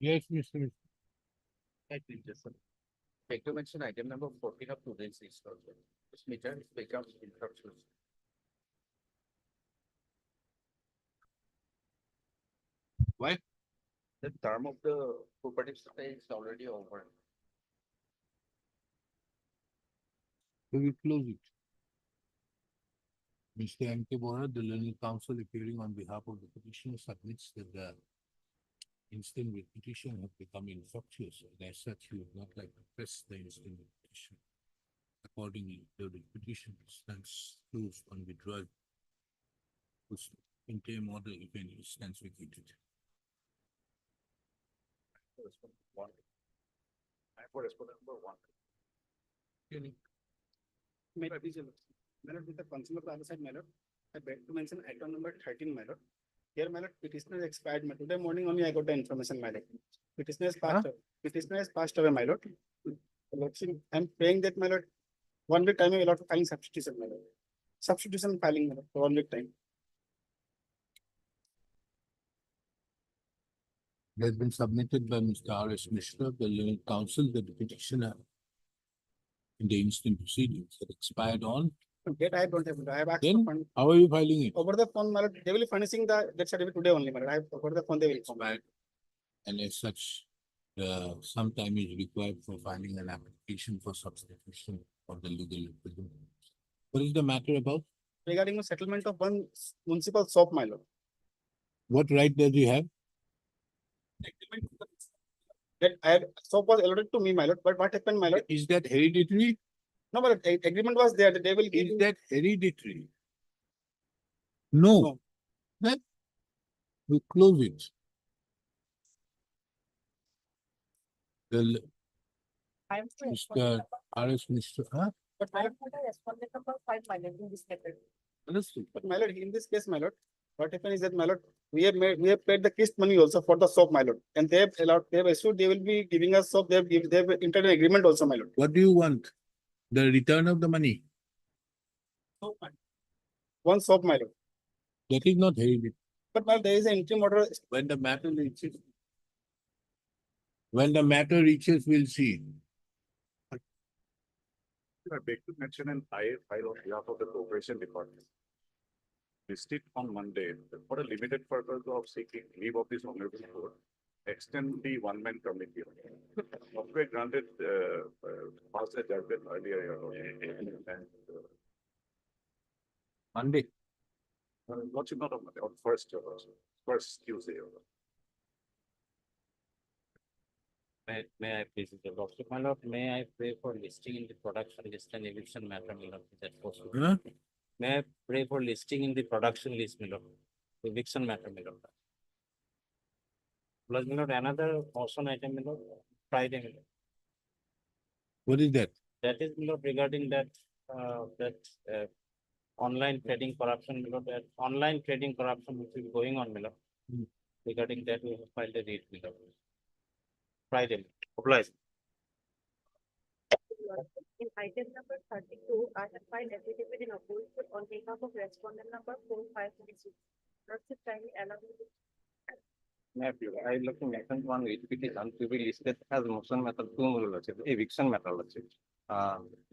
Yes, Mr. Mishra. I think just beg to mention item number 14 of today's list also. This meter becomes interruptions. Why? The term of the cooperative supply is already over. We will close it. Mr. M.K. Bora, the learned counsel appearing on behalf of the petitioner submits that the instant petition have become infructuous, and as such, he would not like to press the instant petition. Accordingly, the petition stands closed on withdrawal. Whose interim order, if any, stands vacated. One. I for respondent number one. May it please, my lord, with the consent of the other side, my lord, I beg to mention item number 13, my lord. Here, my lord, petitioner expired, my today morning only I got the information, my lord. Petitioner is passed away, my lord. Lordship, I'm praying that, my lord, 1 week time I allowed for filing substitution, my lord. Substitution filing, my lord, for 1 week time. It has been submitted by Mr. R.S. Mishra, the learned counsel, that the petitioner in the instant proceedings that expired on. Date I don't have, I have asked Then for fund. how are you filing it? Over the phone, my lord, they will be furnishing the death certificate today only, my lord. I have over the phone, they will inform. Expired. And as such, some time is required for filing an application for substitution of the legal representative. What is the matter about? Regarding the settlement of one municipal shop, my lord. What right does he have? That I had, shop was allotted to me, my lord, but what happened, my lord? Is that hereditary? No, but agreement was there, that they will give. Is that hereditary? No. No. Then we close it. The I'm Mr. R.S. Mishra, huh? But my lord, respondent number 5 minor in this method. Understood. but my lord, in this case, my lord, what happened is that, my lord, we have paid the kist money also for the shop, my lord. And they have allowed, they have assured they will be giving us shop, they have entered an agreement also, my lord. What do you want? The return of the money? One shop, my lord. That is not hereditary. But my lord, there is an interim order. When the matter reaches, we'll see. I beg to mention an I file on behalf of the corporation department. Listed on Monday for a limited purpose of seeking leave of this honorable court. Extend the one-man committee. Software granted, past the judgment earlier. And, Monday. What's not on Monday, on first Tuesday. May I please, Dr. My lord, may I pray for listing in the production list and eviction matter, my lord, is that possible? Huh? May I pray for listing in the production list, my lord, eviction matter, my lord. Plus, my lord, another motion item, my lord, Friday, my lord. What is that? That is, my lord, regarding that, online trading corruption, my lord, that online trading corruption which is going on, my lord. Hmm. Regarding that, we have filed a read, my lord. Friday, applies. In item number 32, I have filed affidavit in opposition on behalf of respondent number 4536. Lordship, kindly allow me to. I looking at one which petition to be listed as motion method 2 eviction method.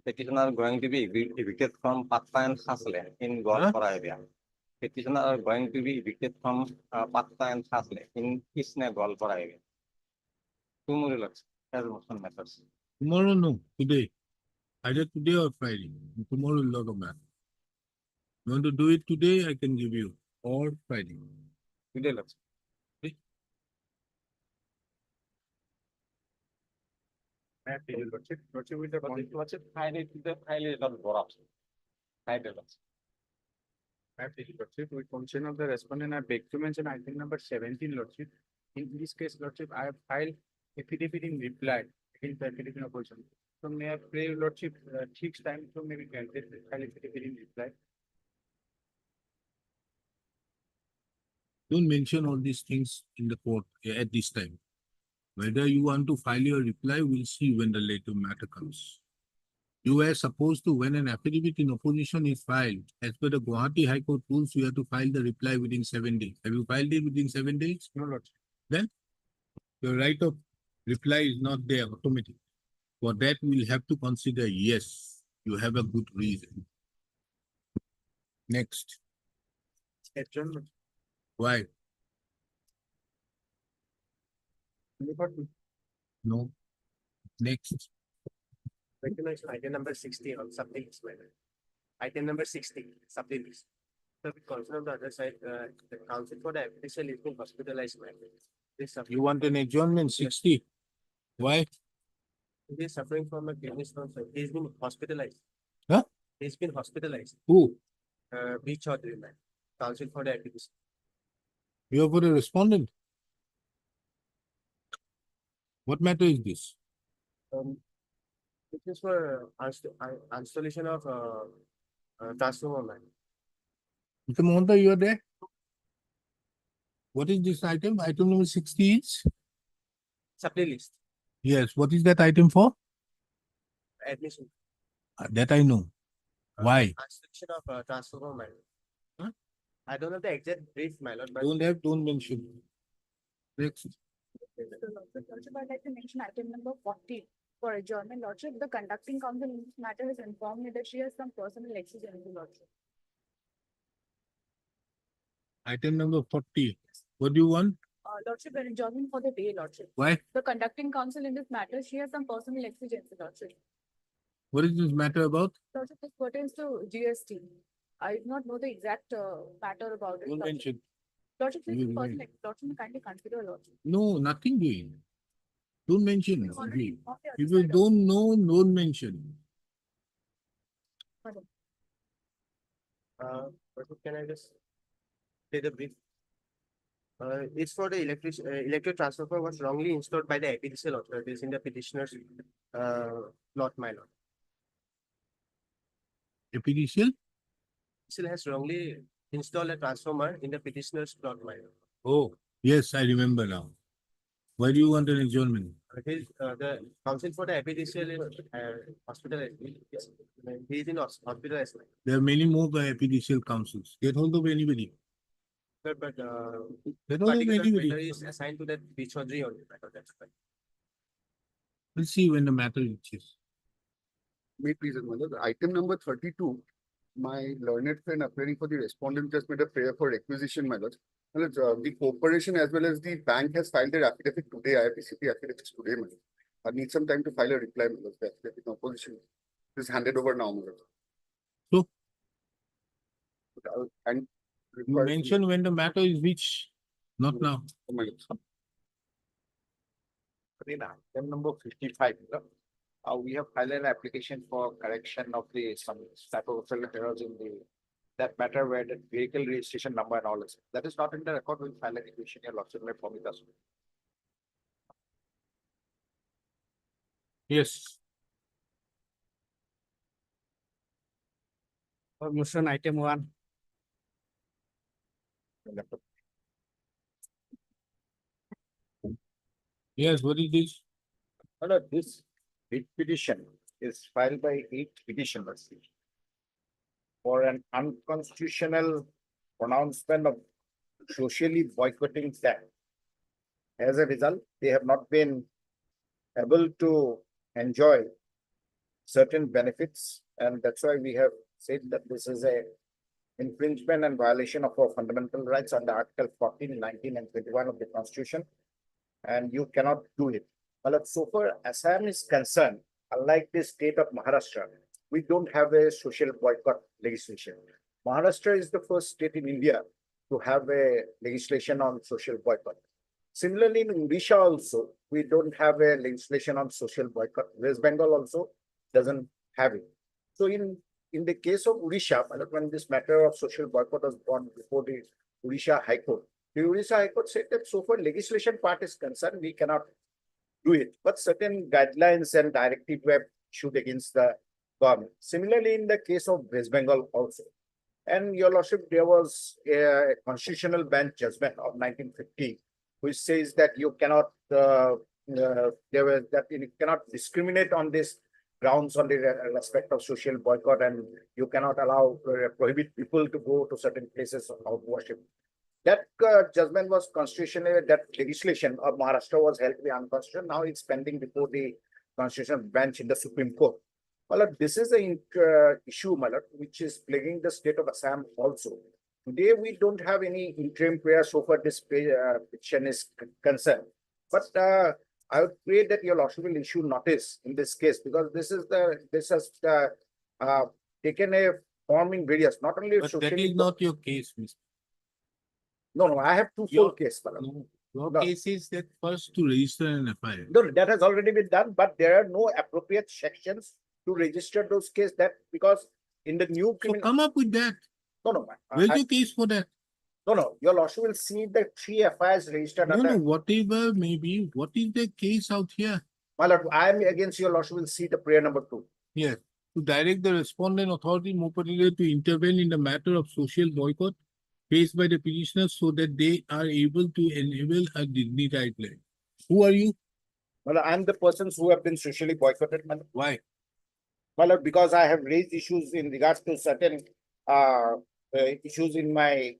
Petitioner going to be evicted from Patta and Hasle in Golpara area. Petitioner are going to be evicted from Patta and Hasle in Kisne Golpara area. 2 as motion methods. Tomorrow, no. Today. Either today or Friday. Tomorrow will not matter. You want to do it today, I can give you. Or Friday. Today, let's. Lordship with the. Friday, not Borap. Friday, let's. Lordship, with consent of the respondent, I beg to mention item number 17, Lordship. In this case, Lordship, I have filed affidavit in reply against the affidavit in opposition. So may I pray, Lordship, fixed time, so maybe granted, file affidavit in reply. Don't mention all these things in the court at this time. Whether you want to file your reply, we'll see when the later matter comes. You are supposed to, when an affidavit in opposition is filed, as per the Guwahati High Court rules, you have to file the reply within 7 days. Have you filed it within 7 days? No, Lordship. Then? the right of reply is not there automatic. For that, we'll have to consider, yes, you have a good reason. Next, Adjournment. why? No. Next, Regulation item number 60 on something is minor. Item number 60, something is. So because on the other side, the council for the application is being hospitalized. This you want an adjournment 60? Why? he is suffering from a kidney stone, sir. He's been hospitalized. Huh? He's been hospitalized. Who? B. Chaudhary, man. Council for the application. You have put a respondent. What matter is this? This is for installation of transformer, man. Mr. Mohanta, you are there? What is this item? Item number 60 is? Supply list, Yes, what is that item for? admission. That I know. Why? Installation of transformer, man. Huh? I don't know the exact brief, my lord, but Don't mention. Next, Lordship, I'd like to mention item number 40 for adjournment. Lordship, the conducting council in this matter has informed me that she has some personal exigency, Lordship. item number 40. What do you want? Lordship, an adjournment for the day, Lordship. Why? The conducting council in this matter, she has some personal exigency, Lordship. What is this matter about? Lordship, this pertains to GST. I do not know the exact matter about it. Don't Lordship. mention. Lordship, this is You personal, remain. Lordship, kindly consider, Lordship. No, nothing doing. Don't mention. We've already Okay. informed the other If you side of- don't know, don't mention. But can I just say the brief? It's for the electric transformer was wrongly installed by the APDCL authorities in the petitioner's lot, my lord. APDCL? APDCL has wrongly installed a transformer in the petitioner's plot, my lord. Oh, yes, I remember now. Why do you want an adjournment? The council for the APDCL is hospitalized. He is in hospitalized. There are many more APDCL councils. Get hold of anybody. But Get hold of particular matter anybody. is assigned to that B. Chaudhary only, my lord, that's fine. We'll see when the matter reaches. Wait, please, my lord. Item number 32, my learned friend appearing for the respondent just made a prayer for requisition, my lord. My lord, the corporation as well as the bank has filed their affidavit today. I have received the affidavits today, my lord. I need some time to file a reply, my lord. The affidavit in opposition is handed over now, my lord. So? And. You mention when the matter is reached, not now. My lord. Item number 55, we have filed an application for correction of the some typographical errors in the that matter where the vehicle registration number and all this. That is not in the record. We'll file an application. Your lordship may permit us. Yes. Motion item 1. Yes, what is this? This writ petition is filed by 8 petitioners for an unconstitutional pronouncement of socially boycotting SAT. As a result, they have not been able to enjoy certain benefits, and that's why we have said that this is a infringement and violation of our fundamental rights under Article 14, 19, and 21 of the Constitution, and you cannot do it. But so far Assam is concerned, unlike the state of Maharashtra, we don't have a social boycott legislation. Maharashtra is the first state in India to have a legislation on social boycott. Similarly, in Odisha also, we don't have a legislation on social boycott. West Bengal also doesn't have it. So in the case of Odisha, when this matter of social boycott was brought before the Odisha High Court, the Odisha High Court said that so far legislation part is concerned, we cannot do it. But certain guidelines and directives were issued against the government. Similarly, in the case of West Bengal also. And your lordship, there was a constitutional bench judgment of 1950, which says that you cannot, you cannot discriminate on this grounds on the respect of social boycott, and you cannot allow prohibit people to go to certain places of worship. that judgment was constitutional, that legislation of Maharashtra was held to be unconstitutional. Now it's pending before the constitutional bench in the Supreme Court. My lord, this is the issue, my lord, which is plaguing the state of Assam also. Today, we don't have any interim prayer so far this petition is concerned. But I would pray that your lordship will issue notice in this case, because this has taken a form in various, not only But that socially. is not your case, Mr. No, I have two Your- full case, my lord. No, your No. case is that first to register an FIR. No, that has already been done, but there are no appropriate sections to register those cases that because in the new So criminal. come up with that. No, Where's your case for that? no, your lordship will see the 3 FIRs registered No, no, under. whatever may be, what is the case out here? My lord, I am against your lordship will see the prayer number 2. Yes, to direct the respondent authority more particularly to intervene in the matter of social boycott faced by the petitioners so that they are able to enable a dignified life. Who are you? Well, I am the persons who have been socially boycotted, my lord. Why? My lord, because I have raised issues in regards to certain issues in my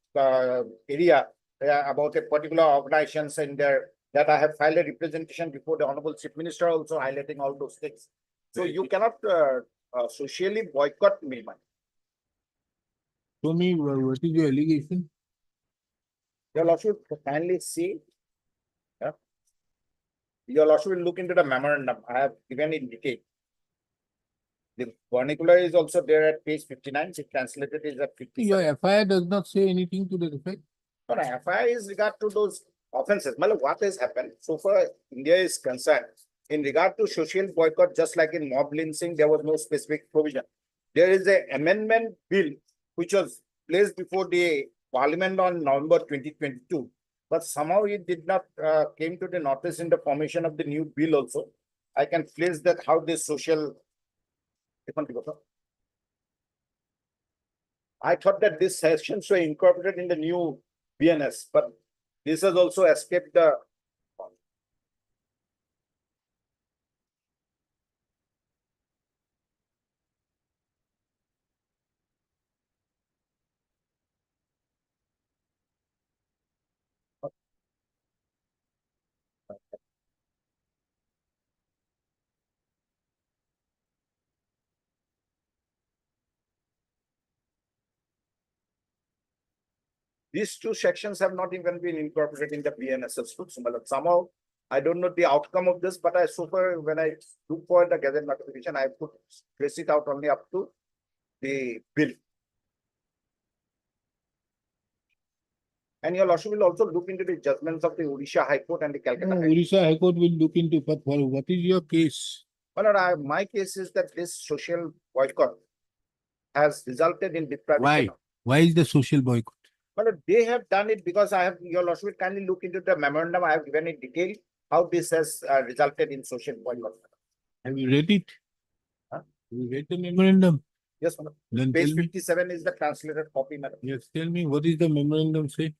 area about a particular organizations and there that I have filed a representation before the Honorable Chief Minister also highlighting all those things. So you cannot socially boycott me, man. Show me what is your allegation? Your lordship kindly see. Yeah. Your lordship will look into the memorandum. I have given in detail. The vernacular is also there at page 59. It translated is at 57. Your FIR does not say anything to that effect. No, FIR is regard to those offenses. Matlab, what has happened so far India is concerned in regard to social boycott, just like in mob lynching, there was no specific provision. There is a amendment bill which was placed before the parliament on November 2022, but somehow it did not came to the notice in the formation of the new bill also. I can place that how this social. I thought that these sections were incorporated in the new BNS, but this has also escaped the. These two sections have not even been incorporated in the BNSS. Somehow, I don't know the outcome of this, but I so far when I look for the gazette notification, I put trace it out only up to the bill. And your lordship will also look into the judgments of the Odisha High Court and the Calcutta High Court. Odisha High Court will look into, but what is your case? Well, my case is that this social boycott has resulted in deprivation. Why? Why is the social boycott? Well, they have done it because I have, your lordship will kindly look into the memorandum. I have given in detail how this has resulted in social boycott. Have you read it? Huh? Have you read the memorandum? Yes, madam. Then Page tell me. 57 is the translated copy, madam. Yes, tell me, what is the memorandum say?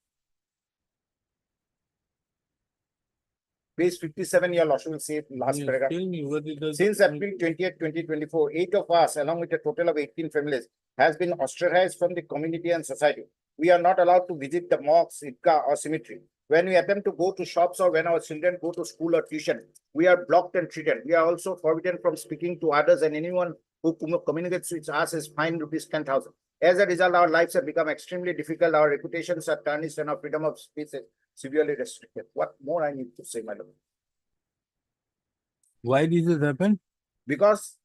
Page 57, your lordship will see it last Yes, paragraph. tell me, what is the. Since April 20th, 2024, 8 of us, along with a total of 18 families, has been ostracized from the community and society. We are not allowed to visit the mosques, Idgah or cemetery. When we attempt to go to shops or when our children go to school or tuition, we are blocked and treated. We are also forbidden from speaking to others, and anyone who communicates with us is fined ₹10,000. As a result, our lives have become extremely difficult. Our reputations are tarnished and our freedom of speech is severely restricted. What more I need to say, madam? Why this has happened? Because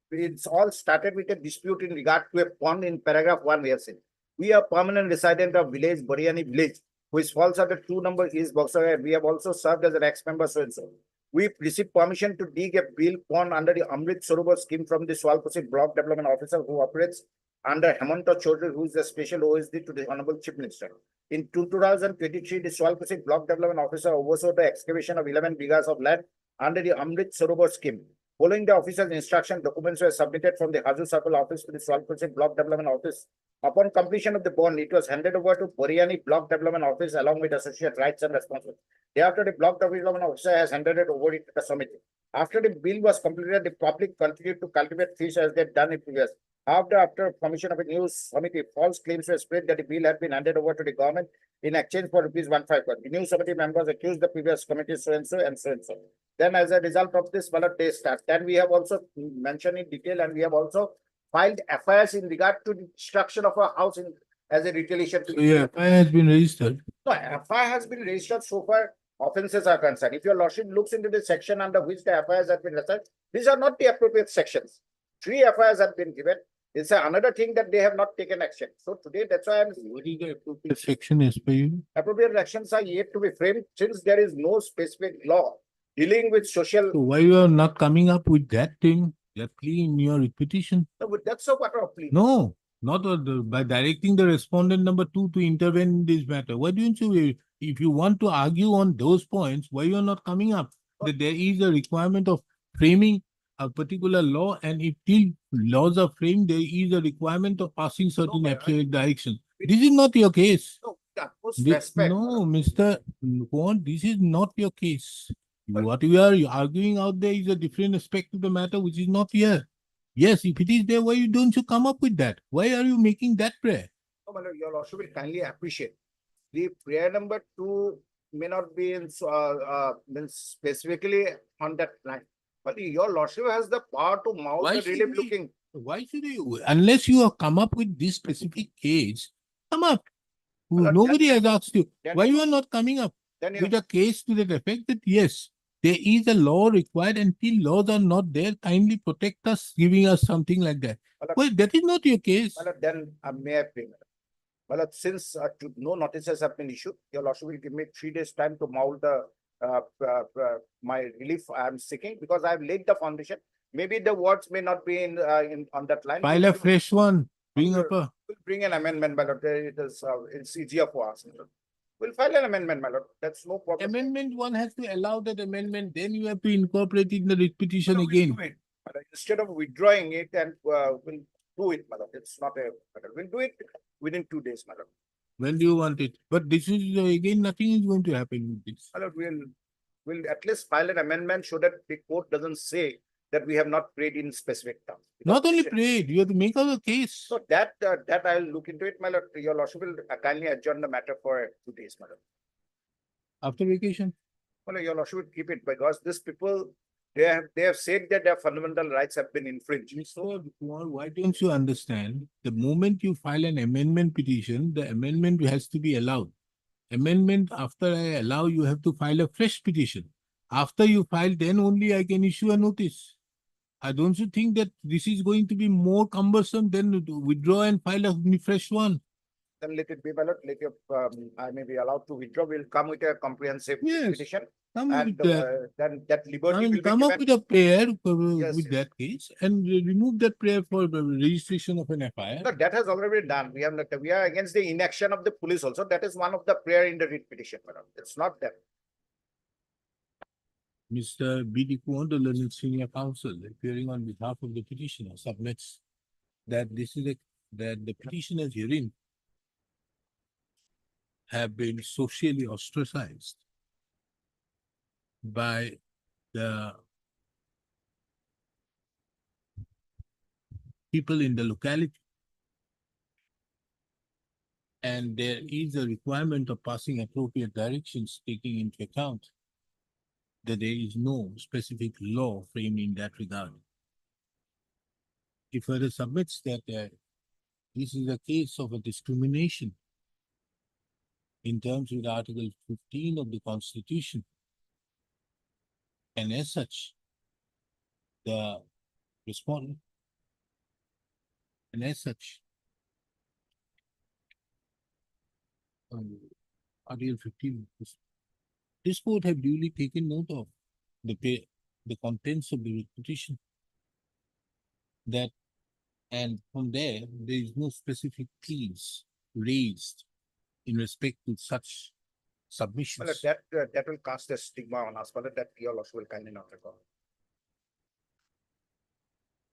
it's all started with a dispute in regard to a pond in paragraph 1 we have said. We are permanent resident of village, Bariani village, which falls under 2 number East Boxer. We have also served as an ex-member so and so. We received permission to dig a bill pond under the Amrit Sarovar scheme from the Swalposi Block Development Officer who operates under Hemanta Chaudhary, who is the special OSD to the Honorable Chief Minister. In 2023, the Swalposi Block Development Officer oversaw the excavation of 11 bighas of land under the Amrit Sarovar scheme. Following the officer's instruction, documents were submitted from the Hazur Circle Office to the Swalposi Block Development Office. Upon completion of the bond, it was handed over to Bariani Block Development Office along with associate rights and responsibilities. Thereafter, the Block Development Officer has handed it over to the committee. After the bill was completed, the public continued to cultivate fish as they had done in previous. After commission of a news committee, false claims were spread that the bill had been handed over to the government in exchange for rupees 151. The news committee members accused the previous committee so and so and so and so. Then as a result of this, they start. Then we have also mentioned in detail, and we have also filed FIRs in regard to the destruction of a house in as a retaliation. So yeah, FIR has been registered. No, FIR has been registered so far offences are concerned. If your lordship looks into the section under which the FIRs have been registered, these are not the appropriate sections. 3 FIRs have been given. It's another thing that they have not taken action. So today, that's why I'm What is the appropriate section as per you? appropriate actions are yet to be framed since there is no specific law dealing with social. So why you are not coming up with that thing? That plea in your petition? No, but that's a matter of plea. No, not by directing the respondent number 2 to intervene in this matter. Why don't you, if you want to argue on those points, why you are not coming up? That there is a requirement of framing a particular law, and if the laws are framed, there is a requirement of passing certain but I- absolute direction. This is not your case. No, that was This, respect. no, Mr. Kwon, this is not your case. What you are arguing out there is a different aspect of the matter which is not here. Yes, if it is there, why you don't you come up with that? Why are you making that prayer? No, my lord, your lordship will kindly appreciate. The prayer number 2 may not be in, means specifically on that line. But your lordship has the power to mount Why the should relief we- looking. Why should you, unless you have come up with this specific case, come up. Well, Nobody has asked you. then- Why you are not coming up Then you with a case to that effect that yes, there is a law required, and till laws are not there, kindly protect us, giving us something like that. Well, Well, that is not your case. well, then may I pray, madam? Well, since no notices have been issued, your lordship will give me 3 days time to mount the my relief I am seeking because I have laid the foundation. Maybe the words may not be in on that line. File a fresh one, bring up a. We'll bring an amendment, my lord. It is it's easier for us. My lord. We'll file an amendment, my lord. That's no problem. Amendment, one has to allow that amendment, then you have to incorporate it in the writ petition No, we'll again. do it, my lord. Instead of withdrawing it and we'll do it, my lord. It's not a matter. We'll do it within 2 days, my lord. When do you want it? But this is, again, nothing is going to happen with this. My lord, we'll at least file an amendment so that the court doesn't say that we have not prayed in specific terms. Not Because only it- prayed, you have to make out a case. So that I'll look into it, my lord. Your lordship will kindly adjourn the matter for 2 days, my lord. After vacation. Well, your lordship will keep it because these people, they have said that their fundamental rights have been infringed. Mr. Kumar, why don't you understand? The moment you file an amendment petition, the amendment has to be allowed. Amendment, after I allow, you have to file a fresh petition. After you file, then only I can issue a notice. I don't you think that this is going to be more cumbersome than to withdraw and file a fresh one? Then let it be, my lord. Let your, I may be allowed to withdraw. We'll come with a comprehensive Yes. petition. Come And with that. then that I liberty will mean, be come up given. with a prayer Yes, with yes. that case and remove that prayer for the registration of an FIR. No, that has already been done. We are against the inaction of the police also. That is one of the prayer in the writ petition, my lord. It's not that. Mr. B.D. Kwon, the learned senior counsel, appearing on behalf of the petitioner, submits that that the petitioners herein have been socially ostracized by the people in the locality. And there is a requirement of passing appropriate directions, taking into account that there is no specific law framed in that regard. He further submits that this is a case of a discrimination in terms with Article 15 of the Constitution. And as such, the respondent, and as such, Article 15, this court have duly taken note of the contents of the petition. That, and from there is no specific pleas raised in respect to such Well, submissions. that will cast a stigma on us, but that your lordship will kindly not record.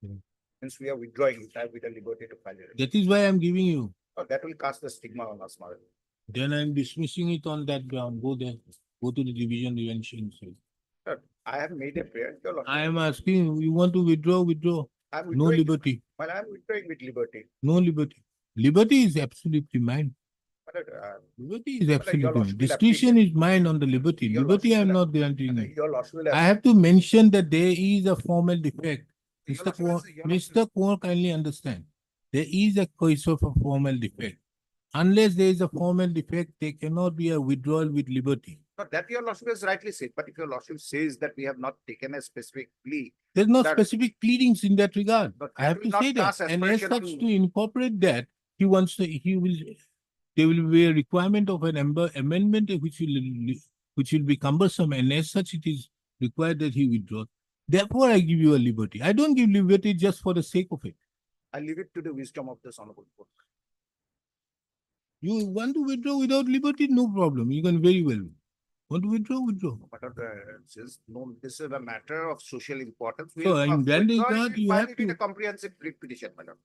Hmm. Since we are withdrawing it, I have with the liberty to file it. That is why I am giving you. Oh, that will cast a stigma on us, my lord. Then I am dismissing it on that ground. Go there, go to the division prevention. I have made a prayer, your lordship. I am asking, you want to withdraw, withdraw. I'm No withdrawing, liberty, but I'm withdrawing with liberty. no liberty. Liberty is absolutely mine. But, Liberty is your absolutely mine. lordship will Discretion is mine on the liberty. Your Liberty lordship I am will not granting you. your lordship will I have. have to mention that there is a formal defect. Your Mr. lordship Kaur, has- your lordship- Mr. Kaur kindly understand. There is a case of a formal defect. Unless there is a formal defect, there cannot be a withdrawal with liberty. No, that your lordship has rightly said, but if your lordship says that we have not taken a specific plea, There's no That- specific pleadings in that regard. But I have that to will not say that. cast And as aspersion such, on- to incorporate that, he will, there will be a requirement of an amendment which will be cumbersome, and as such, it is required that he withdraws. Therefore, I give you a liberty. I don't give liberty just for the sake of it. I leave it to the wisdom of this honorable court. You want to withdraw without liberty, no problem. You can very well. Want to withdraw, withdraw. But this is a matter of social importance. So, in that regard, you have In to- a comprehensive writ petition, madam.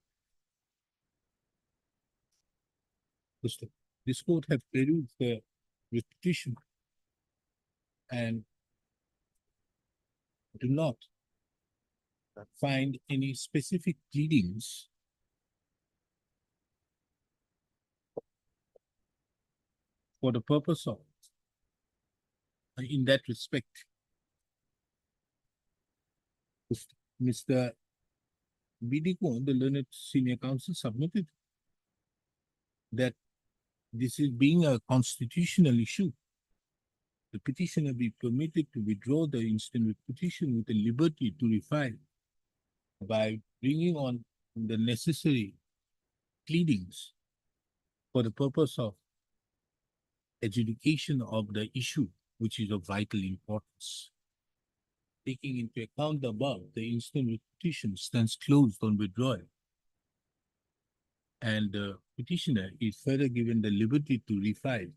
This court have perused the petition and do not find any specific pleadings for the purpose of in that respect. Mr. Bidiko, the learned senior counsel, submitted that this is being a constitutional issue. The petitioner be permitted to withdraw the instant petition with the liberty to refile by bringing on the necessary pleadings for the purpose of adjudication of the issue, which is of vital importance. Taking into account the above, the instant petition stands closed on withdrawal. And the petitioner is further given the liberty to refile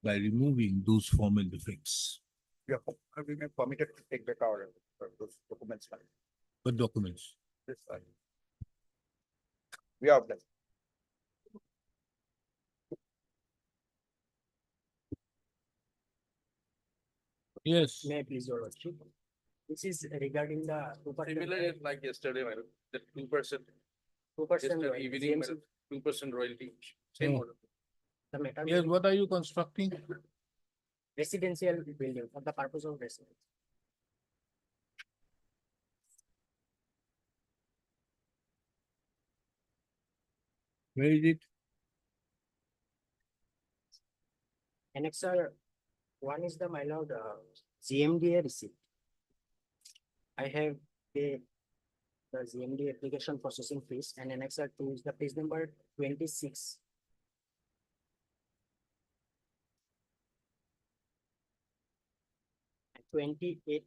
by removing those formal defects. We are we may permitted to take back our those documents, madam. What documents? This side. We are blessed. Yes. May I please your lordship? This is regarding the Similar like yesterday, madam, the 2%, 2% yesterday evening, madam, 2% royalty. Same Oh. order. the matter Yes, what are you constructing? residential building for the purpose of residence. Where is it? Annexer one is the my lord GMDA receipt. I have the GMD application processing fees, and annexer two is the page number 26. And 28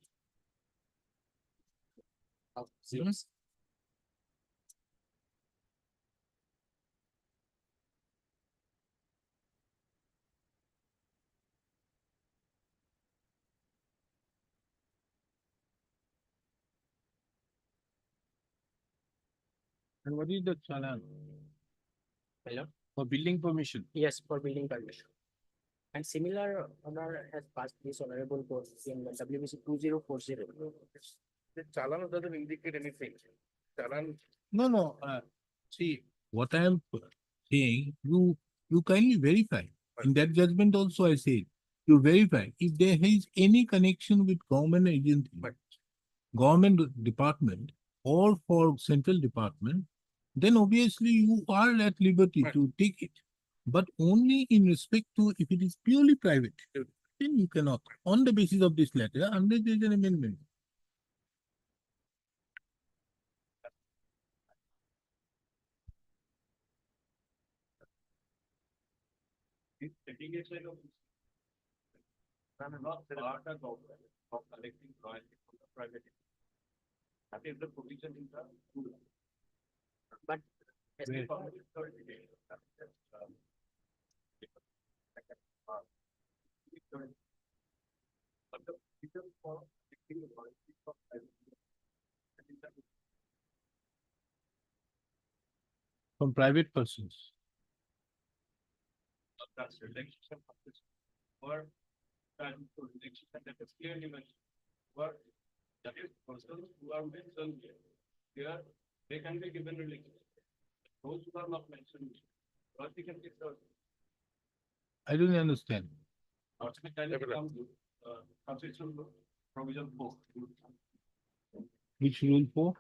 of six. And what is the challan My lord. for building permission? Yes, for building permission. And similar order has passed this honorable court in WBC 2040. The challan doesn't indicate anything. Challan, No, see, what I am saying, you kindly verify. In that judgment also I said, you verify if there is any connection with government agency, government department or for central department, then obviously you are at liberty Right. to take it. But only in respect to if it is purely private, then you cannot, on the basis of this letter, unless there is an amendment. taking it like a. Not part of government of collecting royalty from the private. That is the provision in the. rule. But As the Where? public authority, But the reason for taking the royalty from private. From private persons. That's relationship of this. Or time to relationship that is clearly mentioned. Or that is persons who are mentioned here. Here, They can be given relief. Those who are not mentioned, Royalty can be served. I don't understand. Ultimately, come to, constitutional provision 4. Which rule for?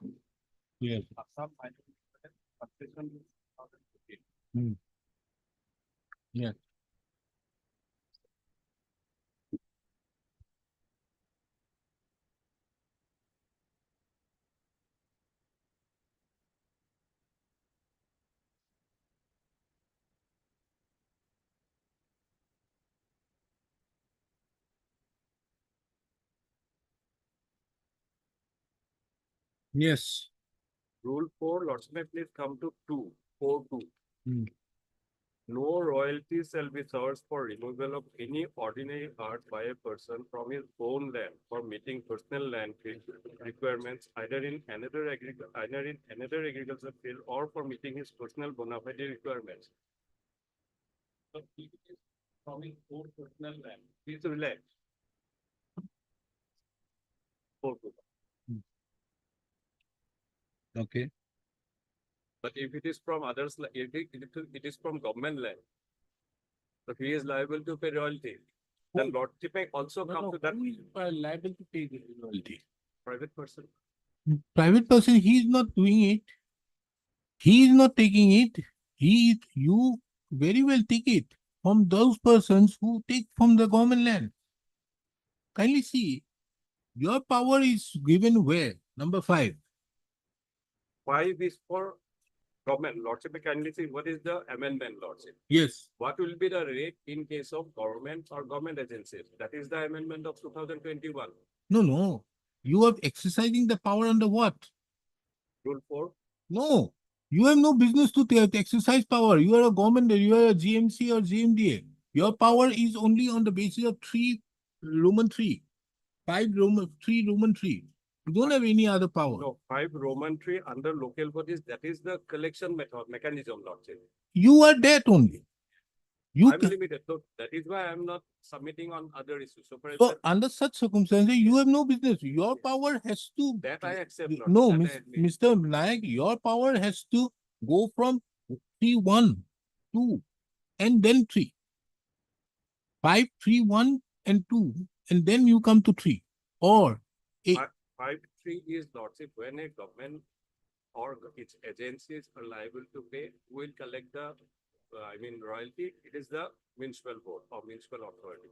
Yes. Assam, I think, constitution 2015. Hmm. Yeah. Yes. Rule 4, Lordship, may please come to 2, 4-2. Hmm. No royalty shall be charged for removal of any ordinary art by a person from his own land for meeting personal land requirements either in another agricultural field or for meeting his personal bona fide requirements. So if it is from his own personal land, please relax. 4-2. Okay. But if it is from others, it is from government land. So he is liable to pay royalty. Then lordship may also come to that Who is liable to pay the royalty? private person. Private person, he is not doing it. He is not taking it. You very well take it from those persons who take from the government land. Kindly see, your power is given where? Number 5. 5 is for government. Lordship may kindly see what is the amendment, Lordship. Yes. What will be the rate in case of government or government agencies? That is the amendment of 2021. No. You are exercising the power under what? Rule 4. No. You have no business to exercise power. You are a government, you are a GMC or GMDA. Your power is only on the basis of 3 Roman 3. 5 Roman 3 Roman 3. You don't have any other power. No, 5 Roman 3 under local bodies. That is the collection mechanism, Lordship. You are that only. You I'm limited. So that is why I'm not submitting on other issues. So for so under such circumstances, you have no business. Your power has to. that I accept. Lordship, No, that I admit. Mr. Nayak, your power has to go from 3, 1, 2, and then 3. 5, 3, 1, and 2, and then you come to 3. Or 5-3 is Lordship when a government or its agencies are liable to pay, will collect the, royalty. It is the municipal board or municipal authority.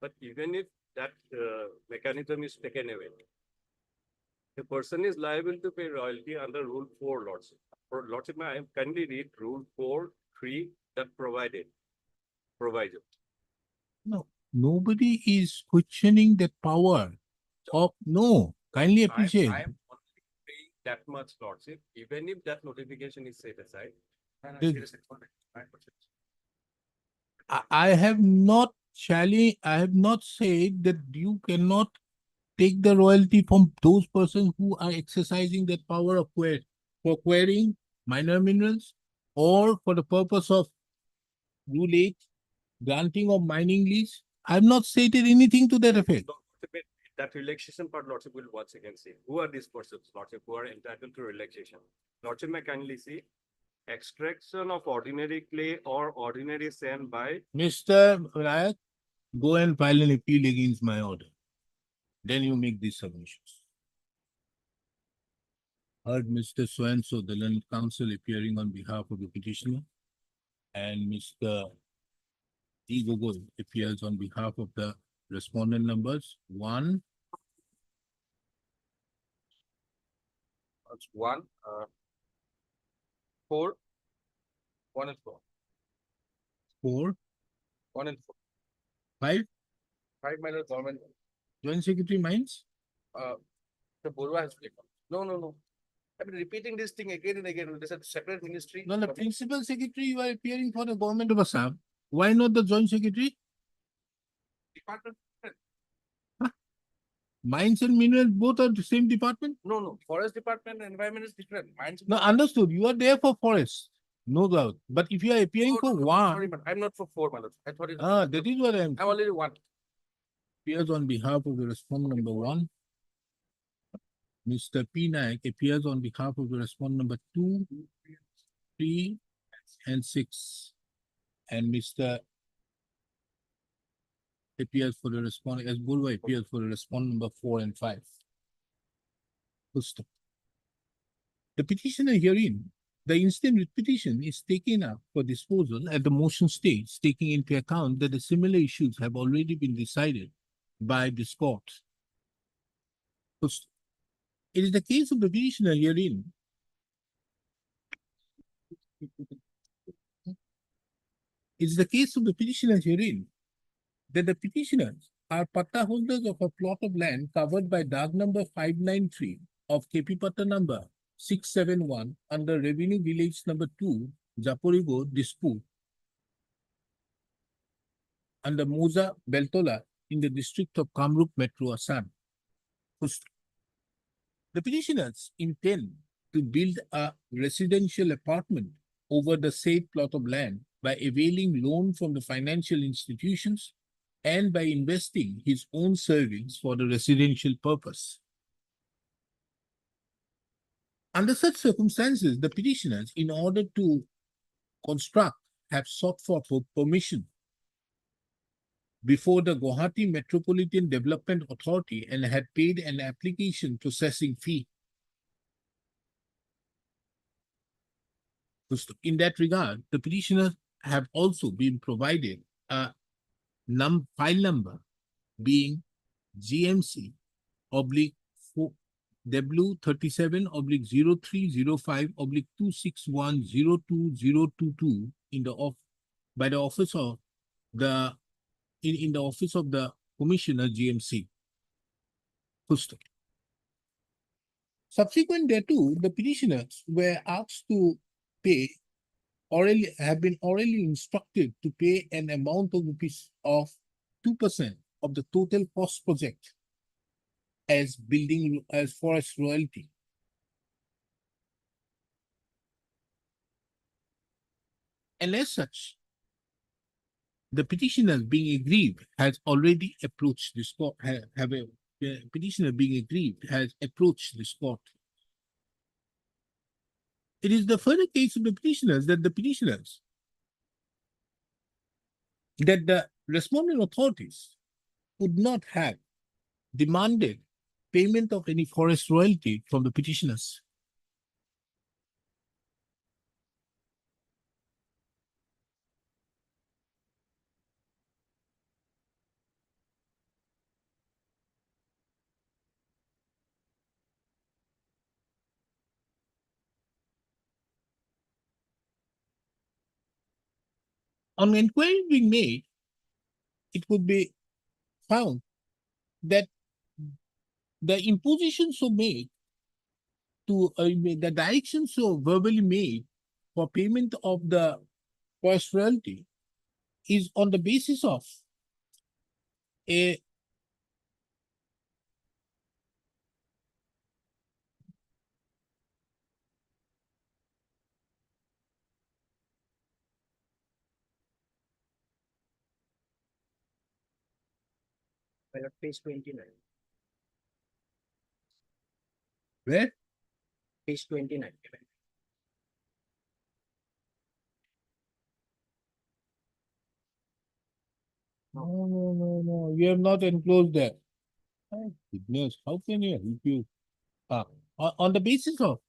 But even if that mechanism is taken away, the person is liable to pay royalty under Rule 4, Lordship. For Lordship, I am kindly read Rule 4.3 that provided. no, nobody is questioning the power of no. Kindly appreciate. I am only paying that much, Lordship, even if that notification is set aside. Did- I have not I have not said that you cannot take the royalty from those persons who are exercising that power of for querying minor minerals or for the purpose of Rule 8, granting of mining lease. I have not stated anything to that effect. That relaxation part, Lordship will once again see. Who are these persons, Lordship, who are entitled to relaxation? Lordship may kindly see extraction of ordinary clay or ordinary sand by Mr. Nayak, go and file an appeal against my order. Then you make these submissions. Heard Mr. So the learned counsel appearing on behalf of the petitioner, and Mr. D. Gogol appears on behalf of the respondent numbers 1, 1, 4, 1 and 4. 4, 1 and 4. 5, 5 minor government. Joint Secretary Mines. The Borua has taken. No. I've been repeating this thing again and again. It is a separate ministry. No, the principal secretary, you are appearing for the government of Assam. Why not the joint secretary? Department. Mines and minerals both are the same department? No. Forest department and environment is different. Mines. No, understood. You are there for forest. No doubt. But if you are appearing for one, Sorry, but I'm not for 4, my lord. I thought it. that is what I am. I'm already 1. Appears on behalf of the respondent number 1. Mr. P Naik appears on behalf of the respondent number 2, 3, and 6. And Mr. appears for the respondent, as Bulwa appears for the respondent number 4 and 5. Full stop. The petitioner herein, the instant writ petition is taken up for disposal at the motion stage, taking into account that the similar issues have already been decided by this court. Full stop. It is the case of the petitioner herein. It is the case of the petitioner herein that the petitioners are patta holders of a plot of land covered by DAG number 593 of KP Patta number 671 under Revenue Village number 2, Japorigo, Dispur, under Moza Beltola in the district of Kamrup Metro, Assam. The petitioners intend to build a residential apartment over the said plot of land by availing loan from the financial institutions and by investing his own savings for the residential purpose. Under such circumstances, the petitioners, in order to construct, have sought for permission before the Guwahati Metropolitan Development Authority and had paid an application processing fee. In that regard, the petitioners have also been provided a file number being GMC oblique W37/0305/2610222 in the by the office of the in the office of the Commissioner GMC. Subsequent thereto, the petitioners were asked to pay have been orally instructed to pay an amount of rupees of 2% of the total cost project as forest royalty. And as such, the petitioner being aggrieved has already approached this court, the petitioner being aggrieved has approached this court. It is the further case of the petitioners that the respondent authorities would not have demanded payment of any forest royalty from the petitioners. On inquiry being made, it would be found that the imposition so made to the direction so verbally made for payment of the forest royalty is on the basis of a Page 29. where Page 29. No, you have not enclosed that. Oh, goodness, how can you help you? On the basis of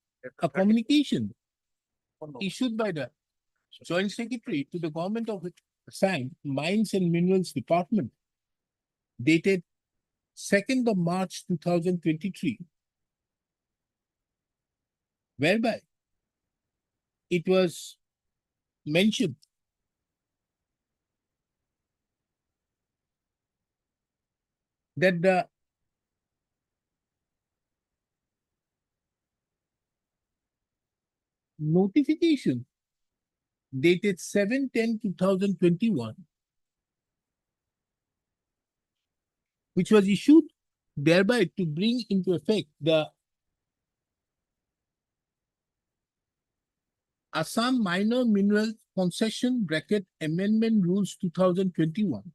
a communication issued by the Joint Secretary to the Government of Assam Mines and Minerals Department, dated 2nd of March 2023, whereby it was mentioned that the notification dated 7/10/2021, which was issued thereby to bring into effect the Assam Minor Mineral Concession Amendment Rules 2021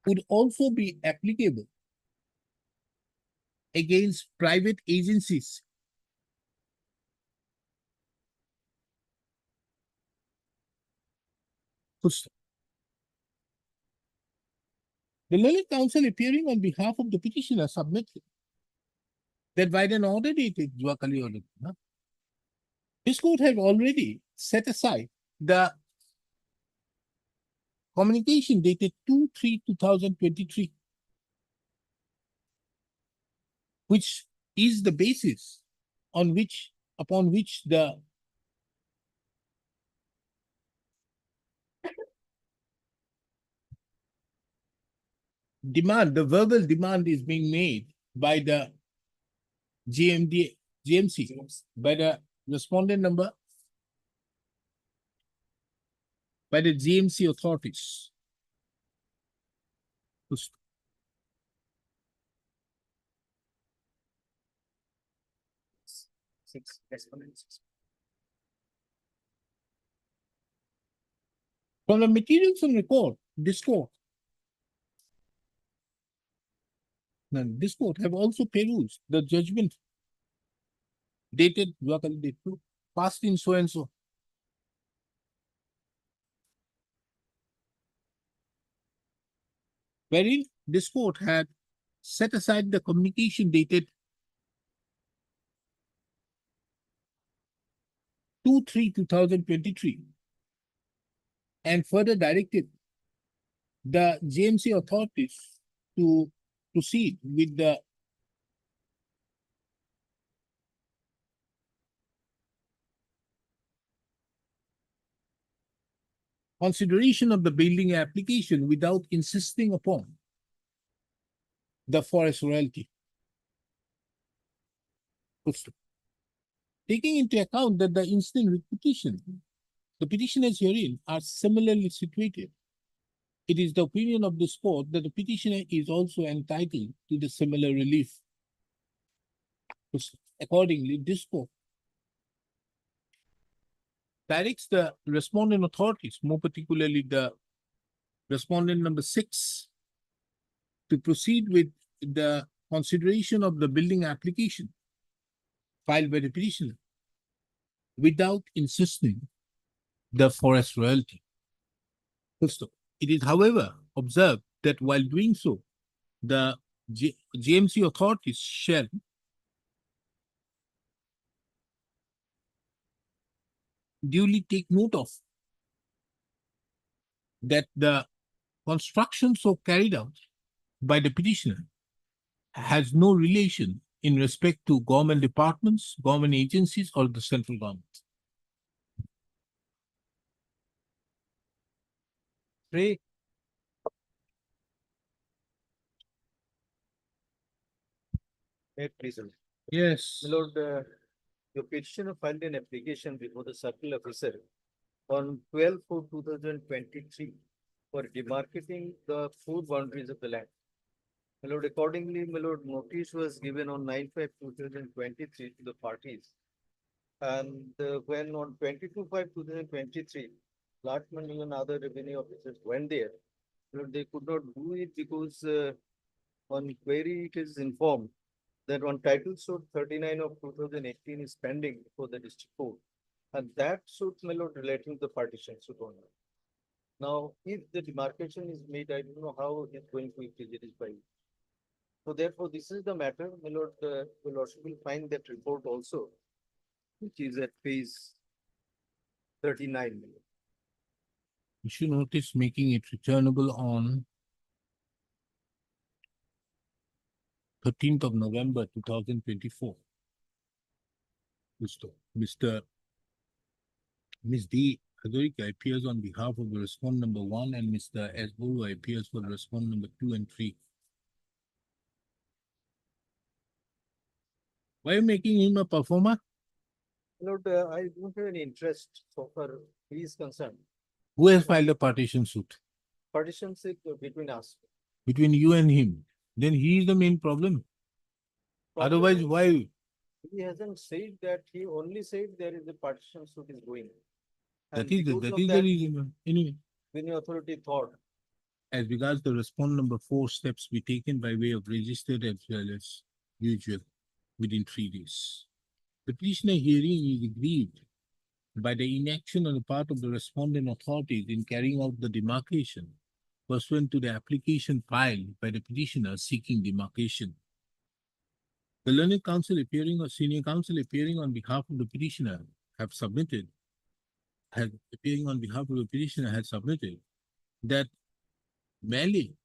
would also be applicable against private agencies. Full stop. The learned counsel appearing on behalf of the petitioner submitted that by an order dated Juakali order, this court have already set aside the communication dated 2/3/2023, which is the basis upon which the demand, the verbal demand is being made by the GMC, by the respondent number, by the GMC authorities. Six respondents. From the materials on record, this court have also perused the judgment dated Juakali date 2, passed in so and so. Wherein this court had set aside the communication dated 2/3/2023 and further directed the GMC authorities to proceed with the consideration of the building application without insisting upon the forest royalty. Taking into account that the instant repetition, the petitioners herein are similarly situated, it is the opinion of this court that the petitioner is also entitled to the similar relief. Accordingly, this court directs the respondent authorities, more particularly the respondent number 6, to proceed with the consideration of the building application filed by the petitioner without insisting the forest royalty. It is, however, observed that while doing so, the GMC authorities shall duly take note of that the construction so carried out by the petitioner has no relation in respect to government departments, government agencies, or the central government. 3. Please. Yes. My Lord, the petitioner filed an application before the circle officer on 12/4/2023 for demarcating the four boundaries of the land. My Lord, accordingly, my Lord, notice was given on 9/5/2023 to the parties. And when on 22/5/2023, Lord Mandal and other revenue officers went there, my Lord, they could not do it because on query it is informed that on title suit 39 of 2018 is pending before the district court. And that suit, my Lord, relating to the partition suit only. Now, if the demarcation is made, I don't know how it's going to be prejudiced by it. So therefore, this is the matter, my Lord, your Lordship will find that report also, which is at page 39. My Lord. Issue notice making it returnable on 13th of November 2024. Mr. Ms. D. Adorika appears on behalf of the respondent number 1 and Mr. S. Borua appears for the respondent number 2 and 3. Why are you making him a performer? Lord, I don't have any interest so far he is concerned. Who has filed a partition suit? Partition suit between us. Between you and him. Then he is the main problem. Otherwise, Problem is, why? He hasn't said that, he only said there is a partition suit is going. And That is because of the that, reason. Anyway, Revenue Authority thought, as regards the respondent number 4, steps be taken by way of registered as well as usual within 3 days. The petitioner hearing is aggrieved by the inaction on the part of the respondent authorities in carrying out the demarcation pursuant to the application filed by the petitioner seeking demarcation. The learned counsel appearing or senior counsel appearing on behalf of the petitioner have submitted, appearing on behalf of the petitioner has submitted that merely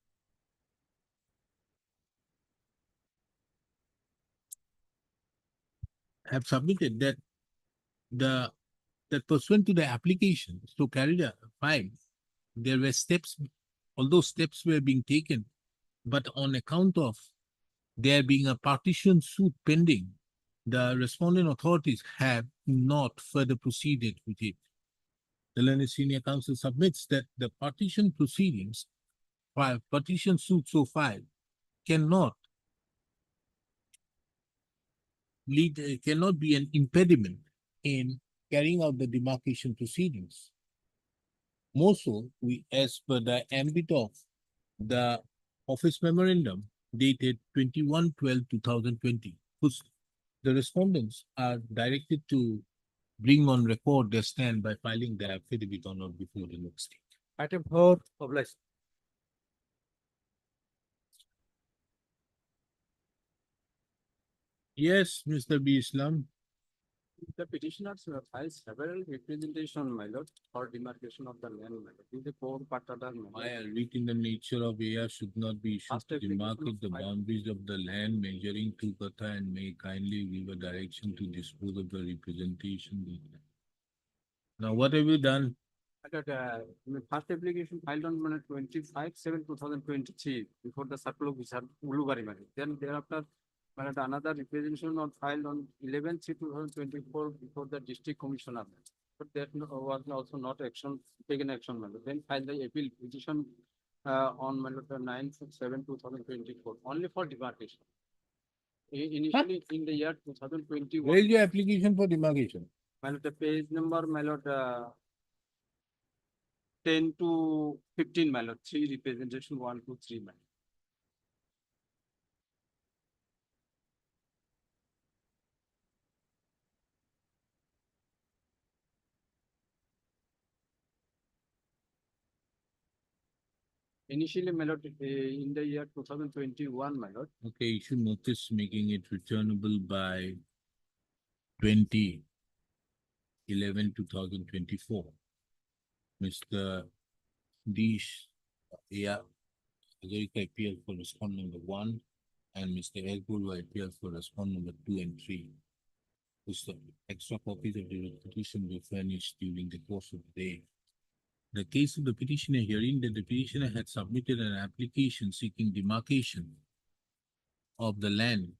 have submitted that that pursuant to the application to carry the file, there were steps, although steps were being taken, but on account of there being a partition suit pending, the respondent authorities have not further proceeded with it. The learned senior counsel submits that the partition proceedings, partition suit so filed, cannot cannot be an impediment in carrying out the demarcation proceedings. More so, as per the ambit of the office memorandum dated 21/12/2020, the respondents are directed to bring on record their stand by filing their affidavit on or before the next date. Item 4, obliged. Yes, Mr. B. Islam. The petitioners filed several representation, my lord, for demarcation of the land, my lord. In the core part of the Why a writ in the nature of AR should not be issued First to application demarcate of the file. boundaries of the land measuring 2 kata and may kindly give a direction to dispose of the representation. Now, what have you done? First application filed on 25/7/2023 before the circle of Ulubari, my lord. Then thereafter, my lord, another representation was filed on 11/3/2024 before the district commissioner. But that was also not taken action, my lord. Then filed the appeal petition on, my lord, 9/7/2024, only for demarcation. Initially in the year 2021. Where is your application for demarcation? My lord, the page number, my lord, 10 to 15, my lord, 3 representation, 1, 2, 3, my lord. Initially, my lord, in the year 2021, my lord. Okay, issue notice making it returnable by 20/11/2024. Mr. Dish, Hazarika appeared for respondent number 1 and Mr. Elbul appeared for respondent number 2 and 3. The extra copies of the petition were furnished during the course of the day. The case of the petitioner hearing that the petitioner had submitted an application seeking demarcation of the land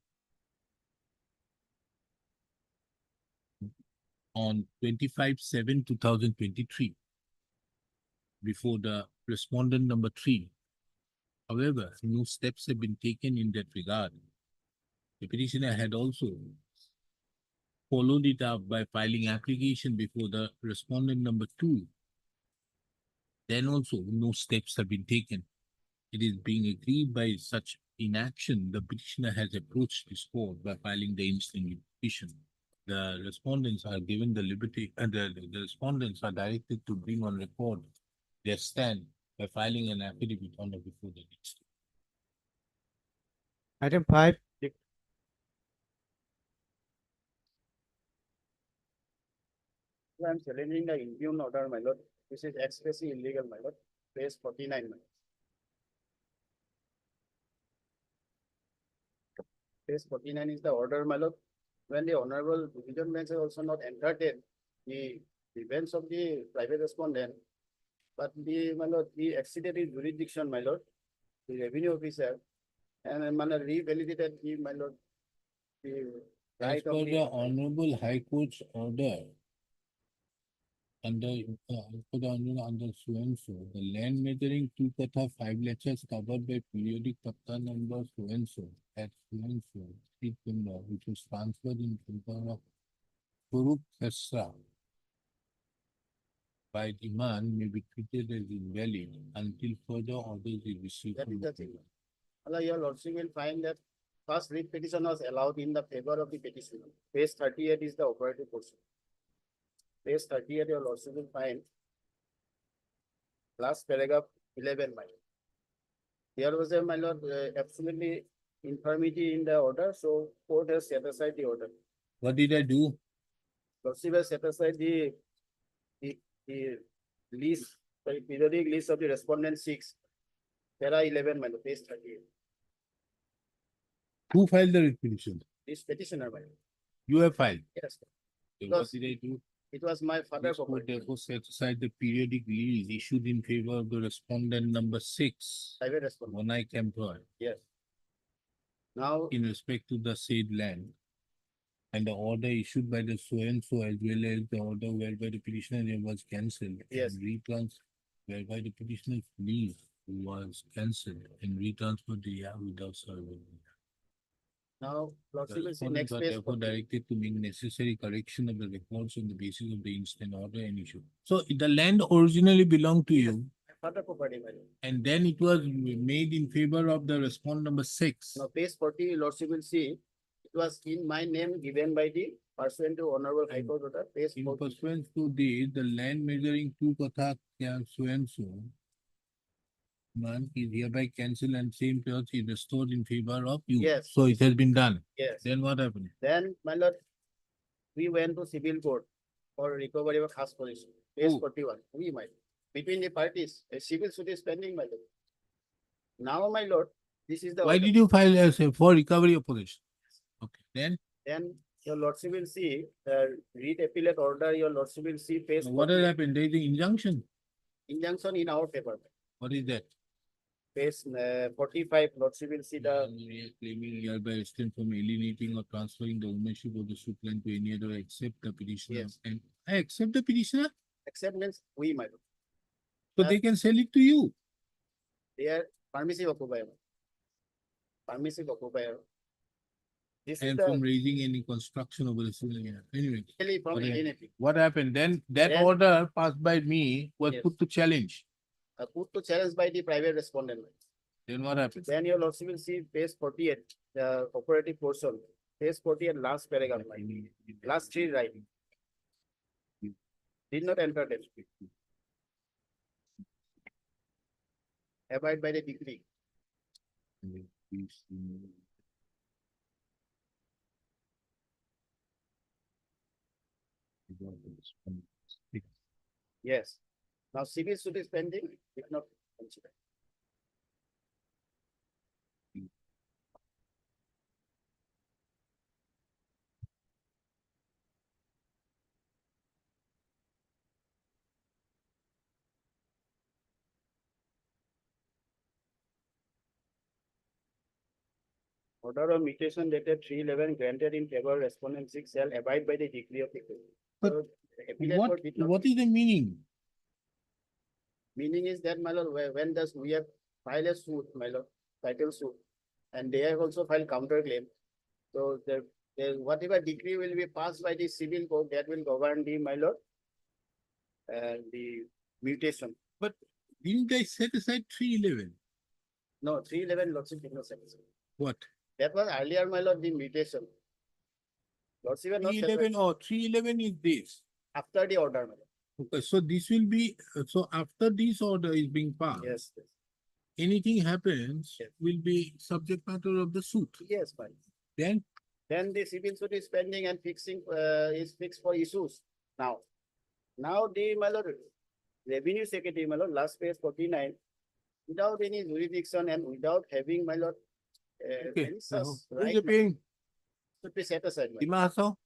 on 25/7/2023 before the respondent number 3. However, no steps have been taken in that regard. The petitioner had also followed it up by filing application before the respondent number 2. Then also no steps have been taken. It is being agreed by such inaction, the petitioner has approached this court by filing the instant petition. The respondents are given the liberty, and the respondents are directed to bring on record their stand by filing an affidavit on or before the next. Item 5, I am challenging the impugned order, my lord. This is expressly illegal, my lord. Page 49, my lord. Page 49 is the order, my lord. When the honorable division bench has also not entertained the events of the private respondent, but my lord, he exceeded his jurisdiction, my lord, the revenue officer, and my lord, revalidated my lord, the As right per of the the. Honorable High Court's order, under so and so, the land measuring 2 kata 5 lectures covered by periodic kata number so and so at so and so street number, which was transferred in favor of Furup Khesra by demand may be treated as invalid until further orders is received. That from is the the thing. court. Allah, your lordship will find that first read petition was allowed in the favor of the petitioner. Page 38 is the operative portion. Page 38, your lordship will find last paragraph 11, my lord. There was a, my lord, absolutely infirmity in the order, so court has set aside the order. What did I do? Lordship has set aside the list, the periodic list of the respondent 6, para 11, my lord, page 38. Who filed the writ petition? This petitioner, my lord. You have filed. Yes, So what Because- did I do? it was my father. This court therefore set aside the periodic lease issued in favor of the respondent number 6, Private respondent, Monai Kempthorne, yes. Now, in respect to the said land. And the order issued by the so and so as well as the order whereby the petitioner was cancelled. Yes. And retrans whereby the petitioner's lease was cancelled and retransferred to Yah without serving. now, The lordship will see respondent next was page. therefore 40. directed to make necessary correction of the records on the basis of the instant order and issue. So the land originally belonged to you Father property, my lord. and then it was made in favor of the respondent number 6. Now, page 40, lordship will see, it was in my name given by the pursuant to honorable high court order, page In 40. pursuance to this, the land measuring 2 Katha so and so man is hereby cancelled and same plot is restored in favor of you. Yes. So it has been done. Yes, Then what happened? then, my lord, we went to civil court for recovery of khas position, page Who? 41, we might, between the parties, a civil suit is pending, my lord. Now, my lord, this is the. Why order. did you file as a for recovery of possession? Okay, then Then your lordship will see, read appellate order, your lordship will see page. what has 40, happened? There is an injunction. Injunction in our favor, What is that? page 45, lordship will see the. We are claiming hereby abstain from alienating or transferring the ownership of the suit land to any other except the petitioner. Yes. And I accept the petitioner, Accept means we, my lord. so That- they can sell it to you. They are permissive occupier. Permissive occupier. This is And the, from raising any construction over the ceiling. Anyway, really from Okay. alienating, what happened? Then that Then- order passed by me was Yes. put to challenge. put to challenge by the private respondent. Then what happened? Then your lordship will see page 48, the operative portion, page 48, last paragraph, my lord. Last 3 right. Did not entertain. Abide by the decree. Yes. Now civil suit is pending, if not considered. Order of mutation dated 3/11 granted in favor of respondent 6 shall abide by the decree of the court. But So, appellate What, court did not- what is the meaning? Meaning is that, my lord, when does we have filed a suit, my lord, title suit, and they have also filed counterclaim. So whatever decree will be passed by the civil court, that will govern the, my lord, the mutation. Didn't I set aside 311? No, 3/11 lordship did not satisfy. What? That was earlier, my lord, the mutation. Lordship had not satisfied 311 or 311 is this. after the order, my lord. Okay, so this will be, so after this order is being passed. Yes, yes. Anything happens Yes. will be subject matter of the suit. Yes, fine. Then Then the civil suit is pending and fixing, is fixed for issues now. Now the, my lord, revenue secretary, my lord, last page 49, without any jurisdiction and without having, my lord, Okay, any so such who is right, paying? should be set aside. my lord. Imahaso?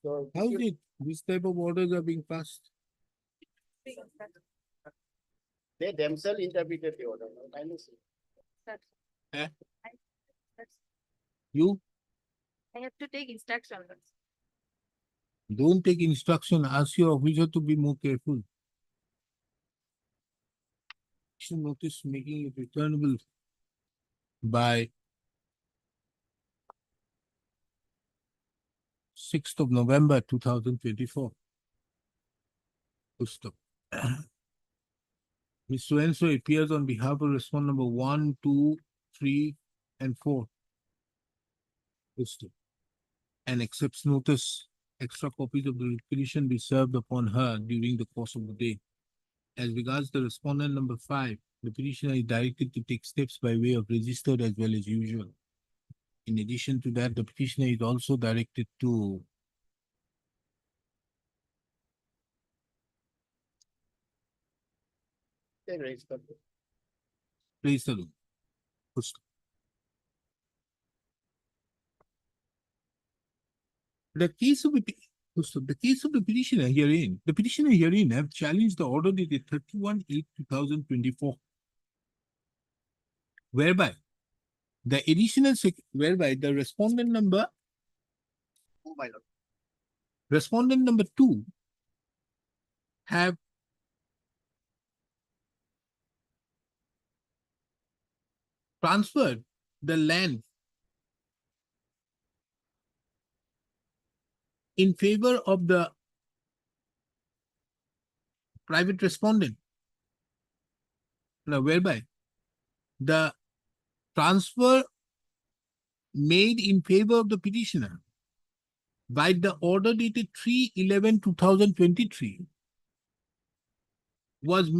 So How is it? This type of orders are being passed. they themselves interpreted the order. no, I know, sir. You I have to take instruction. don't take instruction, ask your officer to be more careful. Issue notice making it returnable by 6th of November 2024. Full stop. Ms. So-and-so appears on behalf of respondent number 1, 2, 3, and 4. Posted. And accepts notice extra copies of the petition be served upon her during the course of the day. As regards the respondent number 5, the petitioner is directed to take steps by way of registered as well as usual. In addition to that, the petitioner is also directed to They raise the. place the room. Posted. The case of the petitioner herein, the petitioner herein have challenged the order dated 31/8/2024, whereby the whereby the respondent number 2 have transferred the land in favor of the private respondent. Now, whereby the transfer made in favor of the petitioner by the order dated 3/11/2023 was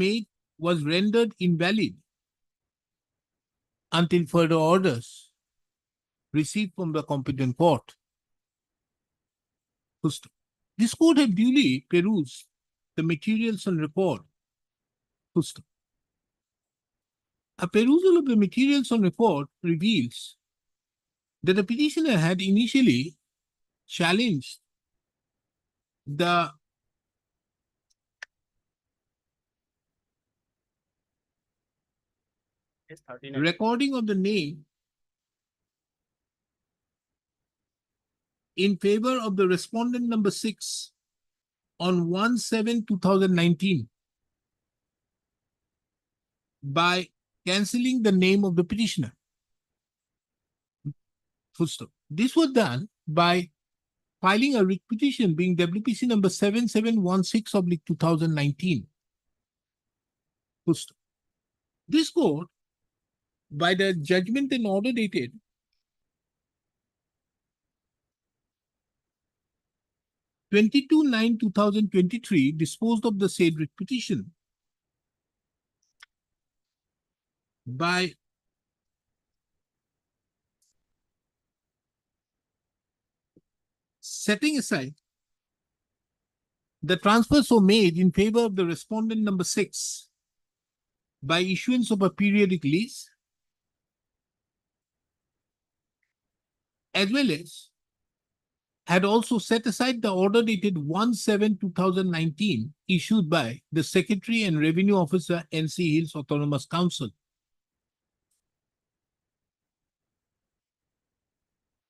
rendered invalid until further orders received from the competent court. This court had duly perused the materials on record. A perusal of the materials on record reveals that the petitioner had initially challenged the Yes, 39. recording of the name in favor of the respondent number 6 on 1/7/2019 by cancelling the name of the petitioner. Full stop. This was done by filing a writ petition being WPC number 7716/2019. Full stop. This court, by the judgment and order dated 22/9/2023, disposed of the said writ petition by setting aside the transfers were made in favor of the respondent number 6 by issuance of a periodic lease, as well as had also set aside the order dated 1/7/2019 issued by the Secretary and Revenue Officer, NC Hills Autonomous Council.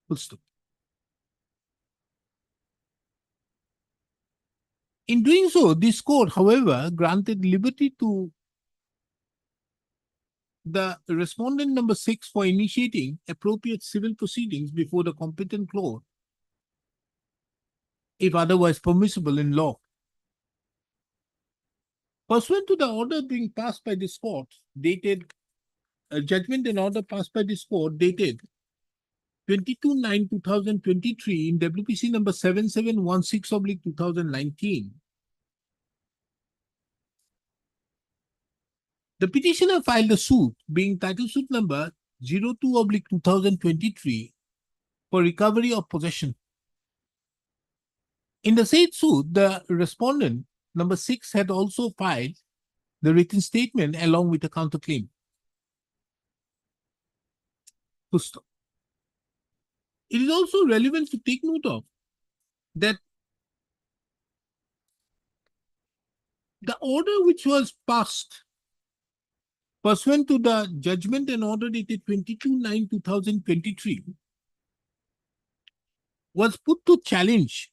Full stop. In doing so, this court, however, granted liberty to the respondent number 6 for initiating appropriate civil proceedings before the competent court, if otherwise permissible in law. Pursuant to the order being passed by this court, dated a judgment and order passed by this court dated 22/9/2023 in WPC number 7716/2019. The petitioner filed a suit being title suit number 02/2023 for recovery of possession. In the said suit, the respondent number 6 had also filed the written statement along with a counterclaim. Full stop. It is also relevant to take note of that the order which was passed pursuant to the judgment and order dated 22/9/2023 was put to challenge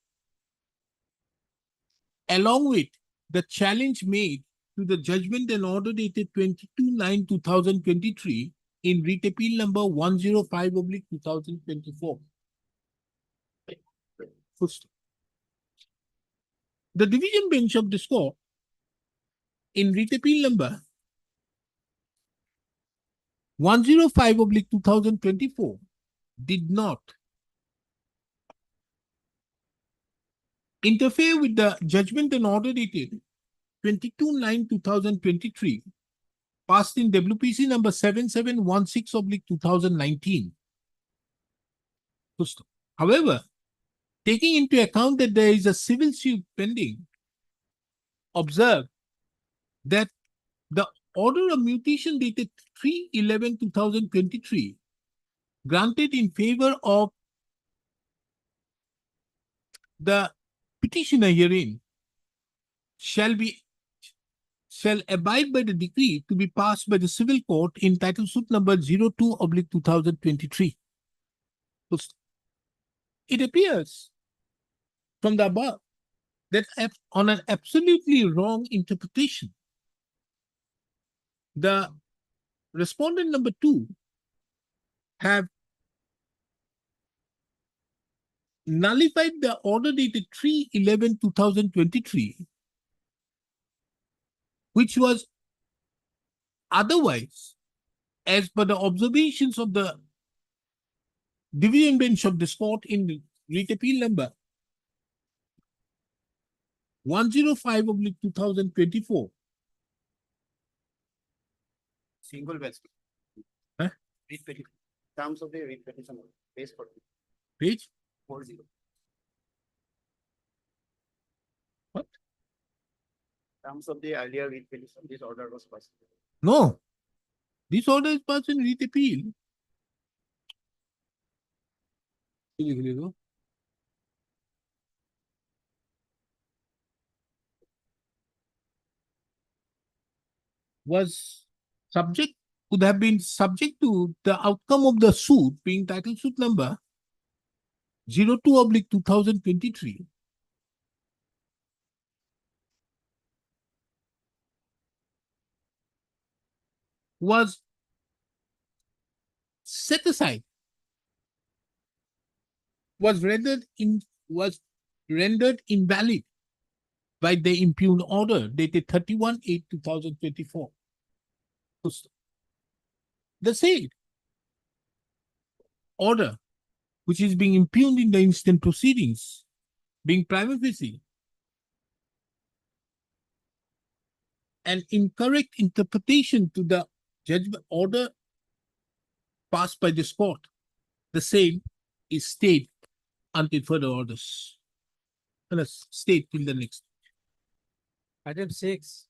along with the challenge made to the judgment and order dated 22/9/2023 in writ appeal number 105/2024. Full stop. The division bench of this court in writ appeal number 105 oblique 2024 did not interfere with the judgment and order dated 22/9/2023 passed in WPC number 7716 oblique 2019. However, taking into account that there is a civil suit pending, observe that the order of mutation dated 3/11/2023 granted in favor of the petitioner herein shall abide by the decree to be passed by the civil court in title suit number 02 oblique 2023. It appears from the above that on an absolutely wrong interpretation, the respondent number 2 have nullified the order dated 3/11/2023, which was otherwise, as per the observations of the division bench of this court in writ appeal number 105 oblique 2024. Single bench. Huh? Read petition. Terms of the read petition, page 40. Page 40. what? Terms of the earlier read petition, this order was passed. No. This order is passed in writ appeal. Was subject, would have been subject to the outcome of the suit being title suit number 02 oblique 2023. Was set aside, was rendered invalid by the impugned order dated 31/8/2024. The said order, which is being impugned in the instant proceedings, being prima facie an incorrect interpretation to the judgment order passed by this court, the same is stayed until further orders. And let's stay till the next. Item 6.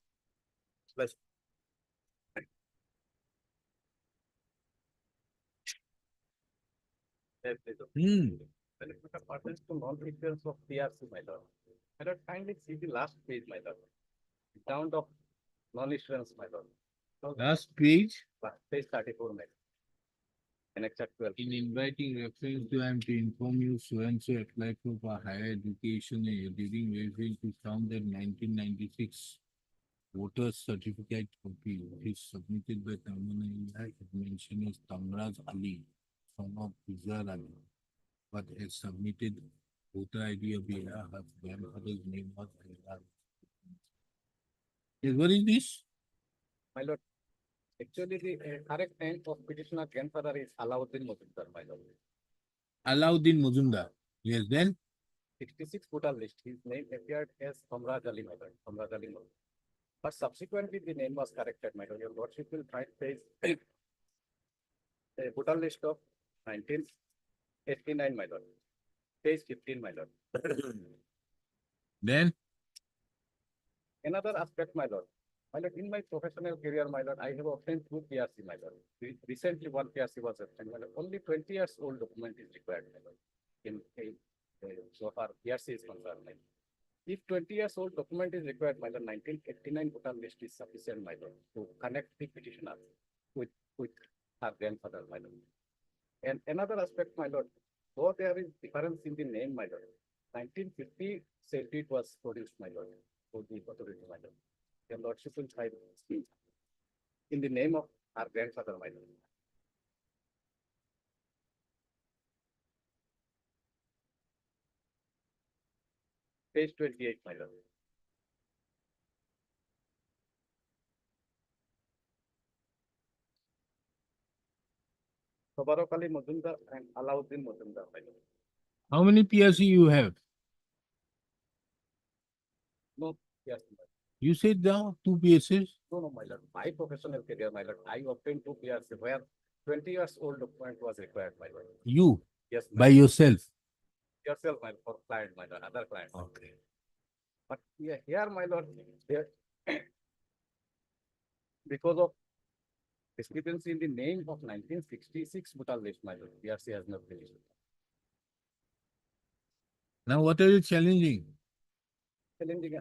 Benefit of pertains to non-issuance of PRC, my lord. My lord, kindly see the last page, my lord. Count of non-issuance, my lord. So, Last page. Page 34, my lord. Annexure 12. In inviting reference to, I am to inform you, so and so applied for higher education during reference to found that 1996 voter certificate copy is submitted by Tamana mentioned as Tamraz Ali, son of Izar Ali, but has submitted voter ID of Bela, her grandfather's name was Bela. Yes, what is this? My lord, actually the correct name of petitioner grandfather is Alauddin Mojumdar, my lord. Alauddin Mujumdar. Yes, then 66 voter list, his name appeared as Samraj Ali, my lord, Samraj Ali Mojumdar. But subsequently the name was corrected, my lord. Your lordship will find page a voter list of 1989, my lord. Page 15, my lord. then Another aspect, my lord. My lord, in my professional career, my lord, I have obtained 2 PRC, my lord. Recently, 1 PRC was obtained, my lord. Only 20 years old document is required, my lord. So far, PRC is concerned, my lord. If 20 years old document is required, my lord, 1989 voter list is sufficient, my lord, to connect the petitioner with her grandfather, my lord. And another aspect, my lord, though there is difference in the name, my lord, 1950 said it was produced, my lord, for the authority, my lord. Your lordship will find in the name of our grandfather, my lord. Page 28, my lord. Tabarok Ali Majumdar and Alauddin Majumdar, my lord. How many PRC you have? No, yes, my lord. You said now two PSs? No, my lord. My professional career, my lord. I obtained 2 PRC where 20 years old document was required, my lord. You, Yes, my by lord. yourself? Yourself, my lord, for client, my lord, other client. Okay. But here, my lord, here, because of discrepancy in the name of 1966 Bhutan list, my lord, PRC has not released. Now what are you challenging? Challenging,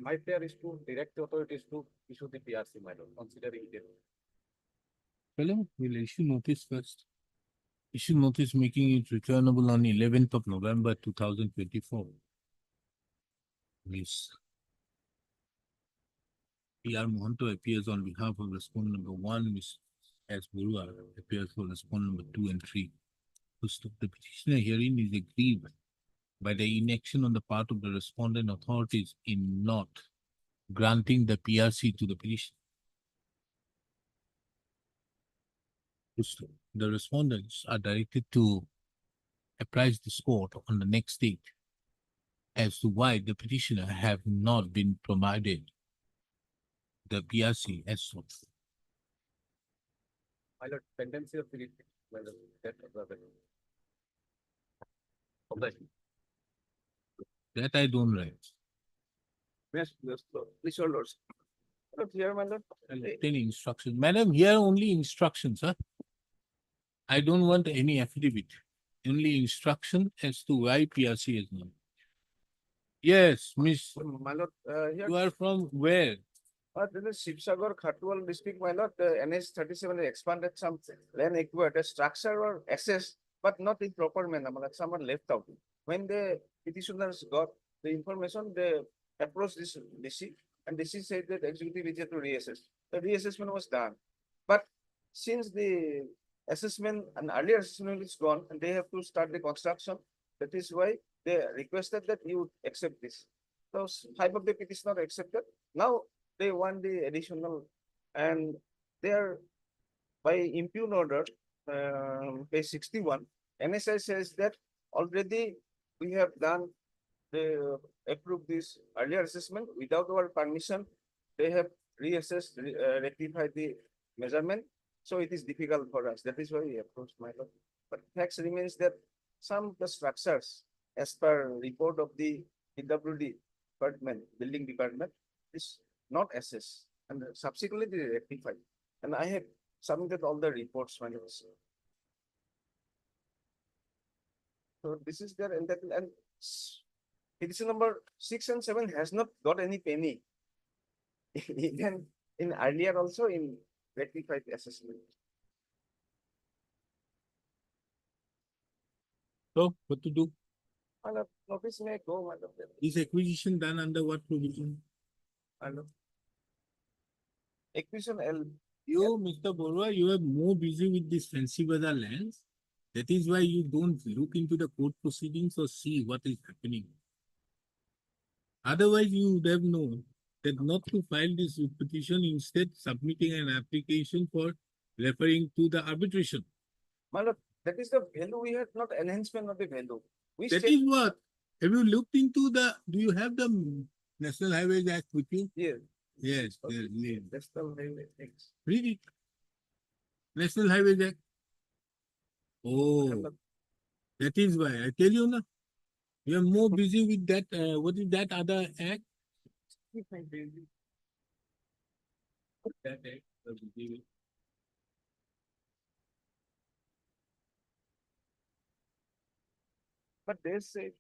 my prayer is to direct the authorities to issue the PRC, my lord, considering the Well, we'll issue notice first. Issue notice making it returnable on 11th of November 2024. Yes. P.R. Mohanto appears on behalf of respondent number 1, Ms. S. Burua appears for respondent number 2 and 3. The petitioner herein is aggrieved by the inaction on the part of the respondent authorities in not granting the PRC to the petitioner. The respondents are directed to apprise this court on the next date as to why the petitioner have not been provided the PRC as such. my lord, tendency of the, my lord, that of the. Of the, That I don't write. yes, please, your lords. Lord, here, my lord. Any instructions. Madam, here only instructions, huh? I don't want any affidavit. Only instruction as to why PRC is not. Yes, Miss, My lord, here, you are from where? this is Shivsagar Khatwal district, my lord, NH 37 expanded some land acquired, the structure or assessed, but not in proper manner, my lord, some are left out. When the petitioners got the information, they approached this DC, and DC said that executive is yet to reassess. The reassessment was done. But since the assessment, an earlier assessment is gone, and they have to start the construction, that is why they requested that you accept this. So 5 of the petitioner accepted. Now they want the additional, and they are by impugn order, page 61, NSI says that already we have done the approved this earlier assessment without our permission. They have reassessed, rectified the measurement. So it is difficult for us. That is why we approached my lord. But facts remains that some of the structures, as per report of the PWD department, building department, is not assessed, and subsequently they rectified. And I have submitted all the reports, my lord. So this is their entitled, and petition number 6 and 7 has not got any penny. Even in earlier also in rectified assessment. So, what to do? My lord, notice may go, my lord. Is acquisition done under what provision? My lord. Acquisition L. You, Mr. Borua, you are more busy with this fancy bazaar lands. That is why you don't look into the court proceedings or see what is happening. Otherwise, you would have known that not to file this petition, instead submitting an application for referring to the arbitration. My lord, that is the value. We have not enhancement of the value. We That said, is what? Have you looked into the, do you have the National Highways Act with you? yes, Yes, yes, yes. that's the value things. Read it. National Highways Act. Oh, that is why I tell you now. You are more busy with that. What is that other act? That act. But they say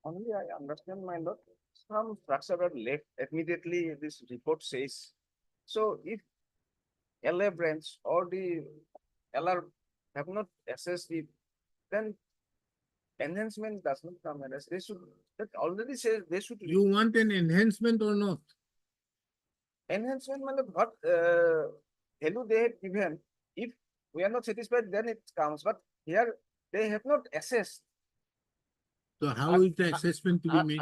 Only I understand, my lord, some structure are left immediately, this report says. So if LA branch or the LR have not assessed it, then enhancement does not come as they should, that already says they should. You want an enhancement or not? Enhancement, matlab, what value they have given, if we are not satisfied, then it comes, but here they have not assessed. So how is the assessment to be made?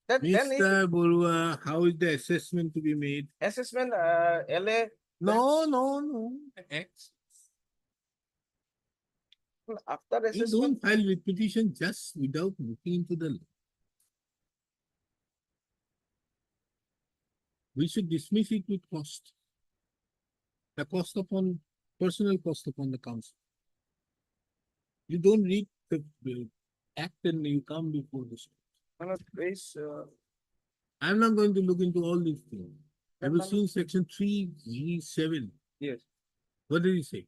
Then if Mr. Borua, how is the assessment to be made? assessment, LA, No. X. after You assessment, don't file with petition just without looking into the law. We should dismiss it with cost. The cost upon, personal cost upon the council. You don't read the act and you come before the court. matlab, is, I'm not going to look into all these things. Have you Madam- seen section 3G7? yes. What did he say?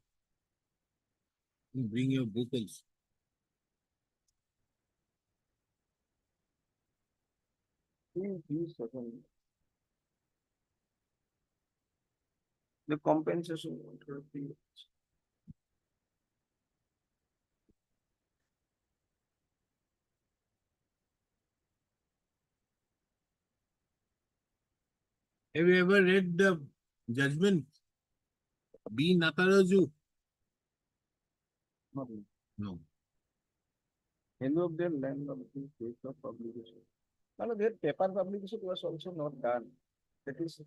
You bring your vocals. The compensation. Have you ever read the judgment? B. Nataraju? No. Value of their land of the place of publication. Now, their paper publication was also not done. That is,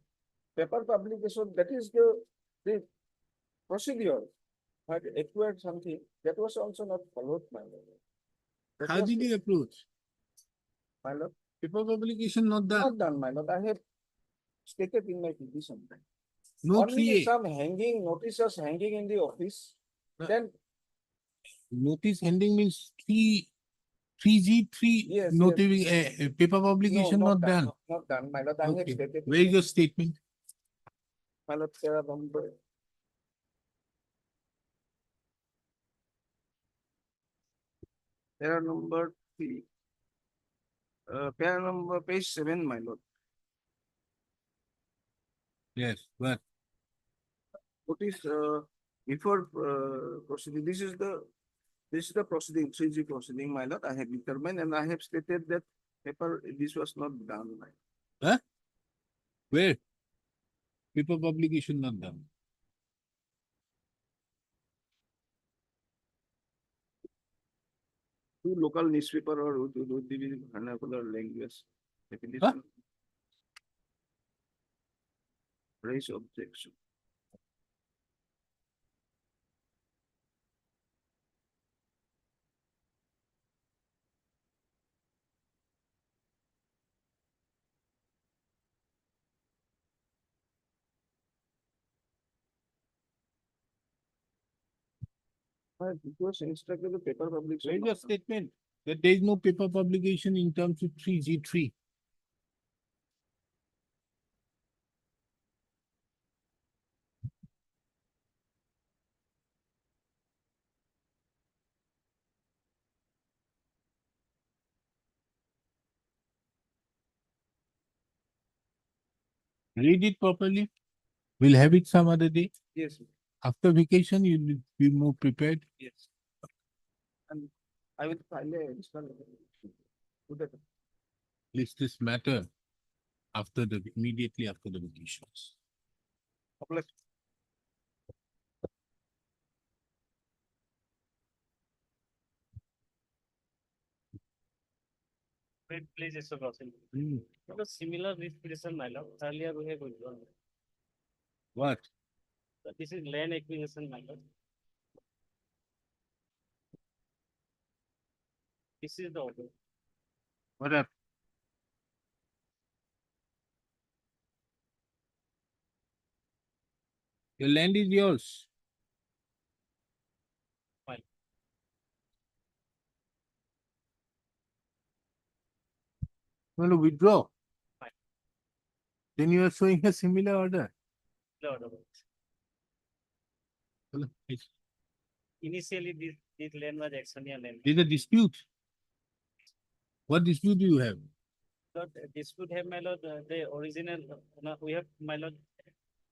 paper publication, that is the procedure. Had acquired something, that was also not followed, my lord. That How was did the- he approach? My lord, Paper publication not done. not done, my lord. I have stated in my petition. No Only 3A. some hanging notices hanging in the office, No. then Notice ending means 3G3 Yes, paper publication no, not done. Not done, my lord. I have Okay. stated. Where is your statement? My lord, there are number. There are number 3. Pair number page 7, my lord. Yes, but Notice, before proceeding, this is the proceeding, 3G proceeding, my lord. I have determined and I have stated that paper, this was not done. where? Paper publication not done. To local newspaper or to the vernacular language. Definition. Raise objection. It was instructed the paper Where publication. is your statement? That there is no paper publication in terms of 3G3. Read it properly. We'll have it some other day. Yes, After vacation, you'll be more prepared. yes. And I will file a additional. List this matter immediately after the vacations. Wait, please, Mr. Rosin. Hmm. Because similar petition, my lord, earlier we have withdrawn. What? But this is land acquisition, my lord. This is the order. What happened? Your land is yours. Fine. Want to withdraw? Fine. Then you are showing a similar order. The order. Hello, it's- Initially, this land was Exonia land. There's a dispute. What dispute do you have? Lord, dispute have, my lord, the original, we have, my lord,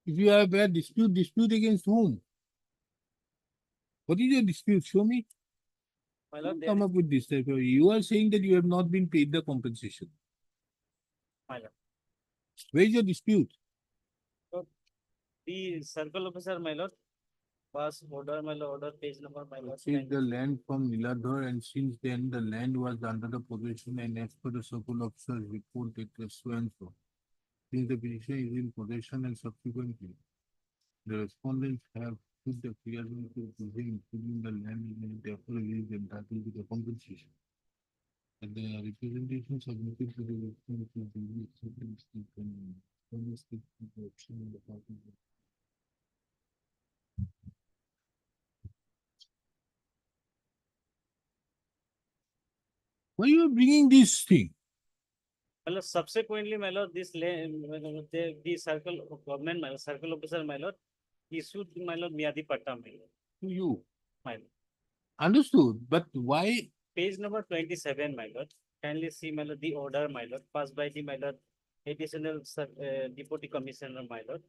If you have a dispute against whom? What is your dispute? Show me. my lord, there Come is, up with this. You are saying that you have not been paid the compensation. my lord. Where is your dispute? The circle officer, my lord, pass order, my lord, order page number, my lord. Purchased the land from Niladhar, and since then the land was under the possession, and as per the circle officer's report, it was so and so. Since the petition is in possession and subsequently, the respondents have put the clearance to possession, including the land, and therefore he is entitled to the compensation. And the representation submitted to the respondent will be accepted and the option in the party. Why you are bringing this thing? My lord, subsequently, my lord, this land, the circle of government, my lord, circle officer, my lord, issued, my lord, Miadi Patta, my lord, To you. my lord. Understood, but why? Page number 27, my lord. Kindly see, my lord, the order, my lord, passed by the, my lord, additional deputy commissioner, my lord.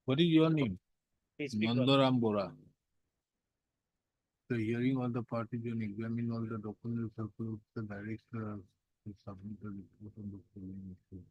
What is your name? Please speak, lord. Nandaram Bora. The hearing all the parties and examine all the documents of the director to submit the report on the following issue.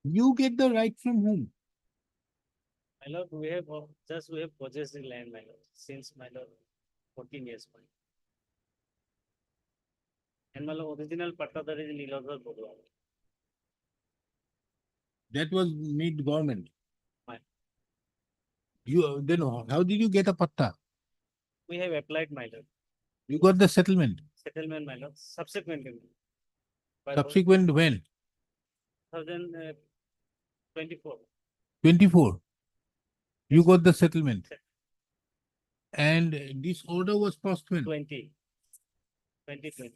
You get the right from whom? My lord, we have, we have possessed the land, my lord, since, my lord, 14 years, my lord. And my lord, original Patadar is Niladhar Bogla. That was made government. Fine. You then how did you get a patta? We have applied, my lord, You got the settlement. settlement, my lord, subsequently. By Subsequent when? 2024, 24. You got the settlement. And this order was passed when? 2020.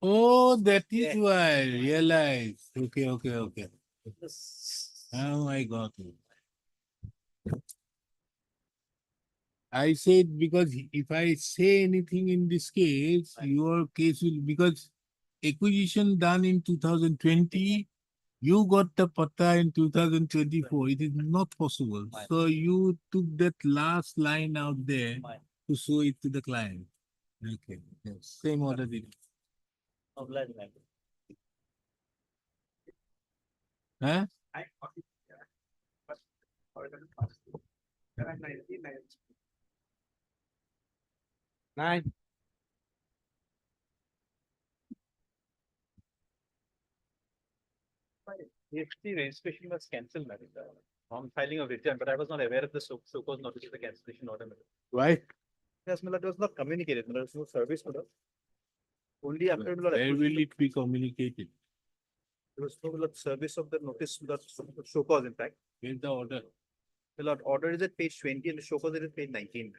Oh, that is Yeah. why I realized. Okay. Yes. Oh my God. I said because if I say anything in this case, your case will, because acquisition done in 2020, you got the patta in 2024. It is not possible. Fine. So you took that last line out there Fine. to show it to the client. Okay. Yes. Same order did. Obliged, my lord. Huh? Nine. If the registration was cancelled, madam, on filing of return, but I was not aware of the so-called notice of the cancellation order. Madam. Why? Yes, madam, it was not communicated, madam, there was no service, madam. Only after my lord, Where will it be communicated? there was no my lord, service of the notice, my lord, show cause in fact. Where's the order? My lord, order is at page 20 and the show cause is at page 19.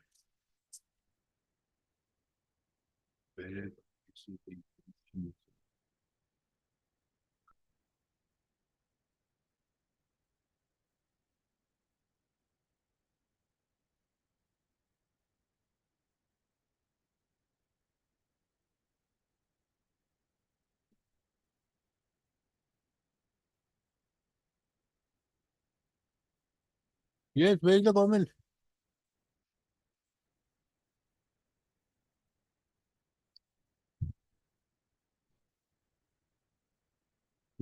Where is it? Yes, where is the comment?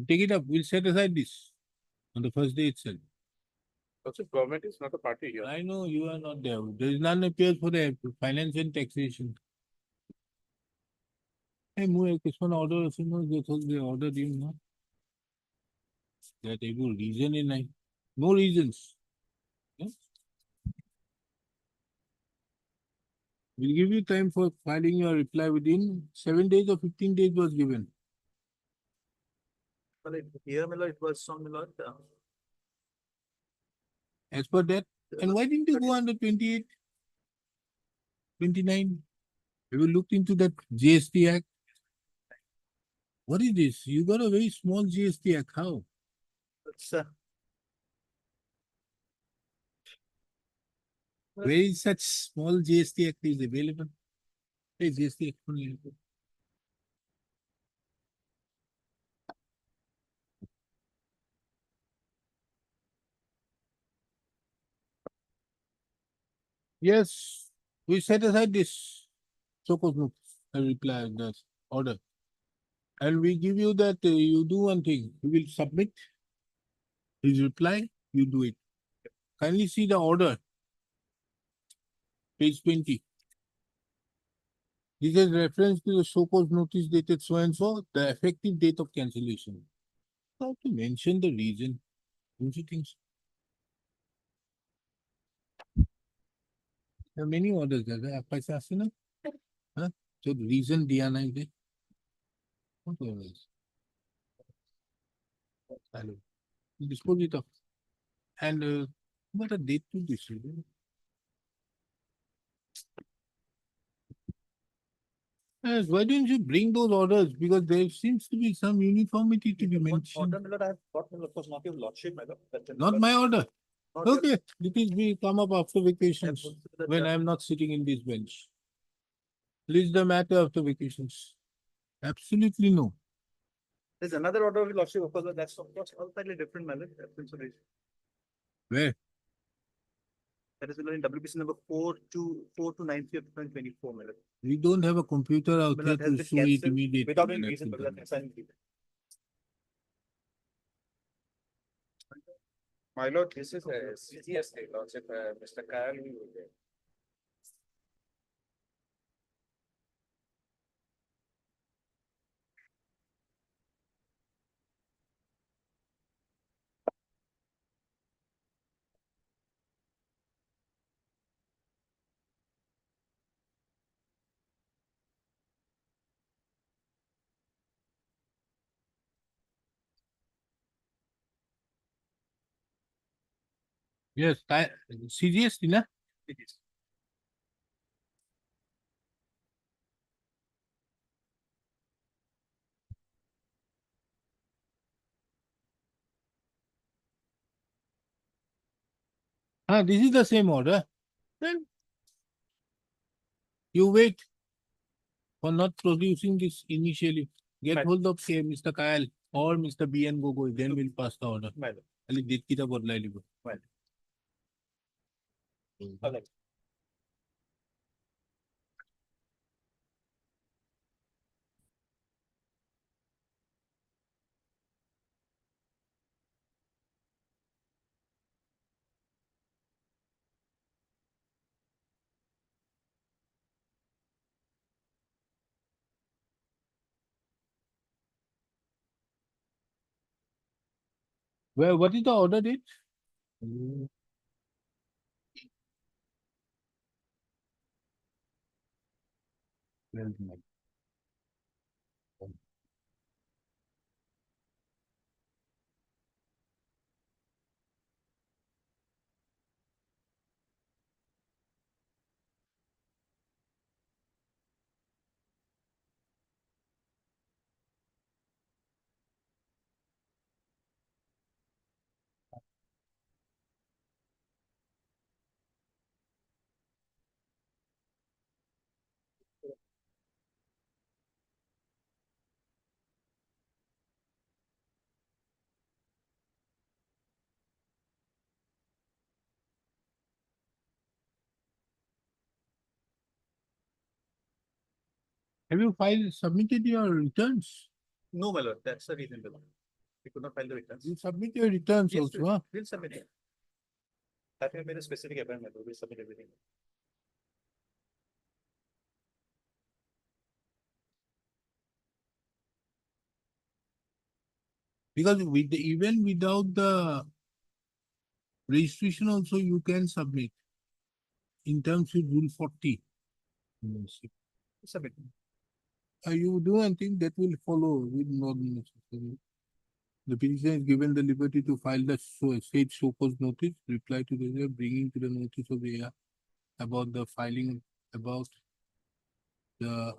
Take it up. We'll set aside this on the first day itself. Also, government is not a party here. I know you are not there. There is none appears for the finance and taxation. Hey, मुझे किसने order सुनो जो थोड़ा दे order दियो ना. That able reason in I. No reasons. Yes. We'll give you time for filing your reply within 7 days or 15 days was given. My lord, here, my lord, it was on my lord, As per that. And why didn't you go under 28? 29? Have you looked into that GST Act? What is this? You got a very small GST Act. How? it's, Where is such small GST Act is available? Hey, GST Act only. Yes, we set aside this so-called notice and reply that order. And we give you that you do one thing, you will submit his reply, you do it. Kindly see the order. Page 20. This is reference to the so-called notice dated so and so, the effective date of cancellation. How to mention the reason? Don't you think so? There are many orders there. आप पैसे आते ना? हाँ? So the reason दिया ना इसे? What orders? Hello. Dispose it of. And what a date to distribute. Yes, why don't you bring those orders? Because there seems to be some uniformity to be mentioned. order, my lord, I have got, my lord, of course, not your lordship, my lord. but, Not my order. not your- Okay, it is we come up after vacations also the when I am not sitting in this bench. Please the matter after vacations. Absolutely no. There's another order of your lordship, of course, that's of course all slightly different, my lord, that's consideration. Where? That is in WPC number 4 to 9 of 2024, my lord. We don't have a computer out My here lord, has to been show it cancelled immediately. without any when I reason, put my lord, on. silently. My lord, this is a CGST, lordship, Mr. Kyle. Yes, CGST na? It is. Ah, this is the same order. Then you wait for not producing this initially. Get Right. hold of say, Mr. Kyle or Mr. B.N. Gogoi, then we'll pass the order. My lord. খালি date কিটা বদলাই দিব। Well. All right. Where, what is the order date? Have you submitted your returns? No, my lord, that's the reason. We could not file the returns. You submit your returns Yes, also, huh? We'll submit it. That we have made a specific appointment, we'll submit everything. Because even without the registration also you can submit in terms with rule 40. Yes. Submit. You do one thing that will follow with not necessary. The petitioner is given the liberty to file the said so cause notice, reply to the bringing to the notice of the about the filing about the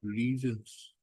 reasons.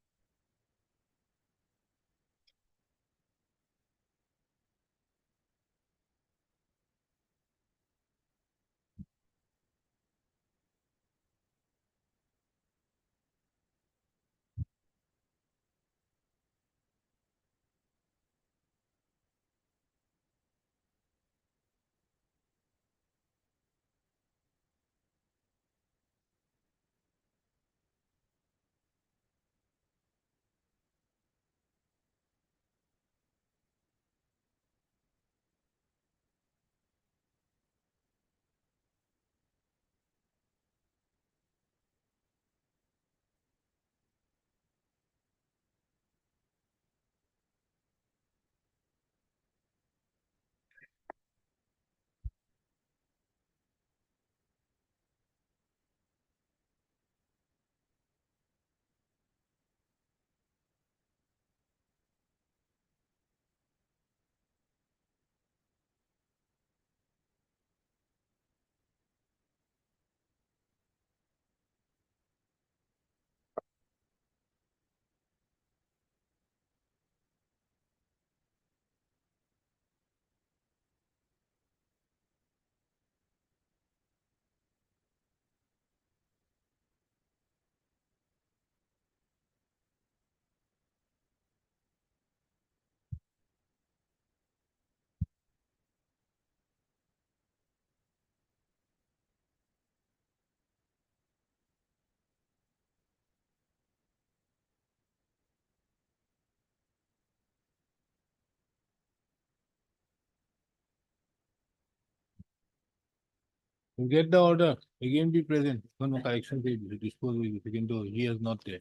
You get the order, again be present. No correction page, dispose with the second door. He is not there.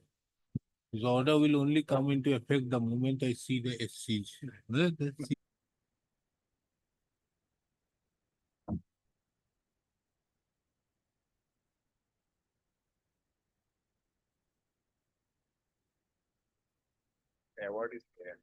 His order will only come into effect the moment I see the SCs. The award is there.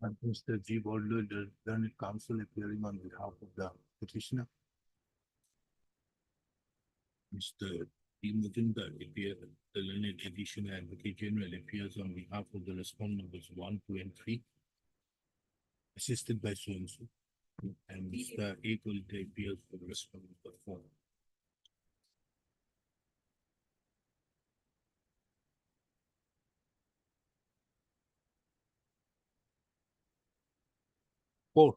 And Mr. G. Baldwin, the learned counsel appearing on behalf of the petitioner. Mr. P. Mujumdar appears, the learned additional advocate general appears on behalf of the respondent numbers 1, 2, and 3. Assisted by so and so. And Mr. A. Kulite appears for the respondent number 4. Four.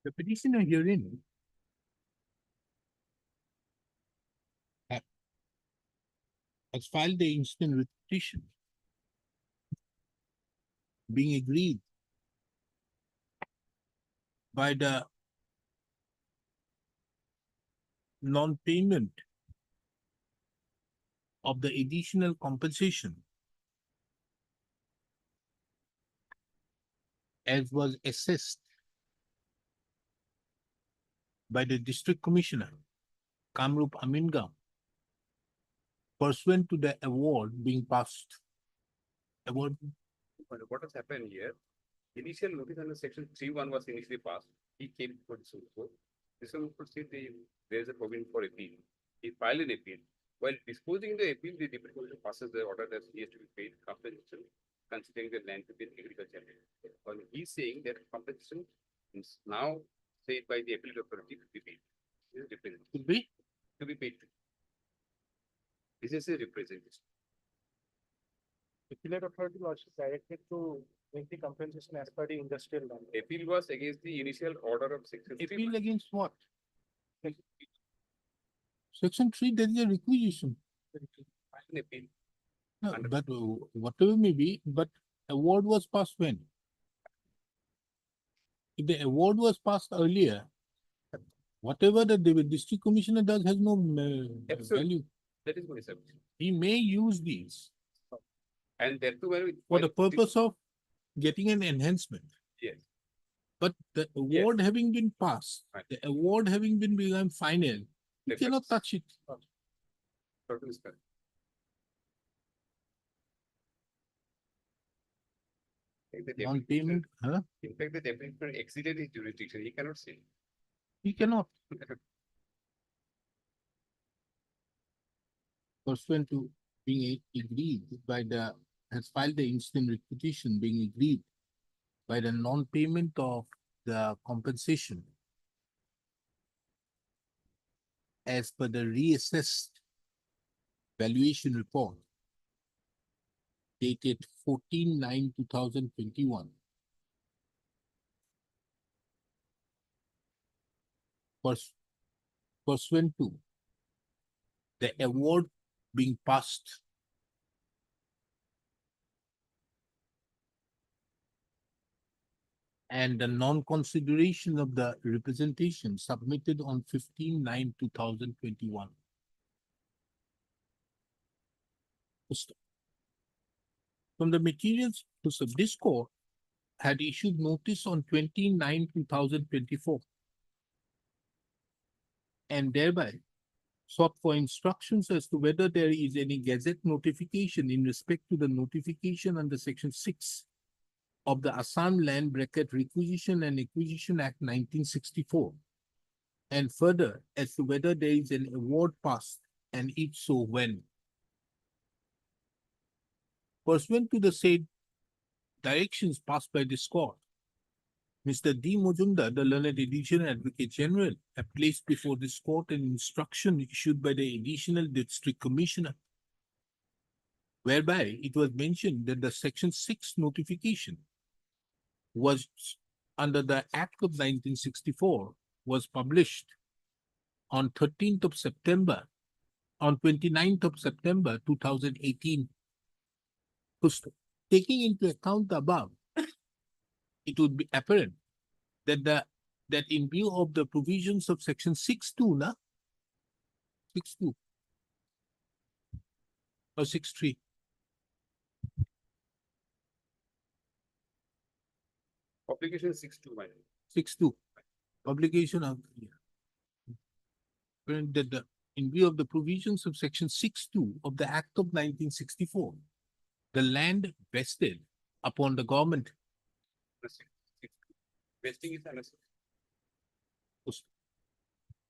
The petitioner herein has filed the instant writ petition being agreed by the non-payment of the additional compensation as was assessed by the district commissioner, Kamrup Amingam, pursuant to the award being passed. Award, But what has happened here? Initial notice under section 3(1) was initially passed. He came for this report. This one proceed, there is a provision for appeal. He filed an appeal. While disposing the appeal, the deputy commissioner passes the order that he has to be paid compensation, considering the land to be agriculture. And he's saying that compensation is now said by the appellate authority to be paid. This is representation. could be, To be paid. This is a representation. Appellate authority also directed to make the compensation as per the industrial law. Appeal was against the initial order of section 3. appeal against what? Section 3, there is a requisition. An appeal. No, Under- but whatever may be, but award was passed when? If the award was passed earlier, whatever the district commissioner does has no Absolutely. value. That is what is happening. He may use these And that too, when for the purpose of getting an enhancement. Yes. But the award having been passed, Right. the award having been become final, you cannot touch it. Totally correct. In fact, the Non-payment, huh? In fact, the deputy commissioner exceeded his jurisdiction. He cannot say. He cannot. Pursuant to being agreed by the, has filed the instant writ petition being agreed by the non-payment of the compensation as per the reassessed valuation report dated 14/9/2021. Pursuant to the award being passed and the non-consideration of the representation submitted on 15/9/2021. From the materials, this court had issued notice on 29/2024 and thereby sought for instructions as to whether there is any gazette notification in respect to the notification under section 6 of the Assam Land Bracket Requisition and Acquisition Act 1964. And further, as to whether there is an award passed, and if so, when. Pursuant to the said directions passed by this court, Mr. D. Mojumdar, the learned additional advocate general, have placed before this court an instruction issued by the additional district commissioner, whereby it was mentioned that the section 6 notification was under the Act of 1964 was published on 13th of September, on 29th of September 2018. Taking into account the above, it would be apparent that in view of the provisions of section 6(2), 6(2) or 6(3), Obligation 6(2), my lord. 6(2), publication of, that in view of the provisions of section 6(2) of the Act of 1964, the land vested upon the government. Vesting is unnecessary.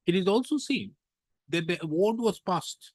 It is also seen that the award was passed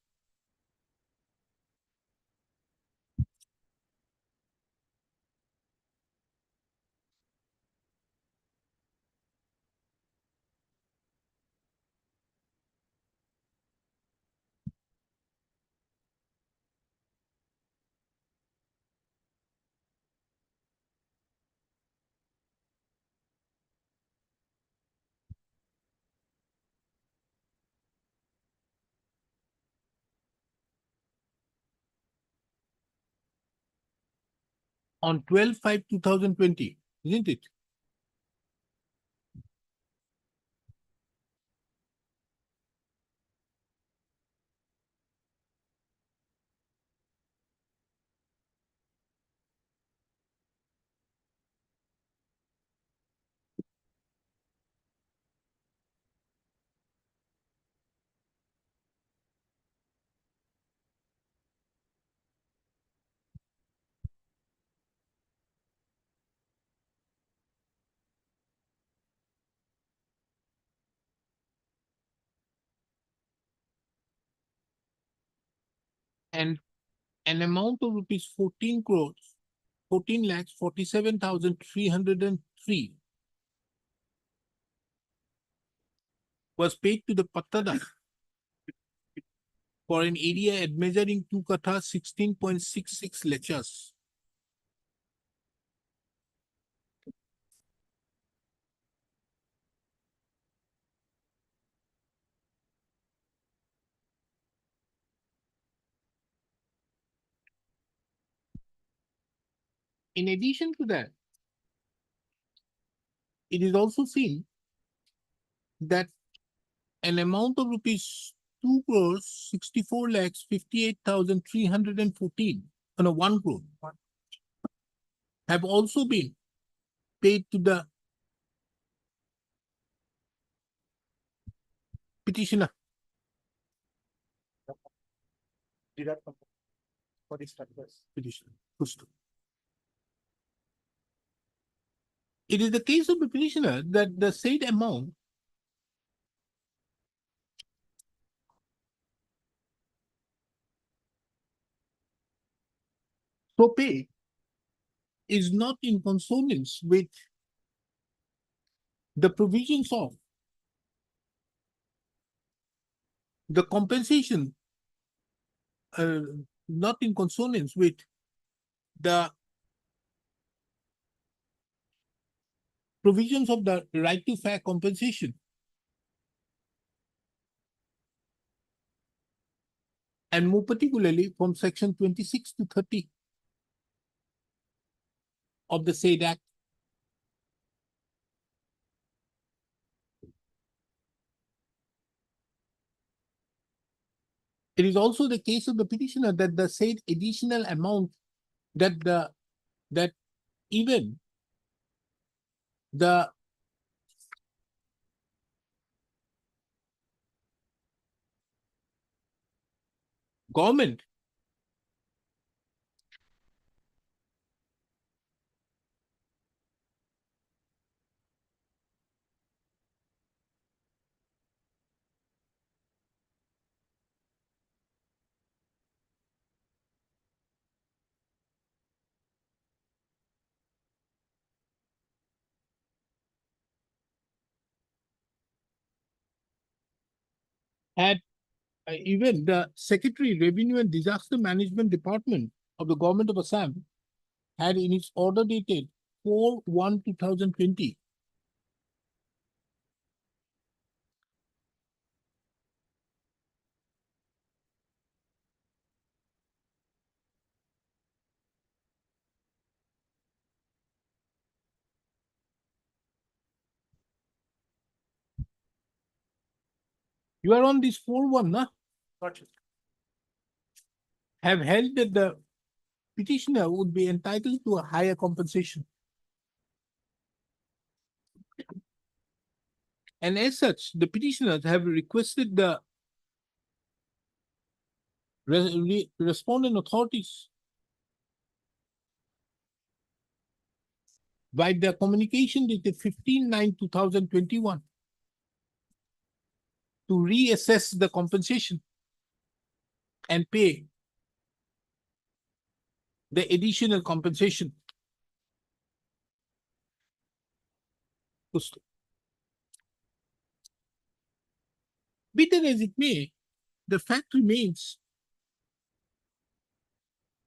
on 12/5/2020, isn't it? And an amount of rupees 14 crores, 14,47,303 was paid to the Pattada for an area at measuring 2 katha 16.66 lechas. In addition to that, it is also seen that an amount of rupees 2 crores 64 lakhs 58,314, no, 1 crore, have also been paid to the petitioner. For these factors. Petitioner. It is the case of the petitioner that the said amount so paid is not in consonance with the provisions of the compensation, not in consonance with the provisions of the right to fair compensation. And more particularly from section 26 to 30 of the said act. It is also the case of the petitioner that the said additional amount that even the government had even the Secretary Revenue and Disaster Management Department of the Government of Assam had in its order dated 4/1/2020 you are on this 4/1, nah? Have held that the petitioner would be entitled to a higher compensation. And as such, the petitioners have requested the respondent authorities by the communication dated 15/9/2021 to reassess the compensation and pay the additional compensation. Be that as it may, the fact remains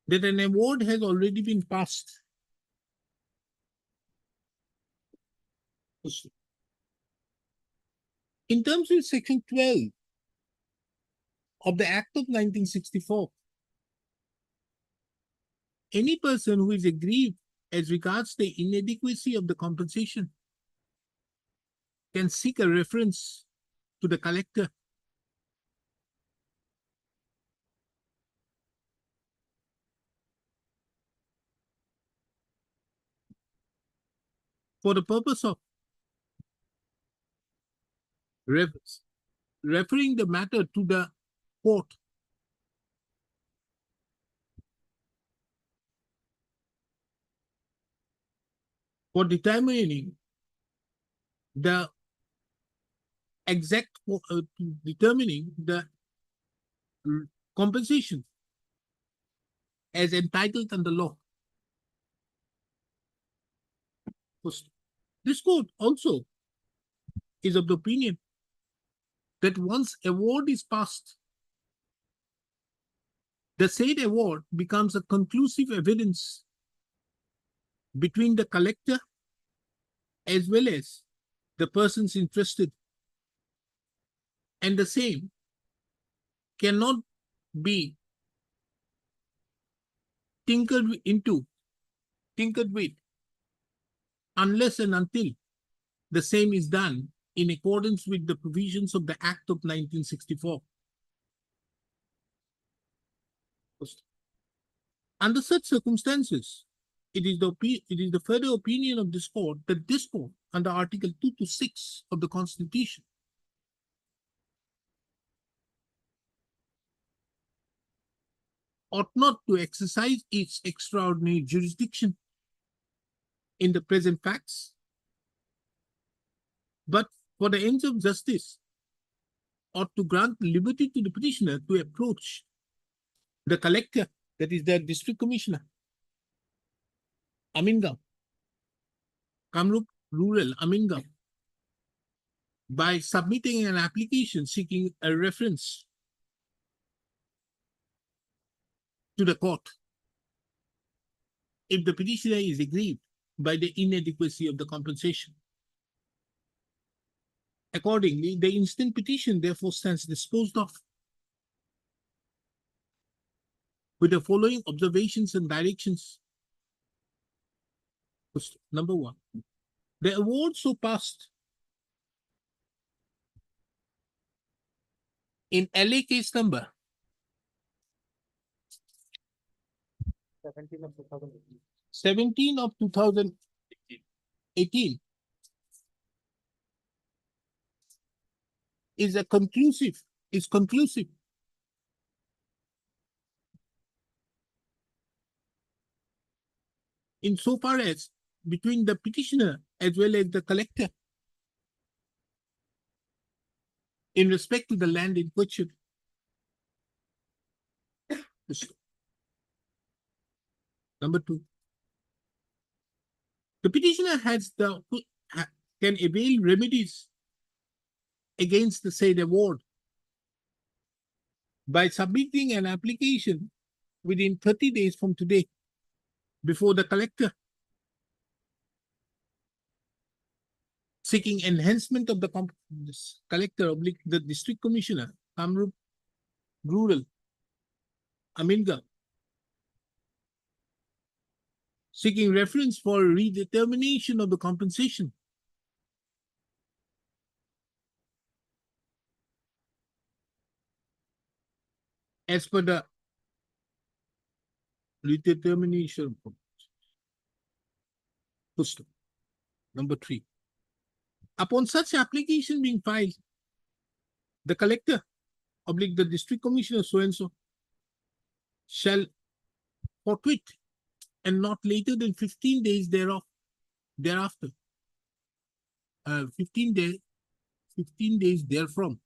that an award has already been passed. In terms of section 12 of the Act of 1964, any person who is aggrieved as regards the inadequacy of the compensation can seek a reference to the collector for the purpose of referring the matter to the court for determining the determining the compensation as entitled under law. This court also is of the opinion that once award is passed, the said award becomes a conclusive evidence between the collector as well as the persons interested, and the same cannot be tinkered with unless and until the same is done in accordance with the provisions of the Act of 1964. Under such circumstances, it is the further opinion of this court that this court, under Article 2 to 6 of the Constitution, ought not to exercise its extraordinary jurisdiction in the present facts, but for the ends of justice, ought to grant liberty to the petitioner to approach the collector, that is the district commissioner, Amingam, Kamrup Rural, Amingam, by submitting an application seeking a reference to the court if the petitioner is aggrieved by the inadequacy of the compensation. Accordingly, the instant petition therefore stands disposed of with the following observations and directions. Number one, the award so passed in LA case number 17 of 2018 is conclusive insofar as between the petitioner as well as the collector in respect to the land in question. Number two, the petitioner can avail remedies against the said award by submitting an application within 30 days from today before the collector, seeking enhancement of the collector oblique the district commissioner, Kamrup Rural, Aminga, seeking reference for redetermination of the compensation. As per the redetermination. Number three, upon such application being filed, the collector oblique the district commissioner so-and-so shall forthwith and not later than 15 days thereafter, 15 days therefrom,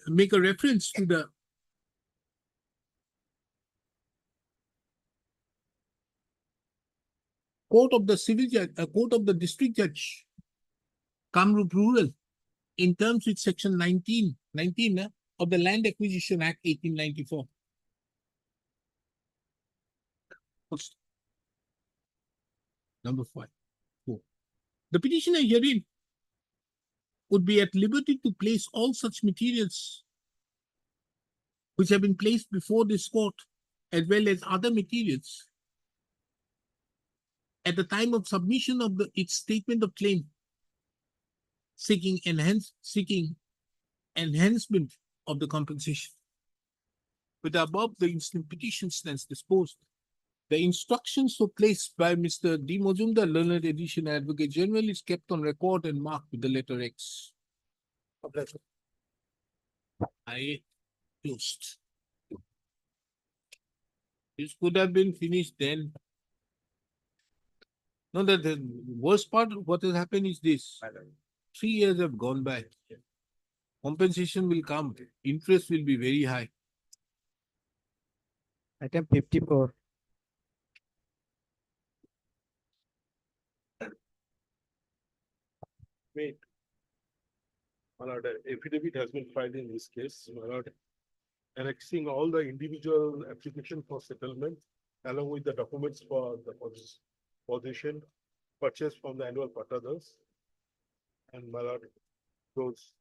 make a reference to the court of the civil judge, court of the district judge, Kamrup Rural, in terms with section 19 of the Land Acquisition Act 1894. Number 4. The petitioner herein would be at liberty to place all such materials which have been placed before this court, as well as other materials, at the time of submission of its statement of claim, seeking enhancement of the compensation. With the above, the instant petition stands disposed. The instructions so placed by Mr. D. Mojumdar, Learned Edition Advocate General, is kept on record and marked with the letter X. I closed. This could have been finished then. No, the worst part of what has happened is this. 3 years have gone by. Compensation will come. Interest will be very high. Item 54. Wait. My lord, affidavit has been filed in this case, my lord, annexing all the individual application for settlement along with the documents for the position purchased from the annual partners. And my lord, those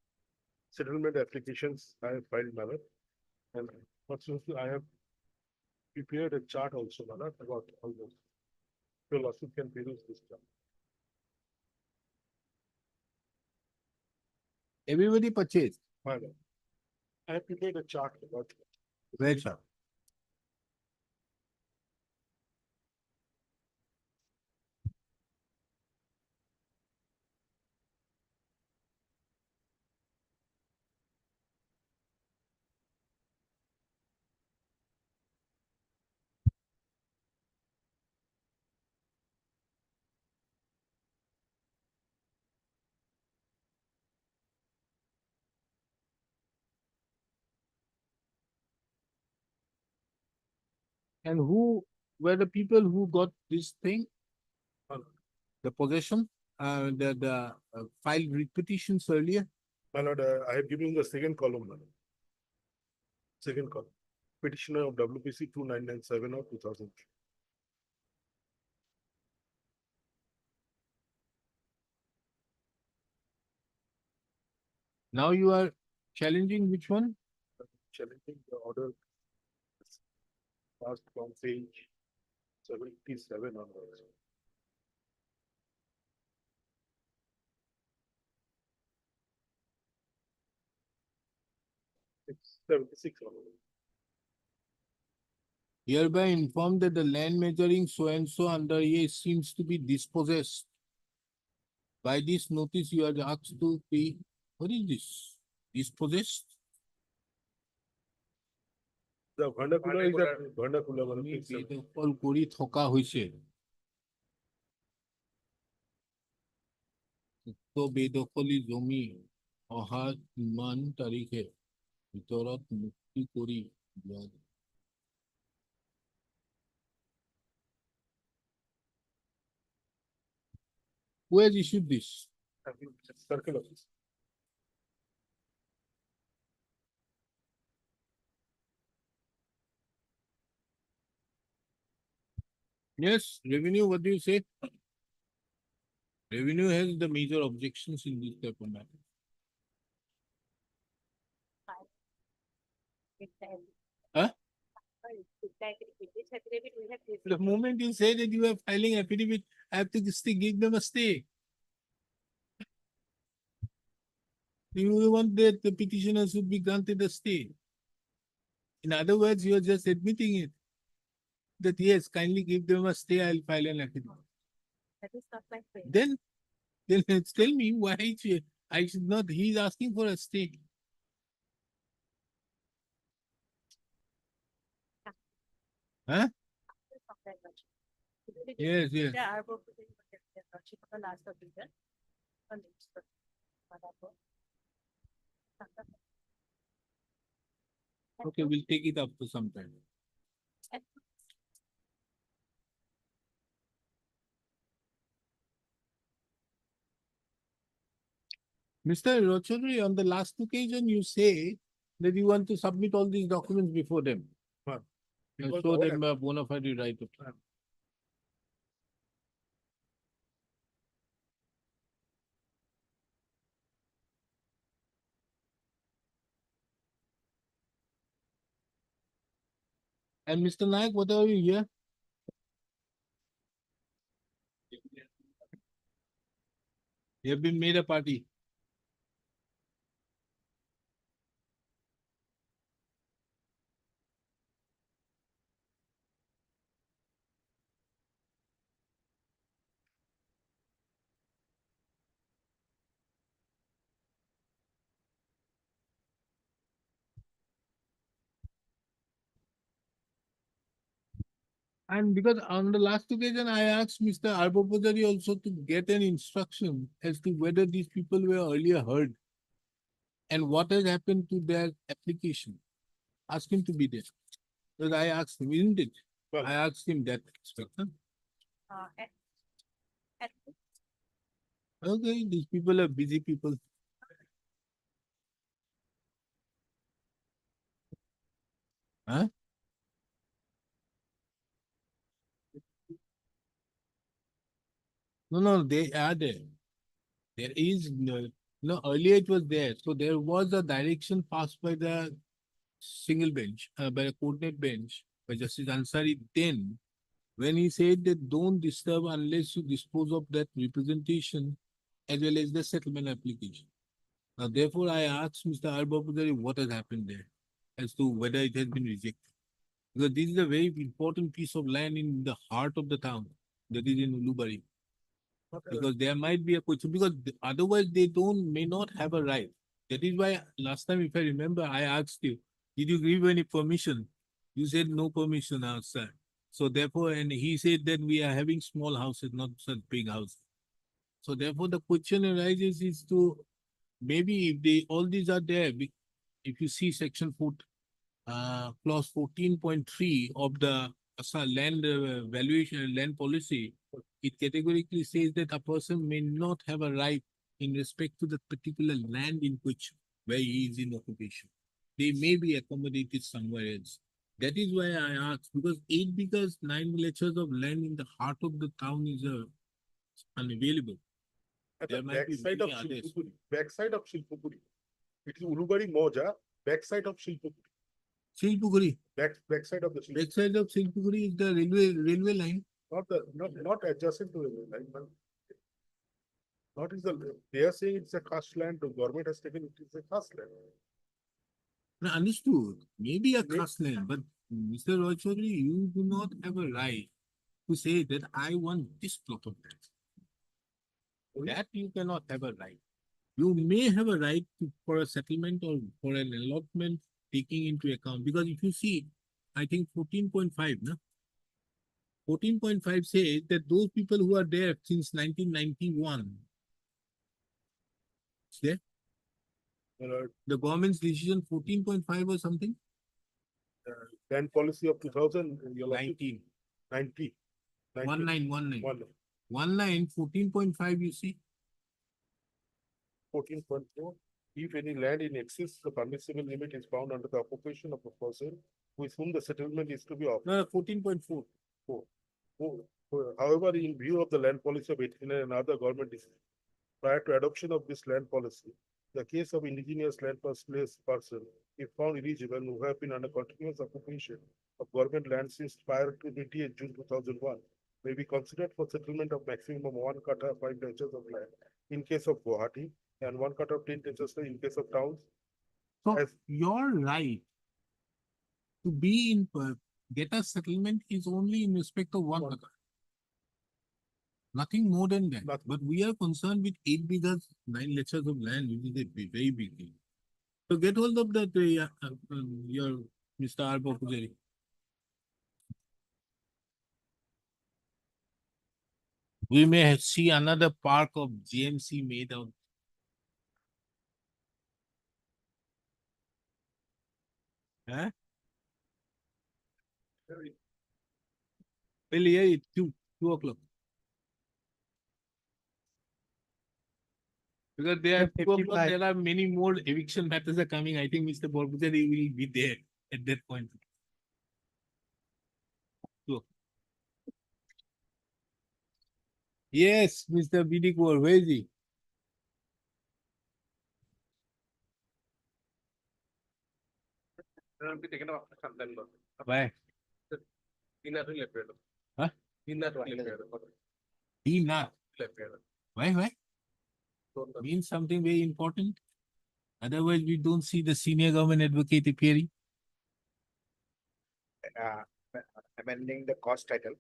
settlement applications I have filed, my lord. And fortunately, I have prepared a chart also, my lord, about all those. Your lawsuit can peruse this chart. Everybody purchased. My lord. I have prepared a chart about. Where, sir? And who were the people who got this thing? The possession, the filed petitions earlier? My lord, I have given you the second column, my lord. Second column. Petitioner of WPC 2997 of 2000. Now you are challenging which one? Challenging the order. Passed from page 77 onwards. It's 76 onwards. Hereby informed that the land measuring so and so under A seems to be dispossessed. By this notice, you are asked to pay. What is this? Dispossessed? The vernacular is a vernacular. আমি বেদখল কৰি থকা হৈছে। উক্ত বেদখলি জমি অহা ইমান তাৰিখে ভিতৰত মুক্তি কৰি দিয়া যাব। Who has issued this? Circle office. Yes, revenue, what do you say? Revenue has the major objections in this type of matter. Huh? The moment you say that you are filing affidavit, I have to give them a stay. You want that the petitioner should be granted a stay. In other words, you are just admitting it. That yes, kindly give them a stay, I'll file an affidavit. That is not my friend. Then tell me why I should not, he's asking for a stay. Huh? Yes, yes. Yeah, I work with the last occasion. Okay, we'll take it up to some time. Mr. Rochadri, on the last occasion, you say that you want to submit all these documents before them. Because Show all them a bona fide right of. And Mr. Naik, what are you here? You have been made a party. And because on the last occasion, I asked Mr. Arbopodari also to get an instruction as to whether these people were earlier heard and what has happened to their application. Ask him to be there. Because I asked him, isn't it? Well- I asked him that, Inspector. At Okay, these people are busy people. Huh? No, they are there. There is no, earlier it was there. So there was a direction passed by the single bench, by the coordinate bench, by Justice Ansari then, when he said that don't disturb unless you dispose of that representation as well as the settlement application. Now, therefore, I asked Mr. Arbapudari what has happened there as to whether it has been rejected. Because this is a very important piece of land in the heart of the town, that is in Ulubari. Because there might be a question, because otherwise they may not have a right. That is why last time, if I remember, I asked you, did you give any permission? You said no permission outside. So therefore, and he said that we are having small houses, not such big houses. So therefore, the question arises is to, maybe if all these are there, if you see section 4, clause 14.3 of the land valuation, land policy, it categorically says that a person may not have a right in respect to the particular land in which where he is in occupation. They may be accommodated somewhere else. That is why I asked, because 8 because 9 acres of land in the heart of the town is unavailable. At There the might be backside of many others. Shilpupuri, backside of Shilpupuri. It is Ulubari Moja, backside of Shilpupuri, Silpuguri. backside of the Shilpupuri. Backside of Silpuguri is the railway line. Not adjacent to it, like, not is they are saying it's a caste land, the government has taken it is a caste land. Now, understood. Maybe a caste land, but Mr. Roy Chaudhary, you do not have a right to say that I want this plot of land. That you cannot have a right. You may have a right for a settlement or for an allotment taking into account, because if you see, I think 14.5, no? 14.5 says that those people who are there since 1991, it's there, the government's decision 14.5 or something, Land policy of 2000, 19, 90. 1919. 19, 14.5, you see. 14.4. If any land in excess, the permissible limit is found under the occupation of a person with whom the settlement is to be offered. No, 14.4. However, in view of the land policy of 18 and other government decisions, prior to adoption of this land policy, the case of indigenous land person, if found eligible, who have been under continuous occupation of government land since prior to 28 June 2001, may be considered for settlement of maximum of 1 kata 5 acres of land in case of Guwahati and 1 kata 10 acres in case of towns. So As- your right to be in get a settlement is only in respect of one kata. Nothing more than that. Nothing. But we are concerned with 8 because 9 acres of land, which is a very big deal. So get hold of that, your Mr. Arbo Pujari. We may see another park of GMC made out. Huh? Well, yeah, it's 2 o'clock. Because there are 2 o'clock, there are many more eviction matters are coming. I think Mr. Borbujari will be there at that point. So, yes, Mr. BD Kaur, where is he? Be taken off sometime. Bye. Huh? He not. Why? Means something very important. Otherwise, we don't see the senior government advocate appearing. uh, amending the cost title.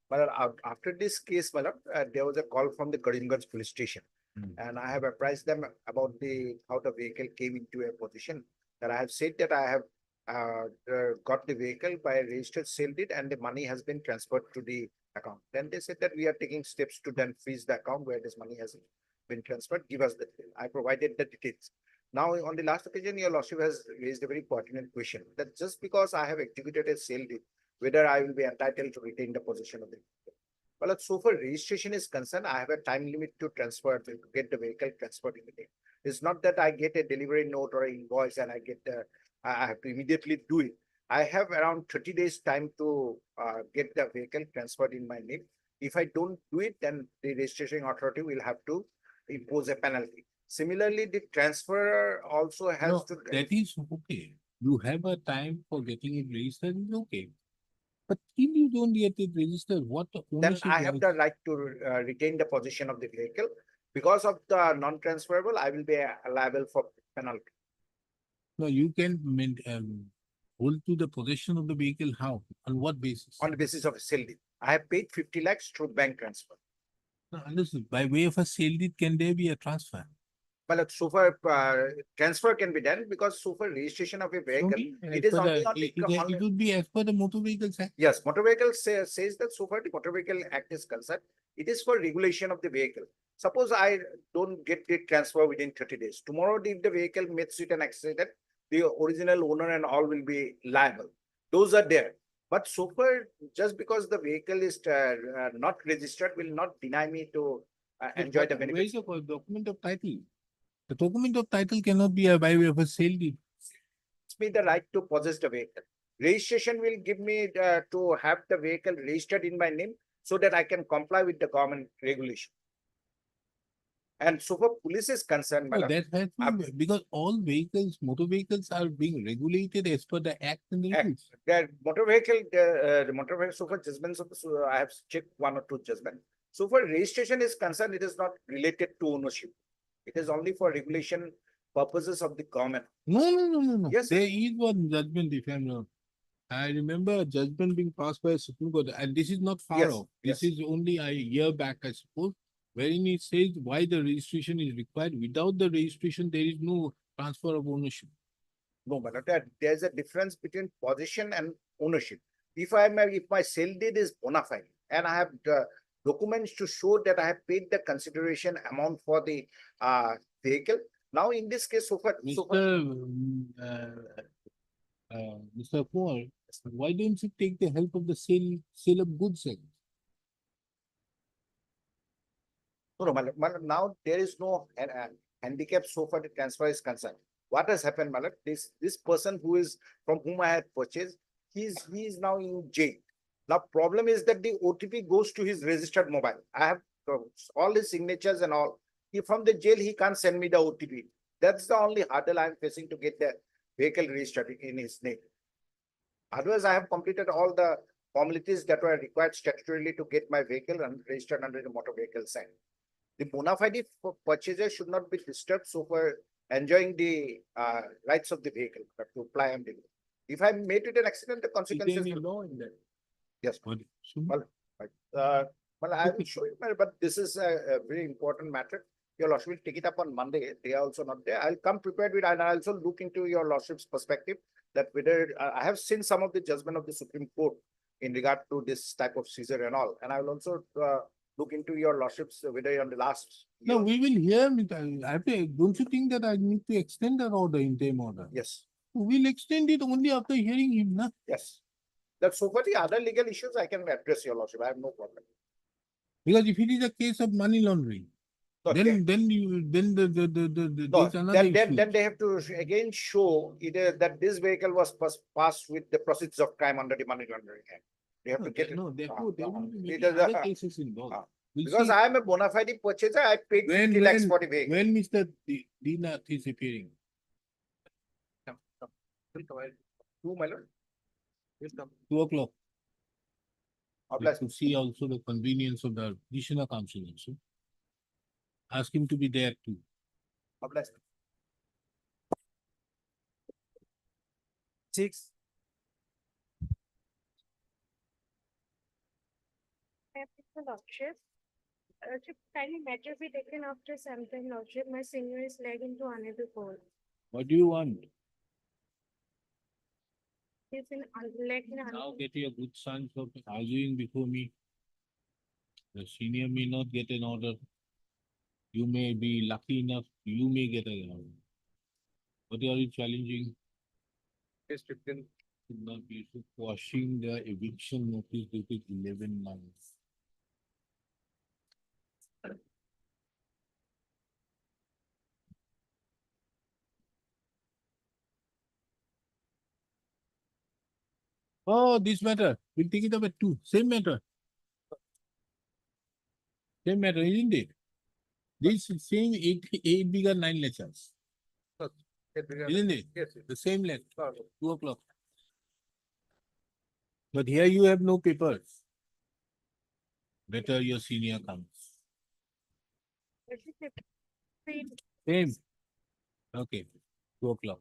But after this case, Malab, there was a call from the Karimganj police station. And I have apprised them about how the vehicle came into a position, that I have said that I have got the vehicle by a registered sale deed and the money has been transferred to the account. Then they said that we are taking steps to then freeze the account where this money has been transferred. Give us the detail. I provided the details. Now, on the last occasion, your lordship has raised a very pertinent question, that just because I have executed a sale deed, whether I will be entitled to retain the possession of the vehicle. Well, so far registration is concerned, I have a time limit to transfer, to get the vehicle transferred immediately. It's not that I get a delivery note or an invoice and I have to immediately do it. I have around 30 days time to get the vehicle transferred in my name. If I don't do it, then the registration authority will have to impose a penalty. Similarly, the transfer also has No, to. that is okay. You have a time for getting it registered, is okay. But if you don't get it registered, what Then ownership I have rights? the right to retain the possession of the vehicle. Because of the non-transferable, I will be liable for penalty. No, you can hold to the possession of the vehicle. How? On what basis? On the basis of a sale deed. I have paid 50 lakhs through bank transfer. No, understood. By way of a sale deed, can there be a transfer? But so far transfer can be done because so far registration of a vehicle, it is only on the. It would be as per the Motor Vehicles Act. Yes, Motor Vehicle says that so far the Motor Vehicle Act is concerned, it is for regulation of the vehicle. Suppose I don't get the transfer within 30 days. Tomorrow, if the vehicle meets with an accident, the original owner and all will be liable. Those are there. But so far, just because the vehicle is not registered will not deny me to enjoy the Where is benefits. the document of title? The document of title cannot be by way of a sale deed. Gives me the right to possess the vehicle. Registration will give me to have the vehicle registered in my name so that I can comply with the government regulation. And so far police is concerned, No, madam, that has to be, because all vehicles, motor vehicles are being regulated as per the act and the Act. rules. the motor vehicle, so far judgments of so I have checked 1 or 2 judgments. So far registration is concerned, it is not related to ownership. It is only for regulation purposes of the government. No. Yes. There is one judgment, if I'm wrong. I remember a judgment being passed by a Supreme Court, and this is not far Yes, off. This yes. is only a year back, I suppose, wherein it says why the registration is required. Without the registration, there is no transfer of ownership. No, but there's a difference between possession and ownership. If my sale deed is bona fide and I have documents to show that I have paid the consideration amount for the vehicle. Now, in this case, Mr. Paul, why don't you take the help of the sale of goods? No, now there is no handicap so far the transfer is concerned. What has happened, Malak? This person who is from whom I had purchased, he is now in jail. Now, problem is that the OTP goes to his registered mobile. I have all his signatures and all. From the jail, he can't send me the OTP. That's the only hurdle I'm facing to get the vehicle registered in his name. Otherwise, I have completed all the formalities that were required statutorily to get my vehicle registered under the Motor Vehicle Act. The bona fide purchaser should not be disturbed so for enjoying the rights of the vehicle to apply on the. If I made it an accident, the consequences. Is there any law in that? Yes. Well, I will show you, but this is a very important matter. Your lordship will take it up on Monday. They are also not there. I'll come prepared with, and I'll also look into your lordship's perspective that whether I have seen some of the judgment of the Supreme Court in regard to this type of seizure and all. And I will also look into your lordship's whether on the last. No, we will hear. Don't you think that I need to extend that order, interim order? Yes. We'll extend it only after hearing him, na? Yes. That so for the other legal issues, I can address your lordship. I have no problem. Because if it is a case of money laundering, No, then they have to again show either that this vehicle was passed with the proceeds of crime under the Money Laundering Act. They have to get it. No, therefore, there will be it is other cases involved. We'll because see I am a bona fide purchaser, I paid 50 lakhs for the vehicle. when Mr. Dinath is appearing. 2, my lord. 2 o'clock. Like to see also the convenience of the petitioner council also. Ask him to be there too. Six. Lordship. Lordship, kindly measure be taken after sampling, Lordship. My senior is lagging to unable call. What do you want? He's in lag in Now get your good sons of arguing before me. The senior may not get an order. You may be lucky enough, you may get an order. What are you challenging? Case 15. Should not be quashing the eviction notice dated 11/9. Oh, this matter. We'll take it up at 2. Same matter. Same matter, isn't it? This same 8 bigger 9 lectures. Isn't it? Yes, The same length, yes. 2 o'clock. But here you have no papers. Better your senior comes. Lordship, please. Same. Okay, 2 o'clock.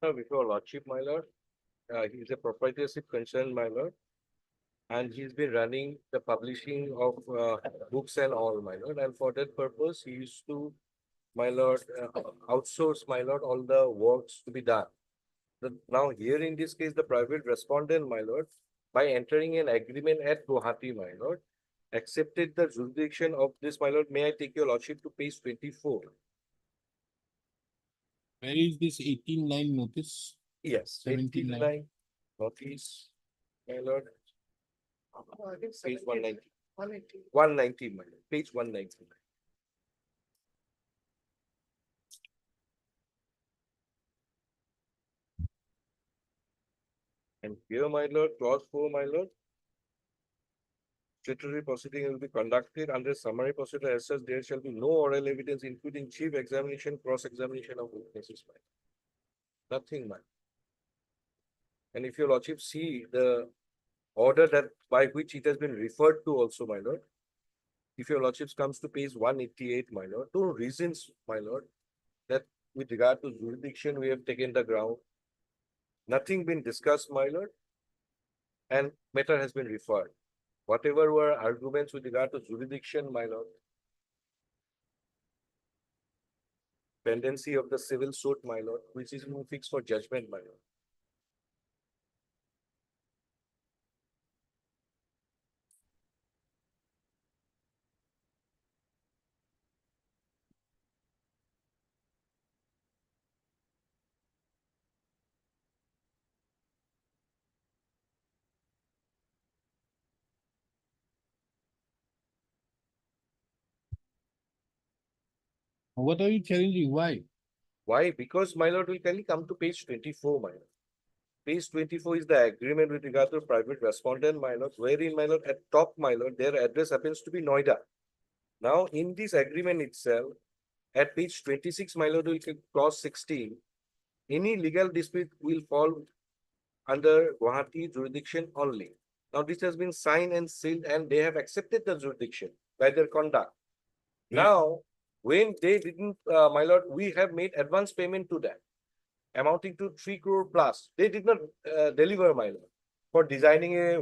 Sir, before Lordship, my lord, he's a proprietorship concern, my lord. And he's been running the publishing of books and all, my lord. And for that purpose, he used to, my lord, outsource, my lord, all the works to be done. Now here in this case, the private respondent, my lord, by entering an agreement at Guwahati, my lord, accepted the jurisdiction of this, my lord. May I take your lordship to page 24? Where is this 18/9 notice? Yes. 17 18/9 notice, my lord. Page 190. 190, my lord. Page 190. And here, my lord, clause 4, my lord. Statutory proceeding will be conducted under summary procedure as such. There shall be no oral evidence, including chief examination, cross-examination of witnesses, my lord. Nothing, my lord. And if your lordship see the order that by which it has been referred to also, my lord. If your lordships comes to page 188, my lord, two reasons, my lord, that with regard to jurisdiction, we have taken the ground. Nothing been discussed, my lord, and matter has been referred. Whatever were arguments with regard to jurisdiction, my lord, pendency of the civil suit, my lord, which is fixed for judgment, my lord. What are you challenging? Why? Why? Because, my lord, will kindly come to page 24, my lord. Page 24 is the agreement with regard to private respondent, my lord, wherein, my lord, at top, my lord, their address happens to be Noida. Now, in this agreement itself, at page 26, my lord, will clause 16, any legal dispute will fall under Guwahati jurisdiction only. Now, this has been signed and sealed, and they have accepted the jurisdiction by their conduct. Now, when they didn't, my lord, we have made advance payment to them, amounting to 3 crore plus. They did not deliver, my lord, for designing a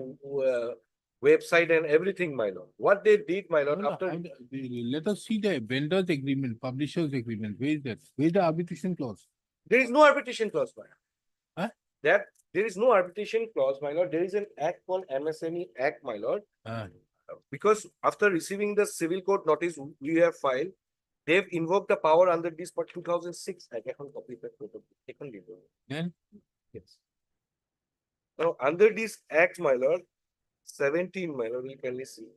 website and everything, my lord. What they did, my lord, No, no, after let us see the vendor's agreement, publisher's agreement. Where is that? Where is the arbitration clause? there is no arbitration clause, my lord. Huh? That there is no arbitration clause, my lord. There is an act called MSME Act, my lord. Because after receiving the civil court notice we have filed, they've invoked the power under this for 2006. I can copy that. Then? Yes. Now, under this act, my lord, 17, my lord, we can see.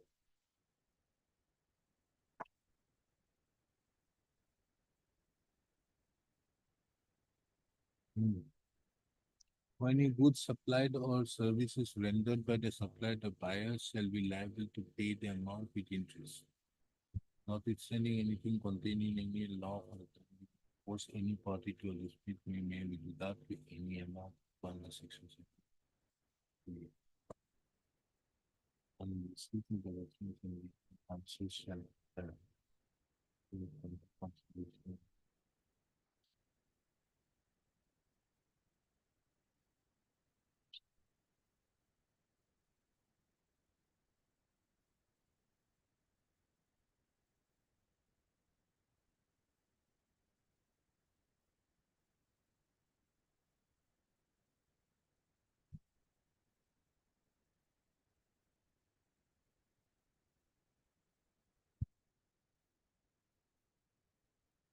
When a good supplied or services rendered by the supplier, the buyer shall be liable to pay the amount with interest. Notwithstanding anything containing any law or force any party to a dispute may made without any amount under section. And speaking the reference in the council shall.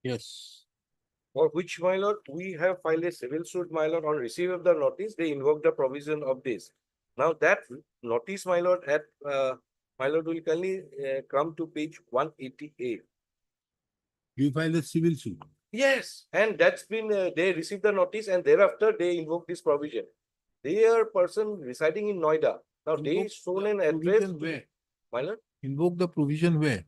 Yes. For which, my lord, we have filed a civil suit, my lord, on receipt of the notice, they invoke the provision of this. Now that notice, my lord, my lord will kindly come to page 188. You filed a civil suit. Yes, and that's been, they received the notice and thereafter they invoke this provision. They are person residing in Noida. Now they Invoke shown the an address, provision where? my lord, Invoke the provision where?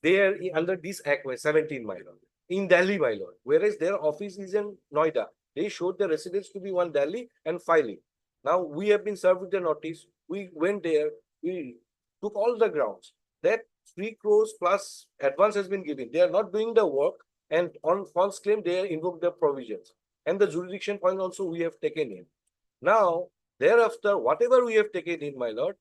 they are under this act, 17, my lord, in Delhi, my lord, whereas their office is in Noida. They showed the residence to be one Delhi and filing. Now we have been served with the notice. We went there, we took all the grounds that 3 crores plus advance has been given. They are not doing the work, and on false claim they invoke the provisions. And the jurisdiction point also we have taken in. Now, thereafter, whatever we have taken in, my lord,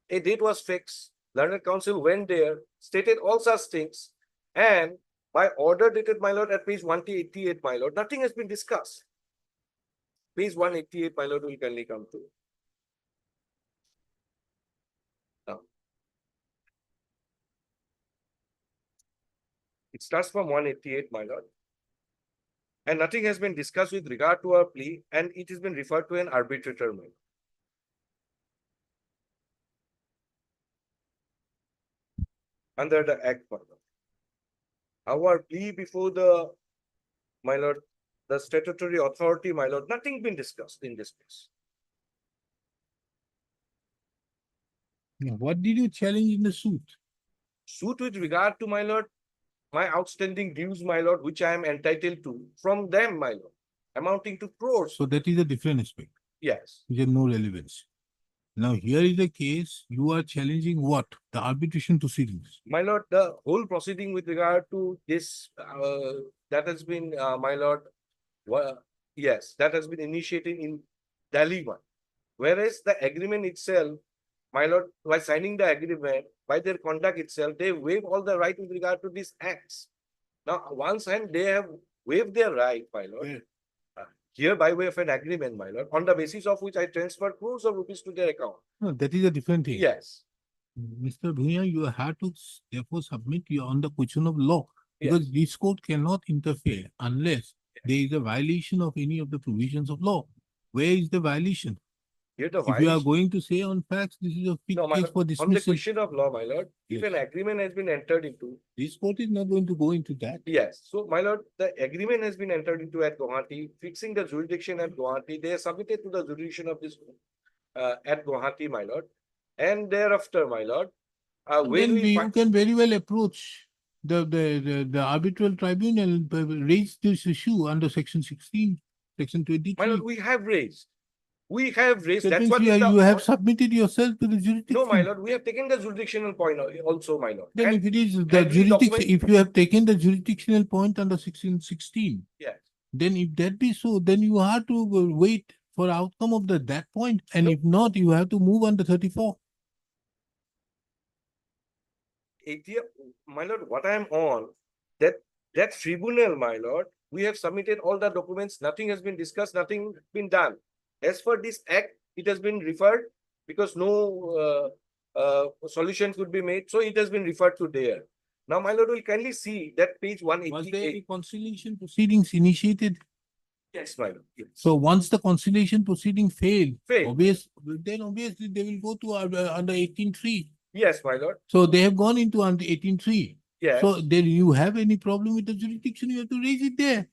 a date was fixed. Learned Council went there, stated all such things, and by order dated, my lord, at page 188, my lord, nothing has been discussed. Page 188, my lord, will kindly come to. Now, it starts from 188, my lord. And nothing has been discussed with regard to our plea, and it has been referred to an arbitrator, my lord. Under the act, my lord. Our plea before the, my lord, the statutory authority, my lord, nothing been discussed in this case. Now, what did you challenge in the suit? Suit with regard to, my lord, my outstanding dues, my lord, which I am entitled to from them, my lord, amounting to crores. So that is a different aspect, Yes, which has no relevance. Now, here is the case, you are challenging what? The arbitration proceedings. my lord, the whole proceeding with regard to this, that has been, my lord, yes, that has been initiated in Delhi one. Whereas the agreement itself, my lord, by signing the agreement, by their conduct itself, they waive all the right with regard to these acts. Now, once and they have waived their right, my lord. Where? Here by way of an agreement, my lord, on the basis of which I transfer crores of rupees to their account. No, that is a different thing. Yes, Mr. Bhuya, you have to therefore submit you on the question of law. Because this court cannot interfere unless there is a violation of any of the provisions of law. Where is the violation? here the If you are violation, going to say on facts, this is a fit no, my case lord, for on the dismissal. question of law, my lord, if Yes. an agreement has been entered into, This court is not going to go into that. yes, so my lord, the agreement has been entered into at Guwahati, fixing the jurisdiction at Guwahati. They are submitted to the jurisdiction of this at Guwahati, my lord. And thereafter, my lord, And when then we you can very well approach the arbitral tribunal, raise this issue under section 16, section my 23. lord, we have raised. We have raised, That that's means what you, is the. you have submitted yourself to the jurisdiction. No, my lord, we have taken the jurisdictional point also, my lord. Then And if it is the and we jurisdiction, document- if you have taken the jurisdictional point under section 16, yes, then if that be so, then you have to wait for outcome of that point. And No. if not, you have to move under 34. 80, my lord, what I am on, that tribunal, my lord, we have submitted all the documents, nothing has been discussed, nothing been done. As for this act, it has been referred because no solution could be made, so it has been referred to there. Now, my lord, will kindly see that page Was there 188. any conciliation proceedings initiated? Yes, my lord. Yes. So once the conciliation proceeding failed, Failed. then obviously they will go to under 18.3. Yes, my lord. So they have gone into under 18.3. Yes, So then you have any problem with the jurisdiction, you have to raise it there.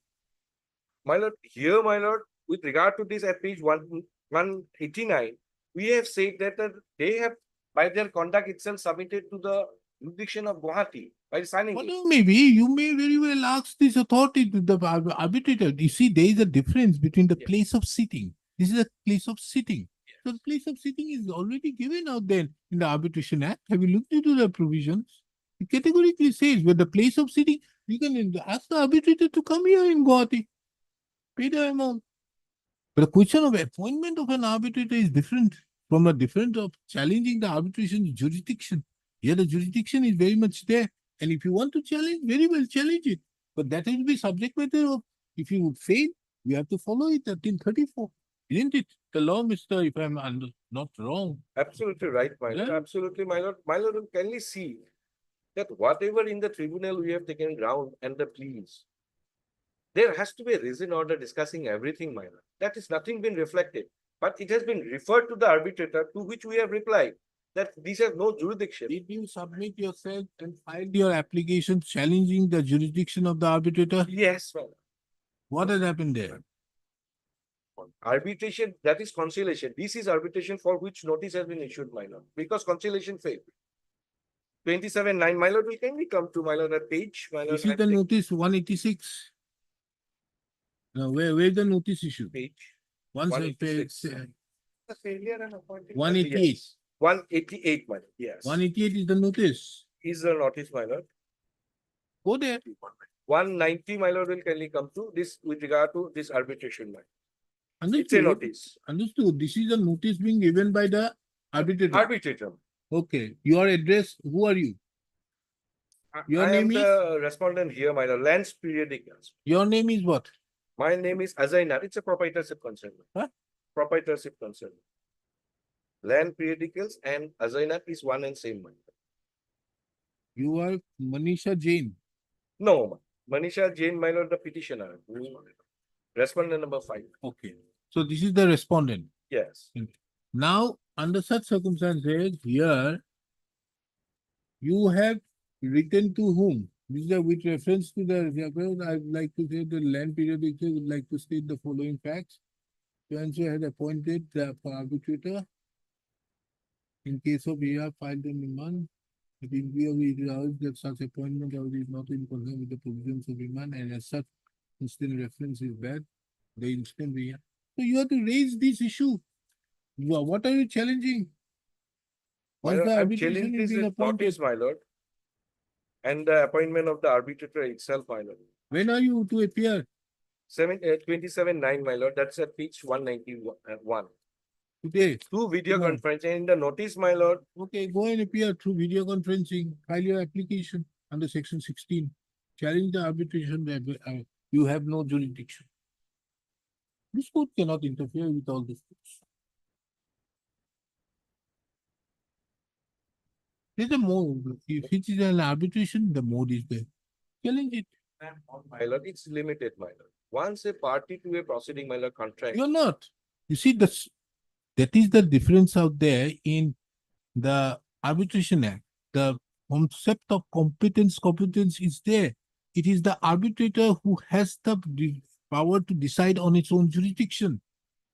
my lord. Here, my lord, with regard to this at page 189, we have said that they have by their conduct itself submitted to the jurisdiction of Guwahati by signing it. Whatever may be, you may very well ask this authority to the arbitrator. You see, there is a difference between the Yes. place of sitting. This is a place of sitting. So the place of sitting is already given out there in the Arbitration Act. Have you looked into the provisions? It categorically says where the place of sitting, you can ask the arbitrator to come here in Guwahati. Pay the amount. But the question of appointment of an arbitrator is different from a different of challenging the arbitration jurisdiction. Here the jurisdiction is very much there. And if you want to challenge, very well challenge it. But that will be subject matter of, if you would fail, you have to follow it until 34. Isn't it? The law, Mr. If I'm not wrong. Absolutely right, my lord. Yeah. Absolutely, my lord. My lord, can we see that whatever in the tribunal we have taken ground and the pleas, there has to be a reason order discussing everything, my lord. That is nothing been reflected, but it has been referred to the arbitrator, to which we have replied that these have no jurisdiction. Did you submit yourself and filed your application challenging the jurisdiction of the arbitrator? Yes, my lord. What has happened there? Arbitration, that is conciliation. This is arbitration for which notice has been issued, my lord, because conciliation failed. 27.9, my lord, we can we come to my lord at page, my lord. This is the notice 186. Now, where is the notice issue? Page. One side, 186. The failure and appointing. 188. 188, my lord, yes. 188 is the notice. Is the notice, my lord. Go there. 190, my lord, will kindly come to this with regard to this arbitration, my. It's a Understood. notice. Understood. This is a notice being given by the arbitrator. Arbitrator. Okay. Your address, who are you? Your I name am the respondent here, my lord, Lands Periodicals. Your name is what? My name is Azainar. It's a proprietorship concern. Huh? Proprietorship concern. Land Periodicals and Azainar is one and same, my lord. You are Manisha Jain. No, Manisha Jain, my lord, the petitioner. Respondent number 5. Okay. So this is the respondent. Yes. Now, under such circumstances, here, you have written to whom? This is with reference to the, I would like to say the land periodical would like to state the following facts. So and so had appointed the arbitrator. In case of AR filed in remand, it will be acknowledged that such appointment is not in concern with the provisions of remand, and as such, instant reference is bad. The instant remand. So you have to raise this issue. What are you challenging? My Once lord, the I'm arbitration challenging is this being appointed, notice, my lord. And the appointment of the arbitrator itself, my lord. when are you to appear? 27.9, my lord, that's at page 191. Today. Through video Tomorrow. conference in the notice, my lord. Okay, go and appear through video conferencing, file your application under section 16. Challenge the arbitration, that you have no jurisdiction. This court cannot interfere with all this. There's a mode. If it is an arbitration, the mode is there. Challenge it. My lord, it's limited, my lord. Once a party to a proceeding, my lord, contract. You're not. You see, that is the difference out there in the Arbitration Act. The concept of competence is there. It is the arbitrator who has the power to decide on its own jurisdiction.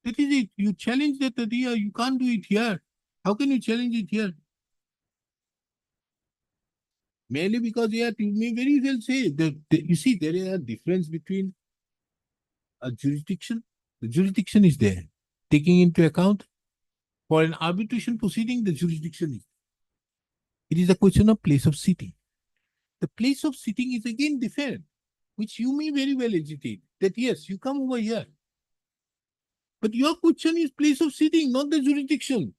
That is it. You challenge that idea, you can't do it here. How can you challenge it here? Merely because you may very well say that you see there is a difference between a jurisdiction. The jurisdiction is there. Taking into account for an arbitration proceeding, the jurisdiction is. It is a question of place of sitting. The place of sitting is again different, which you may very well agitate. That yes, you come over here. But your question is place of sitting, not the jurisdiction.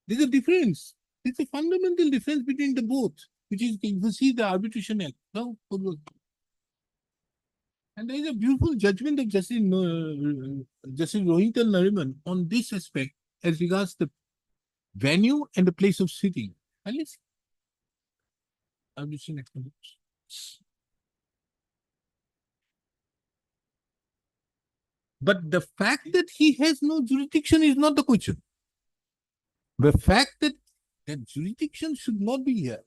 There's a difference. There's a fundamental difference between the both, which is, if you see the Arbitration Act. No? And there is a beautiful judgment of Justice Rohinton Nariman on this aspect as regards the venue and the place of sitting. And let's see. Arbitration Act. But the fact that he has no jurisdiction is not the question. The fact that jurisdiction should not be here.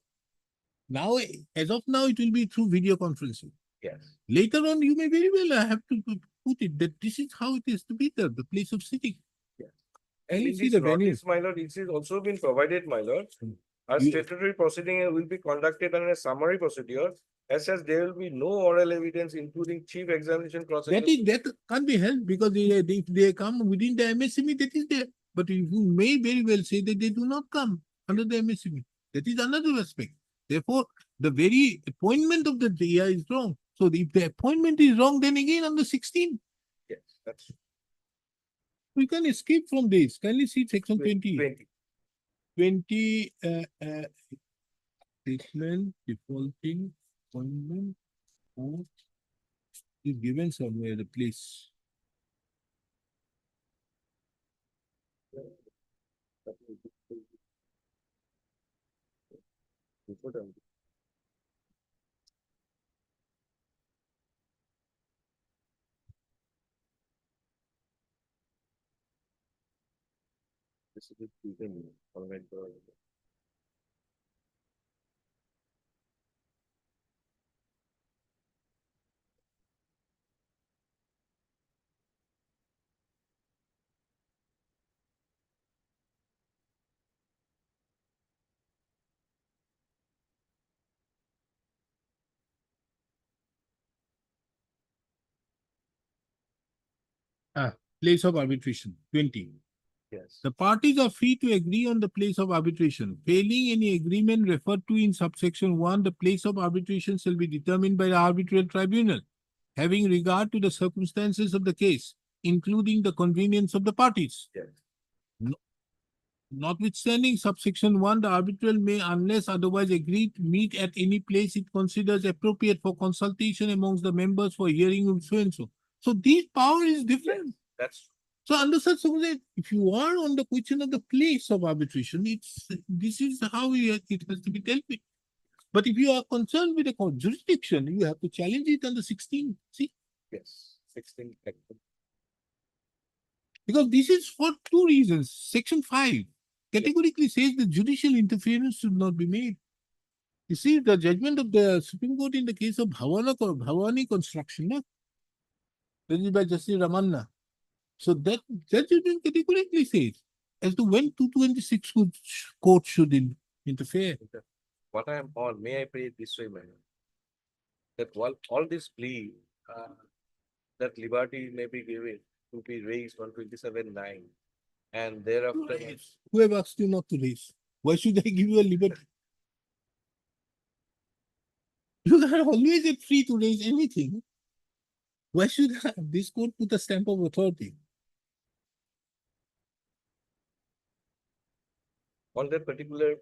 Now, as of now, it will be through video conferencing. Yes. Later on, you may very well have to put it, that this is how it is to be the place of sitting. And you in see this the venue? notice, my lord, it is also been provided, my lord. A You- statutory proceeding will be conducted on a summary procedure. As such, there will be no oral evidence, including chief examination process. That can't be held because if they come within the MSME, that is there. But you may very well say that they do not come under the MSME. That is another aspect. Therefore, the very appointment of the DI is wrong. So if the appointment is wrong, then again under 16, Yes, that's we can escape from this. Kindly see section 20. 20. 20, statement, defaulting, appointment, or is given somewhere, the place. This is given already. Place of arbitration, 20. Yes. The parties are free to agree on the place of arbitration. Failing any agreement referred to in subsection 1, the place of arbitration shall be determined by the arbitral tribunal, having regard to the circumstances of the case, including the convenience of the parties. Yes. Notwithstanding subsection 1, the arbitral may, unless otherwise agreed, meet at any place it considers appropriate for consultation amongst the members for hearing of so and so. So this power is different. That's So under such circumstances, if you are on the question of the place of arbitration, this is how it has to be dealt with. But if you are concerned with the jurisdiction, you have to challenge it under 16. See, yes. 16. because this is for two reasons. Section 5 categorically says the judicial interference should not be made. You see, the judgment of the Supreme Court in the case of Bhavani construction, no? That is by Justice Ramanna. So that judgment categorically says as to when 226 court should interfere. What I am on, may I pray it this way, madam? That all this plea, that liberty may be given to be raised on 27/9, and thereafter. Who have asked you not to raise? Why should I give you a liberty? You are always free to raise anything. Why should this court put a stamp of authority? On that particular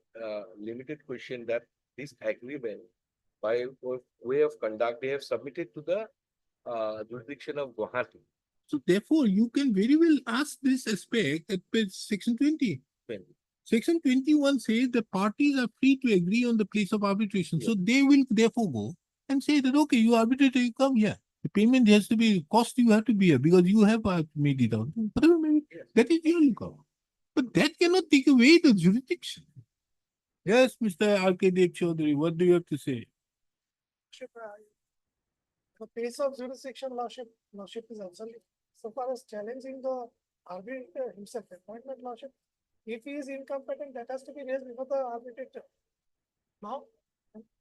limited question, that this agreement by way of conduct, they have submitted to the jurisdiction of Guwahati. So therefore, you can very well ask this aspect at section 20. Section 21 says the parties are free to agree on the place of arbitration. So they will therefore go and say that, okay, you arbitrator, you come here. The payment has to be, cost you have to be here because you have made it out. Whatever may be, that is your income. But that cannot take away the jurisdiction. Yes, Mr. R.K. Dev Chaudhary, what do you have to say? The place of jurisdiction lordship is absolute. So far as challenging the arbitrator himself, appointment lordship, if he is incompetent, that has to be raised before the arbitrator. Now,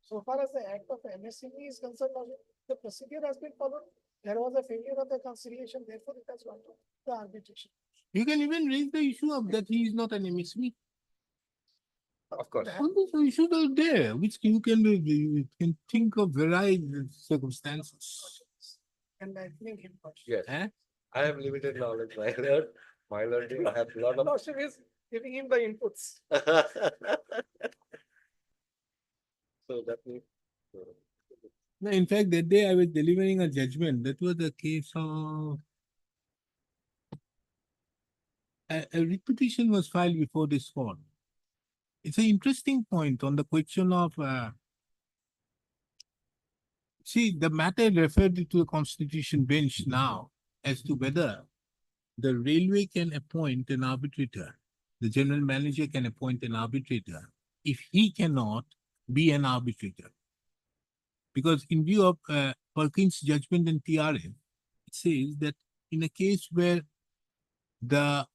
so far as the act of MSCB is concerned, lordship, the procedure has been followed. There was a failure of the conciliation, therefore it has gone to the arbitration. You can even raise the issue of that he is not an MSB. Of course. All these issues are there, which you can think of varied circumstances. And I think him first. Yes. Eh? I have limited knowledge, my lord. My lord, I have a lot of. Lordship is giving him the inputs. So that means. No, in fact, that day I was delivering a judgment. That was the case of a writ petition was filed before this court. It's an interesting point on the question of see, the matter referred to the Constitution bench now as to whether the railway can appoint an arbitrator. The general manager can appoint an arbitrator if he cannot be an arbitrator. Because in view of Perkins' judgment in TRM, it says that in a case where the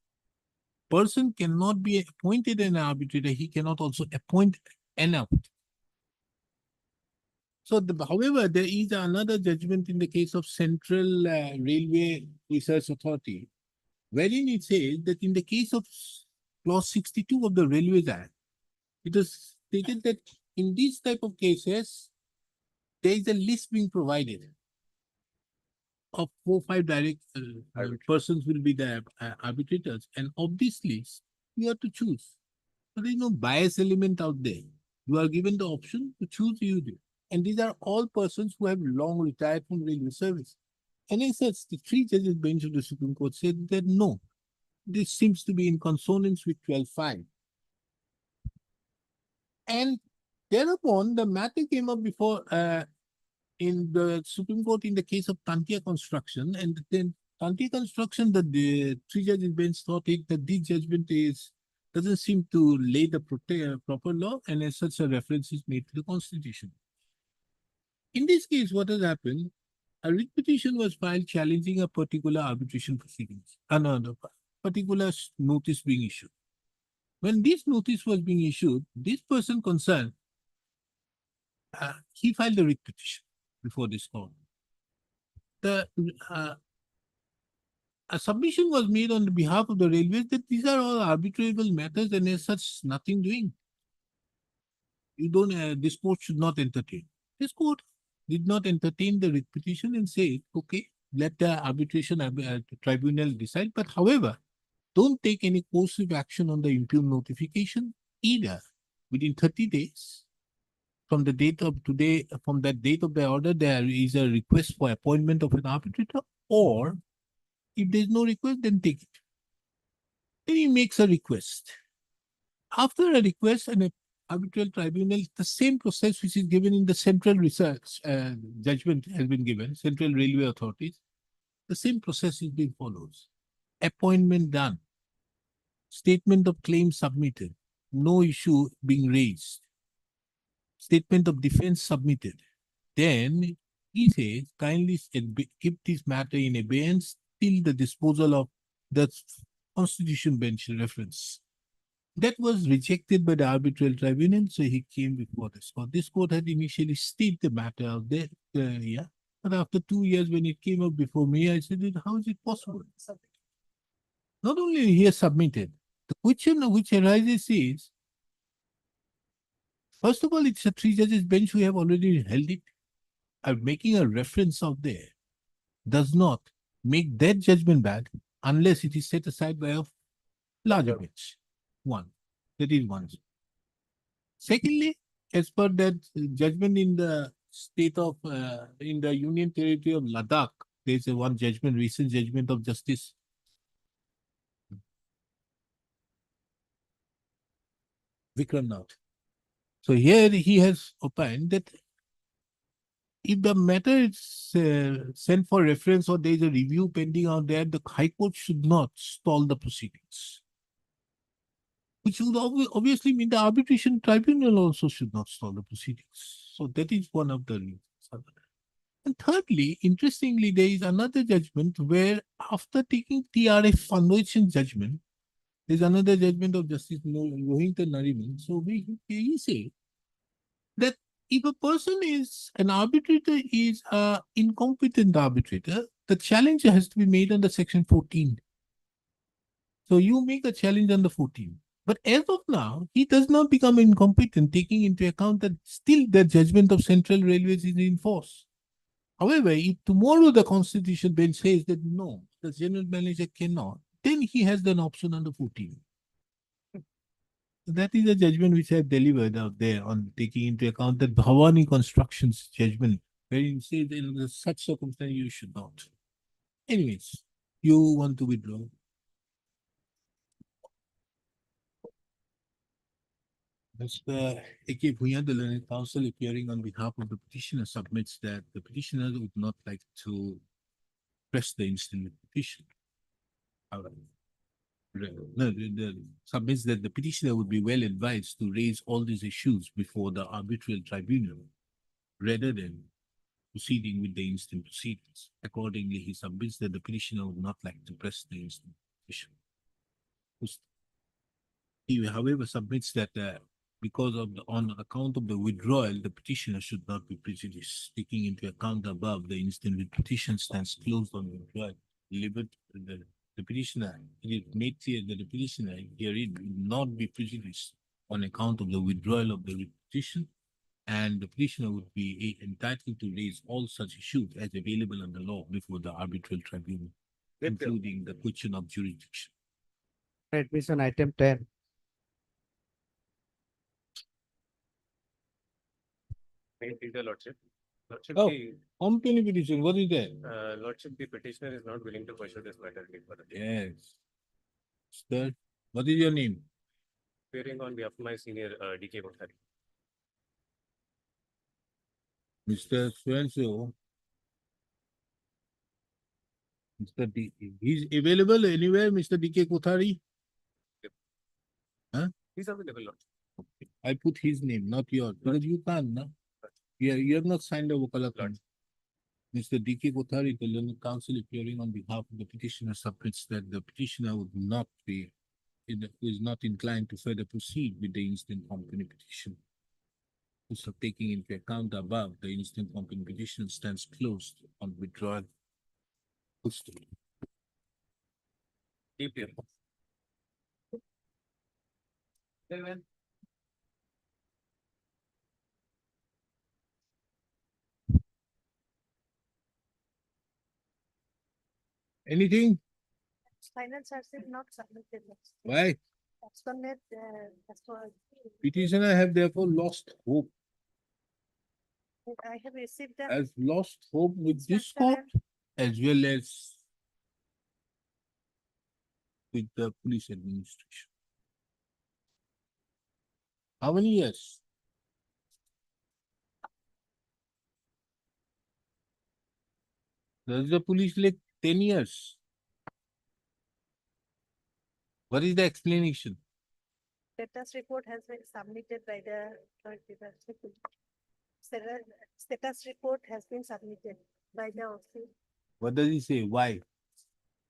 person cannot be appointed an arbitrator, he cannot also appoint an arbitrator. So, however, there is another judgment in the case of Central Railway Research Authority, wherein it says that in the case of clause 62 of the Railways Act, it is stated that in these type of cases, there is a list being provided of 4 or 5 direct persons will be the arbitrators, and of this list, you have to choose. So there is no bias element out there. You are given the option to choose, you do. And these are all persons who have long retired from railway service. And as such, the 3 judges bench of the Supreme Court said that no, this seems to be in consonance with 12.5. And thereupon, the matter came up before in the Supreme Court in the case of Tantia Construction, and then Tantia Construction, the 3 judges bench thought it that this judgment doesn't seem to lay the proper law, and as such a reference is made to the Constitution. In this case, what has happened? A writ petition was filed challenging a particular arbitration proceedings, another particular notice being issued. When this notice was being issued, this person concerned, he filed a writ petition before this court. A submission was made on behalf of the railways that these are all arbitrable matters and as such nothing doing. You don't, this court should not entertain. This court did not entertain the writ petition and said, okay, let the arbitration tribunal decide. But however, don't take any coercive action on the impugned notification either within 30 days from the date of today, from that date of the order, there is a request for appointment of an arbitrator, or if there is no request, then take it. Then he makes a request. After a request, an arbitral tribunal, the same process which is given in the Central Research judgment has been given, Central Railway Authorities, the same process is being followed. Appointment done, statement of claim submitted, no issue being raised, statement of defense submitted. Then he says, kindly keep this matter in abeyance till the disposal of the Constitution bench reference. That was rejected by the arbitral tribunal, so he came before this court. This court had initially stayed the matter out there, but after 2 years when it came up before me, I said, how is it possible? Not only he has submitted, the question which arises is, first of all, it's a 3 judges bench who have already held it. Making a reference out there does not make that judgment bad unless it is set aside by a larger bench. That is one. Secondly, as per that judgment in the state of, in the Union Territory of Ladakh, there is one judgment, recent judgment of Justice Vikram Nath. So here he has opined that if the matter is sent for reference or there is a review pending out there, the High Court should not stall the proceedings. Which would obviously mean the arbitration tribunal also should not stall the proceedings. So that is one of the reasons. And thirdly, interestingly, there is another judgment where after taking TRF foundation judgment, there is another judgment of Justice Rohington Nariman. So he say that if a person is, an arbitrator is an incompetent arbitrator, the challenge has to be made under section 14. So you make a challenge under 14. But as of now, he does not become incompetent, taking into account that still the judgment of Central Railways is in force. However, if tomorrow the Constitution bench says that no, the general manager cannot, then he has an option under 14. That is a judgment which I have delivered out there on taking into account that Bhavani Construction's judgment, wherein it says in such circumstance you should not. Anyways, you want to withdraw. Mr. A.K. Bhuyan, the learned counsel appearing on behalf of the petitioner, submits that the petitioner would not like to press the instant petition. Submits that the petitioner would be well advised to raise all these issues before the arbitral tribunal rather than proceeding with the instant proceedings. Accordingly, he submits that the petitioner would not like to press the instant petition. He, however, submits that because of on account of the withdrawal, the petitioner should not be prejudiced. Taking into account the above, the instant petition stands closed on withdrawal. The petitioner, it is made clear that the petitioner herein will not be prejudiced on account of the withdrawal of the petition, and the petitioner would be entitled to raise all such issues as available under law before the arbitral tribunal, including the question of jurisdiction. Admission item 10. The Lordship. Lordship, Oh. the, Company petition, what is that? Lordship, the petitioner is not willing to pursue this matter any further. Yes. Sir, what is your name? Appearing on behalf of my senior, DK Kothari. Mr. So-and-so. Mr. D, he's available anywhere, Mr. DK Kothari? He's available, Lordship. I put his name, not yours, because you can't, no? You have not signed a Wakalat. Mr. DK Kothari, the learned counsel appearing on behalf of the petitioner submits that the petitioner would not be, is not inclined to further proceed with the instant company petition. So taking into account the above, the instant company petition stands closed on withdrawal. Keep here. Anything? Finance are still not submitted. Why? That's one that, that's for, Petitioner have therefore lost hope, I have received them. has lost hope with this court as well as with the police administration. How many years? Does the police like 10 years? What is the explanation? Status report has been submitted by the status report has been submitted by the office. What does he say? Why?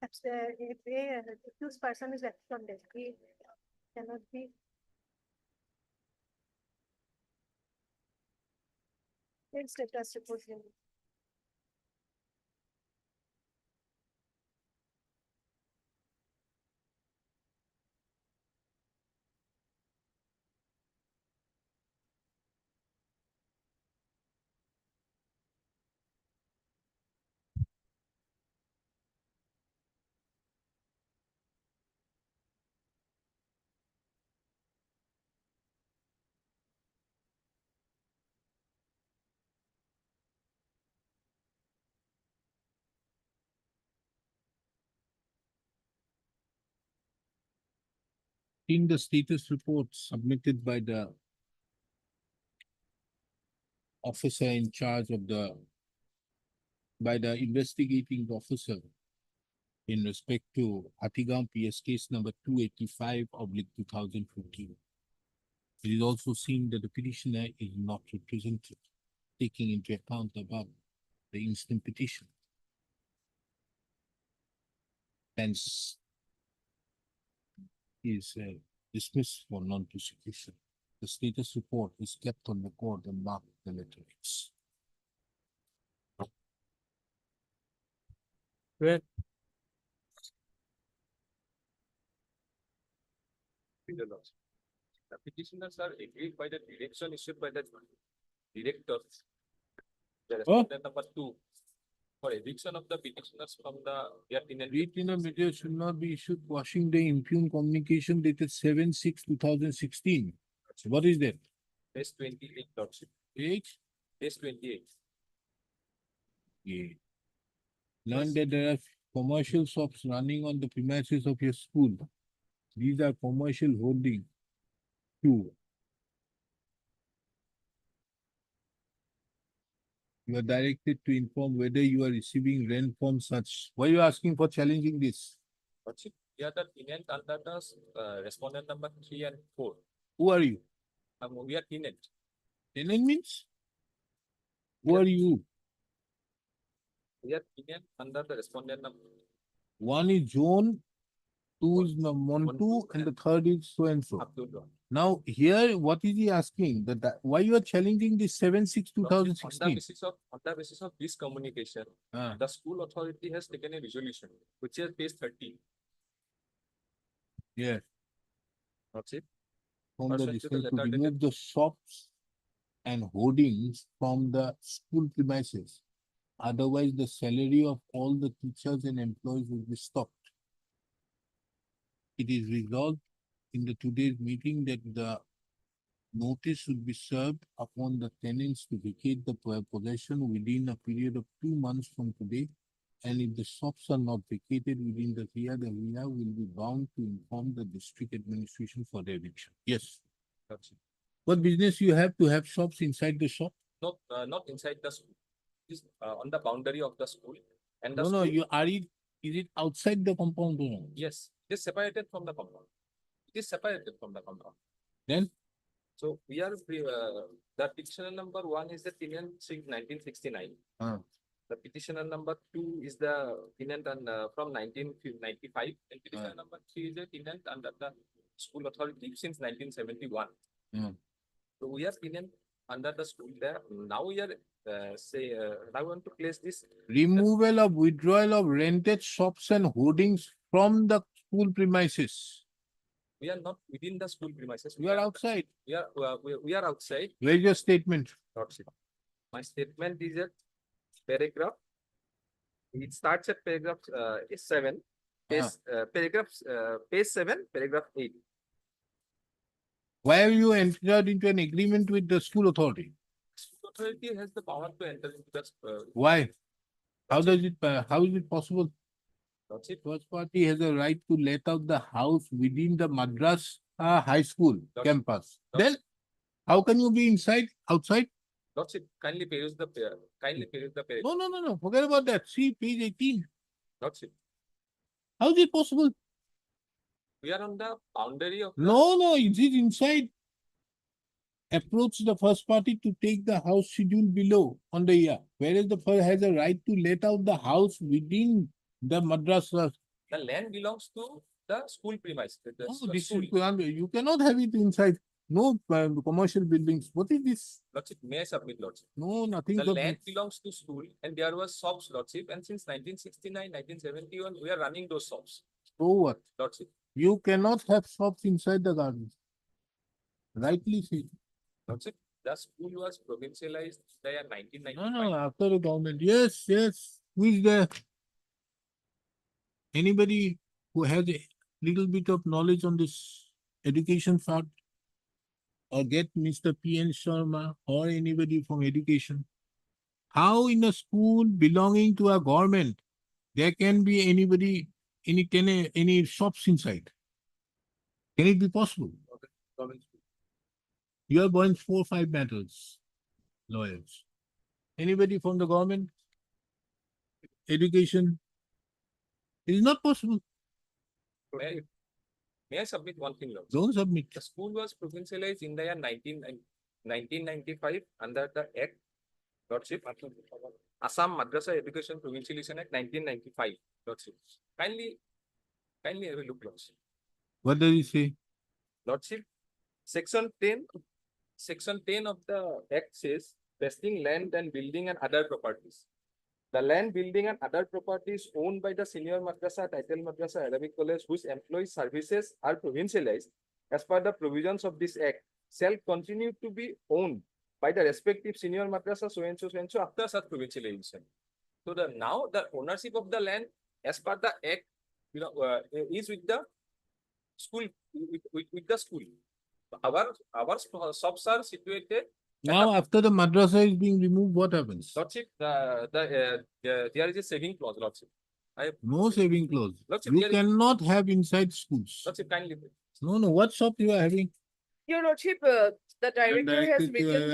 If a accused person is absconded, he cannot be. In status report. In the status report submitted by the officer in charge of by the investigating officer in respect to Hatigam PS case number 285/2015. It is also seen that the petitioner is not represented, taking into account above the instant petition. Hence, is dismissed for non-prosecution. The status report is kept on record and marked the letter X. The Lordship. The petitioners are agreed by the direction issued by the directors. The respondent number 2 for eviction of the petitioners from their tenant. Retainer measure should not be issued quashing the impugned communication dated 7/6/2016. What is that? Page 28, Lordship. Page? Page 28. Yeah. Learn that there are commercial shops running on the premises of your school. These are commercial holding. 2. You are directed to inform whether you are receiving rent from such. Why are you asking for challenging this? Lordship, we are the tenant under the respondent number 3 and 4. Who are you? We are tenant. Tenant means? Who are you? We are opinion under the respondent number. One is zone, two is Montu, and the third is so and so. Abdul Rahman. Now here, what is he asking? Why you are challenging this 7/6/2016? On the basis of this communication, Ah. the school authority has taken a resolution, which is page 30. Yes. That's it. From the Pursuant to the distance to letter dated- remove the shops and hoardings from the school premises. Otherwise, the salary of all the teachers and employees will be stopped. It is resolved in the today's meeting that the notice should be served upon the tenants to vacate the possession within a period of 2 months from today. And if the shops are not vacated within the RIA will be bound to inform the district administration for the eviction. Yes. That's it. What business you have to have shops inside the shop? Not inside the school. It's on the boundary of the school. And the No, school, is it outside the compound or no? yes, it is separated from the compound. It is separated from the compound. Then? So we are, the petitioner number 1 is the tenant since 1969. Ah. The petitioner number 2 is the tenant from 1995, and petitioner number 3 is the tenant under the school authority since 1971. Mm. So we are tenant under the school there. Now we are I want to place this. Removal of withdrawal of rented shops and hoardings from the school premises. We are not within the school premises. You are outside. We are outside. Where is your statement? That's it. My statement is at paragraph. It starts at paragraph 7. Page, page 7, paragraph 8. Why have you entered into an agreement with the school authority? School authority has the power to enter into the. Why? How is it possible? That's it. First party has a right to let out the house within the Madras High School That's- campus. that's- Then, how can you be outside? That's it. Kindly peruse the paragraph. No. Forget about that. See page 18. That's it. How is it possible? We are on the boundary of. No, it is inside. Approach the first party to take the house schedule below on the year. Whereas the first has a right to let out the house within the madrasa. The land belongs to the school premise. No, this is, you cannot have it inside. No commercial buildings. What is this? Lordship, may I submit, Lordship? No, nothing. The of land this. belongs to school and there was shops, Lordship, and since 1969, 1971, we are running those shops, So what? Lordship. You cannot have shops inside the gardens. Rightly said. Lordship, the school was provincialized in the year 1995. No, after the government. Yes. Who is there? Anybody who has a little bit of knowledge on this education part? Or get Mr. P.N. Sharma or anybody from education. How in a school belonging to a government, there can be anybody, any shops inside? Can it be possible? Government school. You are going 4 or 5 matters, lawyers. Anybody from the government? Education? It is not possible. May I submit one thing, Lordship? Don't submit. The school was provincialized in the year 1995 under the Act, Lordship, Assam Madrasa Education Provincialization Act 1995, Lordship. Kindly have a look, Lordship. What does it say? Lordship, section 10 of the Act says vesting land and building and other properties. The land, building and other properties owned by the senior madrasa, title madrasa, Arabic college, whose employee services are provincialized as per the provisions of this act, shall continue to be owned by the respective senior madrasa, so and so after such provincialization. So now the ownership of the land as per the act, is with the school, with the school. Our shops are situated. Now, after the madrasa is being removed, what happens? Lordship, there is a saving clause, Lordship. No saving clause. Lordship, You there is- cannot have inside schools. Lordship, kindly. No, what shop you are having? Your lordship, the director has written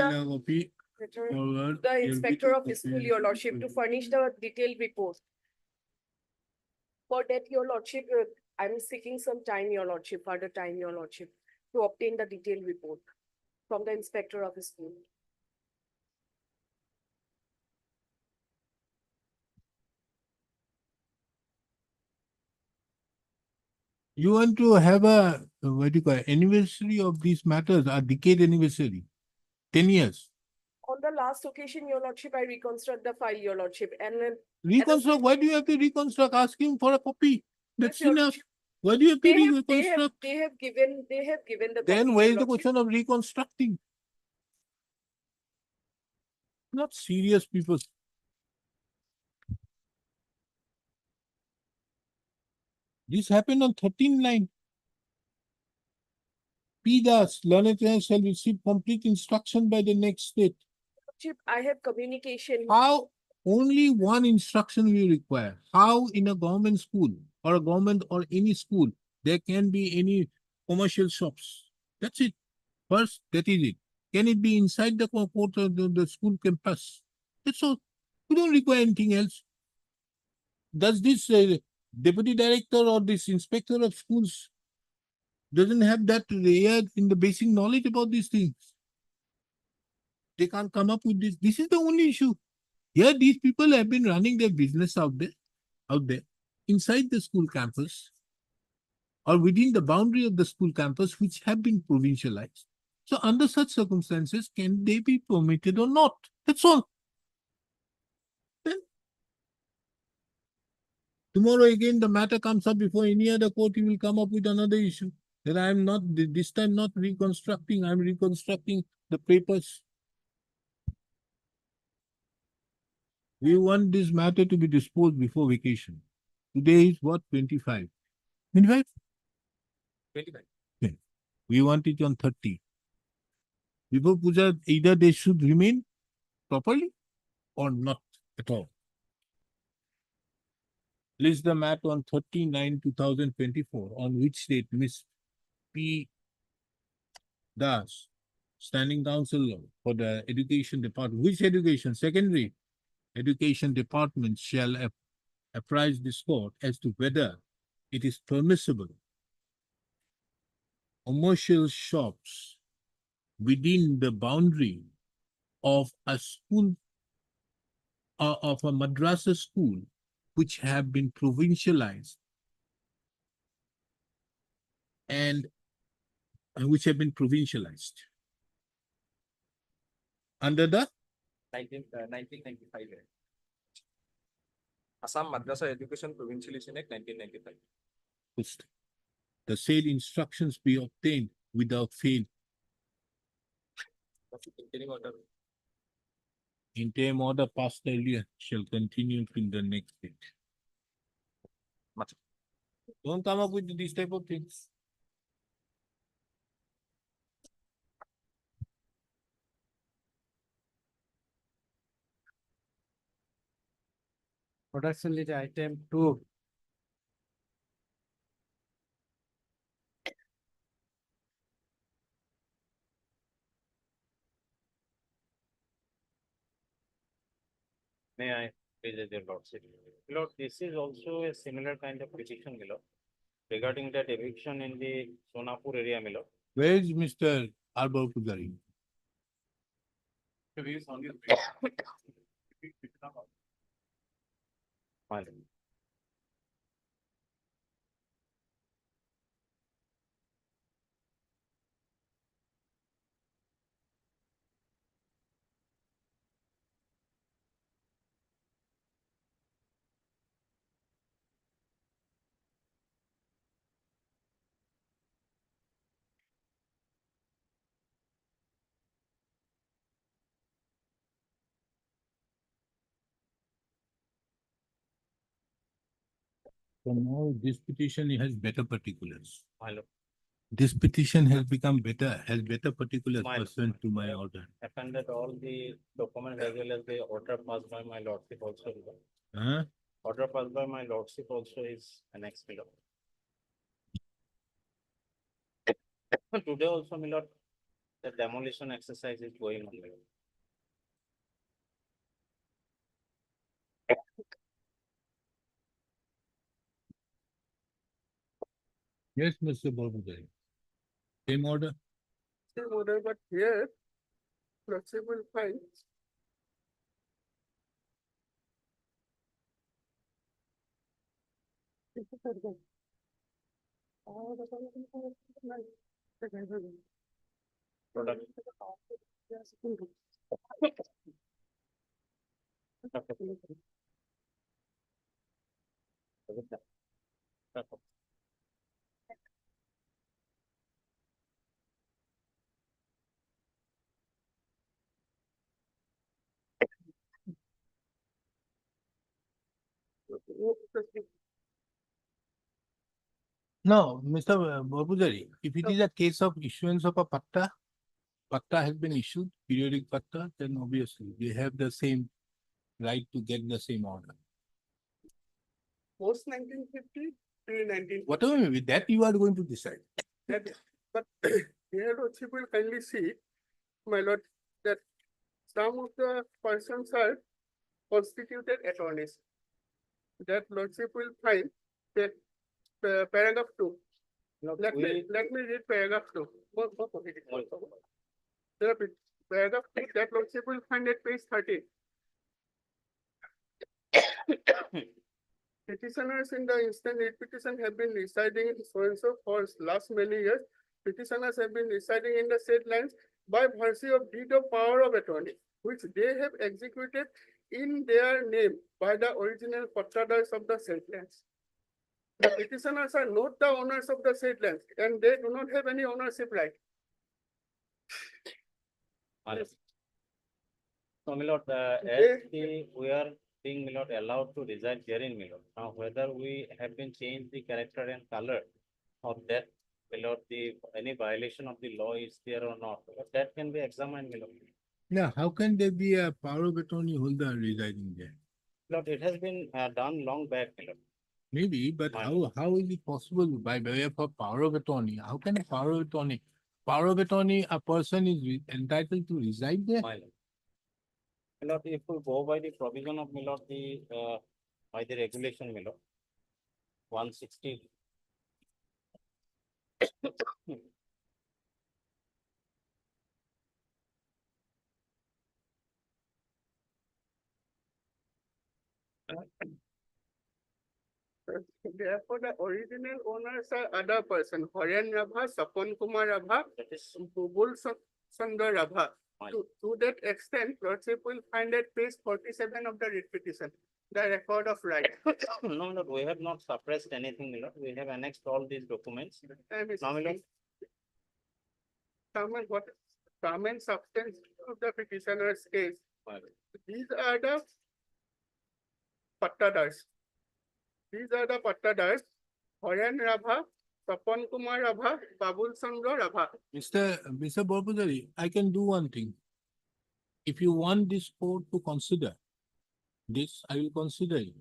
the inspector of the school, your lordship, to furnish the detailed report. For that, your lordship, I'm seeking some time, your lordship, further time, your lordship, to obtain the detailed report from the inspector of the school. You want to have a, what do you call it, anniversary of these matters, a decade anniversary, 10 years. On the last occasion, your lordship, I reconstruct the file, your lordship, and then. Reconstruct, why do you have to reconstruct? Ask him for a copy. That's your enough. lordship. Why do you have to They have reconstruct? they have given the. Then copy, where your is the lordship. question of reconstructing? Not serious people. This happened on 13 line. P. Das, learned tenant shall receive complete instruction by the next date. Lordship, I have communication. How only one instruction we require? How in a government school or a government or any school there can be any commercial shops? That's it. First, that is it. Can it be inside the court or the school campus? That's all. We don't require anything else. Does this deputy director or this inspector of schools doesn't have that area in the basic knowledge about these things? They can't come up with this. This is the only issue. Here, these people have been running their business out there, inside the school campus or within the boundary of the school campus, which have been provincialized. So under such circumstances, can they be permitted or not? That's all. Then tomorrow again, the matter comes up before any other court, he will come up with another issue. That I am not, this time not reconstructing, I am reconstructing the papers. We want this matter to be disposed before vacation. Today is what, 25? 25? 25. Yeah. We want it on 30. Before Puja, either they should remain properly or not at all. List the map on 39/2024, on which date Miss P. Das, standing counsel for the education department, which education? Secondary education department shall apprise this court as to whether it is permissible commercial shops within the boundary of a school of a madrasa school which have been provincialized and which have been provincialized under the 1995. Assam Madrasa Education Provincialization Act 1995. post. The said instructions be obtained without fail. Interim order. Interim order passed earlier shall continue till the next date. Much. Don't come up with these type of things. Production lead item 2. May I please, your lordship? Lord, this is also a similar kind of petition, my lord, regarding that eviction in the Sonapur area, my lord. Where is Mr. Arbor Pujari? My lord. So now this petition has better particulars. My lord. This petition has become better, has better particulars My lord. pursuant to my order. Appended all the documents as well as the order passed by my lordship also, my lord. Huh? Order passed by my lordship also is annexed, my lord. Today also, my lord, the demolition exercise is going on, my lord. Yes, Mr. Barbudari. Same order. Same order, but here, flexible file. No, Mr. Babujari, if it is a case of issuance of a patta has been issued, periodic patta, then obviously they have the same right to get the same order. Post 1950, pre-19. Whatever may be, that you are going to decide. But here Lordship will kindly see, my lord, that some of the persons are constituted attorneys. That Lordship will find that paragraph 2. Let me read paragraph 2. Paragraph 2, that Lordship will find at page 13. Petitioners in the instant writ petition have been residing in so and so for last many years. Petitioners have been residing in the said lands by virtue of deed of power of attorney, which they have executed in their name by the original pattadars of the said lands. The petitioners are not the owners of the said lands, and they do not have any ownership right. So, my lord, we are being, my lord, allowed to reside here in, my lord. Now, whether we have been changed the character and color of that, my lord, any violation of the law is there or not, that can be examined, my lord. Yeah, how can there be a power of attorney holder residing there? Lord, it has been done long back, my lord. Maybe, but how is it possible by way of a power of attorney? How can a power of attorney, a person is entitled to reside there? My lord. My lord, if we go by the provision of, my lord, by the regulation, my lord, 160. Therefore, the original owners are other person, Horen Rabha, Sapon Kumar Rabha, That is Bubul Sundar Rabha. fine. To that extent, Lordship will find at page 47 of the writ petition, the record of right. No, my lord, we have not suppressed anything, my lord. We have annexed all these documents. Now, my lord, Sum and substance of the petitioner's case. my lord. These are the pattadars. These are the pattadars, Horen Rabha, Sapon Kumar Rabha, Babul Chandra Rabha. Mr. Babujari, I can do one thing. If you want this court to consider this, I will consider it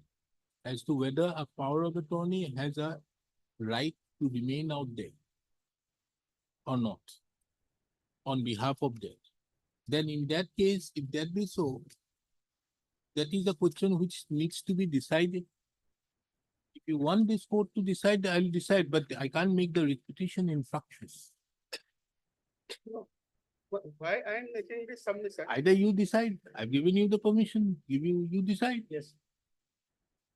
as to whether a power of attorney has a right to remain out there or not on behalf of that. Then in that case, if that be so, that is a question which needs to be decided. If you want this court to decide, I will decide, but I can't make the repetition infructuous. Why I am making this submission? Either you decide, I've given you the permission, you decide. Yes.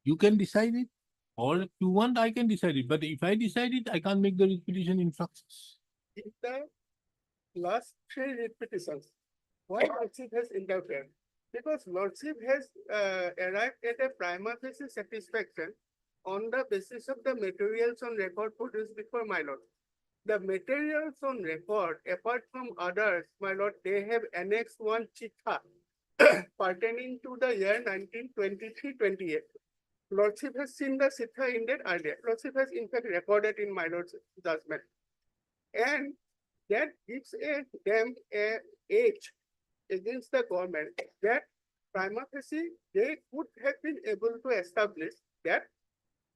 You can decide it, or if you want, I can decide it, but if I decide it, I can't make the repetition infructuous. In the last 3 writ petitions, why Lordship has interfered? Because Lordship has arrived at a prima facie satisfaction on the basis of the materials on record produced before my lord. The materials on record, apart from others, my lord, they have annexed one chitta pertaining to the year 1923-28. Lordship has seen the chitta ended earlier. Lordship has in fact recorded in my lord's judgment. And that gives them a age against the government that prima facie they would have been able to establish that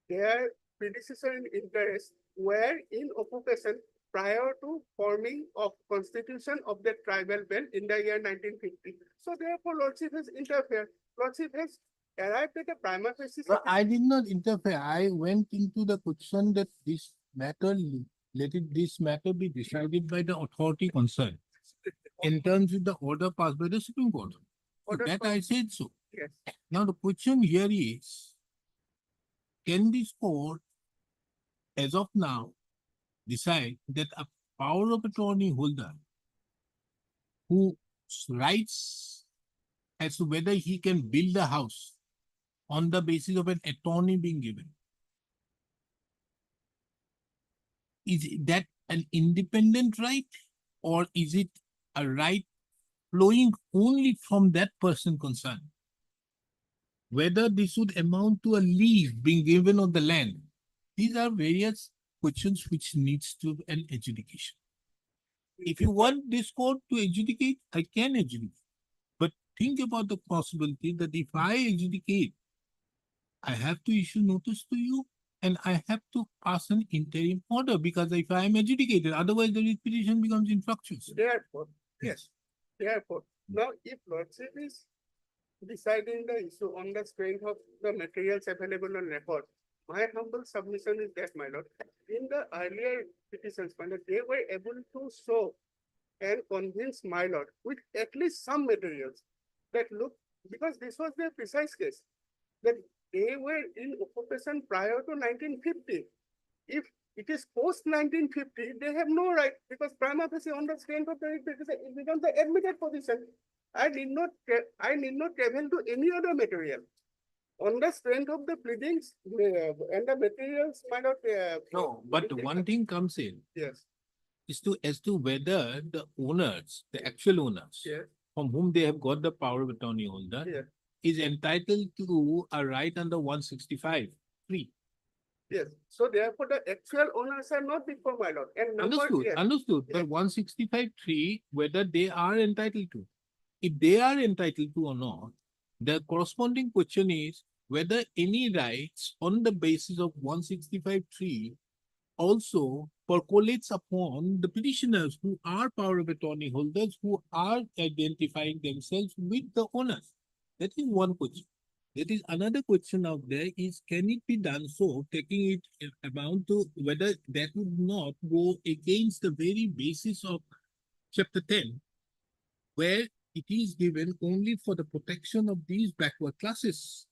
their predecessor in interest were in occupation prior to forming of constitution of the tribal belt in the year 1950. So therefore, Lordship has interfered. Lordship has arrived at a prima facie. But I did not interfere. I went into the question that this matter, this matter be decided by the authority concerned in terms with the order passed by the Supreme Court. So Order that I said so. Yes. Now the question here is, can this court, as of now, decide that a power of attorney holder who writes as to whether he can build a house on the basis of an attorney being given, is that an independent right, or is it a right flowing only from that person concerned? Whether this would amount to a lease being given on the land, these are various questions which needs to an adjudication. If you want this court to adjudicate, I can adjudicate. But think about the possibility that if I adjudicate, I have to issue notice to you and I have to pass an interim order, because if I am adjudicated, otherwise the writ petition becomes infructuous. Therefore, yes, therefore, now if lordship is deciding the issue on the strength of the materials available on record, my humble submission is that, my lord, in the earlier petitions, my lord, they were able to show and convince my lord with at least some materials that look, because this was their precise case, that they were in occupation prior to 1950. If it is post 1950, they have no right, because prima facie on the strength of the writ petition, it becomes the admitted position. I need not travel to any other material. On the strength of the pleadings and the materials, my lord. No, but one thing comes in Yes, is as to whether the owners, the actual owners, yes, from whom they have got the power of attorney holder, yes, is entitled to a right under 165 free. yes. So therefore, the actual owners are not before my lord. And number, Understood, yes, understood. Yeah. But 165 3, whether they are entitled to. If they are entitled to or not, the corresponding question is whether any rights on the basis of 165 3 also percolates upon the petitioners who are power of attorney holders, who are identifying themselves with the owners. That is one question. That is another question out there is, can it be done so, taking it amount to whether that would not go against the very basis of chapter 10, where it is given only for the protection of these backward classes.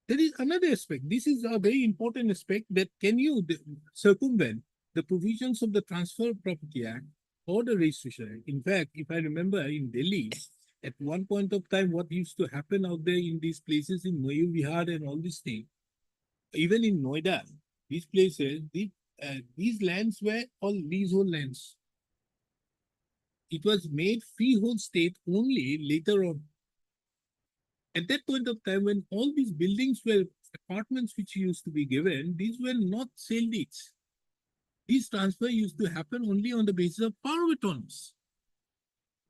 There is another aspect. This is a very important aspect, that can you circumvent the provisions of the Transfer of Property Act or the Registration Act? In fact, if I remember in Delhi, at one point of time, what used to happen out there in these places in Mayur Vihar and all these things, even in Noida, these places, these lands were all leasehold lands. It was made freehold state only later on. At that point of time, when all these buildings were apartments which used to be given, these were not sale deeds. These transfer used to happen only on the basis of power of attorneys.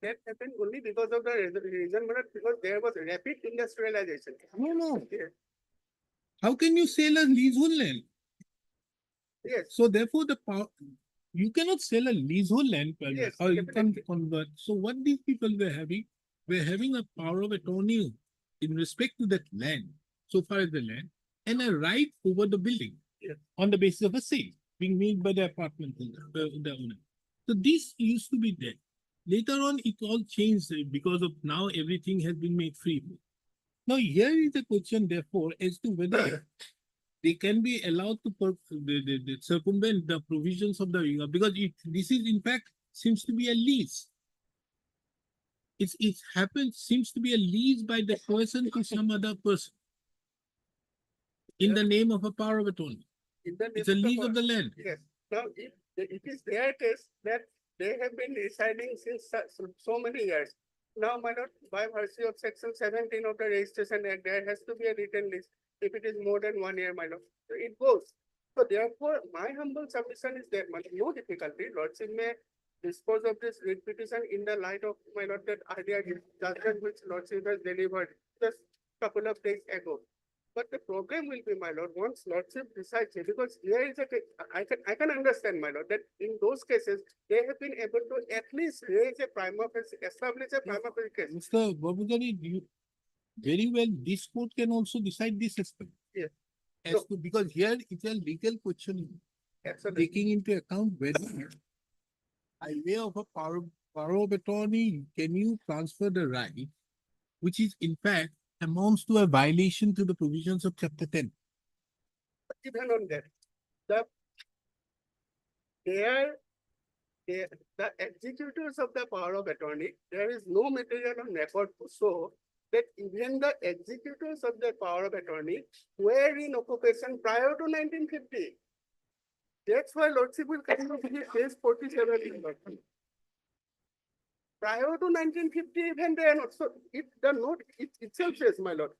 that happened only because of the reason, but because there was rapid industrialization. No. Yes, How can you sell a leasehold land? yes, So therefore, the power, you cannot sell a leasehold land, Yes, or you can definitely. convert. So what these people were having a power of attorney in respect to that land, so far as the land, and a right over the building Yes. on the basis of a sale being made by the apartment holder, the owner. So this used to be there. Later on, it all changed because of now everything has been made free. Now here is the question, therefore, as to whether they can be allowed to circumvent the provisions of the, because this is in fact seems to be a lease. It happens, seems to be a lease by the person to some other person in the name of a power of attorney. in the It's a name lease of the land. Yes, now if it is their case that they have been residing since so many years. Now, my lord, by virtue of section 17 of the Registration Act, there has to be a written list. If it is more than 1 year, my lord, so it goes. So therefore, my humble submission is that, my lord, no difficulty, lordship may dispose of this writ petition in the light of, my lord, that earlier judgment which lordship has delivered just couple of days ago. But the problem will be, my lord, once lordship decides, because here is I can understand, my lord, that in those cases, they have been able to at least raise a prima facie, establish a prima facie case. Mr. Babujani, very well, this court can also decide this aspect. Yes. As to, because here it's a legal question, Absolutely. taking into account whether by way of a power of attorney, can you transfer the right, which is in fact amounts to a violation to the provisions of chapter 10. Even on that, the the executors of the power of attorney, there is no material on record to show that even the executors of the power of attorney were in occupation prior to 1950. That's why Lordship will come to page 47 in Lordship. Prior to 1950, even they are not. So it the note itself says, my lord,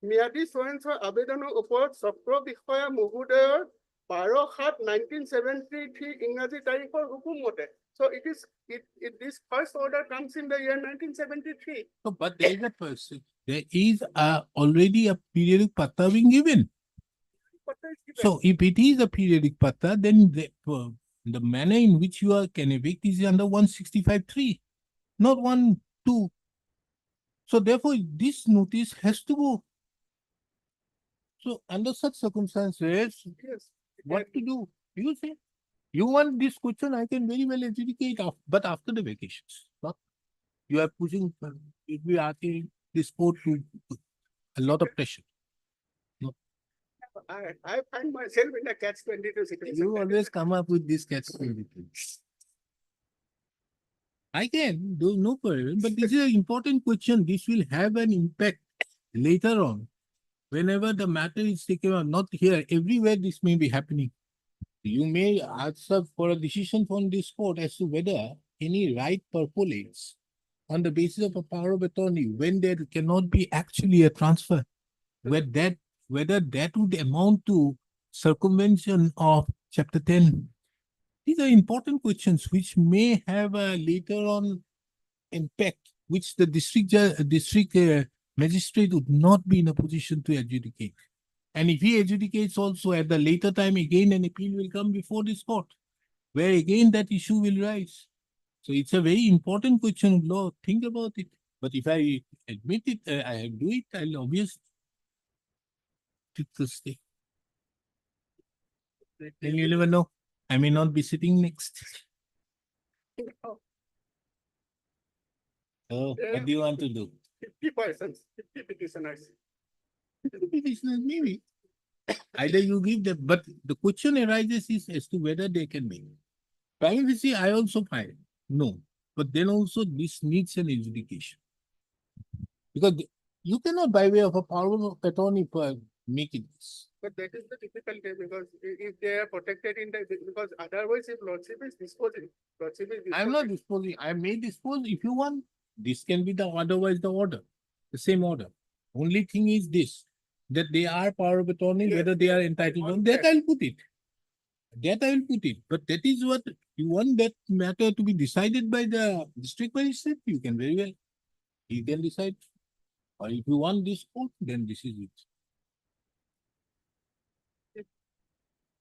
ম্যাদী সয়েন্সৰ আবেদনৰ ওপৰত চক্ৰ বিষয়া মহোদয়ৰ 12/7/1973 ইংৰাজী তাৰিখৰ হুকুম মতে. So this first order comes in the year 1973. So, but there is a person, there is already a periodic patta being given. But So if it is a periodic patta, then the manner in which you can evict is under 165(3), not 1(2). So therefore, this notice has to go. So under such circumstances, yes, what to do? You say, you want this question, I can very well adjudicate, but after the vacations. Not, you are pushing, if we are asking this court to a lot of pressure. I find myself in a catch-22 situation. You always come up with this catch-22. I can do no problem, but this is an important question. This will have an impact later on. Whenever the matter is taken on, not here, everywhere this may be happening. You may ask for a decision from this court as to whether any right percolates on the basis of a power of attorney when there cannot be actually a transfer. Whether that would amount to circumvention of chapter 10. These are important questions which may have a later on impact, which the district magistrate would not be in a position to adjudicate. And if he adjudicates also at the later time, again an appeal will come before this court, where again that issue will rise. So it's a very important question of law. Think about it. But if I admit it, I do it, I'll obviously to stay. Then you never know. I may not be sitting next. Oh, what do you want to do? 50 persons, 50 petitioners. Petitioners, maybe. Either you give them, but the question arises is as to whether they can make. Prima facie, I also find no, but then also this needs an adjudication. Because you cannot, by way of a power of attorney, make it this. But that is the difficulty because if they are protected in the, because otherwise if Lordship is disposing, Lordship is I'm not disposing. disposing. I may dispose if you want. This can be the otherwise the order, the same order. Only thing is this, that they are power of attorney, Yes, whether they are yes, entitled on to, that that. I'll put it. That I will put it. But that is what you want that matter to be decided by the district magistrate. You can very well. You can decide. Or if you want this court, then this is it.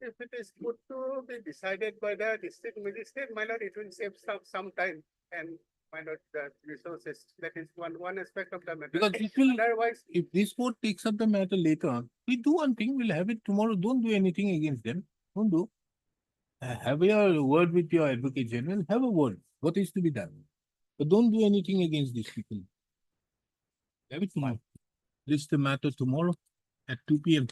If it is good to be decided by the district magistrate, my lord, it will save some time and my lord, the resources. That is one aspect of the matter. Because it will, Otherwise, if this court takes up the matter later on, we do one thing, we'll have it tomorrow. Don't do anything against them. Don't do. Have your word with your advocate general. Have a word. What is to be done? But don't do anything against these people. Have it tomorrow. List the matter tomorrow at 2 p.m.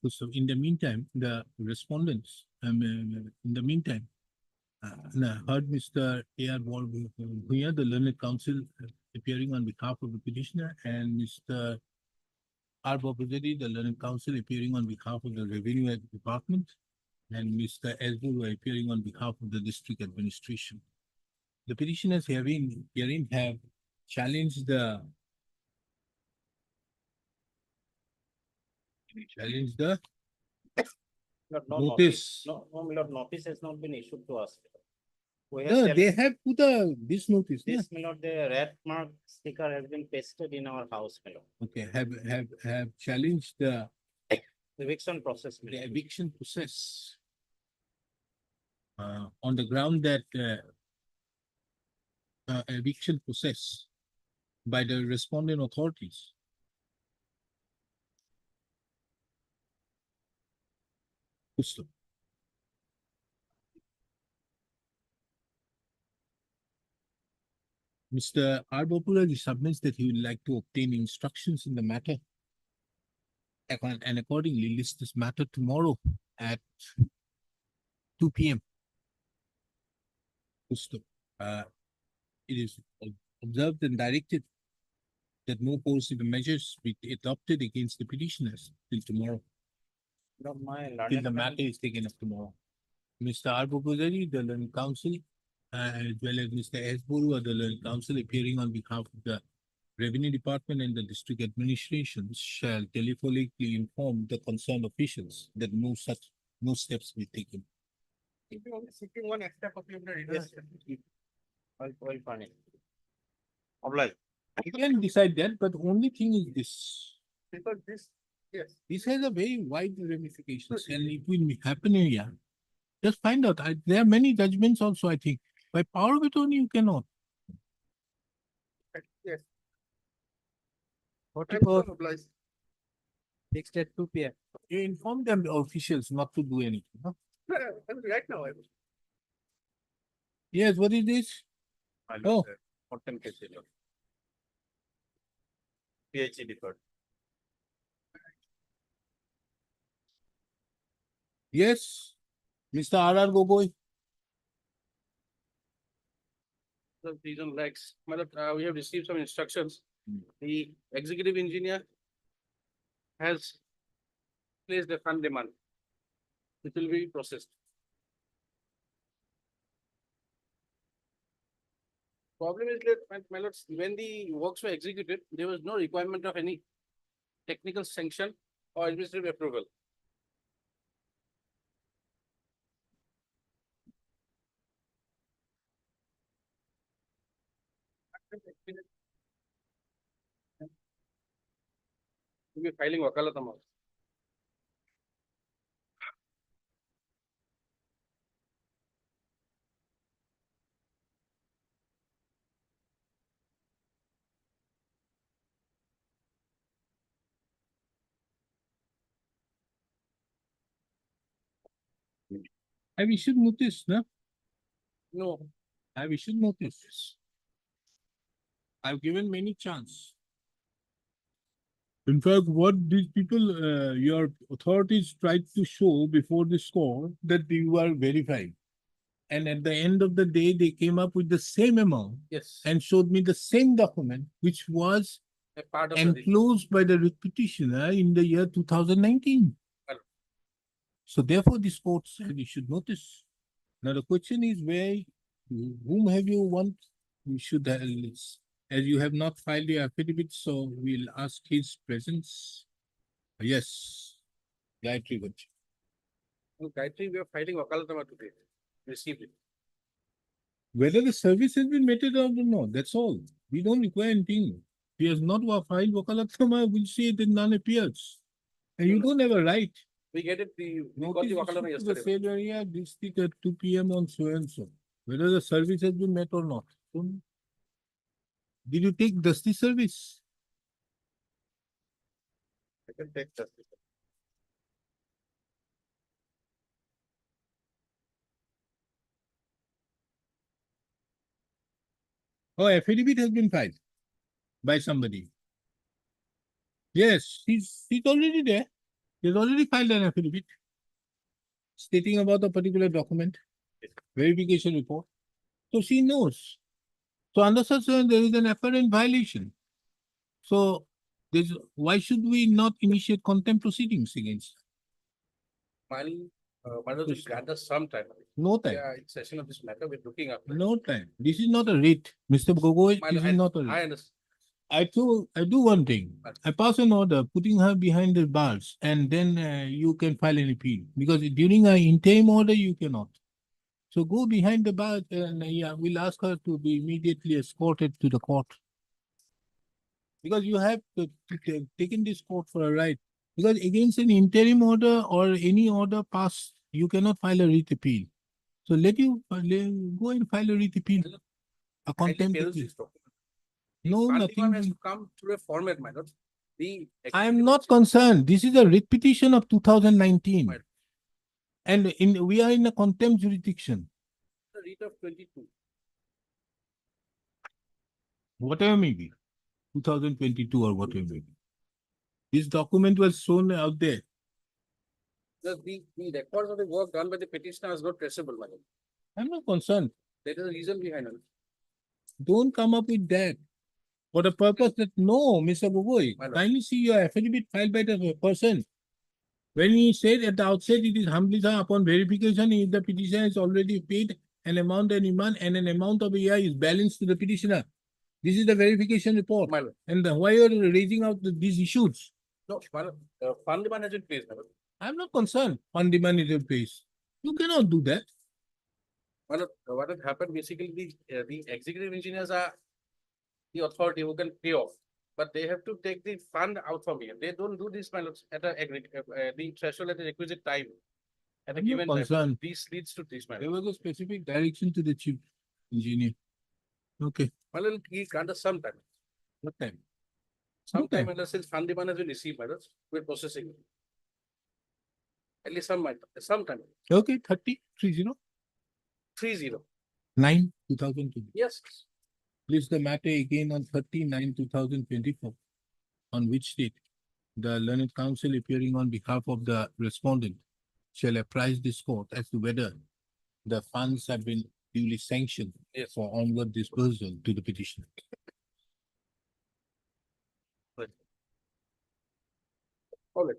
So in the meantime, the respondents, in the meantime, heard Mr. A.R. Bhuiya, the learned counsel appearing on behalf of the petitioner, and Mr. R. Bapujari, the learned counsel appearing on behalf of the Revenue Department, and Mr. Esbur appearing on behalf of the district administration. The petitioners herein have challenged the No notice. No, my lord, notice has not been issued to us. We have No, tell- they have put this notice. This, my lord, the red mark sticker has been pasted in our house, my lord. Okay, have challenged the Eviction process, my the lord. eviction process on the ground that eviction process by the respondent authorities. Gusto. Mr. R. Bapujari submits that he would like to obtain instructions in the matter and accordingly list this matter tomorrow at 2 p.m. It is observed and directed that no coercive measures be adopted against the petitioners till tomorrow, No, my till learned the friend- matter is taken up tomorrow. Mr. R. Boguzari, the learned counsel, as well as Mr. S. Buru, the learned counsel appearing on behalf of the Revenue Department and the District Administration shall telephonically inform the concerned officials that no steps be taken. If you only seeking one extra copy of the Yes. reader. Well, funny. Oblige. You can decide that, but only thing is this. Because this, yes. This has a very wide ramifications and it will happen in here. Just find out. There are many judgments also, I think. By power of attorney, you cannot. Yes. What I'm about so obliged. fixed at 2 p.m.? You inform them, the officials, not to do anything. No? Right now, I will. Yes, what is this? Oh. Content case. PhD code. Yes, Mr. R.R. Gogoi. The reason lacks, we have received some instructions. Hmm. The executive engineer has placed a fund demand. It will be processed. Problem is that, my lords, when the works were executed, there was no requirement of any technical sanction or administrative approval. We'll be filing wakalat amount. Have issued notice, no? No, Have issued notice. I've given many chance. In fact, what these people, your authorities tried to show before this court that you are verified. And at the end of the day, they came up with the same amount yes. and showed me the same document, which was A part of the. enclosed by the writ petitioner in the year 2019. Correct. So therefore, this court said you should notice. Now the question is whom have you want? We should have, as you have not filed the affidavit, so we'll ask his presence. Yes, Gayatri Gupta. Gayatri, we are filing wakalat amount today. Received it. Whether the service has been meted or not, that's all. We don't require anything. He has not filed Wakalatama, we'll see it in none appears. And you don't have a right. We get it, we got Notice the wakalat issued to the yesterday. same area, district at 2 p.m. on so and so. Whether the service has been met or not. Did you take dusty service? I can take that. Oh, affidavit has been filed by somebody. Yes, he's already there. He's already filed an affidavit stating about a particular document, verification report. So she knows. So under such there is an apparent violation. So why should we not initiate contempt proceedings against? Why does it gather some time? No time. Yeah, in session of this matter, we're looking up. No time. This is not a writ. Mr. Gogoi, this is not a writ. I understand. I do one thing. I pass an order putting her behind the bars and then you can file an appeal because during an interim order you cannot. So go behind the bars and we'll ask her to be immediately escorted to the court. Because you have taken this court for a ride. Because against an interim order or any order passed, you cannot file a writ appeal. So go and file a writ appeal. A contempt appeal. No, One has nothing. to come through a format, my lord. I am not concerned. This is a writ petition of 2019. Right. And we are in a contempt jurisdiction. The writ of 22. Whatever may be. 2022 or whatever may be. This document was shown out there. The records of the work done by the petitioner is not traceable, my lord. I'm not concerned. That is the reason behind it. Don't come up with that. For the purpose that, no, Mr. Gogoi, My lord. kindly see your affidavit filed by the person. When he said at the outset, it is humbly done upon verification, if the petitioner is already paid an amount and an amount of a year is balanced to the petitioner. This is the verification report. My lord. And why are you raising out these issues? No, my lord, fund demand has been placed, my lord. I'm not concerned on demand is in place. You cannot do that. My lord, what has happened, basically, the executive engineers are the authority who can pay off. But they have to take the fund out from here. They don't do this, my lord, at the threshold at the requisite time. At a I'm not given time. concerned. This leads to this, my There lord. was a specific direction to the chief engineer. Okay, My lord, he grant us some time. what time? Some Okay. time, and since fund demand has been received, my lord, we're processing. it. At least some time, Okay, 30. 30. 9, 2020. Yes. Please the matter again on 39/2024, on which date the learned counsel appearing on behalf of the respondent shall apprise this court as to whether the funds have been duly sanctioned Yes. for onward dispersal to the petitioner. All right.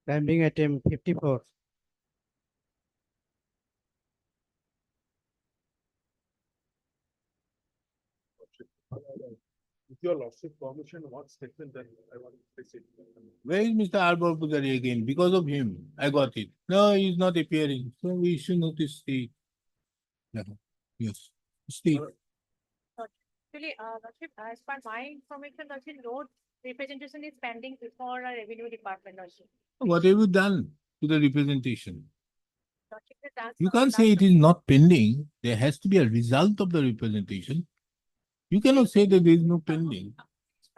Time being at 54. With your lordship permission, one statement that I want to say. Where is Mr. Arbor Pujari again? Because of him, I got it. No, he's not appearing, so we should notice the. Yeah. Yes, Steve. Actually, Lordship, as per my information, Lordship, no representation is pending before our revenue department, Lordship. What have you done to the representation? Lordship, that's You not- can't say it is not pending. There has to be a result of the representation. You cannot say that there is no pending.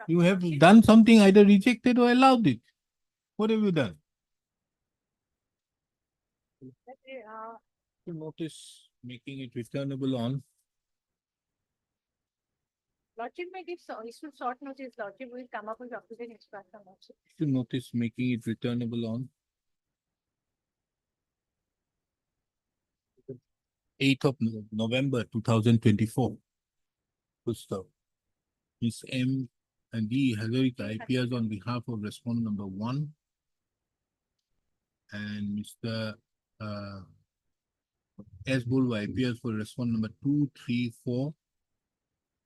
You have done something, either rejected or allowed it. What have you done? To notice making it returnable on. Lordship may give, issue short notice, Lordship will come up with up-to-date instruction, Lordship. To notice making it returnable on. 8th of November 2024. Good stuff. Ms. M. and D. Hazarika appears on behalf of respondent number 1. And Mr. S. Bulwa appears for respondent number 2, 3, 4.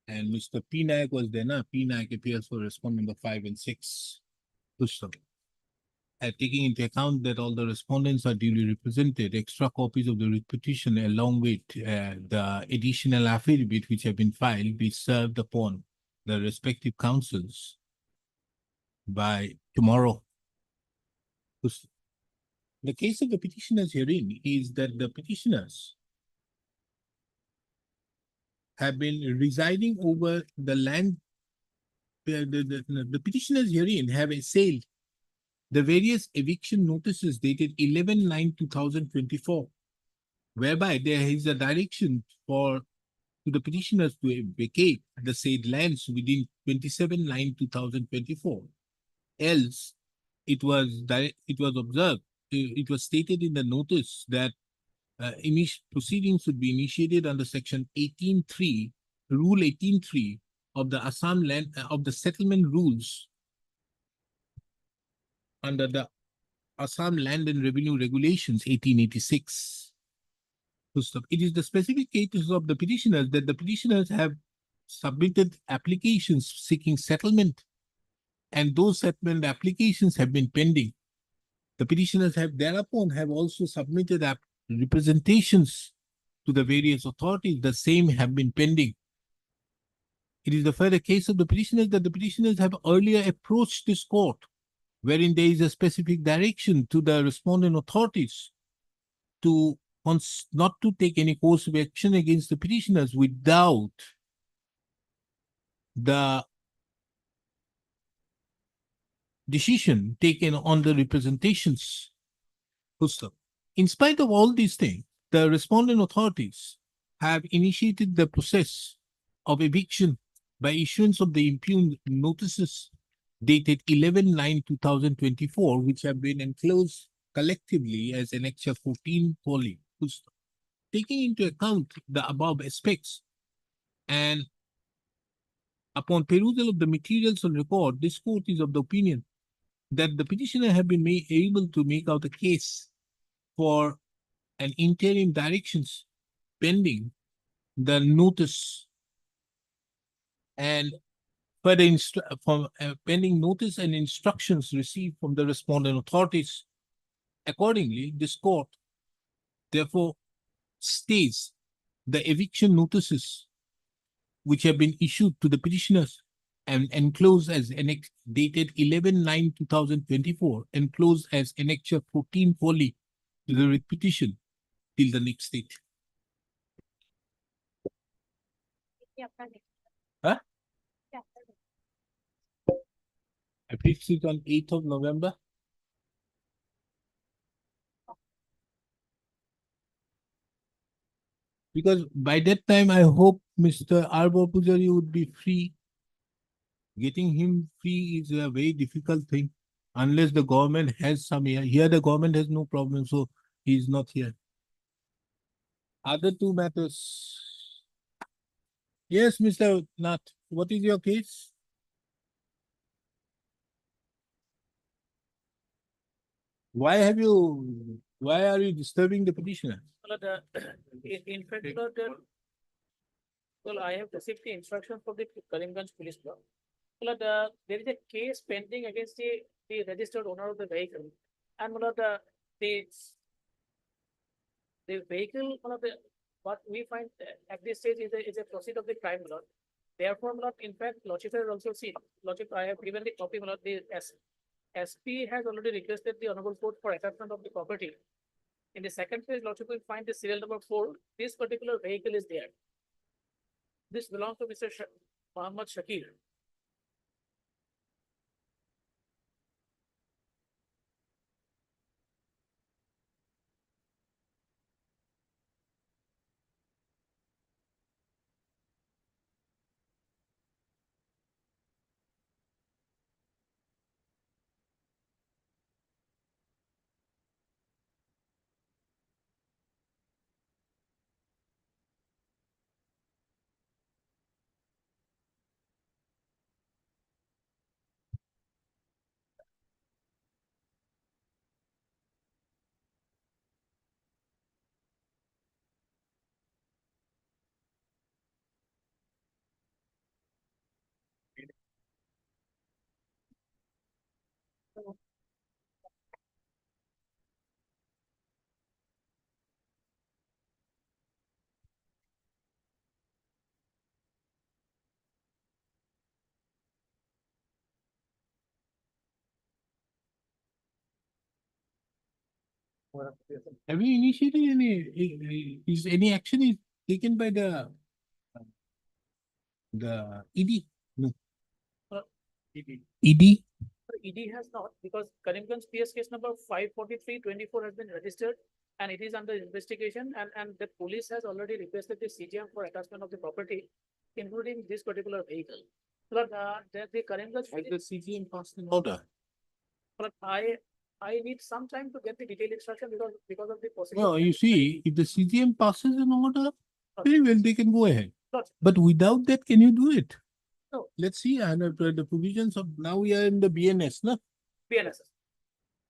And Mr. P. Nayak was there, na? P. Nayak appears for respondent number 5 and 6. Good stuff. Taking into account that all the respondents are duly represented, extra copies of the writ petition along with the additional affidavit which have been filed be served upon the respective councils by tomorrow. The case of the petitioners herein is that the petitioners have been residing over the land. The petitioners herein have assailed the various eviction notices dated 11/9/2024, whereby there is a direction to the petitioners to vacate the said lands within 27/9/2024. Else, it was observed, it was stated in the notice that proceedings would be initiated under section 18(3), rule 18(3) of the Assam land of the settlement rules under the Assam Land and Revenue Regulations 1886. It is the specific cases of the petitioners that the petitioners have submitted applications seeking settlement, and those settlement applications have been pending. The petitioners have thereupon have also submitted representations to the various authorities. The same have been pending. It is the further case of the petitioners that the petitioners have earlier approached this court, wherein there is a specific direction to the respondent authorities to not to take any course of action against the petitioners without the decision taken on the representations. In spite of all these things, the respondent authorities have initiated the process of eviction by issuance of the impugned notices dated 11/9/2024, which have been enclosed collectively as Annexure 14 Poly. Taking into account the above aspects and upon perusal of the materials on record, this court is of the opinion that the petitioner have been able to make out a case for an interim directions pending the notice and further from pending notice and instructions received from the respondent authorities. Accordingly, this court therefore states the eviction notices which have been issued to the petitioners and enclosed as annex dated 11/9/2024, enclosed as Annexure 14 Poly to the petition till the next date. Huh? I fixed it on 8th of November. Because by that time, I hope Mr. Arbor Pujari would be free. Getting him free is a very difficult thing unless the government has some here. Here, the government has no problem, so he's not here. Other two matters. Yes, Mr. Nath, what is your case? Why are you disturbing the petitioner? In fact, well, I have received the instruction from the Karimganj police block. Well, there is a case pending against the registered owner of the vehicle. And the vehicle, what we find at this stage is a proceed of the crime law. Therefore, in fact, Lordship has also seen, Lordship, I have given the copy, the SP has already requested the honorable court for attachment of the property. In the second page, Lordship will find the serial number 4. This particular vehicle is there. This belongs to Mr. Muhammad Shakir. Have you initiated is any action taken by the ED? No. ED? ED has not, because Karimganj PS case number 543/24 has been registered and it is under investigation, and the police has already requested the CGM for attachment of the property, including this particular vehicle. But the Karimganj. Has the CGM passed an order? But I need some time to get the detailed instruction because of the possibility. Well, you see, if the CGM passes an order, very well, they can go ahead. Not- But without that, can you do it? No. Let's see, and the provisions of, now we are in the BNS, no? BNS.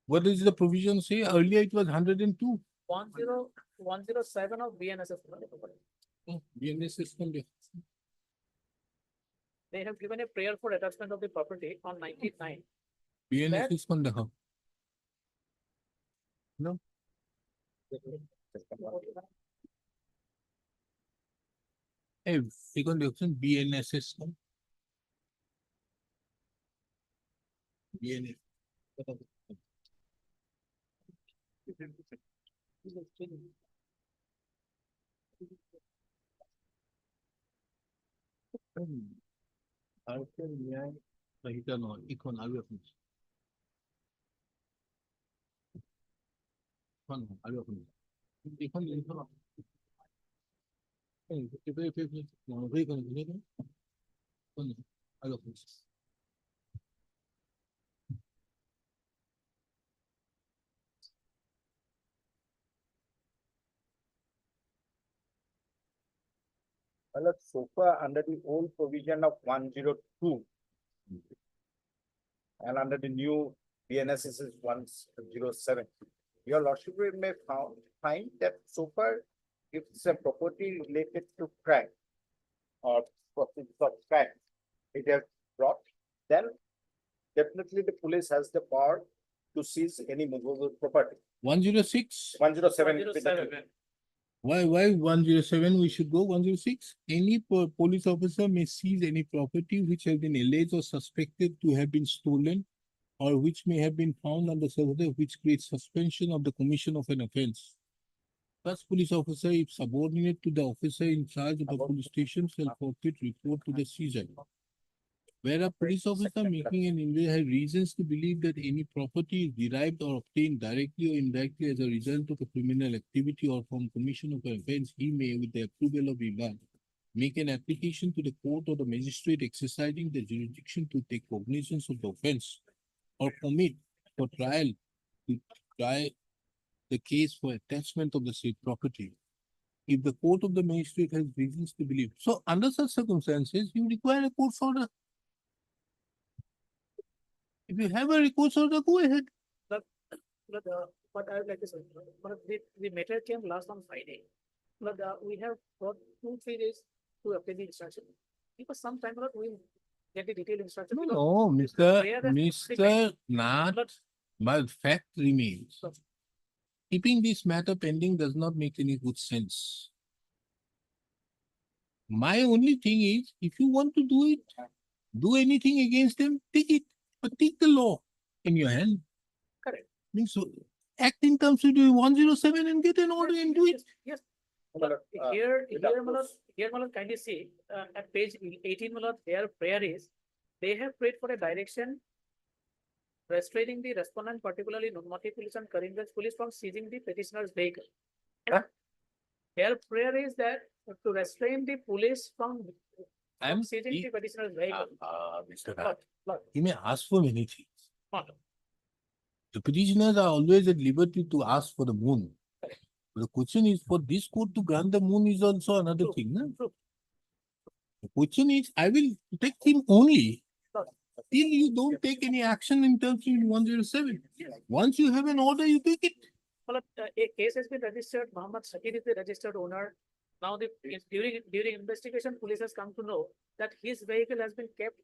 What does the provision say? Earlier it was 102. 10107 of BNSS. BNS is from the. They have given a prayer for attachment of the property on 99. BNS is from the hub. No? Hey, second option, BNSS. no? BNS. ভারতের ন্যায় সংহিতা নয়, এখন আগে আপনি আগে আপনি এখন Well, so far under the old provision of 102. And under the new BNSS is 107. Your lordship may find that so far, if it's a property related to crime or proceeds of crime, it has brought, then definitely the police has the power to seize any movable property. 106? 107. 107. Why 107? We should go 106. Any police officer may seize any property which has been alleged or suspected to have been stolen or which may have been found under circumstances which creates suspension of the commission of an offence. Such police officer, if subordinate to the officer in charge of the police station, shall forthwith report to the seizure. Where a police officer making an inquiry has reasons to believe that any property is derived or obtained directly or indirectly as a result of a criminal activity or from commission of an offence, he may, with the approval of the above, make an application to the court or the magistrate exercising the jurisdiction to take cognizance of the offence or commit for trial to try the case for attachment of the said property. If the court of the magistrate has reasons to believe. So under such circumstances, you require a court order. If you have a recourse order, go ahead. But what I would like to say, but the matter came last on Friday. But we have got 2-3 days to obtain the instruction. Because sometime or we get the detailed instruction. because No, where the- Mr. Nath, But but fact remains. So- Keeping this matter pending does not make any good sense. My only thing is, if you want to do it, do anything against them, take it, but take the law in your hand. Correct. Means so, act in terms of 107 and get an order and do it. Yes. Well, Here, with Malad, kindly see, at page 18, Malad, their prayer is, they have prayed for a direction restraining the respondent, particularly Nunmati police and Karimganj police from seizing the petitioner's vehicle. Huh? Their prayer is that to restrain the police from I'm seizing the petitioner's vehicle. Mr. But, Nath, but, he may ask for many things. not. The petitioners are always at liberty to ask for the moon. The question is for this court to grant the moon is also another True, thing. No? true. The question is, I will protect him only Sure. till you don't take any action in terms of 107. Once you have an order, you take it. Well, a case has been registered, Muhammad Shakir is the registered owner. Now during investigation, police has come to know that his vehicle has been kept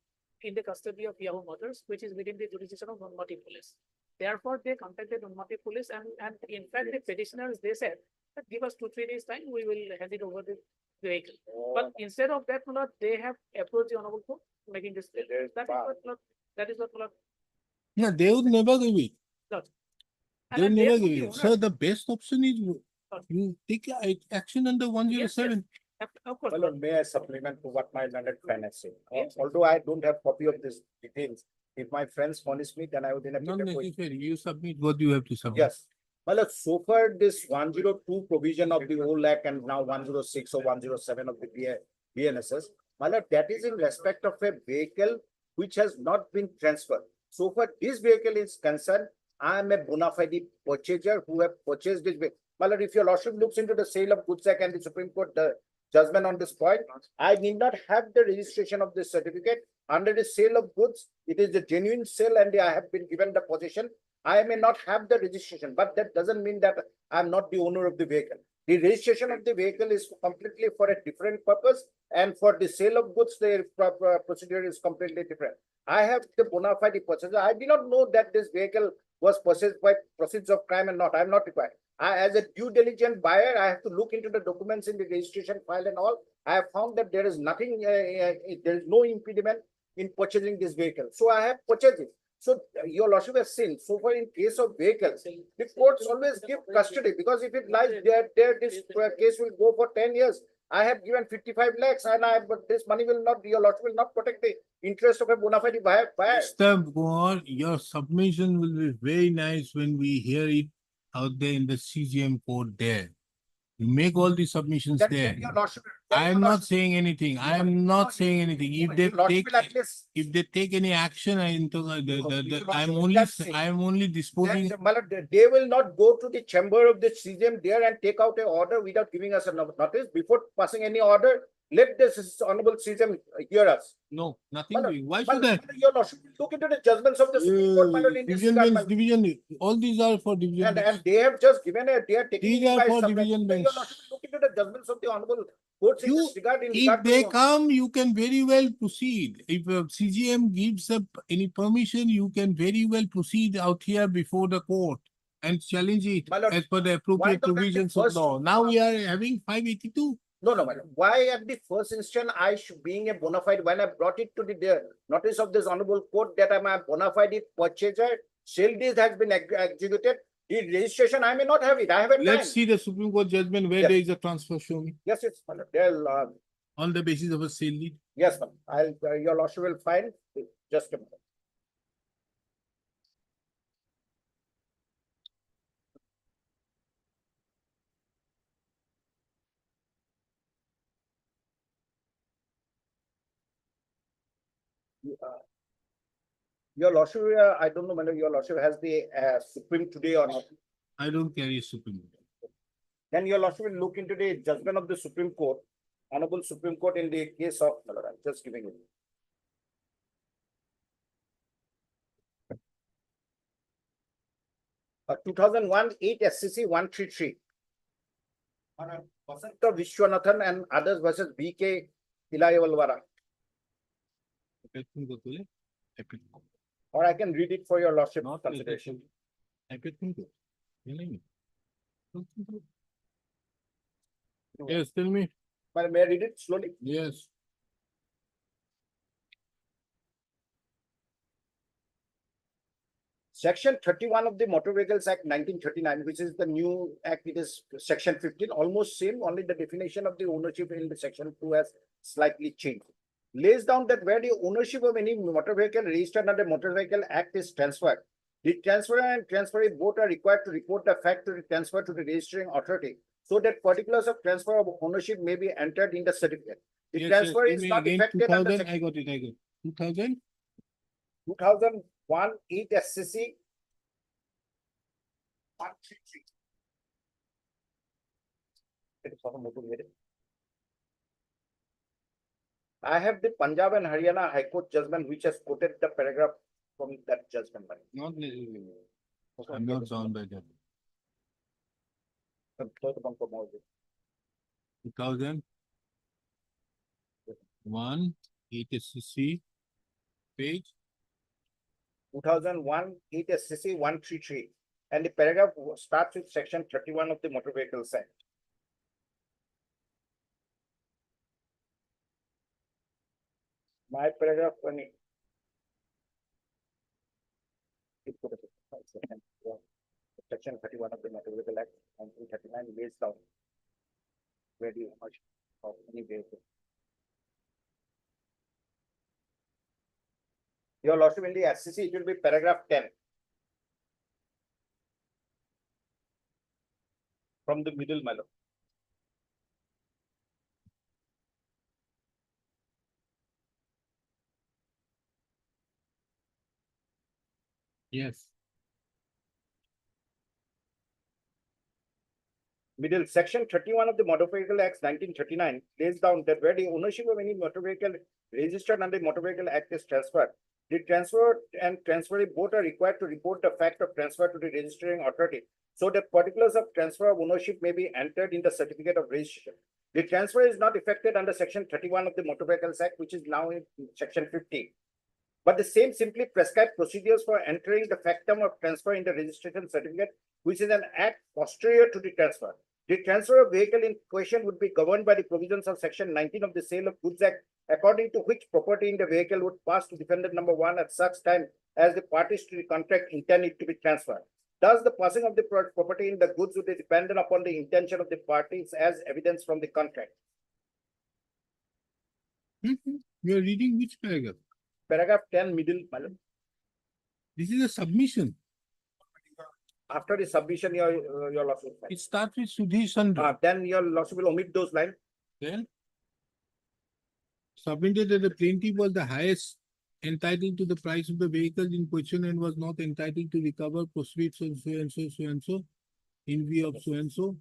in the custody of Yahoo Motors, which is within the jurisdiction of Nunmati police. Therefore, they contacted Nunmati police and in fact, the petitioners, they said that give us 2-3 days time, we will hand it over the vehicle. But instead of that, Mullah, they have approached the honorable court making this. That is what, Mullah, No, they would never give it. and They would then they never are give the it. owners. So the best option is you take action under 107. Of course. Well, may I supplement to what my learned friend has said? Yes. Although I don't have copy of this details, if my friends furnish me, then I would in a Not better position. necessary. You submit what you have to submit. Yes. Well, so far this 102 provision of the old act and now 106 or 107 of the BNSS, well, that is in respect of a vehicle which has not been transferred. So far this vehicle is concerned, I am a bona fide purchaser who have purchased this vehicle. Well, if your lordship looks into the sale of goods act and the Supreme Court judgment on this point, I need not have the registration of this certificate. Under the sale of goods, it is the genuine sale and I have been given the possession. I may not have the registration, but that doesn't mean that I am not the owner of the vehicle. The registration of the vehicle is completely for a different purpose, and for the sale of goods, the procedure is completely different. I have the bona fide purchaser. I did not know that this vehicle was purchased by proceeds of crime and not. I am not required. As a due diligent buyer, I have to look into the documents in the registration file and all. I have found that there is nothing, there is no impediment in purchasing this vehicle. So I have purchased it. So your lordship has seen, so far in case of vehicles, the courts always give custody because if it lies there, this case will go for 10 years. I have given 55 lakhs and but this money will not, your lordship will not protect the interest of a bona fide buyer. Mr. Moore, your submission will be very nice when we hear it out there in the CGM court there. You make all the submissions That there. your lordship. I am not saying anything. I am not saying anything. If they Lordship take, will at least. if they take any action, I am only disposing. They will not go to the chamber of the CGM there and take out an order without giving us a notice. Before passing any order, let this honorable citizen hear us. No, nothing My lord, doing. Why my should lord, I? your lordship, look into the judgments of the Supreme Court, my lord, in this Division regard, my bench, lord. division, all these are for division And bench. they have just given a, they are taking These it are by for subject. division Your bench. lordship, look into the judgments of the honorable courts in You, this regard, in if regard they to. come, you can very well proceed. If CGM gives up any permission, you can very well proceed out here before the court and challenge it My lord, as per the why appropriate not at the provisions of first- law. Now we are having 582. No, no, madam. Why at the first instance, I should, being a bona fide, when I brought it to the notice of this honorable court that I'm a bona fide purchaser, sale deed has been executed, the registration, I may not have it. I have a time. Let's see the Supreme Court judgment where Yes. there is a transfer, show me, Yes, it's, madam. They'll, on the basis of a sale deed. yes, madam. I'll, your lordship will find, just a minute. Your lordship, I don't know whether your lordship has the Supreme today or not. I don't carry Supreme Court. Then your lordship will look into the judgment of the Supreme Court, honorable Supreme Court in the case of, I'm just giving it. A 2001 8 SCC 133. Vasanta Vishwanathan and others versus BK Ilayavalwara. Appellate court bole, appellate court. Or I can read it for your lordship Not consideration. appellate court. You know me. Yes, tell me. May I read it slowly? Yes. Section 31 of the Motor Vehicles Act 1939, which is the new act, it is section 15, almost same, only the definition of the ownership in the section 2 has slightly changed. Lays down that where the ownership of any motor vehicle registered under Motor Vehicle Act is transferred, the transferor and transferee both are required to report the fact to the transfer to the registering authority, so that particulars of transfer of ownership may be entered in the certificate. The Yes, transfer yes, is give me not again effected under 2000, section I got it. 2000? 2001 8 SCC 133. It is for motor vehicle. I have the Punjab and Haryana High Court judgment which has quoted the paragraph from that judgment. Not necessarily. I'm not bound by that. 2000. 1, 8 SCC, page. 2001 8 SCC 133. And the paragraph starts with section 31 of the Motor Vehicles Act. My paragraph 20. Section 31 of the Motor Vehicle Act 1939 lays down where the ownership of any vehicle. Your lordship, in the SCC, it will be paragraph 10. From the middle, my lord. Yes. Middle, section 31 of the Motor Vehicle Act 1939 lays down that where the ownership of any motor vehicle registered under the Motor Vehicle Act is transferred, the transfer and transferee both are required to report the fact of transfer to the registering authority, so that particulars of transfer of ownership may be entered in the certificate of registration. The transfer is not effected under section 31 of the Motor Vehicles Act, which is now in section 50. But the same simply prescribes procedures for entering the factum of transfer in the registration certificate, which is an act posterior to the transfer. The transfer of vehicle in question would be governed by the provisions of section 19 of the Sale of Goods Act, according to which property in the vehicle would pass to defendant number 1 at such time as the parties to the contract intend it to be transferred. Thus, the passing of the property in the goods would be dependent upon the intention of the parties as evidence from the contract. You are reading which paragraph? Paragraph 10, middle, madam. This is a submission. After the submission, your lordship. It starts with Sudhi Sandra. Then your lordship will omit those lines. Then submitted that the plaintiff was the highest entitled to the price of the vehicle in question and was not entitled to recover proceeds of so and so in view of so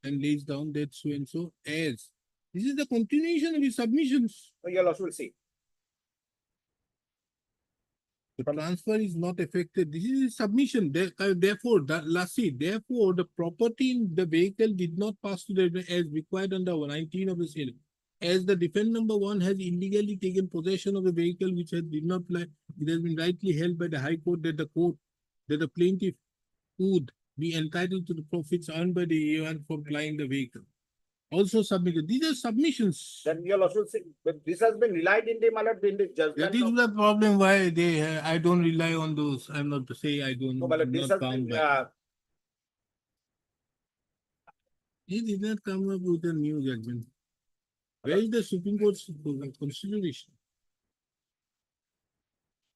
and lays down that so and so as This is the continuation of his submissions. Your lordship will see. The transfer is not affected. This is a submission. Therefore, therefore, the property in the vehicle did not pass to the as required under 19 of the sale. As the defendant number 1 has illegally taken possession of the vehicle which did not apply, it has been rightly held by the High Court that the plaintiff would be entitled to the profits earned by the A1 for plying the vehicle. Also submitted. These are submissions. Then your lordship will see, but this has been relied in the, my lord, in the judgment. That is the problem why I don't rely on those. I'm not to say I don't. No, my lord, this not has bound been, by. He did not come up with a new judgment. Where is the Supreme Court's consideration?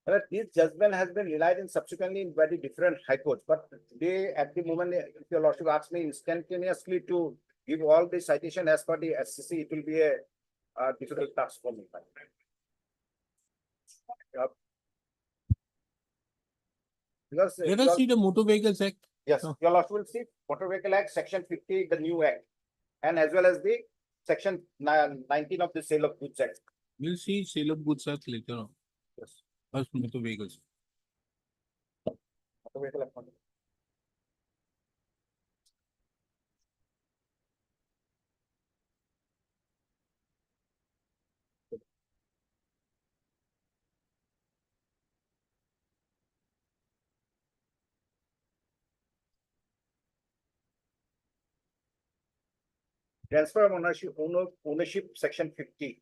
but this judgment has been relied in subsequently in very different high courts, but they, at the moment, if your lordship asks me instantaneously to give all the citation as per the SCC, it will be a difficult task for me. Because Let us see the Motor Vehicles Act. yes, Oh. your lordship will see Motor Vehicle Act, section 50, the new act, and as well as the section 19 of the Sale of Goods Act. We'll see Sale of Goods Act later on. Yes. First Motor Vehicles. Motor Vehicle Act. Transfer of ownership, section 50.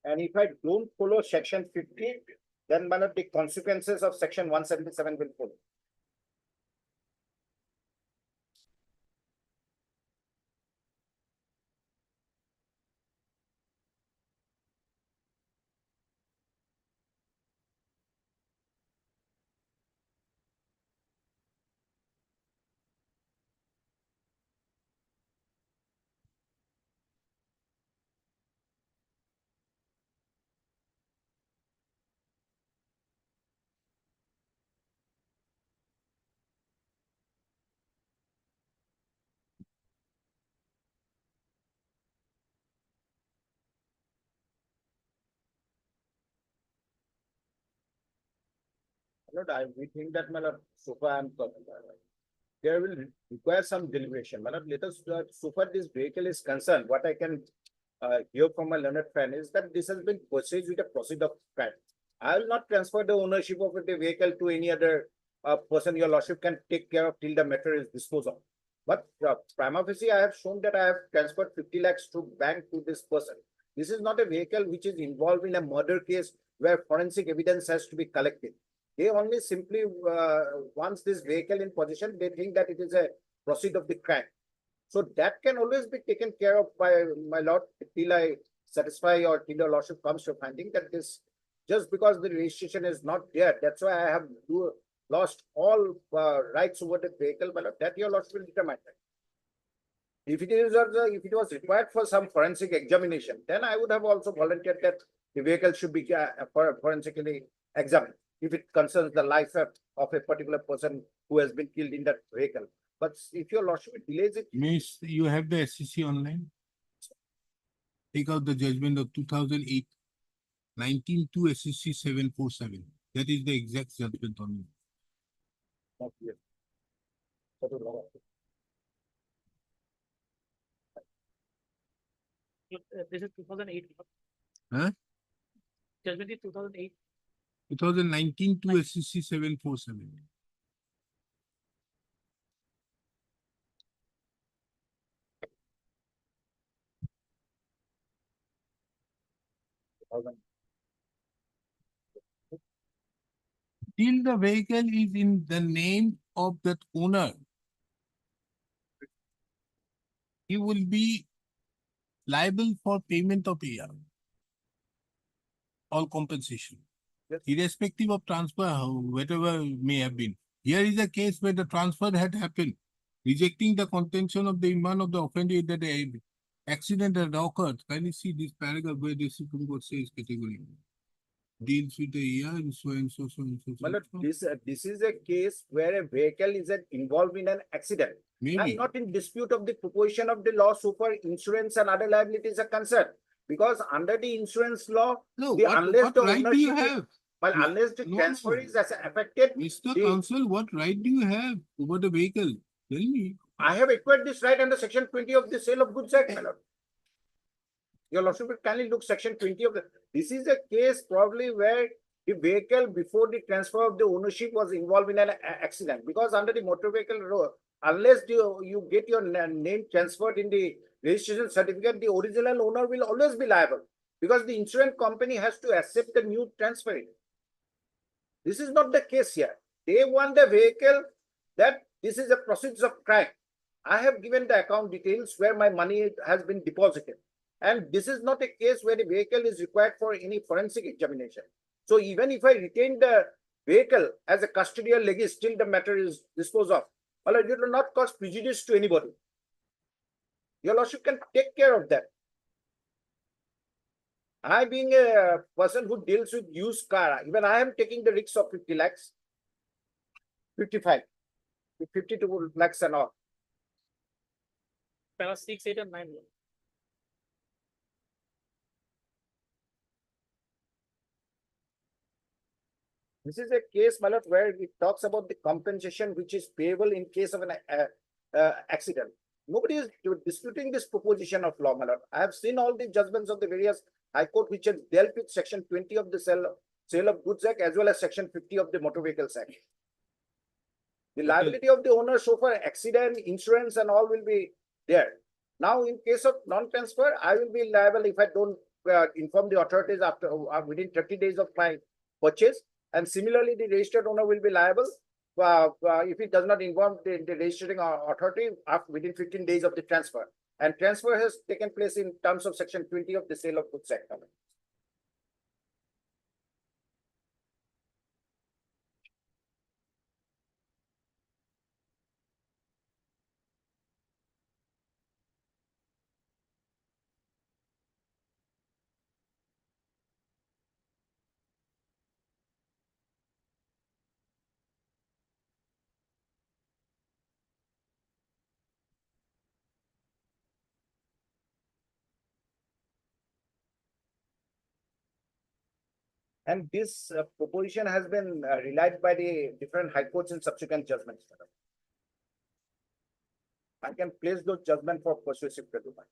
And if I don't follow section 50, then one of the consequences of section 177 will follow. Lord, we think that, my lord, so far there will require some deliberation. My lord, let us, so far this vehicle is concerned, what I can hear from my learned friend is that this has been purchased with a proceed of crime. I will not transfer the ownership of the vehicle to any other person. Your lordship can take care of till the matter is disposed of. But prima facie, I have shown that I have transferred 50 lakhs to bank to this person. This is not a vehicle which is involved in a murder case where forensic evidence has to be collected. They only simply, once this vehicle in possession, they think that it is a proceed of the crime. So that can always be taken care of by my lord till I satisfy or till your lordship comes to finding that this just because the registration is not there. That's why I have lost all rights over the vehicle, my lord. That your lordship will determine. If it is, if it was required for some forensic examination, then I would have also volunteered that the vehicle should be forensically examined. If it concerns the life of a particular person who has been killed in that vehicle. But if your lordship delays it, Miss, you have the SCC online? Take out the judgment of 2008, 19-2 SCC 747. That is the exact judgment on it. not yet. This is 2008. Huh? Judgment is 2008. 2019 to SCC 747. Till the vehicle is in the name of that owner, he will be liable for payment of AR or compensation, Yes. irrespective of transfer, whatever may have been. Here is a case where the transfer had happened, rejecting the contention of the iman of the offender that the accident had occurred. Can you see this paragraph where the Supreme Court says category? Deals with the year and so and so, so and so. My lord, this is a case where a vehicle is involved in an accident. Maybe. I'm not in dispute of the proposition of the law so far insurance and other liabilities are concerned. Because under the insurance law, No, unless what the right do you ownership is- have? Well, No, unless the no, transfer no. is as affected, Mr. the- Counsel, what right do you have over the vehicle? Tell me. I have acquired this right under section 20 of the Sale of Goods Act, my lord. Your lordship will kindly look section 20 of the, this is a case probably where the vehicle before the transfer of the ownership was involved in an accident. Because under the motor vehicle law, unless you get your name transferred in the registration certificate, the original owner will always be liable. Because the insurance company has to accept the new transfer. This is not the case here. They want the vehicle that this is a proceeds of crime. I have given the account details where my money has been deposited. And this is not a case where the vehicle is required for any forensic examination. So even if I retain the vehicle as a custodial legis, still the matter is disposed of. Well, it will not cause prejudice to anybody. Your lordship can take care of that. I being a person who deals with used car, even I am taking the risk of 50 lakhs, 55, 52 lakhs and all. Para 6, 8 and 9. This is a case, my lord, where it talks about the compensation which is payable in case of an accident. Nobody is disputing this proposition of law, my lord. I have seen all the judgments of the various high court which have dealt with section 20 of the Sale of Goods Act as well as section 50 of the Motor Vehicles Act. The liability of the owner so far accident, insurance and all will be there. Now, in case of non-transfer, I will be liable if I don't inform the authorities after within 30 days of my purchase. And similarly, the registered owner will be liable if it does not inform the registering authority within 15 days of the transfer. And transfer has taken place in terms of section 20 of the Sale of Goods Act. And this proposition has been relied by the different high courts in subsequent judgments. I can place those judgments for persuasive settlement.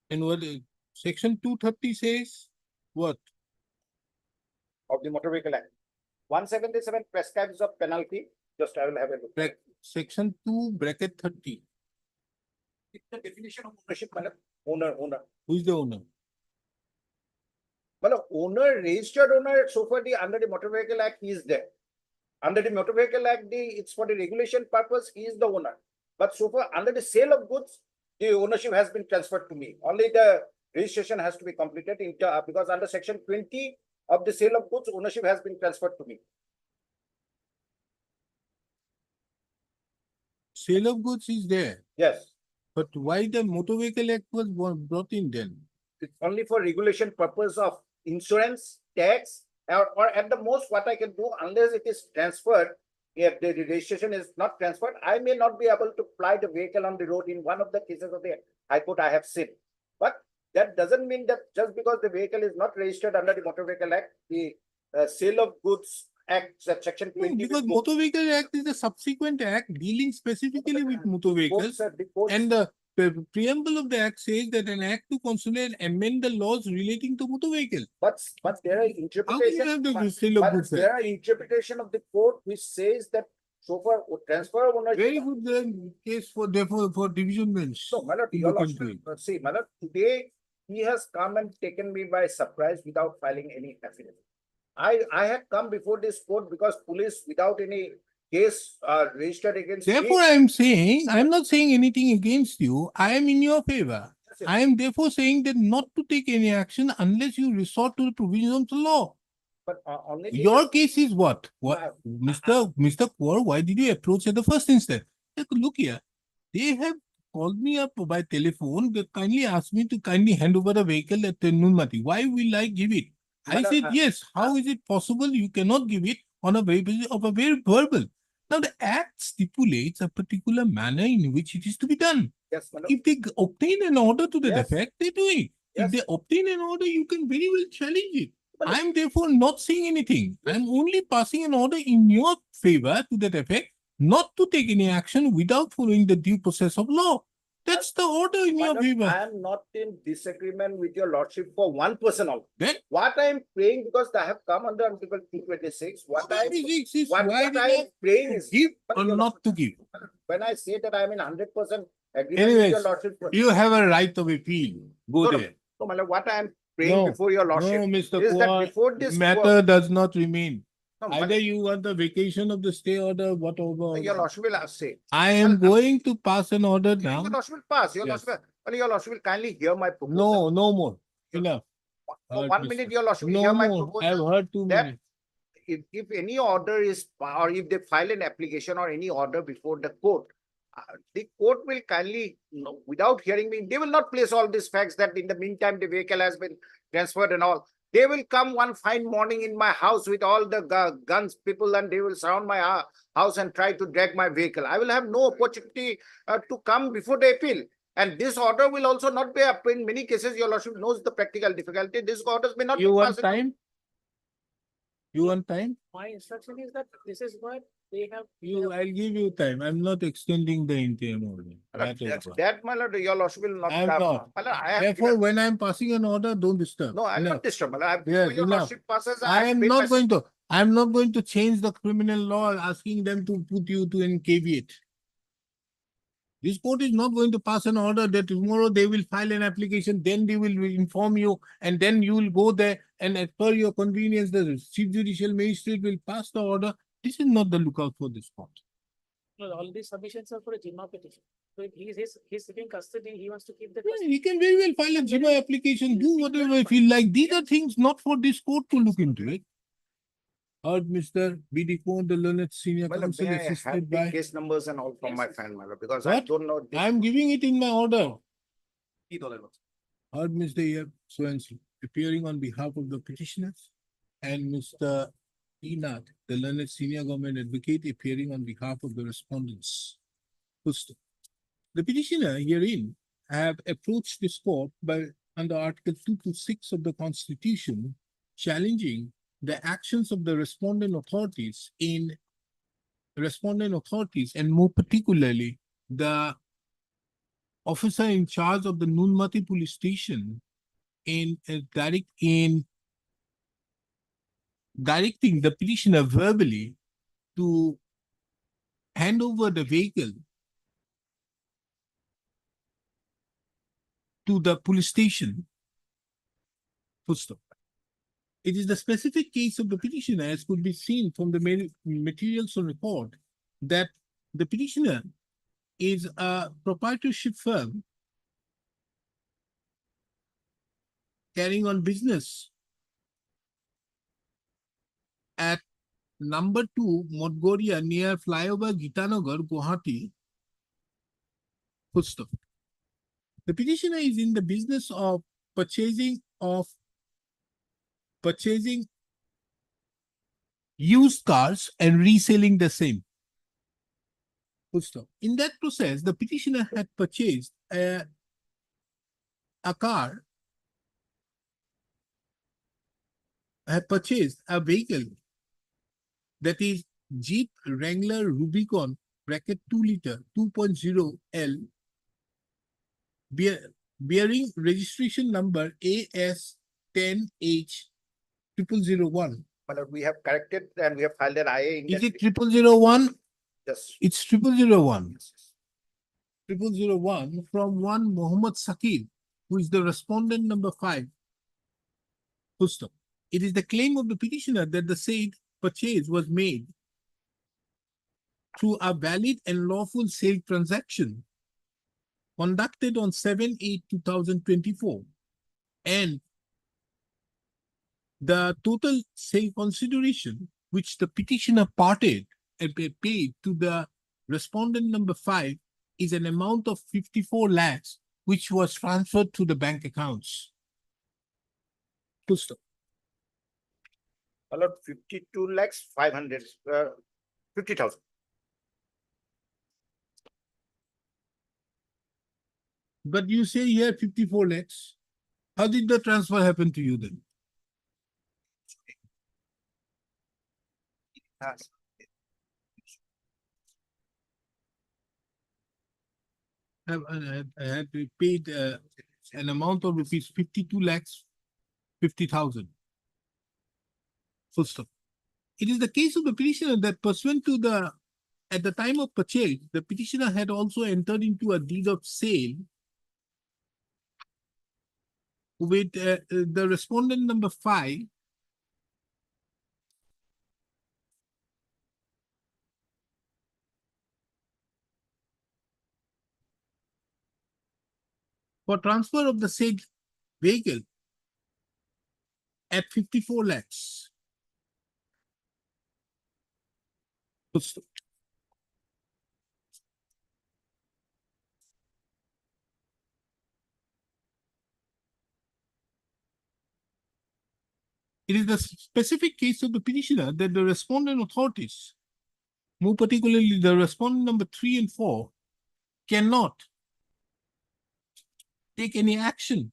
And what section 230 says? What? Of the Motor Vehicle Act. 177 prescribes of penalty. Just I will have a look. Section 2 bracket 30. It's the definition of ownership, madam. Owner. Who is the owner? Well, owner, registered owner, so far under the Motor Vehicle Act, he is there. Under the Motor Vehicle Act, it's for the regulation purpose, he is the owner. But so far, under the sale of goods, the ownership has been transferred to me. Only the registration has to be completed because under section 20 of the sale of goods, ownership has been transferred to me. Sale of goods is there, Yes, but why the Motor Vehicle Act was brought in then? it's only for regulation purpose of insurance, tax, or at the most what I can do unless it is transferred. If the registration is not transferred, I may not be able to ply the vehicle on the road in one of the cases of the High Court I have seen. But that doesn't mean that just because the vehicle is not registered under the Motor Vehicle Act, the Sale of Goods Act, section No, 20. because will go. Motor Vehicle Act is a subsequent act dealing specifically with motor vehicles. The courts- And the preamble of the act says that an act to consolidate and amend the laws relating to motor vehicles. But there are How can you interpretation. have the but- Sale of but Goods Act? there are interpretation of the court which says that so far transfer of ownership. Very good then case for therefore for division bench. So, my lord, to your look lordship, into it. see, my lord, today he has come and taken me by surprise without filing any affidavit. I had come before this court because police without any case registered against me. Therefore, I am saying, I am not saying anything against you. I am in your favor. Yes, yes. I am therefore saying that not to take any action unless you resort to the provisions of the law. But only. Your case is what? What, Uh, Mr. Kaur, why did you approach at the first instance? Look here, they have called me up by telephone. They kindly asked me to kindly hand over the vehicle at Nunmati. Why will I give it? I Madam, said, yes. How is it possible you cannot give it on a very verbal? Now the act stipulates a particular manner in which it is to be done. Yes, my lord. If they obtain an order to that Yes. effect, they do it. Yes. If they obtain an order, you can very well challenge it. But- I am therefore not saying anything. I am only passing an order in your favor to that effect, not to take any action without following the due process of law. That's the order in your Madam, favor. I am not in disagreement with your lordship for one person only. Then What I am praying, because I have come under Article 226, what I am why did I praying is. give But or your not to give? When I say that I am in 100% agreement with Anyways, your lordship. you have a right of appeal. Go No, no. there. So, my lord, what I am praying No, before your No, lordship Mr. is that Kaur, before this. matter does not remain. No, my Either you want the vacation of the stay order, whatever. your lordship will say. I am Well, going to pass an order now. Your lordship will pass. Your Yes. lordship, well, your lordship will kindly hear my proposal. No, no more. Enough. For Heard, 1 Mr. minute, your lordship will No hear my more. I have proposal. heard too that- many. If any order is, or if they file an application or any order before the court, the court will kindly, without hearing me, they will not place all these facts that in the meantime, the vehicle has been transferred and all. They will come one fine morning in my house with all the guns, people, and they will surround my house and try to drag my vehicle. I will have no opportunity to come before the appeal. And this order will also not be up in many cases. Your lordship knows the practical difficulty. This orders may not. You be want passed. time? You want time? My instruction is that this is what they have. I'll give you time. I'm not extending the interim order. That is what. That, my lord, your lordship will not. I am come. not. My lord, I have Therefore, given- when I'm passing an order, don't disturb. No, I'm Enough. not disturbed. my lord. Yes, Your enough. lordship passes. I am made not my- going to, I'm not going to change the criminal law, asking them to put you to an caveat. This court is not going to pass an order that tomorrow they will file an application, then they will inform you, and then you will go there, and as per your convenience, the chief judicial magistrate will pass the order. This is not the lookout for this court. No, all these submissions are for a JIMA petition. So if he's seeking custody, he wants to keep the. Yeah, he can very well file a JIMA application, do whatever he feel like. These are things not for this court to look into it. Heard Mr. B.D. Kaur, the learned senior My lord, counsel may I have assisted the by. case numbers and all from my fan, my lord, because I What? don't know. this- I'm giving it in my order. Heard Mr. Yap Swansea appearing on behalf of the petitioners and Mr. Nath, the learned senior government advocate appearing on behalf of the respondents. First, the petitioner herein have approached this court by under Article 226 of the Constitution, challenging the actions of the respondent authorities and more particularly the officer in charge of the Nunmati police station in directing the petitioner verbally to hand over the vehicle to the police station. Full stop. It is the specific case of the petitioner, as could be seen from the materials on record, that the petitioner is a proprietorship firm carrying on business at number 2 Modgoria near flyover Gitanagar, Guwahati. Full stop. The petitioner is in the business of purchasing used cars and reselling the same. Full stop. In that process, the petitioner had purchased a vehicle that is Jeep Wrangler Rubicon bracket 2 liter 2.0 L bearing registration number AS10H 0001. My lord, we have corrected and we have filed an IA. Is it 0001? Yes. It's 0001. 0001 from one Mohammed Sakir, who is the respondent number 5. Full stop. It is the claim of the petitioner that the said purchase was made through a valid and lawful sale transaction conducted on 7/8/2024, and the total sale consideration which the petitioner paid to the respondent number 5 is an amount of 54 lakhs, which was transferred to the bank accounts. Full stop. My lord, 52 lakhs 500, 50,000. But you say here 54 lakhs. How did the transfer happen to you then? Yes. I had paid an amount of rupees 52 lakhs 50,000. Full stop. It is the case of the petitioner that pursuant to at the time of purchase, the petitioner had also entered into a deed of sale with the respondent number 5 for transfer of the said vehicle at 54 lakhs. Full stop. It is the specific case of the petitioner that the respondent authorities, more particularly the respondent number 3 and 4, cannot take any action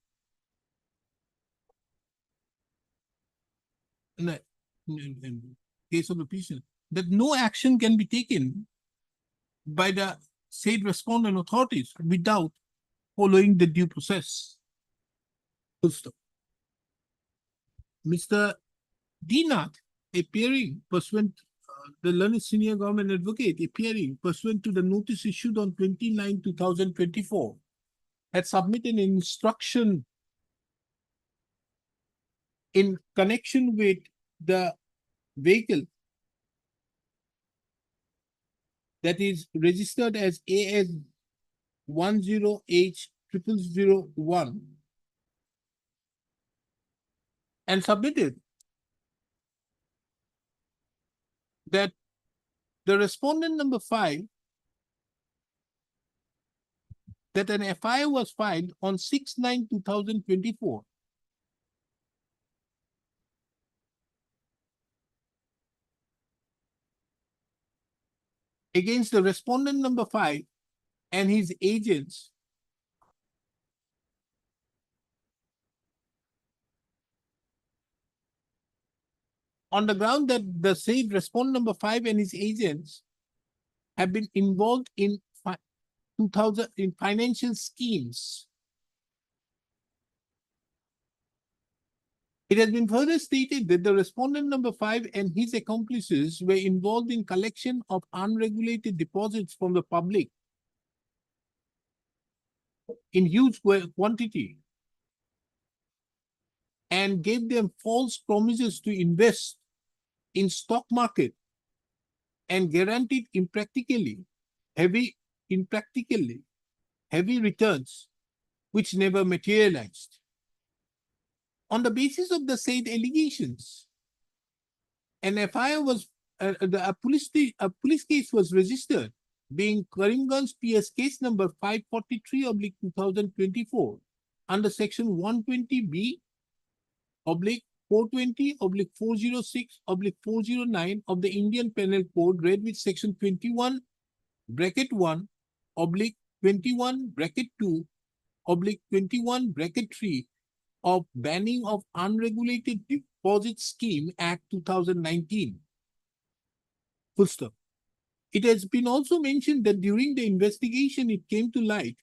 in the case of the petitioner, that no action can be taken by the said respondent authorities without following the due process. Full stop. Mr. D. Nath, appearing pursuant the learned senior government advocate, appearing pursuant to the notice issued on 29/2024, had submitted an instruction in connection with the vehicle that is registered as AS10H0001 and submitted that the respondent number 5, that an FIR was filed on 6/9/2024 against the respondent number 5 and his agents on the ground that the said respondent number 5 and his agents have been involved in financial schemes. It has been further stated that the respondent number 5 and his accomplices were involved in collection of unregulated deposits from the public in huge quantity and gave them false promises to invest in stock market and guaranteed impractically heavy in practically heavy returns which never materialized. On the basis of the said allegations, an FIR was a police case was registered, being Karimganj PS case number 543/2024 under section 120B oblique 420/406/409 of the Indian Penal Code, read with section 21(1) oblique 21(2)/21(3) of Banning of Unregulated Deposit Scheme Act 2019. Full stop. It has been also mentioned that during the investigation, it came to light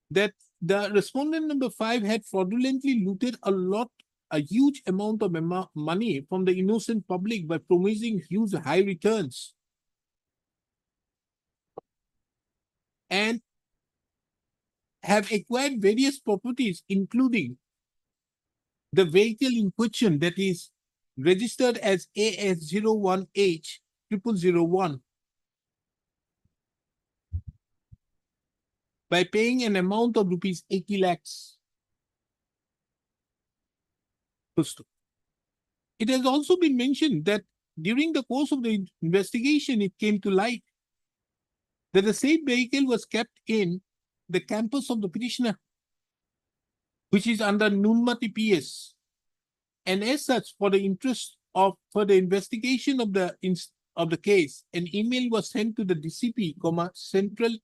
that the respondent number 5 had fraudulently looted a huge amount of money from the innocent public by promising huge high returns. And have acquired various properties, including the vehicle in question that is registered as AS01H0001 by paying an amount of rupees 80 lakhs. It has also been mentioned that during the course of the investigation, it came to light that the said vehicle was kept in the campus of the petitioner, which is under Nunmati PS. And as such, for the interest of further investigation of the case, an email was sent to the DCP, Central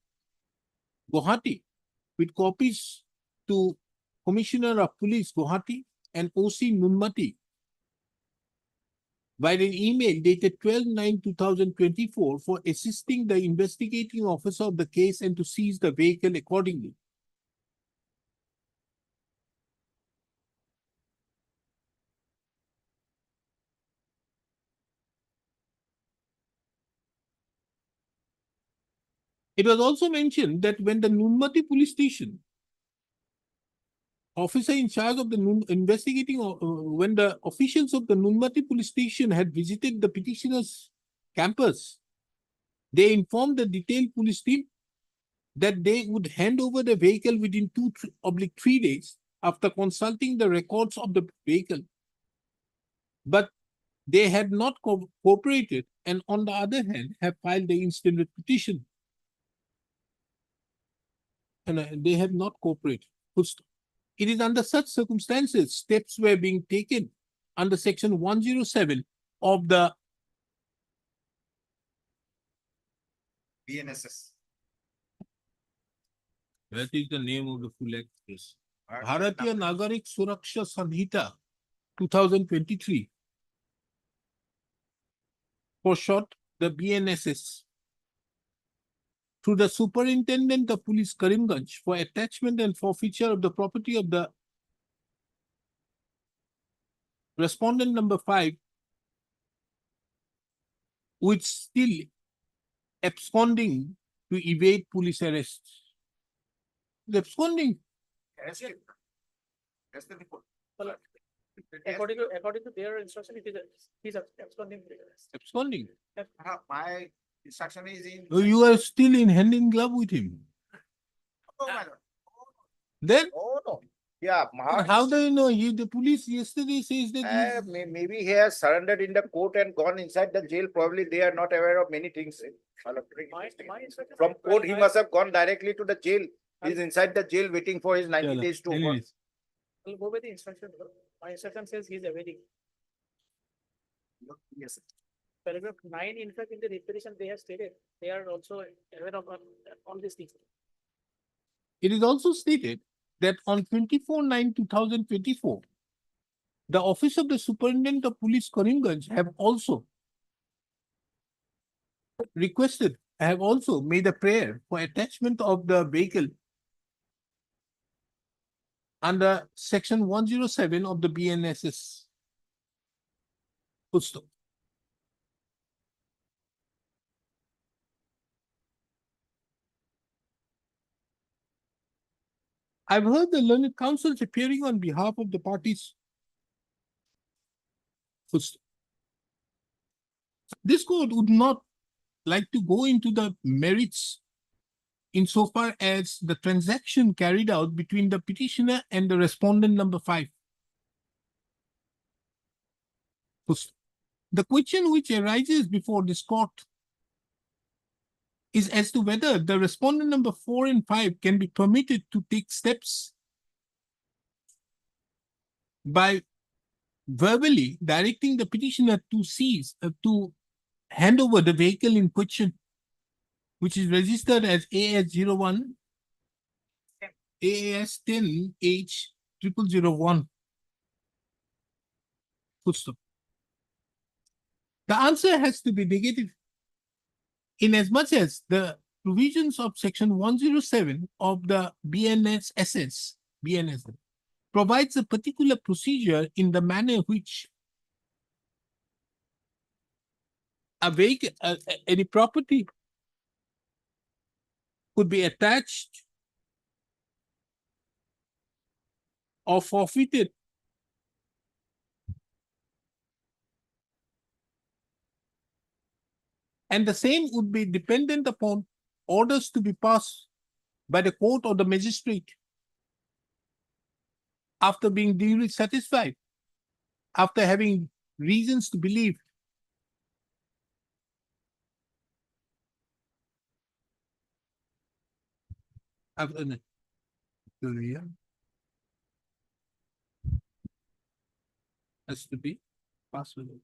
Guwahati, with copies to Commissioner of Police Guwahati and OC Nunmati by an email dated 12/9/2024 for assisting the investigating officer of the case and to seize the vehicle accordingly. It was also mentioned that when the Nunmati police station officer in charge of the when the officials of the Nunmati police station had visited the petitioner's campus, they informed the detailed police team that they would hand over the vehicle within 2/3 days after consulting the records of the vehicle. But they had not cooperated, and on the other hand, have filed the instant writ petition. And they have not cooperated. It is under such circumstances, steps were being taken under section 107 of the BNSS. That is the name of the full act. Yes. Bharatiya Nagarik Suraksha Samhita 2023. For short, the BNSS. To the Superintendent of Police Karimganj for attachment and forfeiture of the property of the respondent number 5, which still absconding to evade police arrest. The absconding. According to their instruction, he's absconding. Absconding. My instruction is in. You are still in hand in glove with him. Oh, my lord. Then? Oh, no. Yeah. How do you know? The police yesterday says that Maybe he has surrendered in the court and gone inside the jail. Probably they are not aware of many things. From court, he must have gone directly to the jail. He's inside the jail waiting for his 90 days to work. I'll go with the instruction. My instruction says he's awaiting. Yes. Paragraph 9, in fact, in the repetition, they have stated they are also aware of all these things. It is also stated that on 24/9/2024, the Office of the Superintendent of Police Karimganj have also made a prayer for attachment of the vehicle under section 107 of the BNSS. Full stop. I've heard the learned counsels appearing on behalf of the parties. Full stop. This court would not like to go into the merits insofar as the transaction carried out between the petitioner and the respondent number 5. The question which arises before this court is as to whether the respondent number 4 and 5 can be permitted to take steps by verbally directing the petitioner to seize, to hand over the vehicle in question, which is registered as AS01, AAS10H0001. Full stop. The answer has to be negative, inasmuch as the provisions of section 107 of the BNSS provides a particular procedure in the manner which a vehicle, any property could be attached or forfeited and the same would be dependent upon orders to be passed by the court or the magistrate after being duly satisfied, after having reasons to believe after has to be passed with it.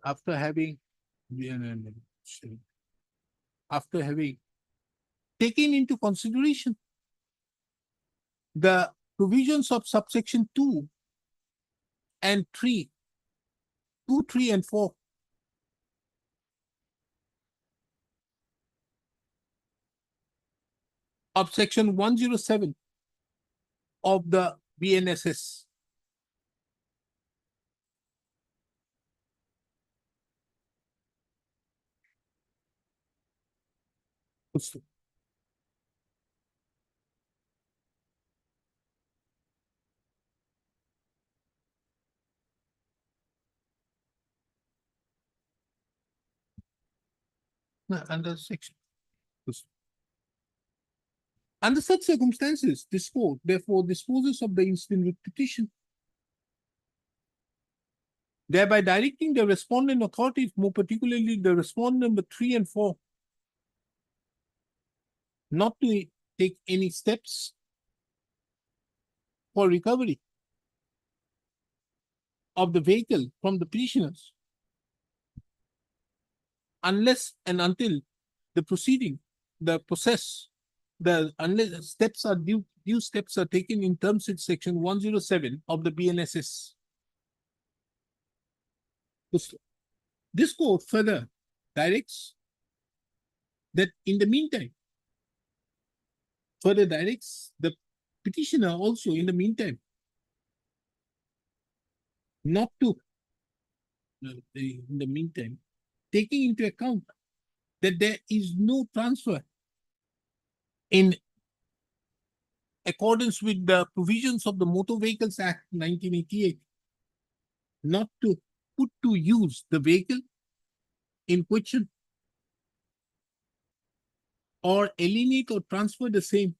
After having taken into consideration the provisions of subsection 2 and 3, 2, 3 and 4 of section 107 of the BNSS. Under section. Under such circumstances, this court therefore disposes of the instant writ petition, thereby directing the respondent authorities, more particularly the respondent number 3 and 4, not to take any steps for recovery of the vehicle from the petitioners unless and until the proceeding, the process, unless steps are due steps are taken in terms with section 107 of the BNSS. This court further directs that in the meantime, further directs the petitioner also in the meantime not to, in the meantime, taking into account that there is no transfer in accordance with the provisions of the Motor Vehicles Act 1988, not to put to use the vehicle in question or alienate or transfer the same.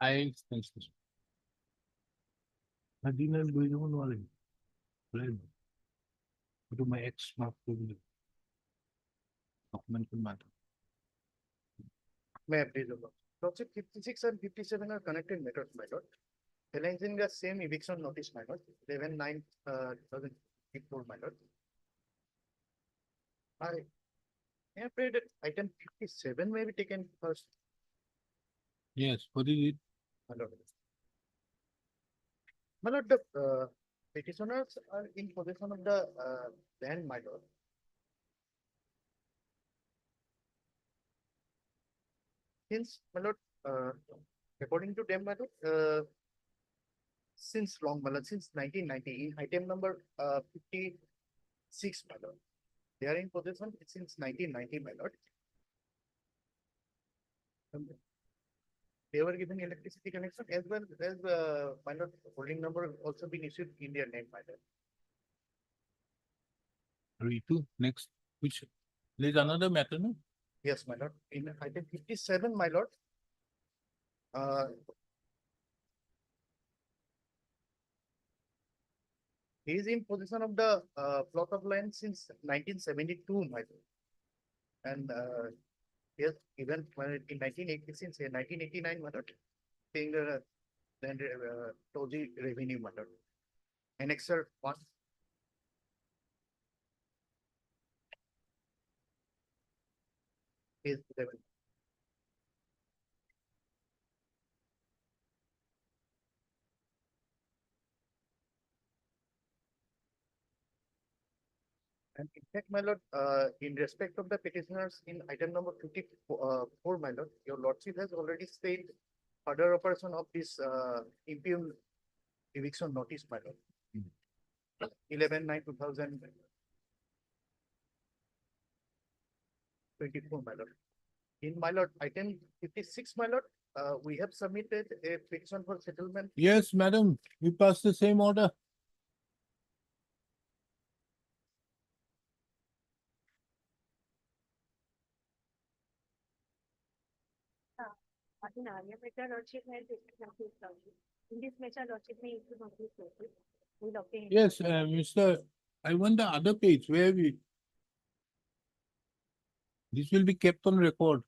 I didn't do one to my ex mark documental matter. May I please observe? Lordship 56 and 57 are connected matters, my lord. Challenging the same eviction notice, my lord, 11/9/2024, my lord. I am afraid that item 57 may be taken first. Yes, what is it? My lord. My lord, the petitioners are in possession of the land, my lord. Since, my lord, according to them, my lord, since long, my lord, since 1990, in item number 56, my lord. They are in possession since 1990, my lord. They were given electricity connection as well as my lord, holding number also been issued in their name, my lord. Ritu, next, which, there's another matter, no? Yes, my lord. In item 57, my lord. He is in possession of the plot of land since 1972, my lord. And yes, even when in 1980, since 1989, my lord, paying the land Toji revenue, my lord. Annexer 1. Is 11. And in fact, my lord, in respect of the petitioners in item number 54, my lord, your lordship has already stated further operation of this impugned eviction notice, my lord. 11/9/2024, my lord. In my lord, item 56, my lord, we have submitted a petition for settlement. Yes, madam, we passed the same order. In earlier matter, lordship has issued notice, lordship. In this matter, lordship may issue notice, lordship. We'll obtain. Yes, Mr. I want the other page where we. This will be kept on record.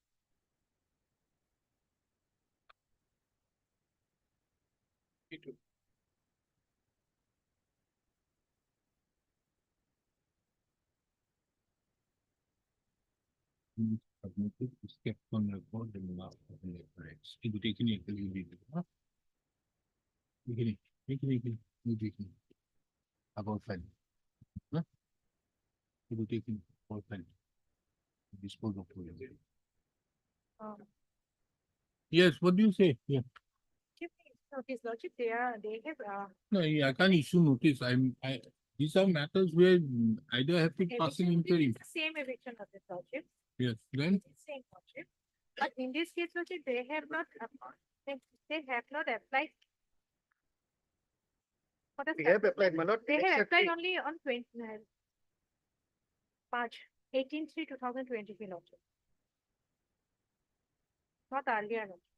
Submitted is kept on record and marked as correct. It will take in equal you need, huh? About file. Huh? It will take in about file. Dispose of. Yes, what do you say? Yeah. Notice, lordship, they have, No, I can't issue notice. These are matters where either have to pass in eviction interim. is the same eviction of the lordship. Yes, then, Same lordship. But in this case, lordship, they have not applied. For the We have applied, my lord. They have except applied the- only on March 18/3/2023, lordship. Not earlier, lordship.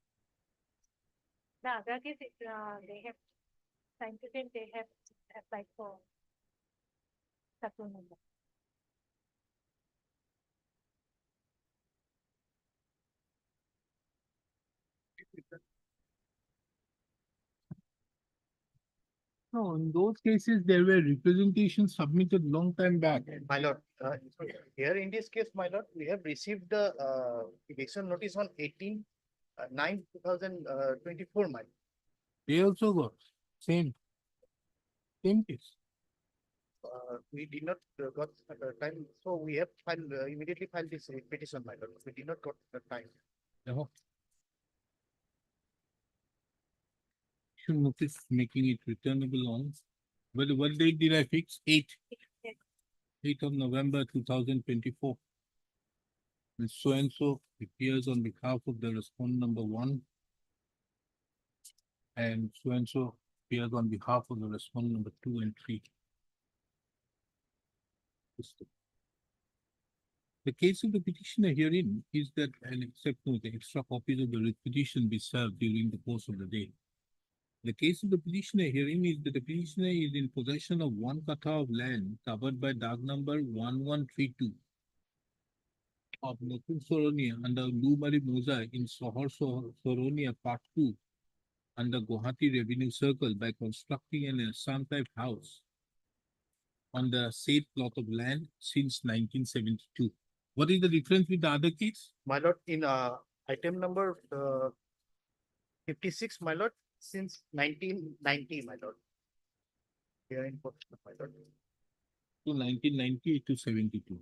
The other case, they have, time to time, they have applied for settlement. no, in those cases, there were representations submitted long time back. My lord, here in this case, my lord, we have received the eviction notice on 18/9/2024, my lord. They also got same case. We did not got time, so we have filed immediately filed this petition, my lord. We did not got the time. No. Should notice making it returnable on. But what date did I fix? 8th of November 2024. And so appears on behalf of the respondent number 1. And so appears on behalf of the respondent number 2 and 3. The case of the petitioner herein is that an except no, the extra copies of the writ petition be served during the course of the day. The case of the petitioner herein is that the petitioner is in possession of 1 kata of land covered by Dag number 1132 of Notun Soronia under Lumari Moza in Sohor Soronia Part 2 under Guwahati Revenue Circle by constructing an Assam type house on the said plot of land since 1972. What is the difference with the other case? My lord, in item number 56, my lord, since 1990, my lord. Here in Portsmouth, my lord. To 1990 to 72.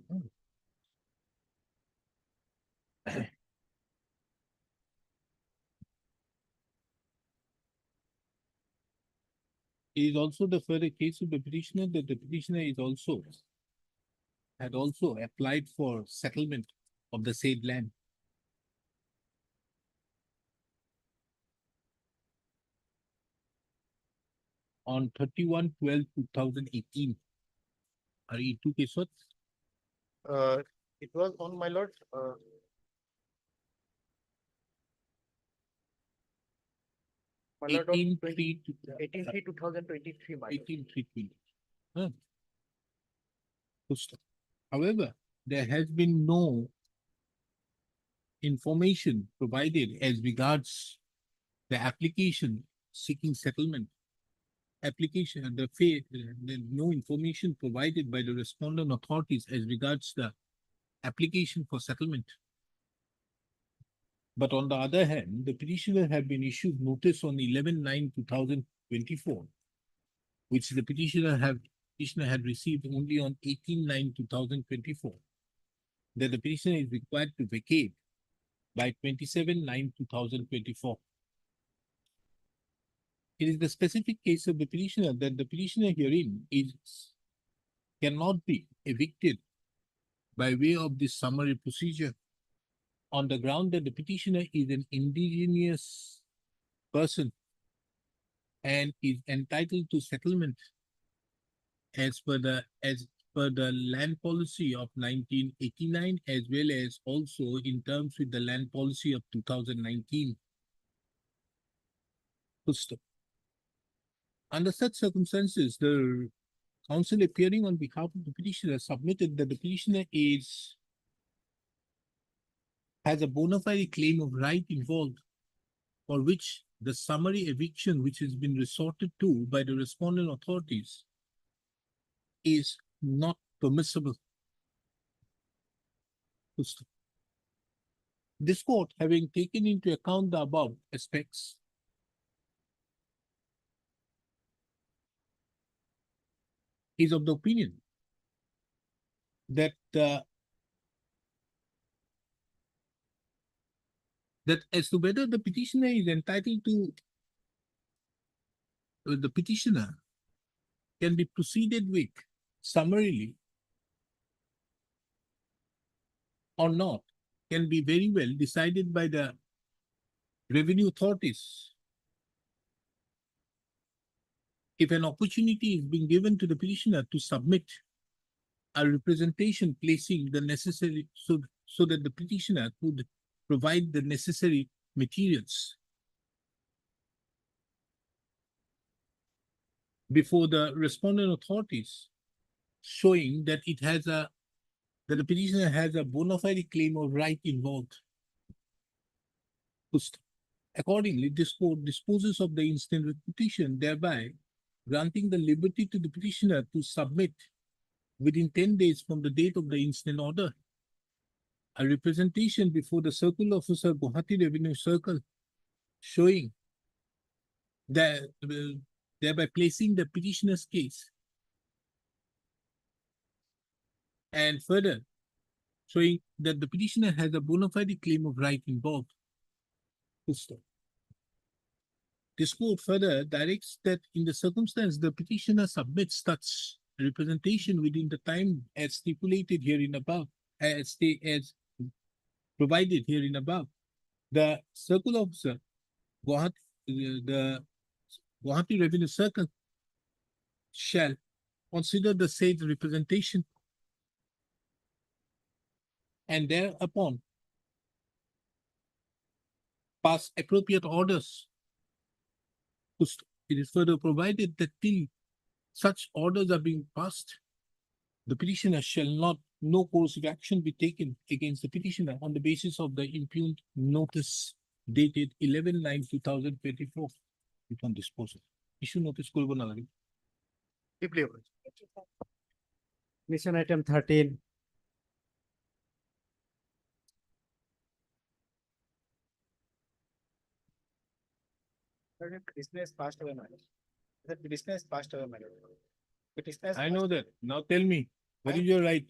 It is also the further case of the petitioner that the petitioner had also applied for settlement of the said land. On 31/12/2018. Are you two cases? It was on, my lord, my lord, on 18/3 2023, my lord. 18/3/20. However, there has been no information provided as regards the application seeking settlement. No information provided by the respondent authorities as regards the application for settlement. But on the other hand, the petitioner have been issued notice on 11/9/2024, which the petitioner had received only on 18/9/2024, that the petitioner is required to vacate by 27/9/2024. It is the specific case of the petitioner that the petitioner herein cannot be evicted by way of this summary procedure on the ground that the petitioner is an indigenous person and is entitled to settlement as per the land policy of 1989, as well as also in terms with the land policy of 2019. Under such circumstances, the counsel appearing on behalf of the petitioner submitted that the petitioner has a bona fide claim of right involved, for which the summary eviction which has been resorted to by the respondent authorities is not permissible. This court, having taken into account the above aspects, is of the opinion that as to whether the petitioner is entitled to the petitioner can be proceeded with summarily or not can be very well decided by the revenue authorities. If an opportunity is being given to the petitioner to submit a representation placing the necessary so that the petitioner could provide the necessary materials before the respondent authorities, showing that the petitioner has a bona fide claim of right involved. Accordingly, this court disposes of the instant petition, thereby granting the liberty to the petitioner to submit within 10 days from the date of the instant order a representation before the Circle Officer, Guwahati Revenue Circle, showing that thereby placing the petitioner's case, and further showing that the petitioner has a bona fide claim of right involved. This court further directs that in the circumstance the petitioner submits such representation within the time as stipulated herein above, as provided herein above, the Circle Officer, the Guwahati Revenue Circle, shall consider the said representation and thereupon pass appropriate orders. It is further provided that till such orders are being passed, the petitioner no course of action be taken against the petitioner on the basis of the impugned notice dated 11/9/2024 upon disposal. Issue notice করব না লাগে। Mission item 13. Petitioner is passed away, my lord. The petitioner is passed away, my lord. Petitioner is I passed- know that. Now tell me, what is your right?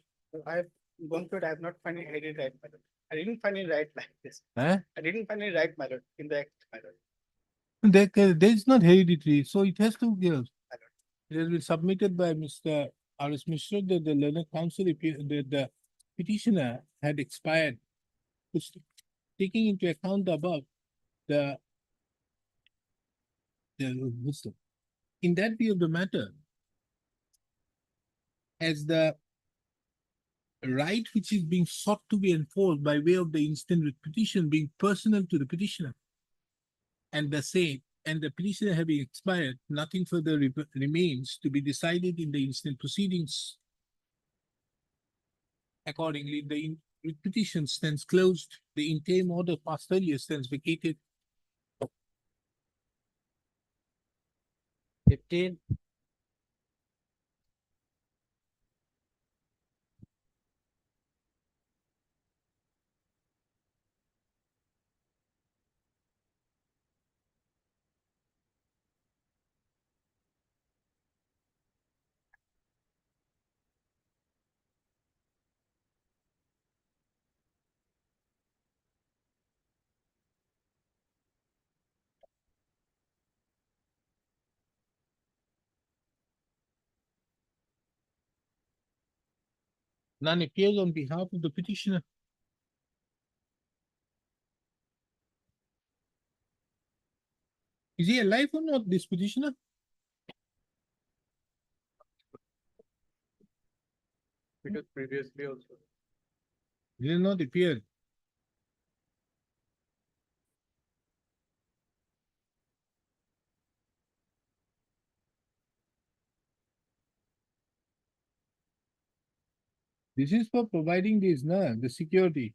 I have gone through it, I have not found any right, my lord. I didn't find it right like this. Huh? I didn't find it right, my lord, in the act, my lord. There is not hereditary, so it has to give. It has been submitted by Mr. R.S. Mishra that the learned counsel, the petitioner had expired. Which, taking into account the above, the wisdom. In that view of the matter, as the right which is being sought to be enforced by way of the instant writ petition being personal to the petitioner, and the same, and the petitioner having expired, nothing further remains to be decided in the instant proceedings. Accordingly, the writ petition stands closed, the interim order passed earlier stands vacated. 15. None appears on behalf of the petitioner. Is he alive or not, this petitioner? Because previously also. He did not appear. This is for providing this, the security.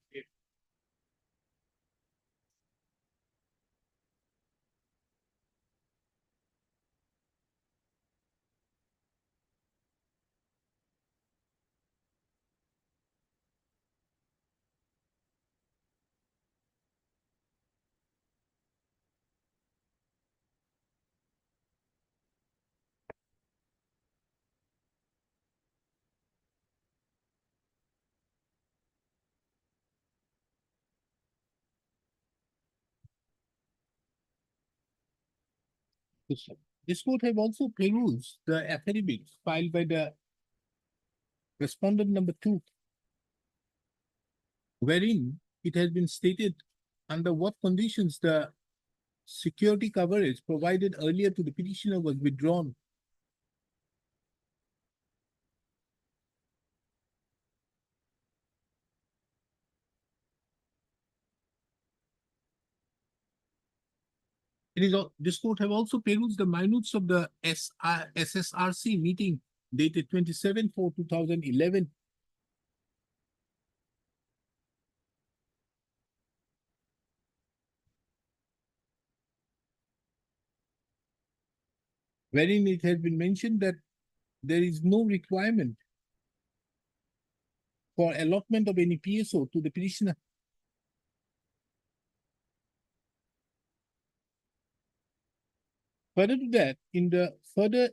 This court have also perused the affidavit filed by the respondent number 2, wherein it has been stated under what conditions the security coverage provided earlier to the petitioner was withdrawn. This court have also perused the minutes of the SSRC meeting dated 27/4/2011. Wherein it has been mentioned that there is no requirement for allotment of any PSO to the petitioner. Further to that, in the further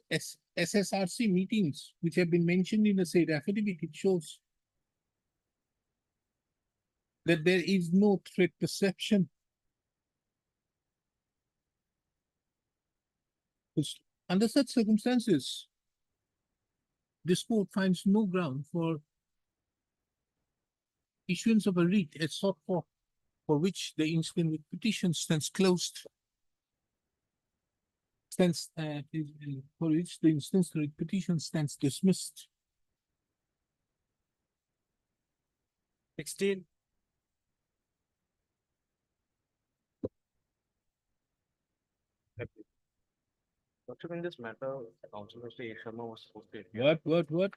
SSRC meetings, which have been mentioned in the said affidavit, it shows that there is no threat perception. Under such circumstances, this court finds no ground for issuance of a writ as sought for which the instant writ petition stands closed. For which the instant writ petition stands dismissed. 16. Lordship, in this matter, Council Mr. A. Sharma was supposed to appear. What?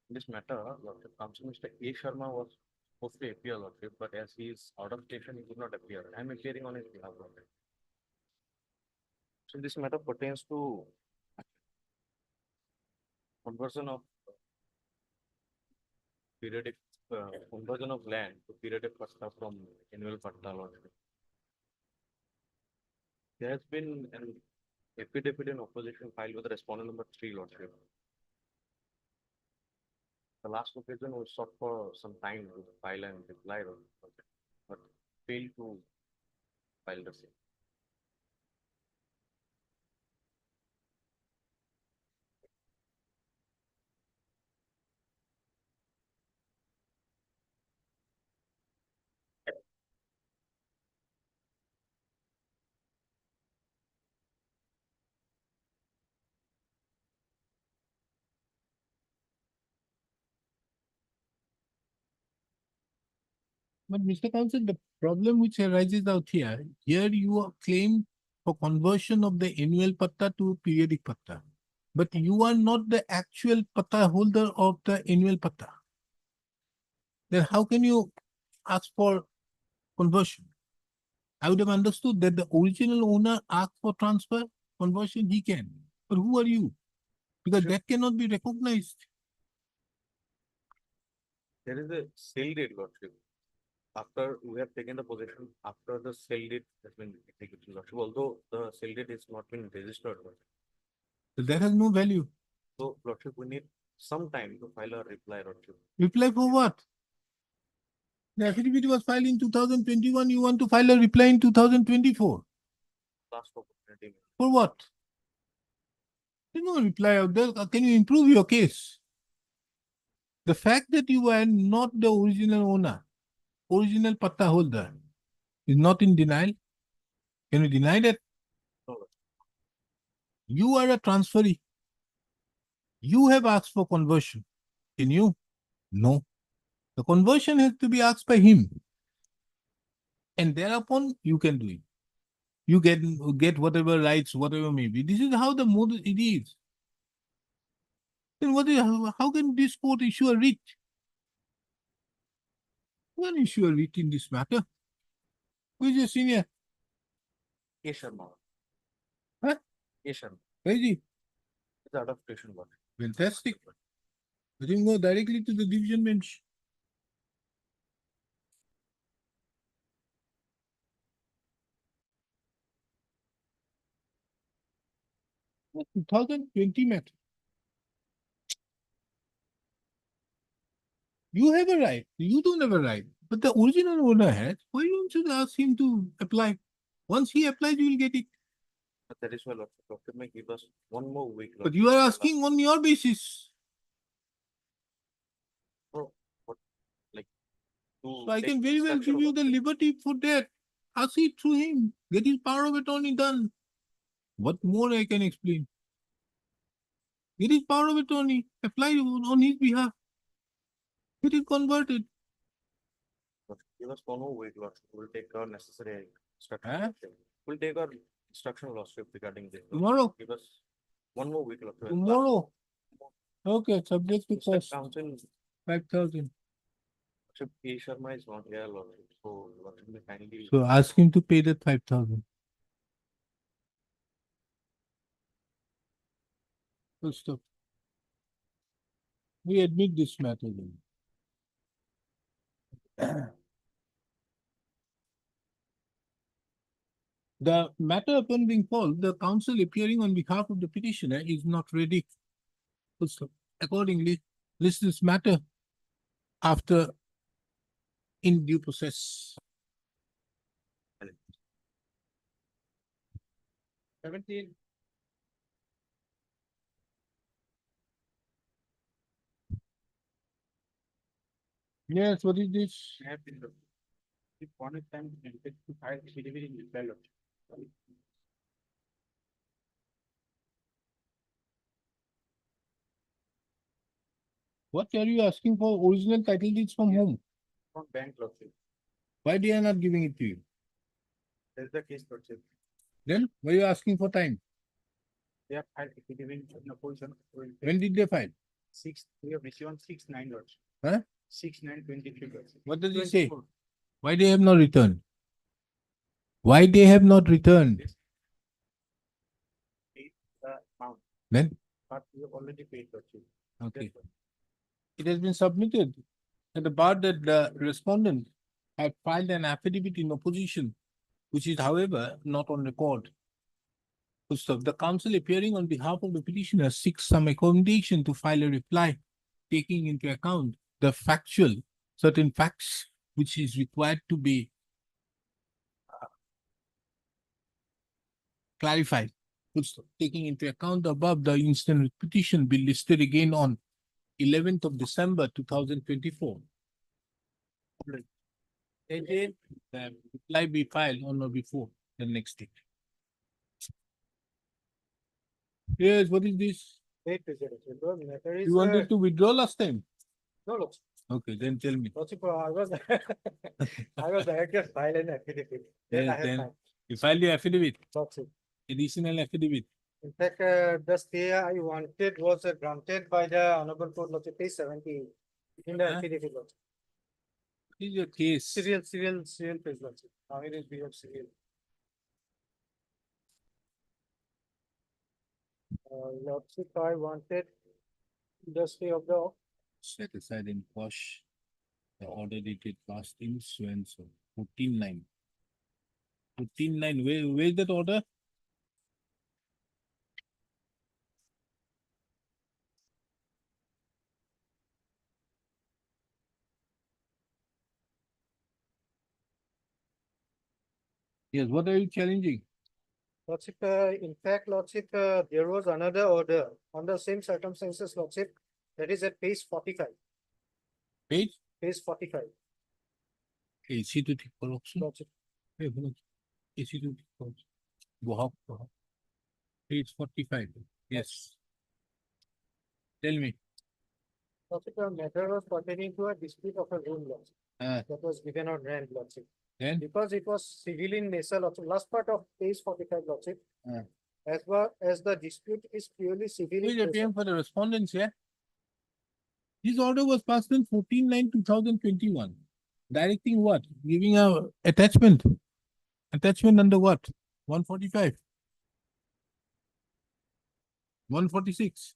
In this matter, Lordship, Council Mr. A. Sharma was supposed to appear, Lordship, but as he is out of station, he could not appear. I am appearing on his behalf, Lordship. So this matter pertains to conversion of periodic, conversion of land to periodic patta from annual patta, Lordship. There has been an affidavit in opposition filed with respondent number 3, Lordship. The last occasion was sought for some time to file and reply, but failed to file the same. But Mr. Counsel, the problem which arises out here, you are claim for conversion of the annual patta to periodic patta. But you are not the actual patta holder of the annual patta. Then how can you ask for conversion? I would have understood that the original owner asked for transfer, conversion, he can. But who are you? Because that cannot be recognized. There is a sale date, Lordship. After we have taken the possession, after the sale date has been executed, Lordship, although the sale date has not been registered. So that has no value. So, Lordship, we need some time to file a reply, Lordship. Reply for what? The affidavit was filed in 2021. You want to file a reply in 2024. Last opportunity. For what? There's no reply out there. Can you improve your case? The fact that you are not the original owner, original patta holder, is not in denial. Can you deny that? No. You are a transferee. You have asked for conversion. Can you? No. The conversion has to be asked by him. And thereupon, you can do it. You get whatever rights, whatever may be. This is how the model it is. Then how can this court issue a writ? You can issue a writ in this matter. Who is your senior? K. Sharma. Huh? K. Sharma. Where is he? It's adaptation, Lordship. Fantastic. Let him go directly to the division bench. The 2020 matter. You have a right. You don't have a right. But the original owner has. Why don't you ask him to apply? Once he applies, you will get it. But that is why, Lordship, Lordship may give us one more week. But you are asking on your basis. So I can very well give you the liberty for that. Ask it through him. Get his power of attorney done. What more I can explain? Get his power of attorney. Apply on his behalf. Get it converted. Give us one more week, Lordship. We'll take our necessary instruction. Huh? We'll take our instruction, Lordship, regarding this. Tomorrow? Give us one more week, Lordship. Tomorrow? Okay, subject to Mr. cost. Counsel, 5,000. Lordship, K. Sharma is not here, Lordship. So, Lordship, may kindly. So ask him to pay that 5,000. Full stop. We admit this matter then. The matter upon being called, the counsel appearing on behalf of the petitioner is not ready. Full stop. Accordingly, list this matter after in due process. 17. Yes, what is this? I have been looking. If one is time to file affidavit in reply, Lordship. What are you asking for? Original title deeds from whom? From bank, Lordship. Why they are not giving it to you? That's the case, Lordship. Then why are you asking for time? They have filed affidavit in opposition. When did they file? We have received on 6/9, Lordship. Huh? 6/9/23, Lordship. What does it say? 24. Why they have not returned? Why they have not returned? Paid the amount, Then, but we have already paid, Lordship. okay. That's why. It has been submitted at the bar that the respondent had filed an affidavit in opposition, which is however not on record. Full stop. The counsel appearing on behalf of the petitioner seeks some accommodation to file a reply, taking into account the certain facts which is required to be clarified. Full stop. Taking into account the above, the instant petition be listed again on 11th of December 2024. Again, the reply be filed on or before the next date. Yes, what is this? Wait, matter is. You wanted to withdraw last time? No, look, Okay, then tell me. Lordship, I was, I was directed to file an affidavit. Then I have Then filed. you filed the affidavit, Lordship. additional affidavit. In fact, the stay I wanted was granted by the Honorable Court, Lordship, page 78 in the Huh? affidavit, Lordship. What is your case? Serial page, Lordship. Now it is we have serial. Lordship, I wanted the stay of the, Set aside and quash the order dated last in so and so, 14-9. 14-9, where is that order? Yes, what are you challenging? Lordship, in fact, Lordship, there was another order on the same circumstances, Lordship, that is at page 45. Page? Page 45, AC to ঠিক করো option Lordship. AC to ঠিক করো Bohawk page 45 yes tell me Lordship, the matter was pertaining to a dispute of a room, Lordship, that was given on rent, Lordship. then Because it was civil in nature, Lordship, last part of page 45, Lordship. Uh. As well as the dispute is purely civil. who in is nature. APM for the respondents here? This order was passed on 14-9-2021. Directing what? Giving a attachment. Attachment under what? 145. 146.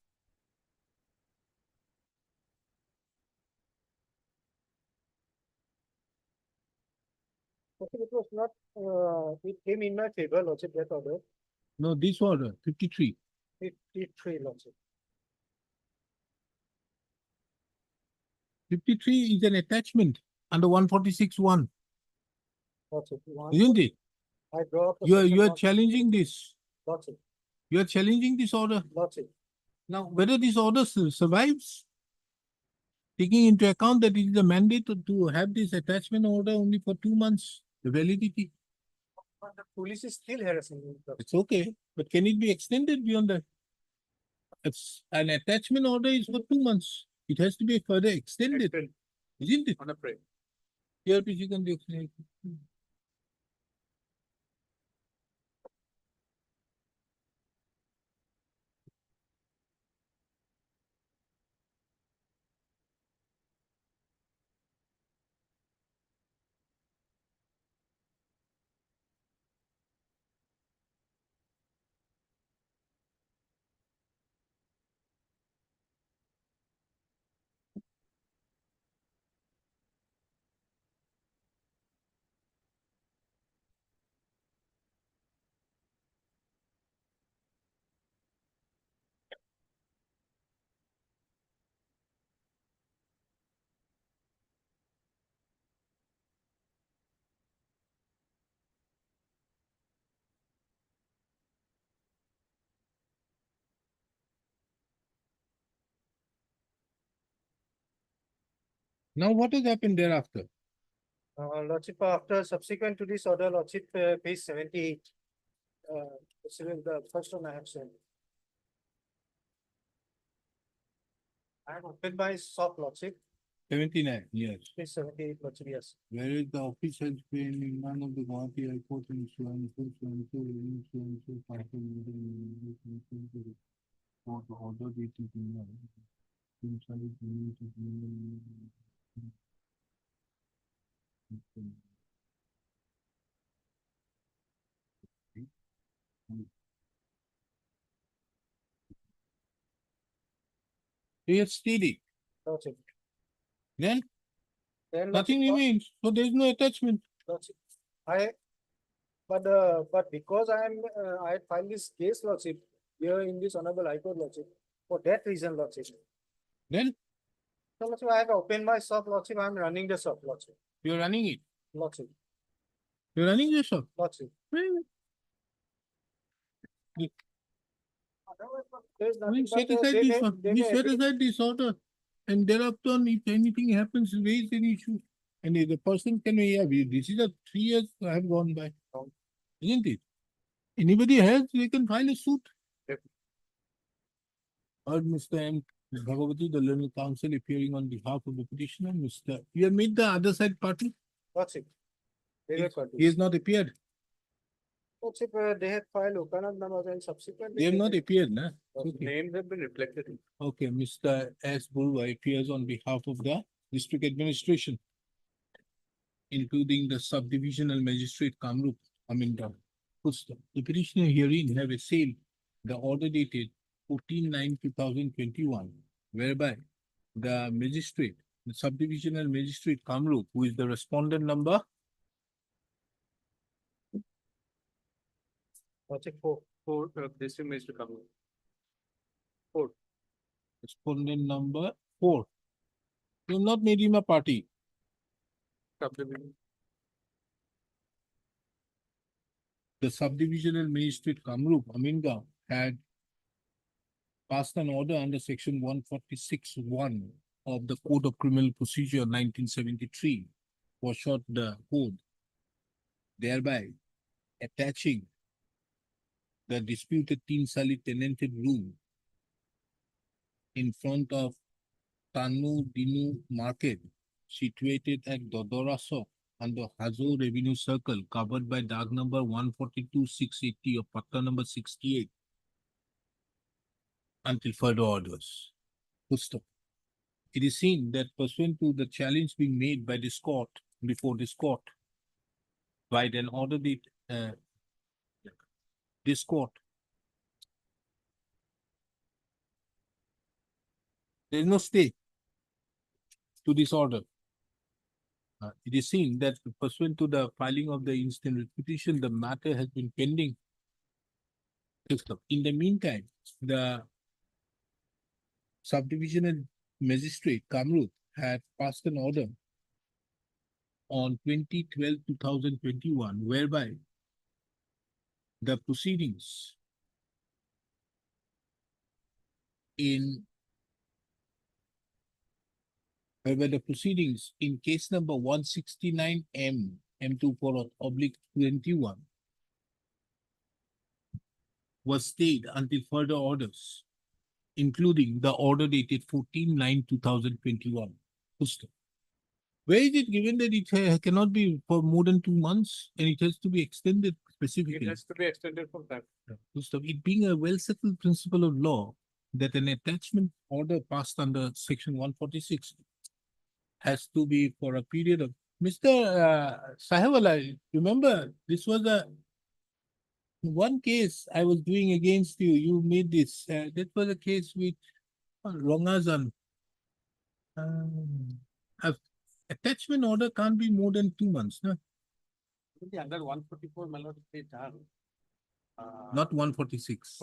Lordship, it was not, it came in my favor, Lordship, that order, No, this order, 53. 53, Lordship. 53 is an attachment under 146-1, Lordship, one, isn't it? I draw up. the You section are one- challenging this. Lordship, You are challenging this order. Lordship. Now, whether this order survives, taking into account that it is a mandate to have this attachment order only for 2 months, the validity, But the police is still harassing me, Lordship. it's okay, but can it be extended beyond that? It's an attachment order is for 2 months. It has to be further extended, isn't it? On a prayer. Here, please, you can do extend. Now, what has happened thereafter? Lordship, after subsequent to this order, Lordship, page 78. This is the first one I have sent. I have opened my shop, Lordship, 79, yes. page 78, Lordship, yes. Whereas the office has been in none of the Guwahati High Court in so and so, for the order dated in It's steady. Lordship. Then Then, nothing Lordship, remains. So there is no attachment. Lordship, I But because I filed this case, Lordship, here in this Honorable High Court, Lordship, for that reason, Lordship. Then So, Lordship, I have opened my shop, Lordship, I am running the shop, Lordship, you're running it. Lordship, You're running your shop. Lordship. Well, There's I mean, nothing set but, aside they this may- one. they We may set agree- aside this order. And thereafter, if anything happens, raise any issue. And if the person can, yeah, this is a 3 years I have gone by. Isn't it? Anybody has, they can file a suit. Heard Mr. M. Bhagavati, the learned counsel appearing on behalf of the petitioner, Mr. You have made the other side party. Lordship. They were parties. He has not appeared. Lordship, they had filed Okanam and subsequently. They have not appeared, na? Those Okay. names have been reflected in. Okay, Mr. S. Burwa appears on behalf of the district administration, including the subdivisional magistrate Kamrup Aminda. The petitioner herein have assailed the order dated 14/9/2021, whereby the magistrate, the subdivisional magistrate Kamrup, who is the respondent number Lordship, four. District Minister come. respondent number 4. You have not made him a party. Subdivision. The subdivisional magistrate Kamrup Aminga had passed an order under section 146(1) of the Code of Criminal Procedure 1973, for short the code, thereby attaching the disputed Teen Sali tenanted room in front of Tanu Dinu Market, situated at Dodoraso under Hazo Revenue Circle, covered by DAG number 142-680 of Patta number 68, until further orders. Full stop. It is seen that pursuant to the challenge being made by this court, before this court, by an order this court, there is no stay to this order. It is seen that pursuant to the filing of the instant writ petition, the matter has been pending. In the meantime, the subdivisional magistrate Kamrup had passed an order on 20/12/2021, whereby the proceedings in case number 169 M24/21 was stayed until further orders, including the order dated 14/9/2021. Where is it given that it cannot be for more than 2 months and it has to be extended It specifically? has to be extended from that. It being a well-settled principle of law that an attachment order passed under section 146 has to be for a period of. Mr. Sahewala, remember, this was one case I was doing against you. You made this. That was a case with Rongazan. Attachment order can't be more than 2 months, no? Under 144, my lord, they done. Not 146.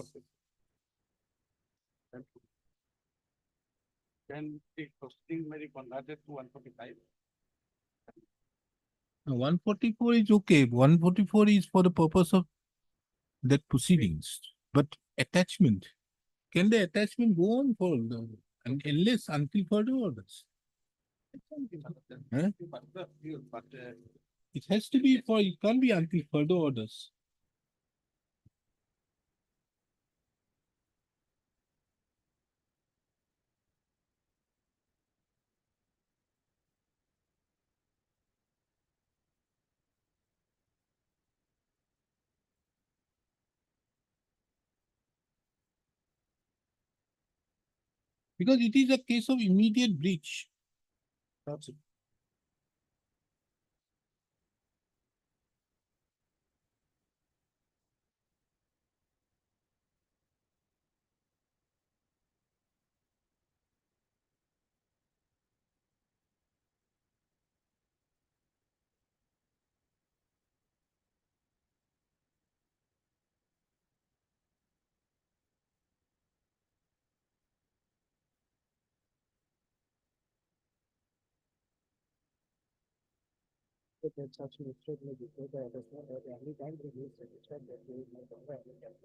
Then the proceeding may be converted to 145. 144 is okay. 144 is for the purpose of that proceedings. But attachment, can the attachment go on for unless until further orders? Huh? It has to be for, it can't be until further orders. Because it is a case of immediate breach. That's it. So that's also listed in the before the attachment that any time they will satisfy that there is no longer any capital.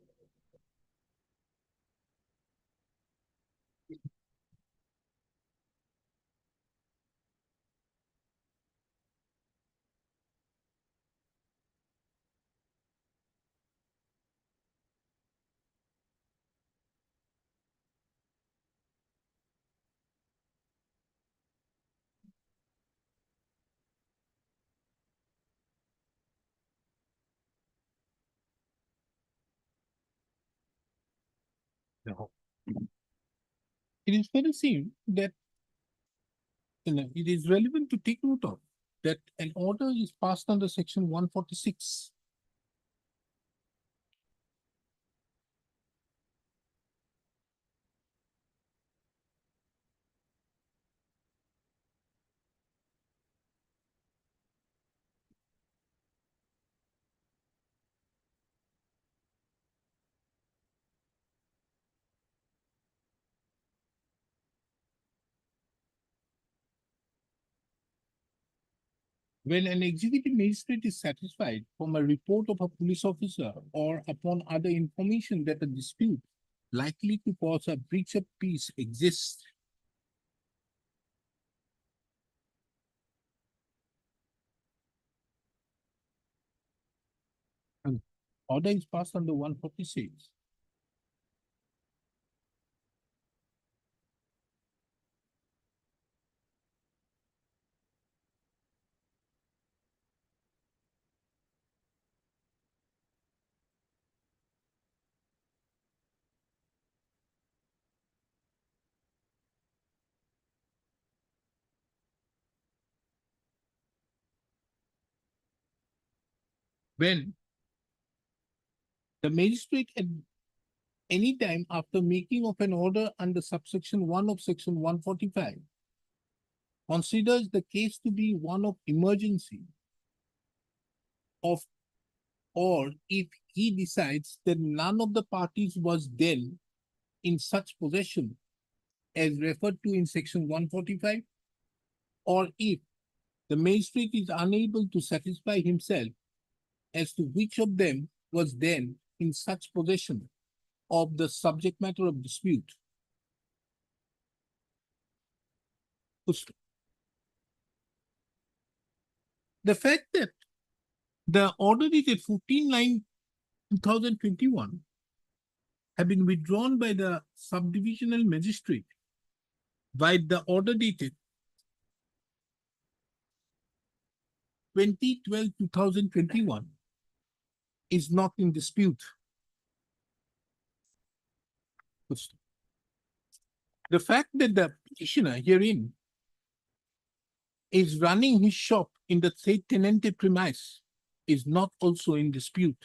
No. It is very seen that it is relevant to take note of that an order is passed under section 146. When an executive magistrate is satisfied from a report of a police officer or upon other information that a dispute likely to cause a breach of peace exists, an order is passed under 146. When the magistrate at any time after making of an order under subsection 1 of section 145 considers the case to be one of emergency of or if he decides that none of the parties was then in such possession as referred to in section 145, or if the magistrate is unable to satisfy himself as to which of them was then in such possession of the subject matter of dispute. The fact that the order dated 14/9/2021 have been withdrawn by the subdivisional magistrate by the order dated 20/12/2021 is not in dispute. The fact that the petitioner herein is running his shop in the said tenanted premise is not also in dispute.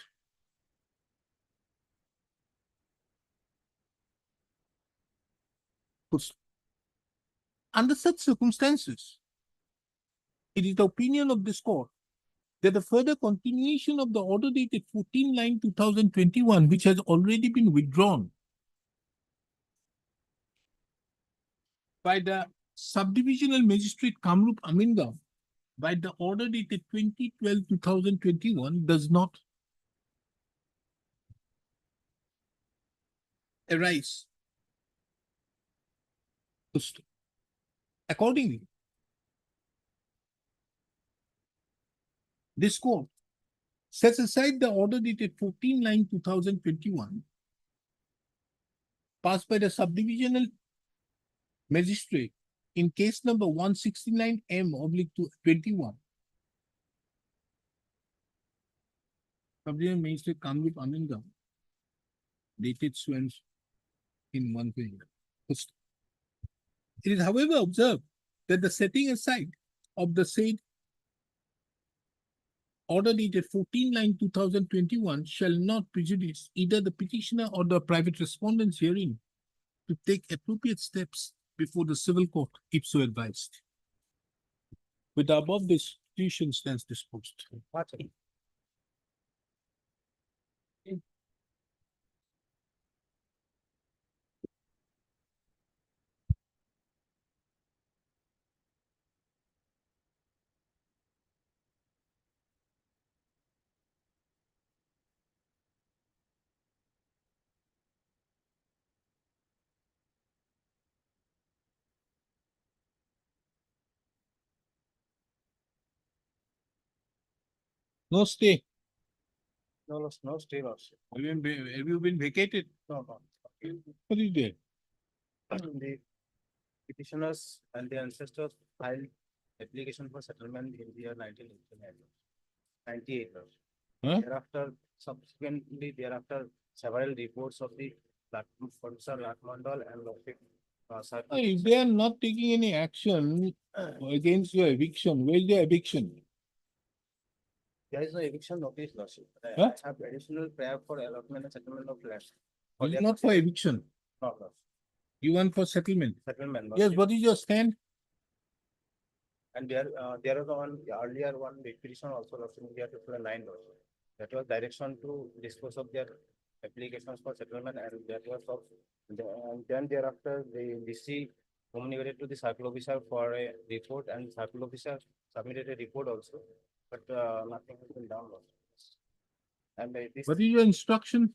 Under such circumstances, it is the opinion of this court that the further continuation of the order dated 14/9/2021, which has already been withdrawn by the subdivisional magistrate Kamrup Amingaon by the order dated 20/12/2021 does not arise. Accordingly, this court sets aside the order dated 14/9/2021 passed by the subdivisional magistrate in case number 169M/21. Subdivisional magistrate Kamrup Amingaon dated Swens in 1 It is, however, observed that the setting aside of the said order dated 14/9/2021 shall not prejudice either the petitioner or the private respondents herein to take appropriate steps before the civil court if so advised. With the above, this petition stands disposed. No stay. No stay lordship. Have you been vacated? No, no. What is there? The petitioners and the ancestors filed application for settlement in the year 1998. Huh? Thereafter, subsequently thereafter, several reports of the Professor Lakmandal and Lordship. If they are not taking any action against your eviction, where is the eviction? There is no eviction notice, Lordship. Huh? I have additional prayer for allotment and settlement of lands. This is not for eviction. No, Lordship. You want for settlement. Settlement. Yes, Lordship. what is your stand? And there is one earlier one petition also Lordship in the year 2009 also. That was direction to dispose of their applications for settlement, and that was of, and then thereafter the DC communicated to the circle officer for a report, and circle officer submitted a report also, but nothing has been done. Lordship. And this, What is your instruction?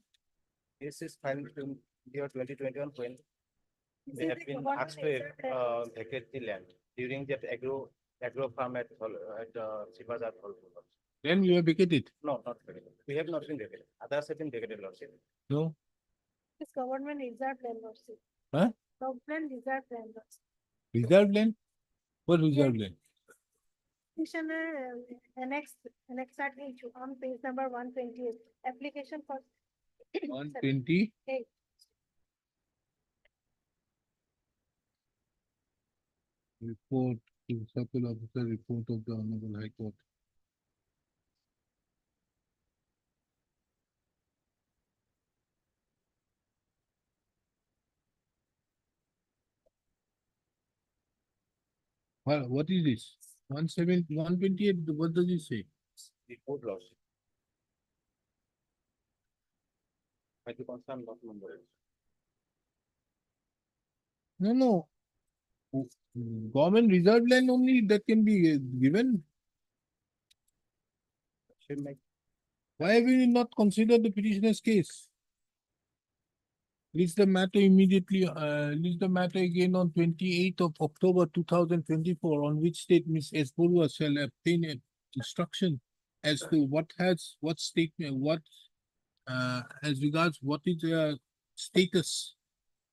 this is filed in the year 2021 when they Is have it been government asked to reserved land? vacate the land during that agro farm at Sibazar. Then you have vacated. No, not vacated. We have not been vacated. Others have been vacated, Lordship. No. This government reserved land lordship. Huh? Government reserved land lordship. Reserved land? What reserved land? Petitioner annex at issue on page number 128, application for. 120. Eight. Report to circle officer report of the Honorable High Court. Well, what is this? 128, what does it say? Report, Lordship. I do concern not number. No. Government reserved land only that can be given. Should make Why have you not considered the petitioner's case? List the matter immediately, list the matter again on 28th of October 2024, on which state Ms. S. Borua shall obtain an instruction as to what statement, as regards what is the status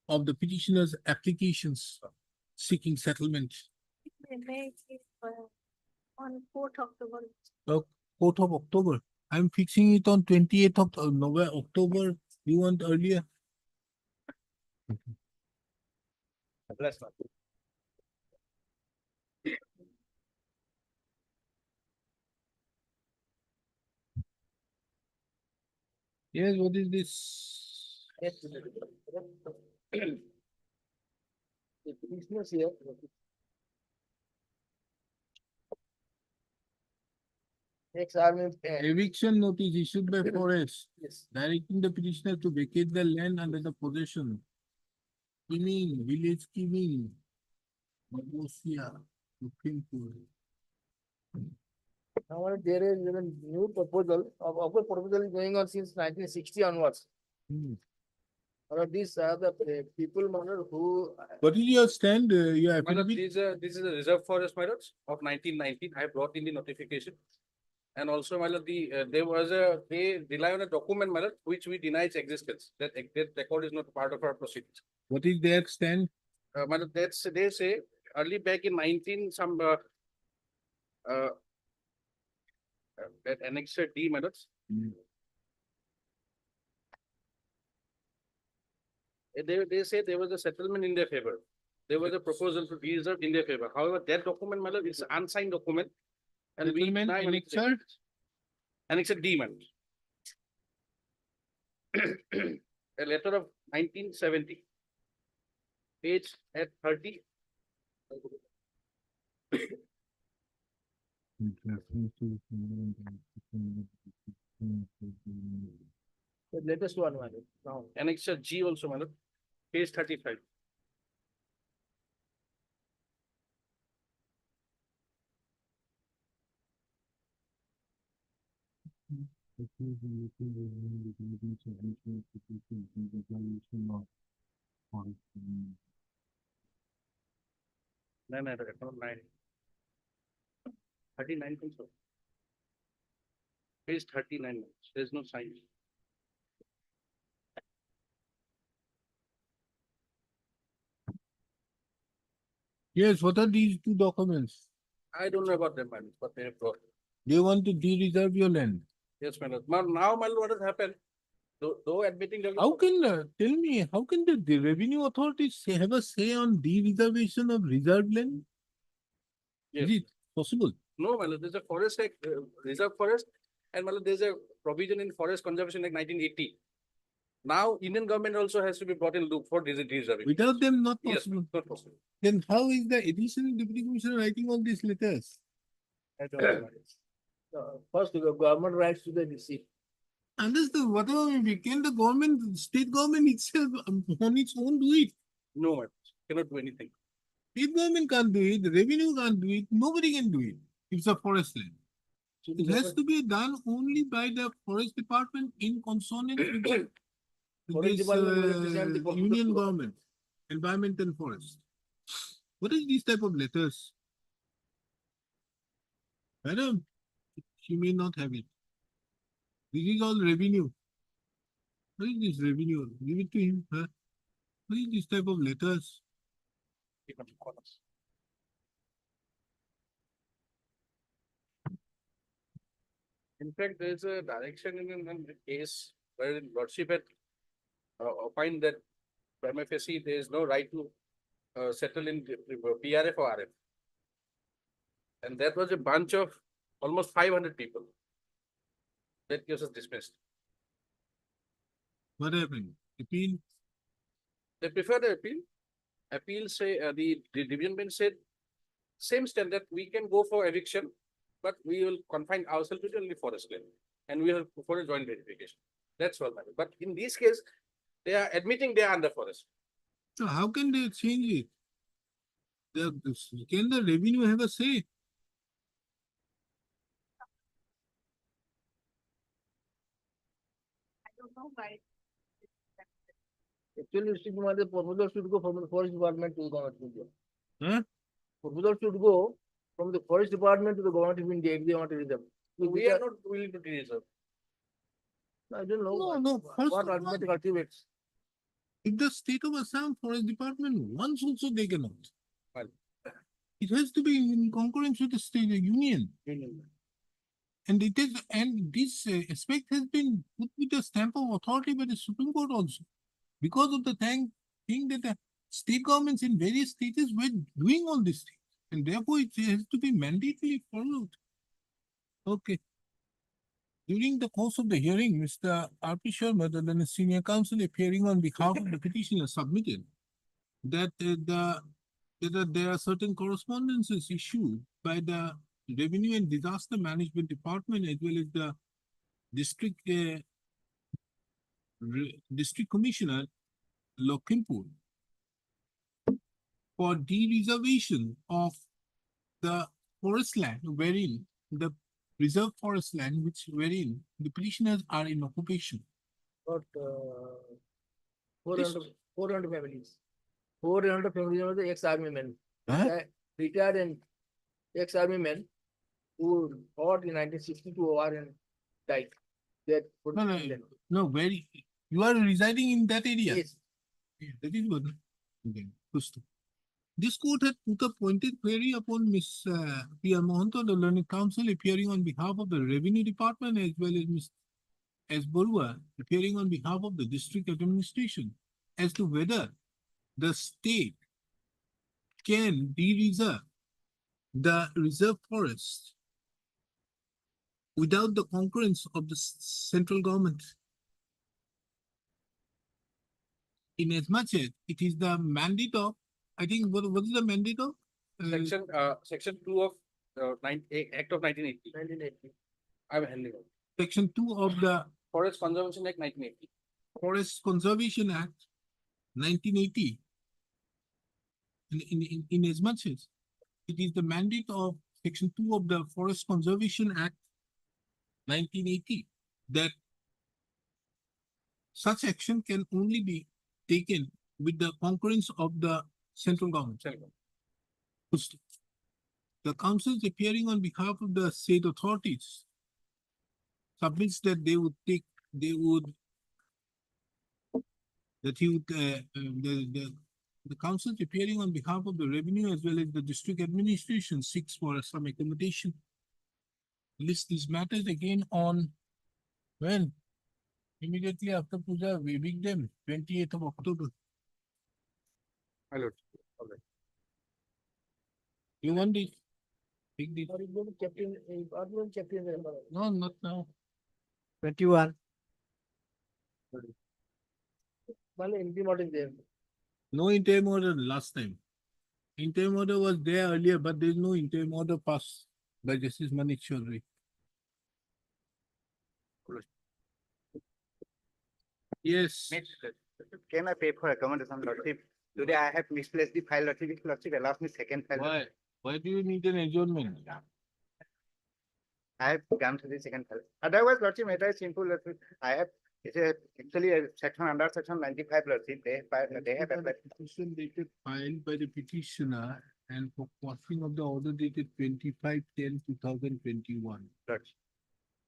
of the petitioner's applications seeking settlement. May on 4th October. 4th of October. I'm fixing it on 28th of November, October. You want earlier? bless not. Yes, what is this? The petitioners here. Next, Eviction notice issued by Forest, yes. directing the petitioner to vacate the land under the possession. Kiming, village Kiming, Magosia, Lukhimpur. Now, there is a new proposal, of a proposal is going on since 1960 onwards. These are the people who. What is your stand, your Madam, affidavit? this is a reserve forest, my lords, of 1919. I brought in the notification. And also, my lord, they rely on a document, my lord, which we deny its existence. That record is not part of our proceedings. What is their stand? My lord, they say early back in 19 some that annexure D, my lords. They say there was a settlement in their favor. There was a proposal to be reserved in their favor. However, that document, my lord, is an unsigned document. And we Settlement deny annexure? Annexure D, my lord. A letter of 1970. Page at 30. The latest one, now. Annexure G also, my lord. Page 35. No, record 9. 39 also. Page 39, there's no sign. Yes, what are these two documents? I don't know about them, my lord, what they have got. They want to de-reserve your land. Yes, my lord. Now, my lord, what has happened? Though admitting that. How can, tell me, how can the revenue authorities have a say on de-reservation of reserved land? Yes. Is it possible? No, my lord, there's a forest act, reserve forest, and my lord, there's a provision in Forest Conservation Act 1980. Now, Indian government also has to be brought in loop for reserving. Without them, not Yes, possible. not possible. Then how is the additional deputy commissioner writing all these letters? I don't know. First, the government writes to the receipt. Understand, whatever may be, can the government, state government itself on its own do it? No, my lord, cannot do anything. State government can't do it, the revenue can't do it, nobody can do it. It's a forest land. It has to be done only by the forest department in consonance with the Forest this, department will represent the union government, environment and forest. What is these type of letters? Madam, she may not have it. This is all revenue. What is this revenue? Give it to him. Huh? What is this type of letters? In fact, there is a direction in the case where Lordship had opined that prima facie there is no right to settle in PRF or RF. And that was a bunch of almost 500 people. That case was dismissed. What happened? Appeal? They preferred the appeal. Appeal say the division bench said same standard, we can go for eviction, but we will confine ourselves to only forest land, and we will for a joint verification. That's all. But in this case, they are admitting they are under forest. So how can they change it? Can the revenue have a say? I don't know why. Actually, the proposal should go from the forest department to the government of India. Huh? Proposal should go from the forest department to the government of India if they want to reserve. We are not willing to reserve. I don't know. No, first What of all, automatic activates? if the state of Assam Forest Department wants also they cannot. Well. It has to be in concurrence with the state union. And it is, and this aspect has been put with the stamp of authority by the Supreme Court also. Because of the thing that the state governments in various states were doing all these things. And therefore it has to be mandatorily followed. Okay. During the course of the hearing, Mr. R.P. Sharma, the senior counsel appearing on behalf of the petitioner, submitted that there are certain correspondences issued by the Revenue and Disaster Management Department as well as the District Commissioner, Lakhimpur, for de-reservation of the forest land wherein the reserve forest land wherein the petitioners are in occupation. About 400 families. 400 families are the ex-army men. Huh? Retired and ex-army men who fought in 1962 war and died. That No, you are residing in that area. Yes. Yeah, that is good. Okay, good stuff. This court had put a pointed query upon Ms. P.R. Mohanto, the learned counsel, appearing on behalf of the Revenue Department, as well as Ms. S. Borua, appearing on behalf of the District Administration, as to whether the state can de-reserve the reserve forest without the concurrence of the central government. In as much as it is the mandate of, I think, what is the mandate of? Section 2 of Act of 1980. I'm handling it. Section 2 of the Forest Conservation Act 1980. Forest Conservation Act 1980. In as much as it is the mandate of Section 2 of the Forest Conservation Act 1980 that such action can only be taken with the concurrence of the central government. The councils appearing on behalf of the state authorities submits that they would take, they would, that he would, the council appearing on behalf of the revenue as well as the district administration seeks for some accommodation. List these matters again on when? Immediately after Puja, waiving them, 28th of October. My lord, all right. You want it? Take the, Captain, no, not now. 21. Well, MP not is there. No interim order last time. Interim order was there earlier, but there is no interim order passed by Justice Manik Chaudhary. Yes. Can I pay for accommodation, Lordship? Today I have misplaced the file, Lordship. If Lordship allows me second file. Why? Why do you need an adjournment? I have come to the second file. Otherwise, Lordship, matter is simple, Lordship. I have, it's a, actually a section under section 95, Lordship. They have applied. Petition dated filed by the petitioner and for quashing of the order dated 25/10/2021. Lordship.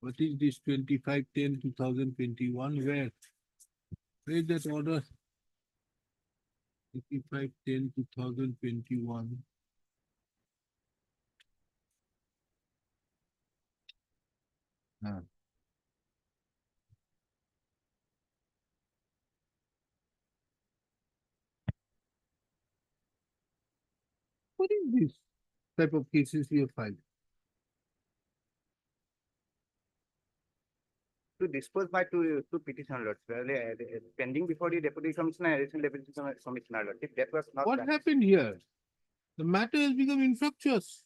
What is this 25/10/2021? Where? Where is that order? 25/10/2021. What is this type of cases we have filed? To dispose my two petition, Lordship, pending before the deputy commissioner, additional deputy commissioner, Lordship. That was not. What done. happened here? The matter has become infructuous.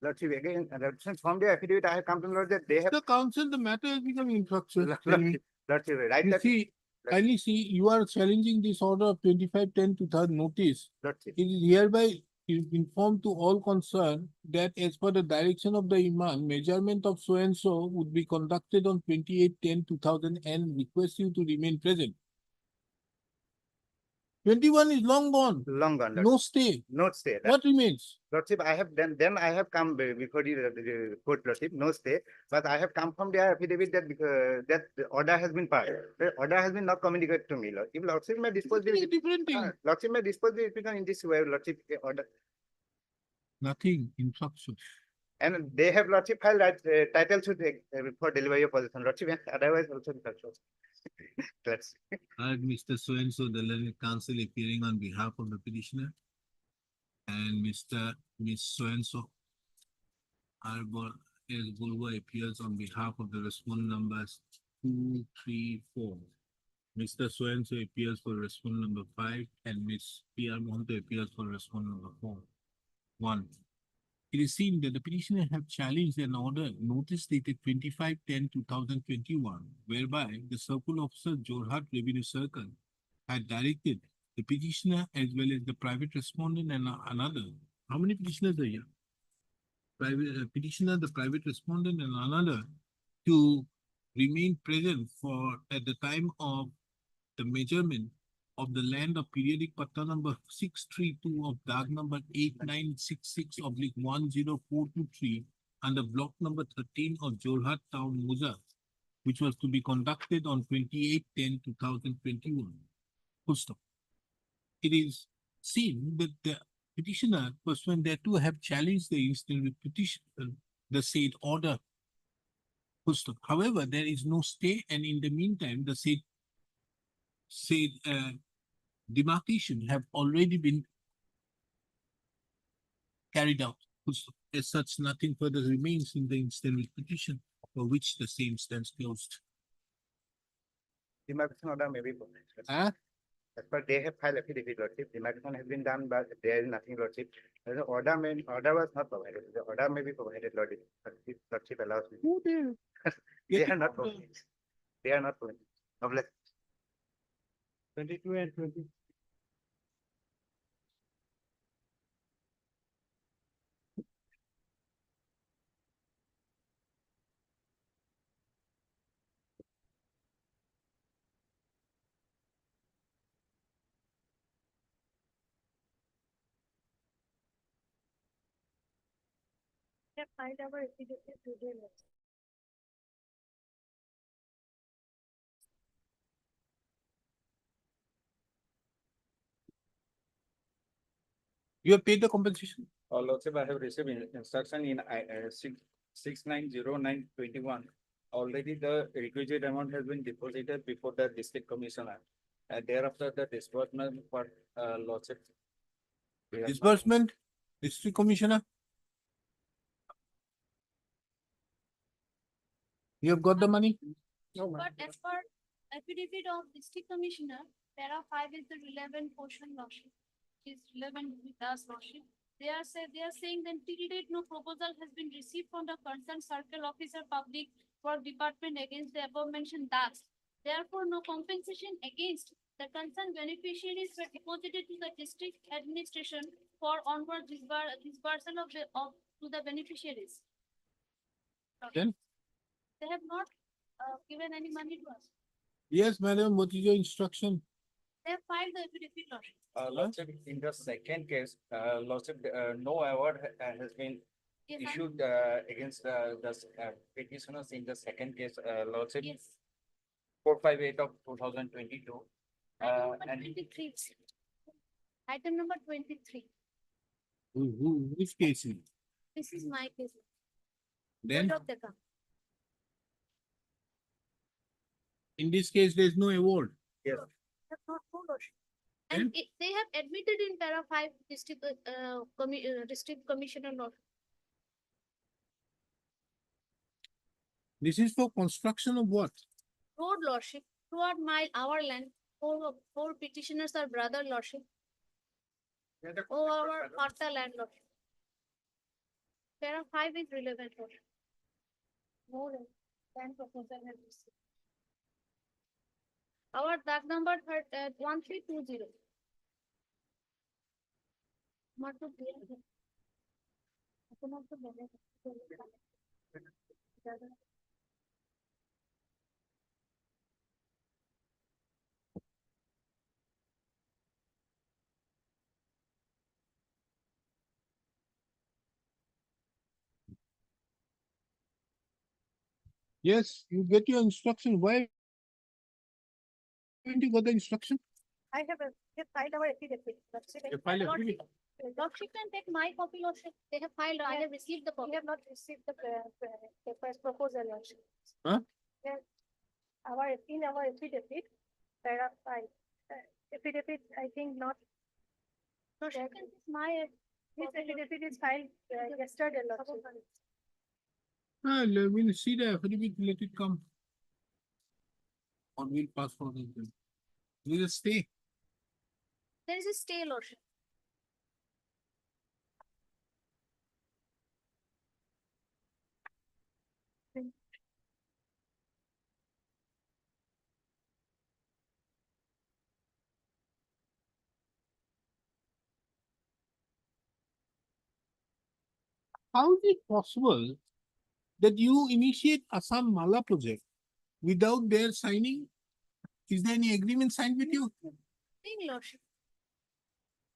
Lordship, again, Lordship, from the affidavit, I have come to know that they have. The council, the matter has become infructuous. Tell me. Lordship, right? You that- see, kindly see, you are challenging this order of 25/10/2000 notice. Lordship. It is hereby informed to all concerned that as per the direction of the Imam, measurement of so and so would be conducted on 28/10/2000 and request you to remain present. 21 is long gone. Long gone. No stay. Not stay. What remains? Lordship, I have then I have come before the court, Lordship, no stay, but I have come from their affidavit that that the order has been passed. The order has been not communicated to me, Lord. If Lordship may dispose It is a different thing. Lordship may dispose the petition in this way, Lordship, order. Nothing infructuous. And they have Lordship filed title suit for delivery of possession, Lordship, otherwise also infructuous. Let's. Mr. So-and-so, the learned counsel appearing on behalf of the petitioner. And Miss So-and-so, Arbor S. Bulwa appears on behalf of the respondent numbers 2, 3, 4. Mr. So-and-so appears for respondent number 5 and Miss P.R. Mohanty appears for respondent number 4. 1. It is seen that the petitioner have challenged an order notice dated 25/10/2021, whereby the Circle Officer Jorhat Revenue Circle had directed the petitioner as well as the private respondent and another. How many petitioners are here? Private petitioner, the private respondent and another to remain present for at the time of the measurement of the land of periodic patta number 632 of Dag number 8966/10423 under block number 13 of Jorhat Town, Muza, which was to be conducted on 28/10/2021. Full stop. It is seen that the petitioner pursuant thereto have challenged the instant with petition, the said order. Full stop. However, there is no stay, and in the meantime, the said demarcation have already been carried out. Full stop. As such, nothing further remains in the instant with petition for which the same stands closed. Demarcation order may be permanent. Ah, As per they have filed affidavit, Lordship, demarcation has been done, but there is nothing, Lordship. The order was not provided. The order may be provided, Lordship. If Lordship allows me. who there? They Get are it not order. provided. They are not provided. God bless. 22 and 20. We have filed our affidavit today. You have paid the compensation? Lordship, I have received instruction in 690921. Already the requisite amount has been deposited before the district commissioner. And thereafter the disbursement for Lordship. we have not- Disbursement, district commissioner? You have got the money? No, But as per affidavit of district commissioner, para five is the relevant portion, lordship. Is relevant with us, lordship. They are saying that till date, no proposal has been received from the concerned circle officer public work department against the above mentioned tasks. Therefore, no compensation against the concerned beneficiaries were deposited to the district administration for onward disbursal to the beneficiaries. Then? They have not given any money to us. Yes, madam, what is your instruction? They have filed the affidavit, lordship. Lordship, in the second case, Lordship, no award has been Yes, issued against the petitioners in the second case, Lordship, yes. 458 of 2022. Item number And 23. Item number 23. Which case? is? This is my case. Then, Vote of the account. in this case, there is no award. yes, Have not told us. And they have admitted in para five district, district commissioner note. This is for construction of what? Road lordship toward our land. Four petitioners are brother lordship. Our Martha land lordship. Para five is relevant lordship. More than proposal has received. Our tag number 1320. Matu clear है। अपना तो मैंने ज़्यादा Yes, you get your instruction. Why? Haven't you got the instruction? I have filed our affidavit. You filed affidavit? Lordship can take my copy, lordship. They have filed, I have received the copy. We have not received the first proposal, lordship. Huh? Yes. In our affidavit, there are five. Affidavit, I think not. Lordship, this affidavit is filed yesterday, lordship. We'll see the affidavit, let it come. Or we'll pass for it. We'll stay. There is a stay, lordship. How is it possible that you initiate Assam Mala project without their signing? Is there any agreement signed with you? Thing, lordship.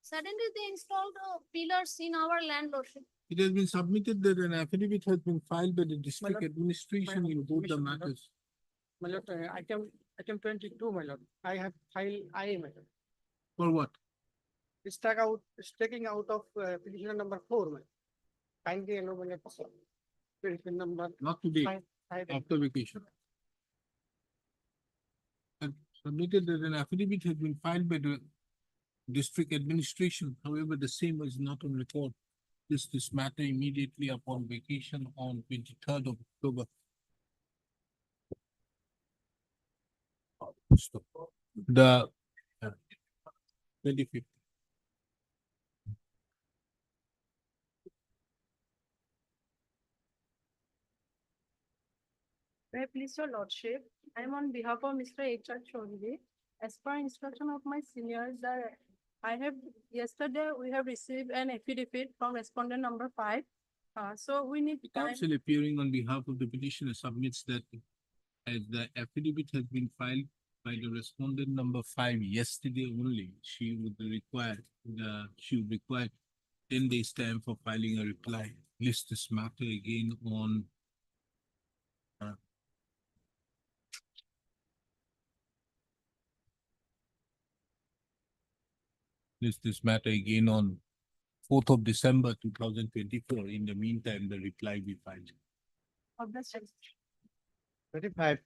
Suddenly they installed pillars in our land, lordship. It has been submitted that an affidavit has been filed by the district administration in both the matters. My lord, item 22, my lord. I have filed IA, my lord. For what? It's taking out of petitioner number 4, my lord. Kindly allow my lord. Petition number Not today, five. after vacation. And submitted that an affidavit has been filed by the district administration. However, the same is not on record. This matter immediately upon vacation on 23rd of October. Stop. The 25th. May I please your lordship, I am on behalf of Mr. H.R. Chaudhary. As per instruction of my seniors, yesterday we have received an affidavit from respondent number 5. So we need The time. counsel appearing on behalf of the petitioner submits that as the affidavit has been filed by the respondent number 5 yesterday only, she would require 10 days time for filing a reply. List this matter again on 4th of December 2024. In the meantime, the reply be filed. Of the same. 25.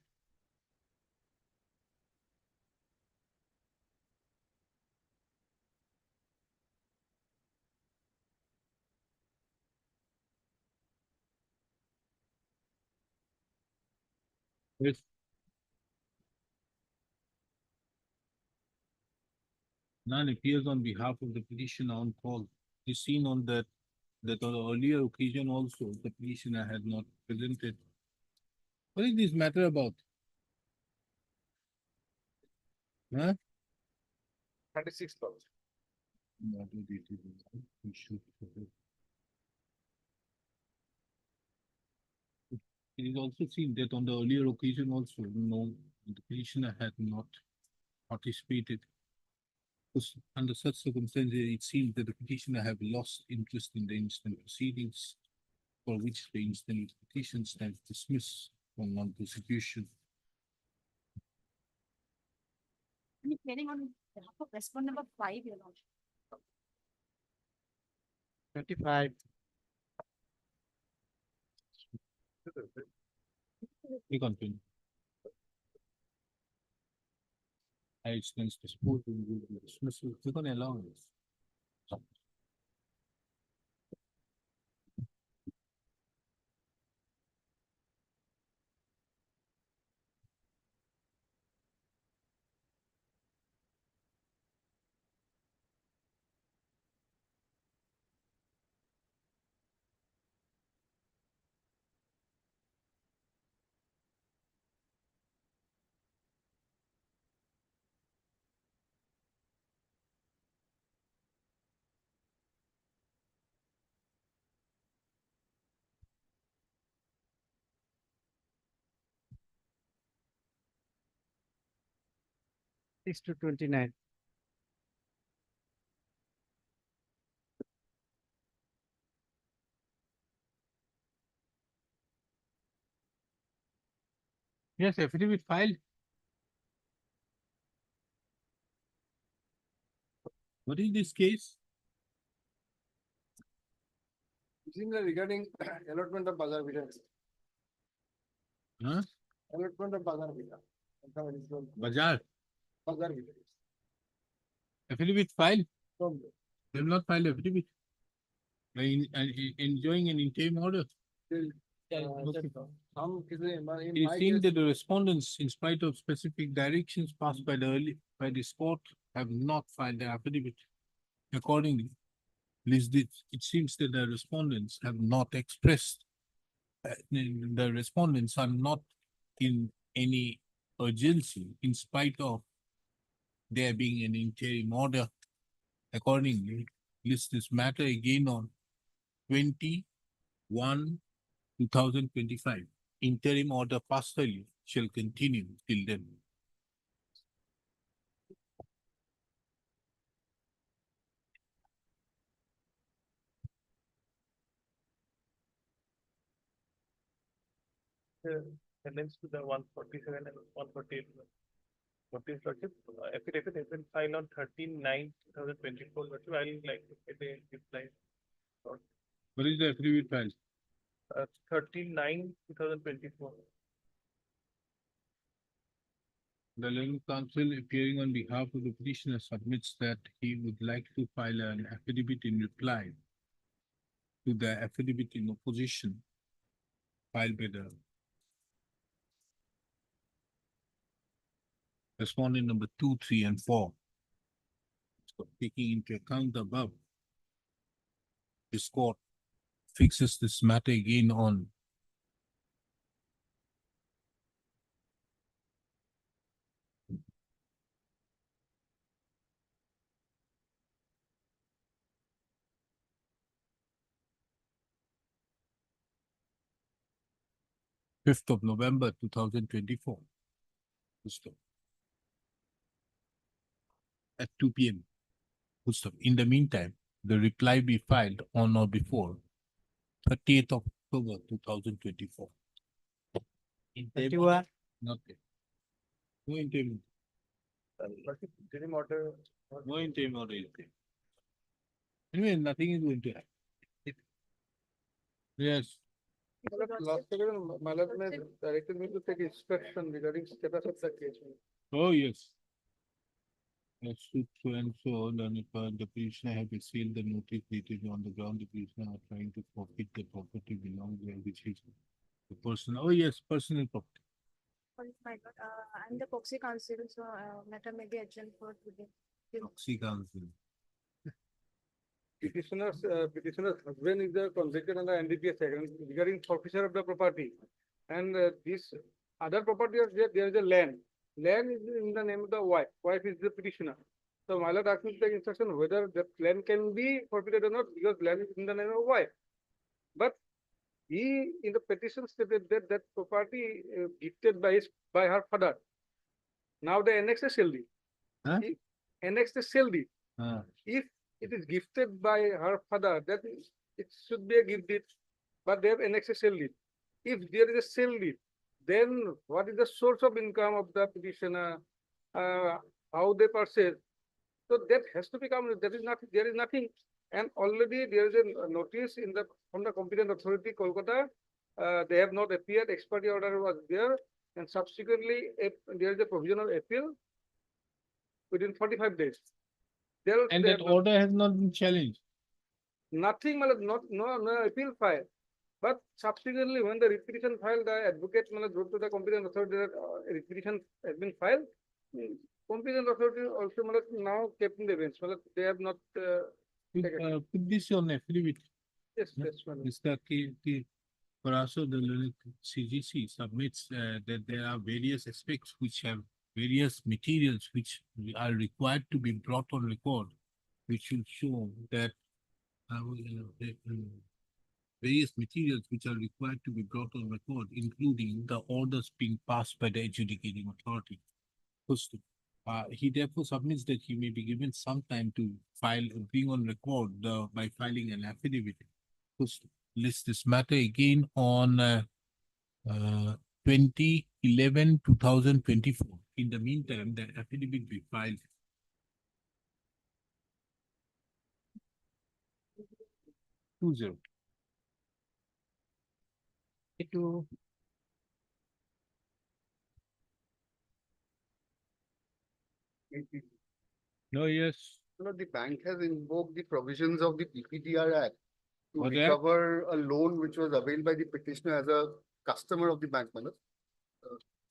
Yes. None appears on behalf of the petitioner on call. Is seen on that on the earlier occasion also, the petitioner had not presented. What is this matter about? Huh? 36,000. Not with it, we should. It is also seen that on the earlier occasion also, no, the petitioner had not participated. Because under such circumstances, it seems that the petitioner have lost interest in the instant proceedings, for which the instant petition stands dismissed from non-prosecution. Any hearing on behalf of respondent number 5, your lordship. 25. We continue. I stands disposed in the dismissal, we're gonna allow this. Six to 29. Yes, affidavit filed. What is this case? Regarding allotment of Bazar Villa. Huh? Allotment of Bazar Villa. Bajar, Bazar Villa. affidavit filed, From they have not filed affidavit. Enjoying an interim order. till, Okay. in my It case, seems that the respondents, in spite of specific directions passed by by this court, have not filed the affidavit. Accordingly, it seems that the respondents have not expressed, the respondents are not in any urgency in spite of there being an interim order. Accordingly, list this matter again on 21/2025. Interim order partially shall continue till then. Amendments to the 147 and 148. Notice lordship, affidavit has been filed on 13/9/2024. Lordship, I will like to get a reply. What is the affidavit filed? 13/9/2024. The legal counsel appearing on behalf of the petitioner submits that he would like to file an affidavit in reply to the affidavit in opposition filed by the respondent number 2, 3, and 4. So taking into account the above, this court fixes this matter again on fifth of November 2024. At 2 p.m. In the meantime, the reply be filed on or before 30th of October 2024. Interim Not yet. No interim. Lordship, interim order. No interim order is there. Anyway, nothing is going to happen. Yes, Last second, my lord may directed me to take instruction regarding status of the case. oh, yes. As to so and so, learned the petitioner have received the notice dated on the ground the petitioner are trying to forfeit the property belonging there, which is the person, oh yes, personal property. My God, I'm the proxy counsel, so matter may be adjourned for today. Proxy counsel. Petitioner's husband is the convicted under NDPS Act regarding forfeiture of the property. And this other property is there is a land. Land is in the name of the wife. Wife is the petitioner. So my lord asked me to take instruction whether that land can be forfeited or not because land is in the name of wife. But he in the petition stated that that property gifted by her father. Now they annex a sale deed. Huh? He annexed a sale deed. Ah. If it is gifted by her father, that it should be a gift deed, but they have annexed a sale deed. If there is a sale deed, then what is the source of income of the petitioner? How they purchase? So that has to become. That is not. There is nothing, and already there is a notice in the from the competent authority, Kolkata. They have not appeared. Expiry order was there, and subsequently there is a provision of appeal within 45 days. There also And they that have not- order has not been challenged. nothing, no appeal filed. But subsequently, when the repetition filed, the advocate wrote to the competent authority that repetition has been filed. Competent authority also now kept in the bench. They have not. Put this on affidavit. Yes, yes, madam. Mr. K. Paraso, the CGC submits that there are various aspects which have various materials which are required to be brought on record, which should show that various materials which are required to be brought on record, including the orders being passed by the adjudicating authority. First, he therefore submits that he may be given some time to file, bring on record by filing an affidavit. First, list this matter again on 20/11/2024. In the meantime, the affidavit be filed. Two zero. No, yes. No, the bank has invoked the provisions of the PPDR Act to What act? recover a loan which was availed by the petitioner as a customer of the bank, my lord.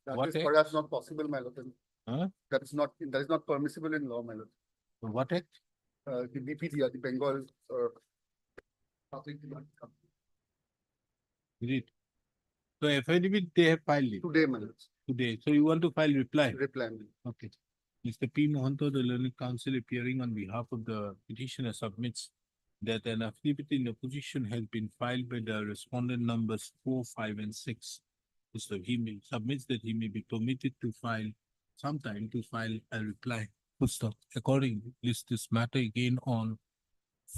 That What is act? perhaps not possible, my lord. Huh? That is not permissible in law, my lord. What act? The BPDR, the Bengal Public Demand Company. Is it? So affidavit they have filed it Today, my lord. today. So you want to file reply? Reply, my lord. Okay. Mr. P. Mohanto, the learned counsel appearing on behalf of the petitioner submits that an affidavit in opposition has been filed by the respondent numbers 4, 5, and 6. So he submits that he may be permitted to file sometime to file a reply. Accordingly, list this matter again on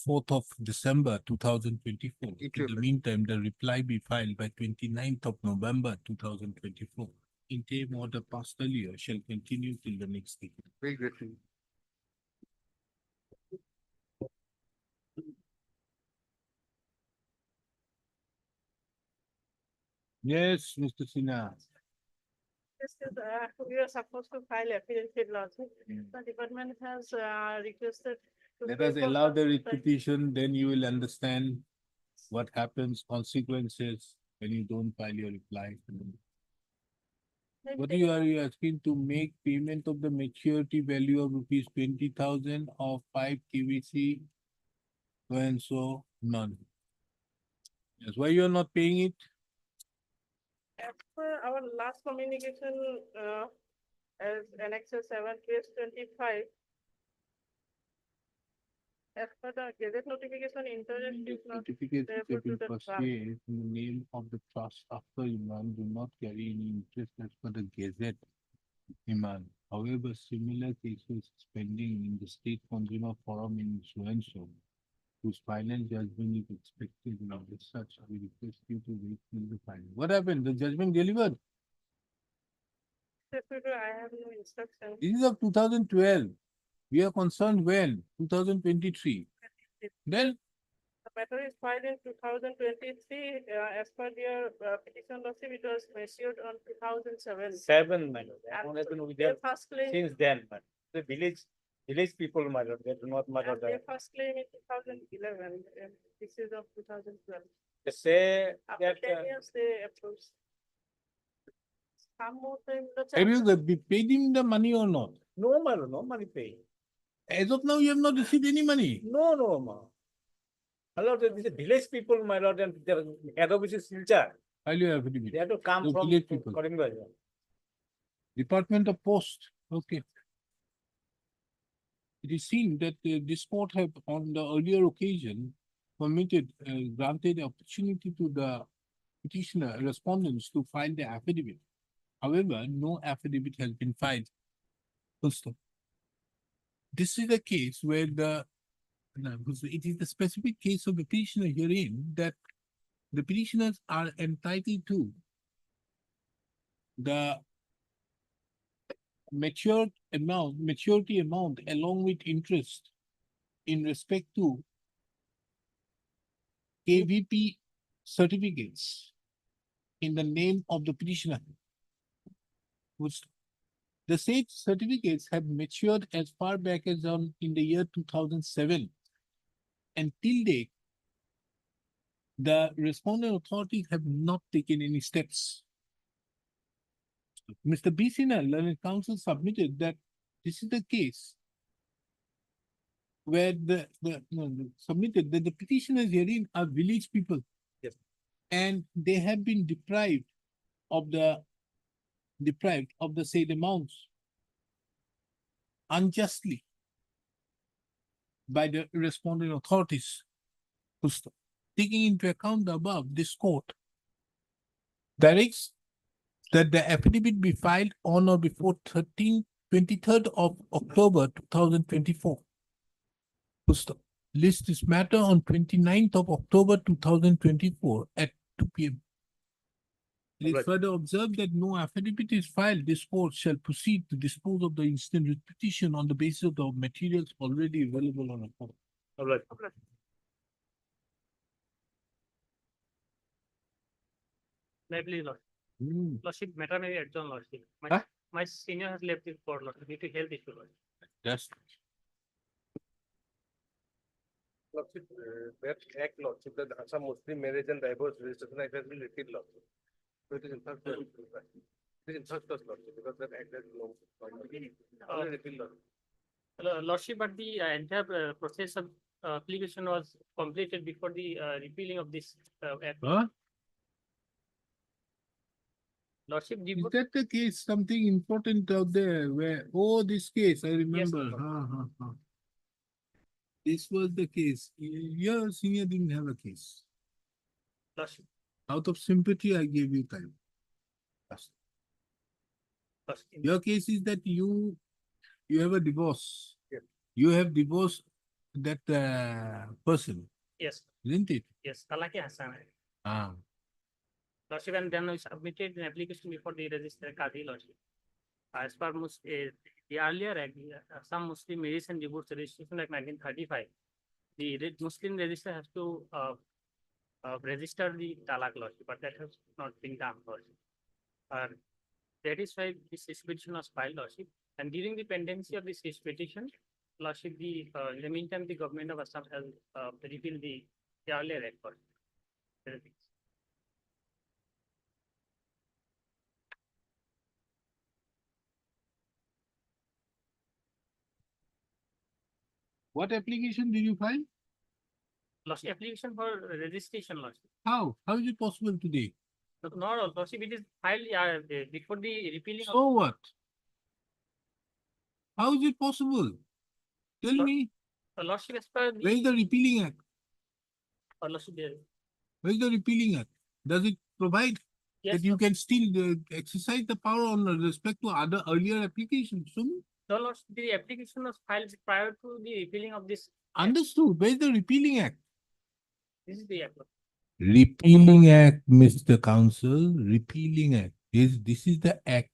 4th of December 2024. In the meantime, the reply be filed by 29th of November 2024. Interim order passed earlier shall continue till the next day. Very grateful. Yes, Mr. Sinha. We are supposed to file affidavit lawsuit. The department has requested. to Let pay us for allow the some- repetition, then you will understand what happens, consequences when you don't file your reply. What are you asking to make payment of the maturity value of rupees 20,000 of 5 KVC? So and so, none. Yes, why you are not paying it? As per our last communication, as annexure 7 case 25. As per the gazette notification, interest is not Certificates which payable have to been the trust. purchased in the name of the trust after Iman do not carry any interest as per the Gazette Iman. However, similar cases pending in the State Consumer Forum in so and so, whose final judgment is expected and as such, we request you to wait till the final. What happened? The judgment delivered? I have no instruction. This is of 2012. We are concerned when? 2023. Then The matter is filed in 2023, as per their petition lordship, it was issued on 2007. Seven, my lord. And One has been with their them first claim, since then, my lord. The village people, my lord, they do not, my and lord. their first claim in 2011, and this is of 2012. They say After that, 10 years, they approve. Some more time, have you paid him the money or not? no, my lord, no money pay. As of now, you have not received any money. No, ma. My lord, these are village people, my lord, and their head office is Silchar. File your affidavit. They have to come The from village people. Karimganj. Department of Post, okay. It is seen that this court have on the earlier occasion granted opportunity to the petitioner respondents to file the affidavit. However, no affidavit has been filed. First of- This is a case where it is the specific case of the petitioner herein that the petitioners are entitled to the maturity amount along with interest in respect to KVP certificates in the name of the petitioner. The said certificates have matured as far back as in the year 2007. And till date, the respondent authorities have not taken any steps. Mr. B. Sinha, learned counsel, submitted that this is the case where submitted that the petitioners herein are village people. Yes. And they have been deprived of the said amounts unjustly by the respondent authorities. Taking into account the above, this court directs that the affidavit be filed on or before 23rd of October 2024. List this matter on 29th of October 2024 at 2 p.m. It is Right. further observed that no affidavit is filed. This court shall proceed to dispose of the instant writ petition on the basis of the materials already available on record. All right. Liability law. Hmm. Lordship, matter may be adjourned, lordship. Huh? My senior has left this court, lordship, due to health issue, lordship. That's Lordship, that act, Lordship, that Assam Muslim Marriage and Divorce Registration Act has been repealed, Lordship. So it is in third class. It is in third class, Lordship, because that act has no. Already repealed, Lordship. Lordship, but the entire process of application was completed before the repealing of this act. Huh? Lordship, Is that the case? Something important out there where, oh, this case, I remember. Lord. This was the case. Your senior didn't have a case. Lordship, Out of sympathy, I gave you time. Lordship, Your case is that you have a divorce. Yes. You have divorced that person, yes, isn't it? yes, Talaki Hassan. Ah. Lordship, and then we submitted an application before the registered Qadi, Lordship. As per the earlier act, some Muslim Marriage and Divorce Registration Act 1935, the Muslim register has to register the talak, Lordship, but that has not been done, Lordship. That is why this petition was filed, Lordship. And during the pendency of this petition, Lordship, in the meantime, the government of Assam has repealed the earlier act, Lordship. What application did you file? Lordship, application for registration, Lordship. How? How is it possible today? No, Lordship, it is filed before the repealing of. So what? How is it possible? Tell Lord- me, Lordship, as per where is the repealing act? Lordship, there. Where is the repealing act? Does it provide Yes, that you can still exercise the power on respect to other earlier applications? So, no, Lordship, the application was filed prior to the repealing of this. understood. Where is the repealing act? This is the act. Repealing act, Mr. Counsel, repealing act. This is the act.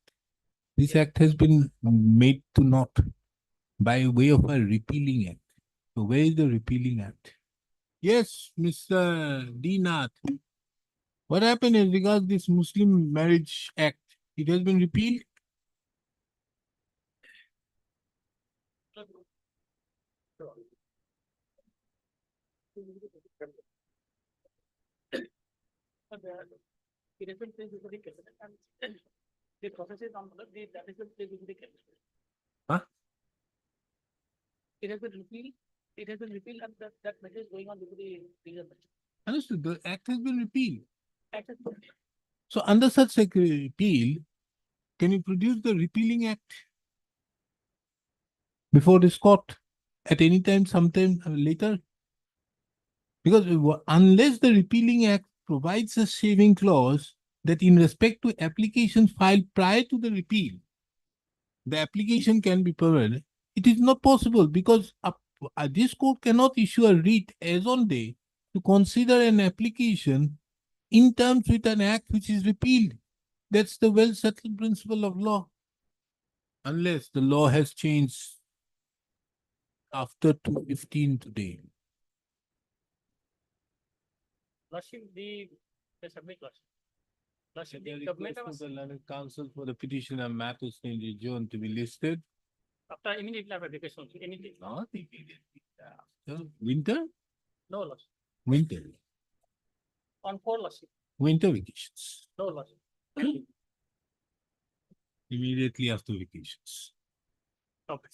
This act has been made to naught by way of a repealing act. So where is the repealing act? Yes, Mr. D. Nath. What happened is because this Muslim Marriage Act, it has been repealed. It has been placed before the cabinet and the process is on, that is the placed before the cabinet. Huh? It has been repealed, and that matter is going on before the legal matter. Understood, the act has been repealed. Act has been- So under such a repeal, can you produce the repealing act before this court at any time, sometime later? Because unless the repealing act provides a saving clause that in respect to applications filed prior to the repeal, the application can be permanent, it is not possible because this court cannot issue a writ as on day to consider an application in terms with an act which is repealed. That's the well settled principle of law. Unless the law has changed after 2:15 today. Lordship, the submit lordship. Lordship, The the government request of was, the learned counsel for the petitioner matters in the June to be listed. after immediately after application, anything, Not immediately after. Winter? no lordship, Winter. on 4 lordship, Winter vacations. no lordship. Immediately after vacations. Okay.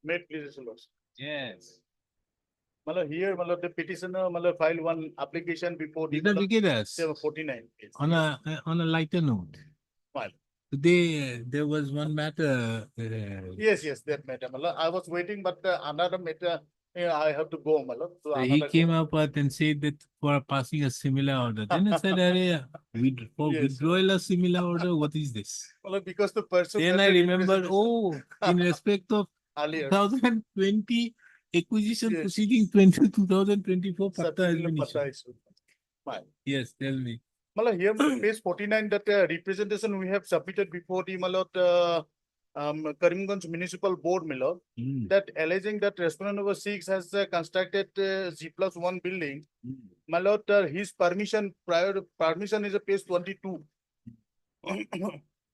Made please, Lordship. Yes. Here, the petitioner, filed one application before the. Mr. Vikidas, 49. on a lighter note. Fine. Today, there was one matter. Yes, that matter. I was waiting, but another matter, I have to go, so He another- came up with and said that for passing a similar order. Then I said, for Yes. withdrawal a similar order, what is this? Because the person. Then has I a remembered, representation in respect of Earlier. 2020 acquisition Yes. proceeding 2024 patta has Subsequent been patta issued. issue. Fine. Yes, tell me. Here, page 49, that representation we have submitted before the Karimganj Municipal Board, Hmm. that alleging that respondent number 6 has constructed G+1 building. His prior permission is a page 22.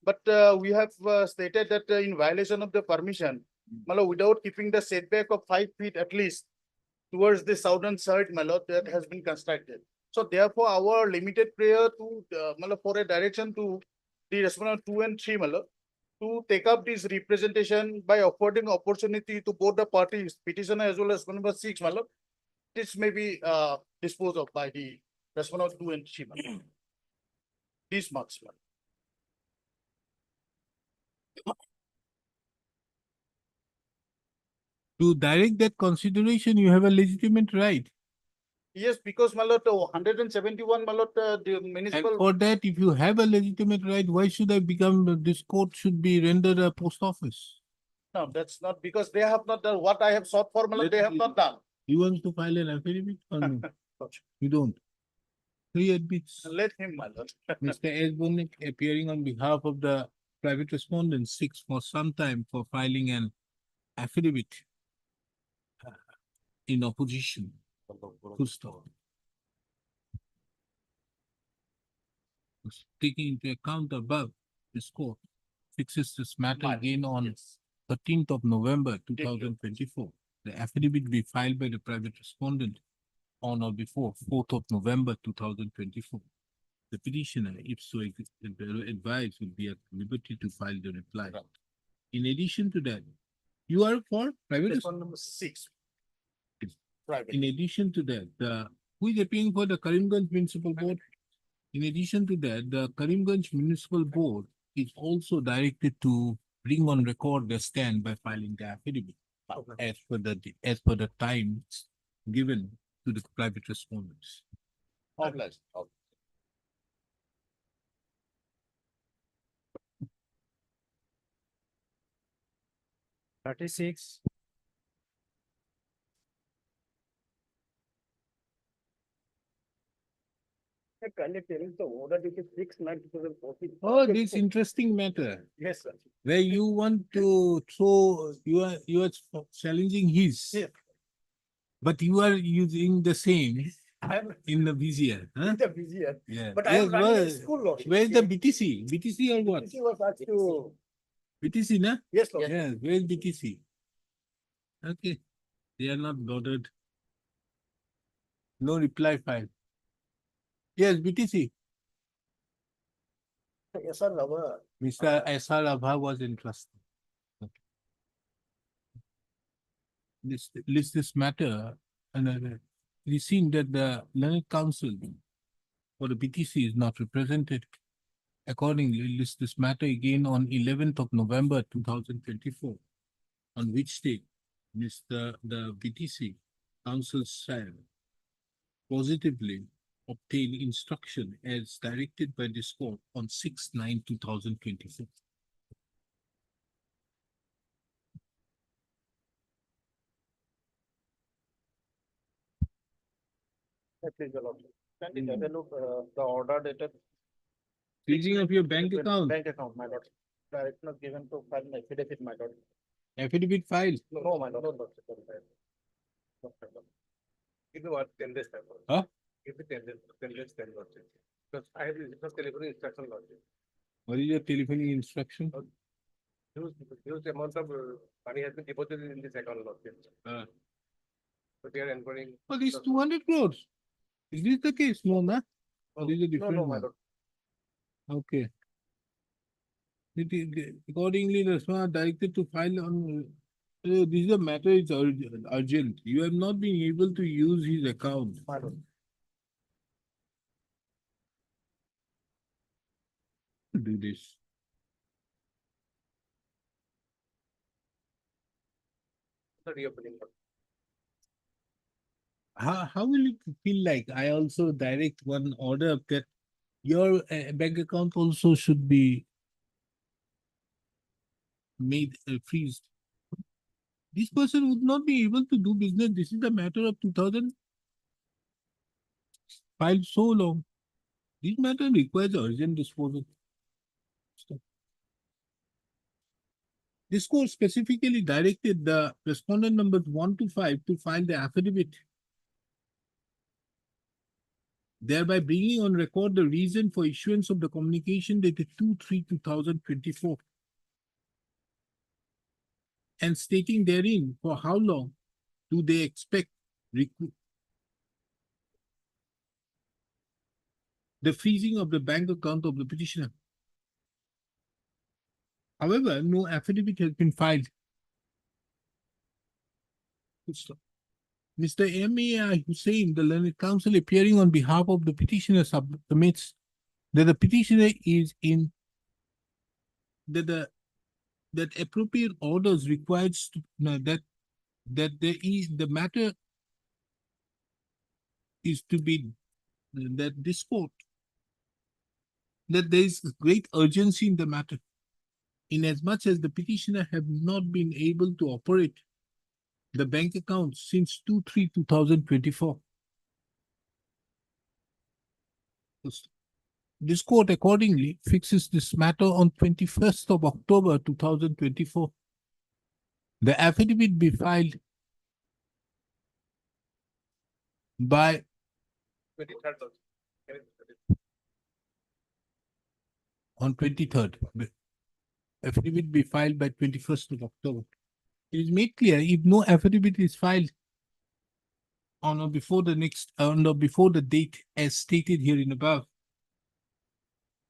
But we have stated that in violation of the permission, without keeping the setback of 5 feet at least towards the southern side, that has been constructed. So therefore, our limited prayer to, for a direction to the respondent 2 and 3, to take up this representation by affording opportunity to both the parties, petitioner as well as number 6, this may be disposed of by the respondent 2 and 3, These much, To direct that consideration, you have a legitimate right. Yes, because 171, the And municipal. for that, if you have a legitimate right, why should I become, this court should be rendered a post office? No, that's not because they have not done what I have sought for, they have not done. You want to file an affidavit or no? You don't? 3 admits. Let him, Mr. S. Bonik appearing on behalf of the private respondent 6 for some time for filing an affidavit in opposition. Full stop. Taking into account above, this court fixes this matter again on 13th of November 2024. The affidavit be filed by the private respondent on or before 4th of November 2024. The petitioner, if so advised, will be at liberty to file the reply. In addition to that, you are for private. Respondent number 6. Private. In addition to that, who is appearing for the Karimganj Municipal Board? In addition to that, the Karimganj Municipal Board is also directed to bring on record their stand by filing the affidavit as per the time given to the private respondents. Obliged. 36. Kindly tell us the order dated 6/9/2014. Oh, this interesting matter Yes, sir. where you want to throw, you are challenging his. Yes. But you are using the same I am in the VCR, huh? in the busier, Yeah. but I am Yes, running a where- school lordship. Where is the BTC? BTC or what? This was asked to, BTC, na? yes, Lord. Yes, where is BTC? Okay, they are not bothered. No reply file. Yes, BTC. Yes, sir, our Mr. SR Abha was entrusted. This matter, and it is seen that the Learned Council for the BTC is not represented. Accordingly, list this matter again on 11th of November 2024, on which date the BTC Council shall positively obtain instruction as directed by this court on 6/9/2024. please, Lord. Can you have a look, the order dated Freezing of your bank account, bank account, my lord. Direction was given to file an affidavit, my lord. affidavit file. No, my lord. No, Lord. No, my lord. Give me what, 10 days time. Huh? Give me 10 days, 10 lordship. Because I have just telephone instruction lordship. What is your telephoning instruction? Huge amount of money has been deposited in this account lordship. So they are inquiring. Oh, this 200 crores. Is this the case? No, na? Or this is a different no, my one? lord. Okay. Accordingly, the SMA directed to file on, this is a matter is urgent. You have not been able to use his account. My lord. To do this. The reopening. How will it feel like? I also direct one order that your bank account also should be made freeze. This person would not be able to do business. This is a matter of 2000 filed so long. This matter requires urgent disposal. This court specifically directed the respondent numbers 1 to 5 to file the affidavit, thereby bringing on record the reason for issuance of the communication dated 2/3/2024 and stating therein for how long do they expect the freezing of the bank account of the petitioner. However, no affidavit has been filed. Mr. M.A.I. Hussain, the Learned Counsel appearing on behalf of the petitioner submits that the petitioner is in that appropriate orders required to, that there is the matter is to be that this court that there is great urgency in the matter, inasmuch as the petitioner have not been able to operate the bank account since 2/3/2024. This court accordingly fixes this matter on 21st of October 2024. The affidavit be filed by 23rd. on 23rd. Affidavit be filed by 21st of October. It is made clear if no affidavit is filed on or before the next on or before the date as stated herein above,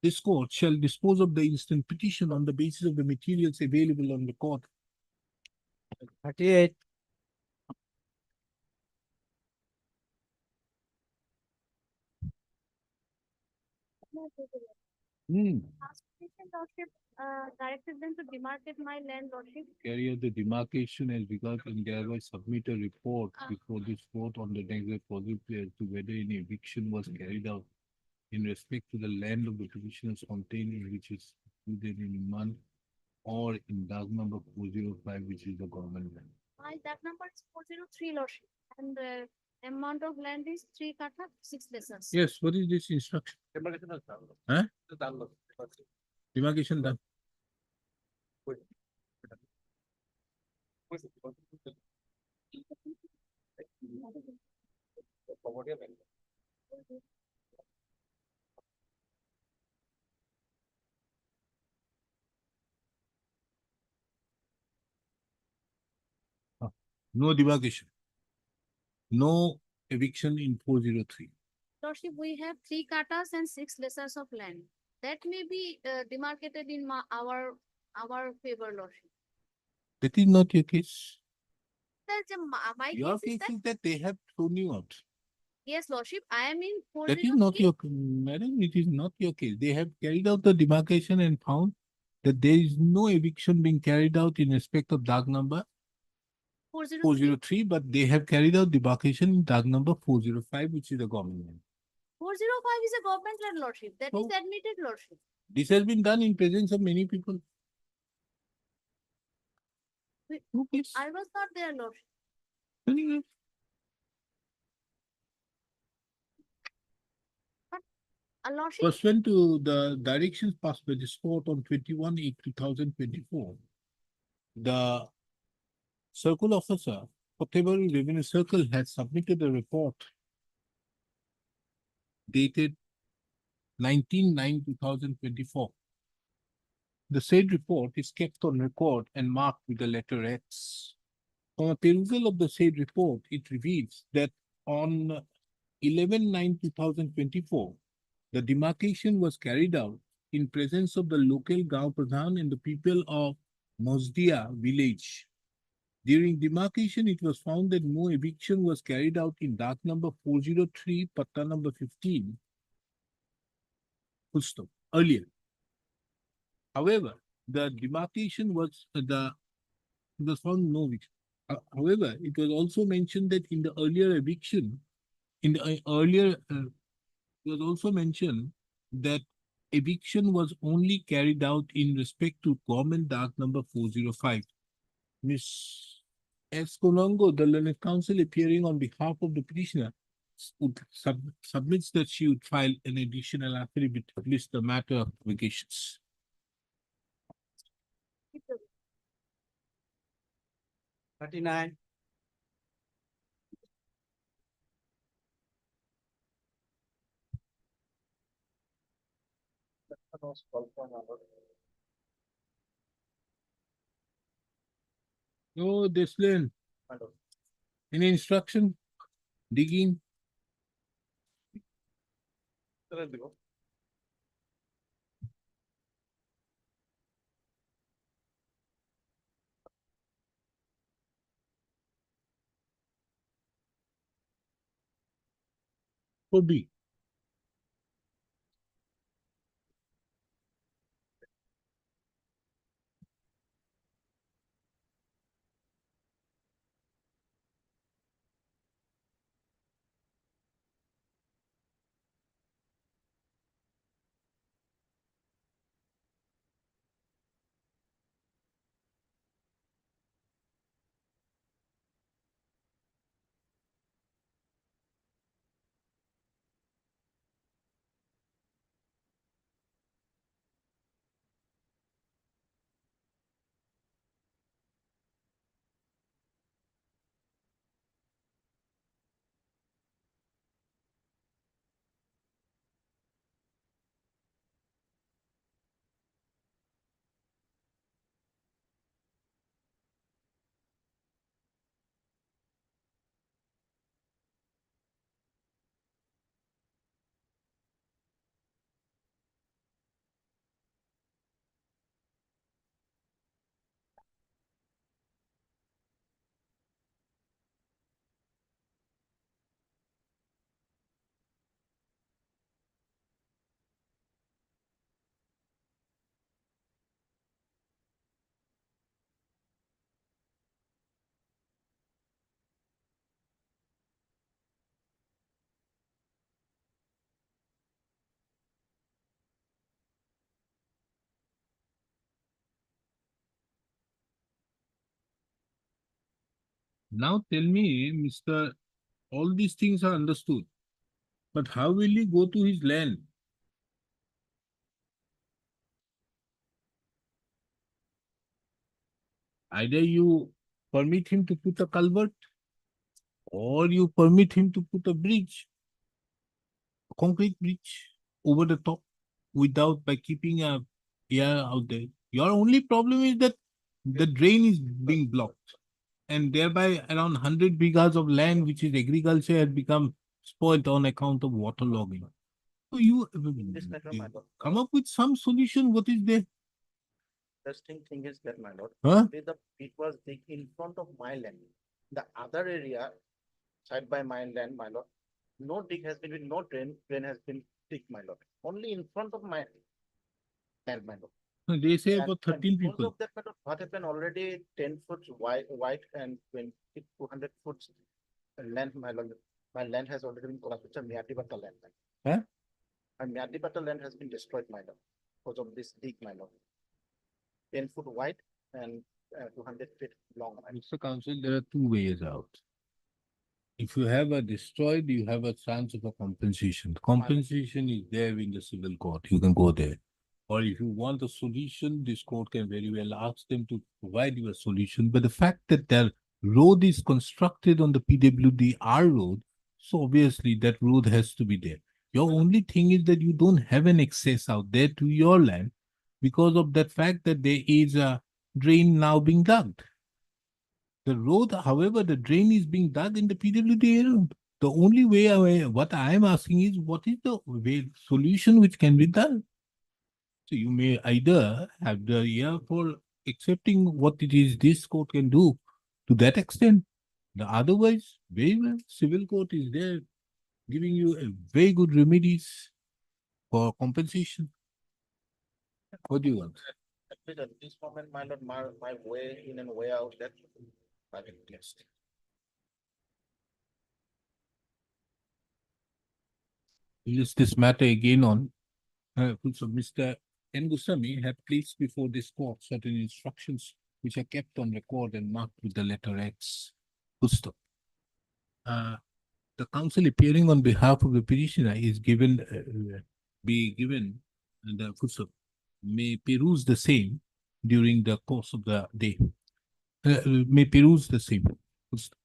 this court shall dispose of the instant petition on the basis of the materials available on the court. 38. Constitution lordship, directed them to demarcate my land lordship. Carry out the demarcation as regards and thereby submit a report before this court on the next possibly as to whether any eviction was carried out in respect to the land of the petitioners contained in which is included in month or in doc number 405, which is the government land. My that number is 403 lordship, and Amount of land is 3 kata, 6 lessons. Yes, what is this instruction? Huh? Demarcation done. No demarcation. No eviction in 403. Lordship, we have 3 katas and 6 lessons of land. That may be demarcated in our favor, Lordship. That is not your case. That's my Your case is case that, is that they have thrown you out. yes, Lordship, I am in That is not 403. your, madam, it is not your case. They have carried out the demarcation and found that there is no eviction being carried out in respect of dark number 403. 403, but they have carried out demarcation in dark number 405, which is the government land. 405 is a government land, Lordship. That is So- admitted, Lordship. This has been done in presence of many people. We- No case. I was not there, Lordship. Anyway, Lordship, pursuant to the directions passed by this court on 21/8/2024, the circle officer for Tebari Revenue Circle has submitted a report dated 19/9/2024. The said report is kept on record and marked with the letter X. From a perusal of the said report, it reveals that on 11/9/2024, the demarcation was carried out in presence of the local Gao Pradhan and the people of Mosdia village. During demarcation, it was found that no eviction was carried out in dark number 403, patta number 15. Full stop. Earlier. However, the demarcation was it was found no eviction. However, it was also mentioned that in the earlier eviction, in the earlier, it was also mentioned that eviction was only carried out in respect to government dark number 405. Ms. S. Konongo, the learned counsel appearing on behalf of the petitioner, submits that she would file an additional affidavit to list the matter of vacations. 39. No, Deslin. Any instruction? Digging? For B. Now tell me, Mr. All these things are understood. But how will he go to his land? Either you permit him to put a culvert, or you permit him to put a bridge, a concrete bridge over the top without by keeping a air out there. Your only problem is that the drain is being blocked. And thereby around 100 bighas of land, which is agriculture, has become spoiled on account of waterlogging. So you This matter, my lord. come up with some solution. What is there? Interesting thing is that, my lord, Huh? it was in front of my land. The other area, side by my land, my lord, no dig has been, no drain has been dig, my lord. Only in front of my land, my lord. They say And- about and 13 because people. of that, my lord, what happened already 10 foot wide and 200 foot land, my lord. My land has already been collapsed, it's a Miadibata land. Huh? And Miadibata land has been destroyed, my lord, because of this dig, my lord. 10 foot wide and 200 feet long. Mr. Council, there are two ways out. If you have a destroyed, you have a chance of a compensation. Compensation is there in the civil court. You can go there. Or if you want a solution, this court can very well ask them to provide you a solution. But the fact that their road is constructed on the PWD-R road, so obviously that road has to be there. Your only thing is that you don't have an access out there to your land because of that fact that there is a drain now being dug. The road, however, the drain is being dug in the PWD area. The only way, what I am asking is, what is the way, solution which can be done? So you may either have the ear for accepting what it is this court can do to that extent. The otherwise, very well, civil court is there giving you a very good remedies for compensation. What do you want? At this moment, my lord, my way in and way out, that I can test. List this matter again on, so Mr. N. Goswami have placed before this court certain instructions which are kept on record and marked with the letter X. Full stop. The counsel appearing on behalf of the petitioner is given, be given the full stop, may peruse the same during the course of the day. May peruse the same. Full stop.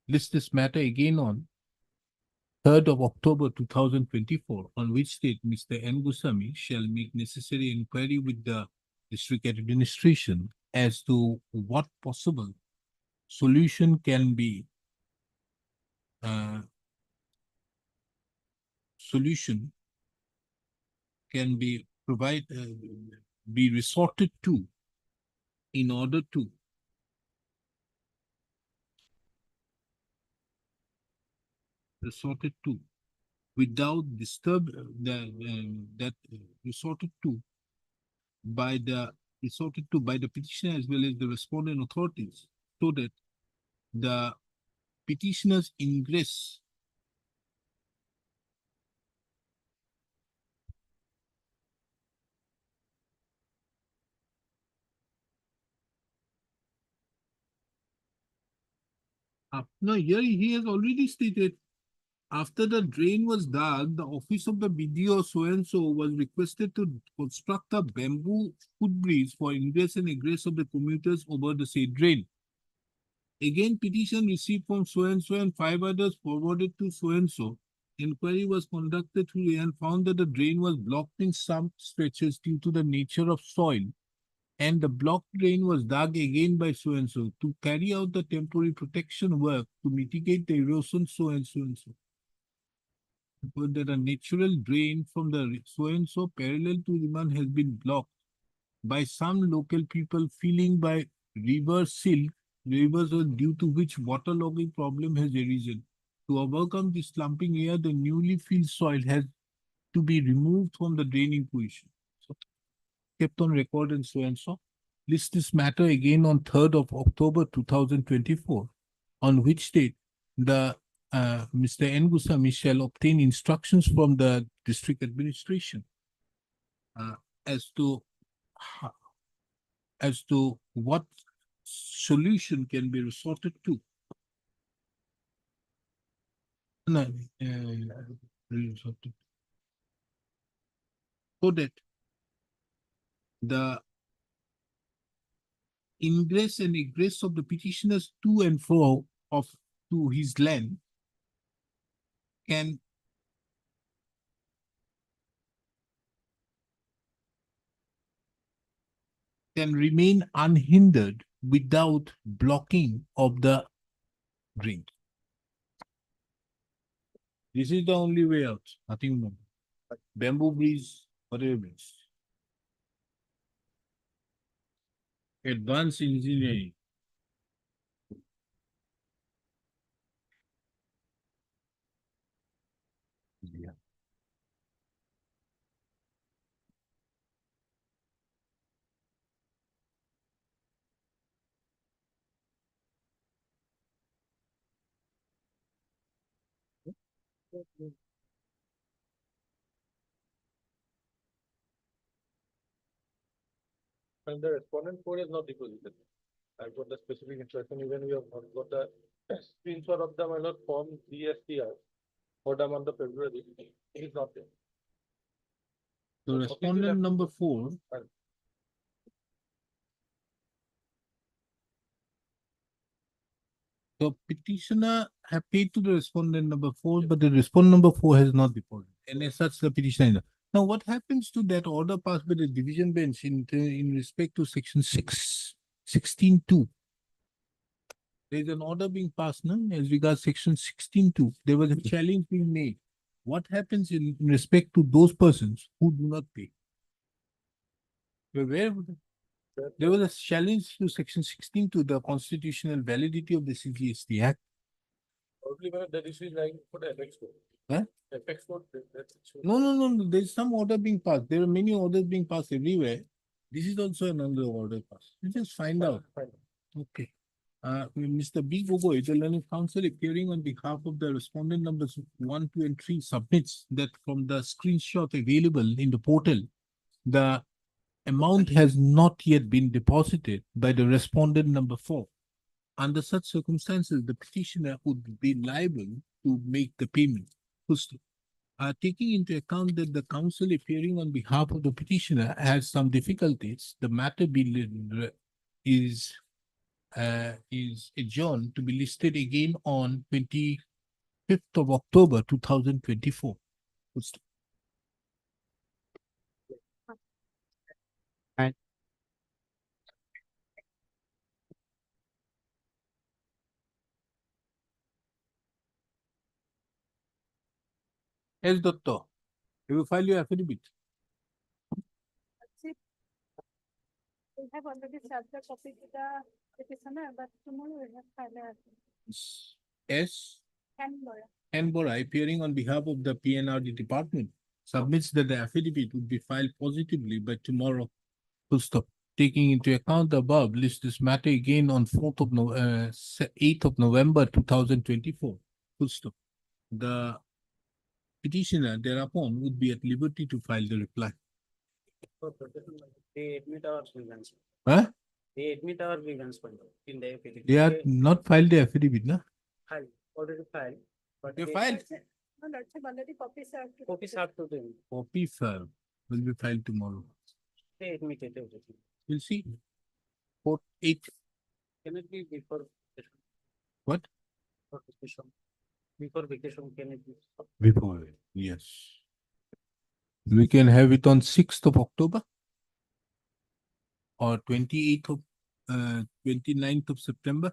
List this matter again on 3rd of October 2024, on which date Mr. N. Goswami shall make necessary inquiry with the district administration as to what possible solution can be be resorted to in order to without resorted to by the petitioner as well as the respondent authorities, so that the petitioner's ingress no, here he has already stated, after the drain was dug, the office of the BDO so-and-so was requested to construct a bamboo footbridge for ingress and egress of the commuters over the said drain. Again, petition received from so-and-so and 5 others forwarded to so-and-so. Inquiry was conducted and found that the drain was blocked in some stretches due to the nature of soil. And the blocked drain was dug again by so-and-so to carry out the temporary protection work to mitigate the erosion so-and-so and so. But that a natural drain from the so-and-so parallel to Riman has been blocked by some local people feeling by river silt, rivers due to which waterlogging problem has arisen. To overcome this slumping area, the newly filled soil has to be removed from the draining position. So, kept on record and so and so. List this matter again on 3rd of October 2024, on which date the Mr. N. Goswami shall obtain instructions from the district administration as to what solution can be resorted to No, so that the ingress and egress of the petitioners to and fro of to his land can remain unhindered without blocking of the drain. This is the only way out, nothing more. Bamboo bridge, whatever bridge. Advanced engineering. Yeah. And the respondent code is not deposited. I've got the specific instruction, even we have not got the screenshot of the minor form DSTR for the month of February. It is not there. So respondent number 4. So petitioner have paid to the respondent number 4, but the respondent number 4 has not deposited. And as such, the petitioner. Now, what happens to that order passed by the division bench in respect to section 16(2)? There is an order being passed now as regards section 16(2). There was a challenge being made. What happens in respect to those persons who do not pay? You're aware of that? There was a challenge to section 16(2), the constitutional validity of the CGST Act. Probably when that issue is lying for the FX code. Huh? FX code, that's. No. There's some order being passed. There are many orders being passed everywhere. This is also another order passed. You just find out. Okay. Mr. B. Gogoi, the learned counsel appearing on behalf of the respondent numbers 1, 2, and 3 submits that from the screenshot available in the portal, the amount has not yet been deposited by the respondent number 4. Under such circumstances, the petitioner would be liable to make the payment. Taking into account that the counsel appearing on behalf of the petitioner has some difficulties, the matter is adjourned to be listed again on 25th of October 2024. Yes, Doctor. You will file your affidavit. We have already served the copy to the petitioner, but tomorrow we have filed S. a Canberra, appearing on behalf of the PNRD department, submits that the affidavit would be filed positively by tomorrow. Full stop. Taking into account the above, list this matter again on 8th of November 2024. Full stop. The petitioner thereupon would be at liberty to file the reply. They admit our grievance. Huh? They admit our grievance in the affidavit. They are not filed the affidavit, na? Filed, already filed. But They filed. No, Lordship, already copies are. Copies are to them. Copy, sir, will be filed tomorrow. They admitted everything. We'll see. 8. Can it be before? vacation? What? Before vacation. Before vacation, can it be? Before, yes. We can have it on 6th of October or 29th of September.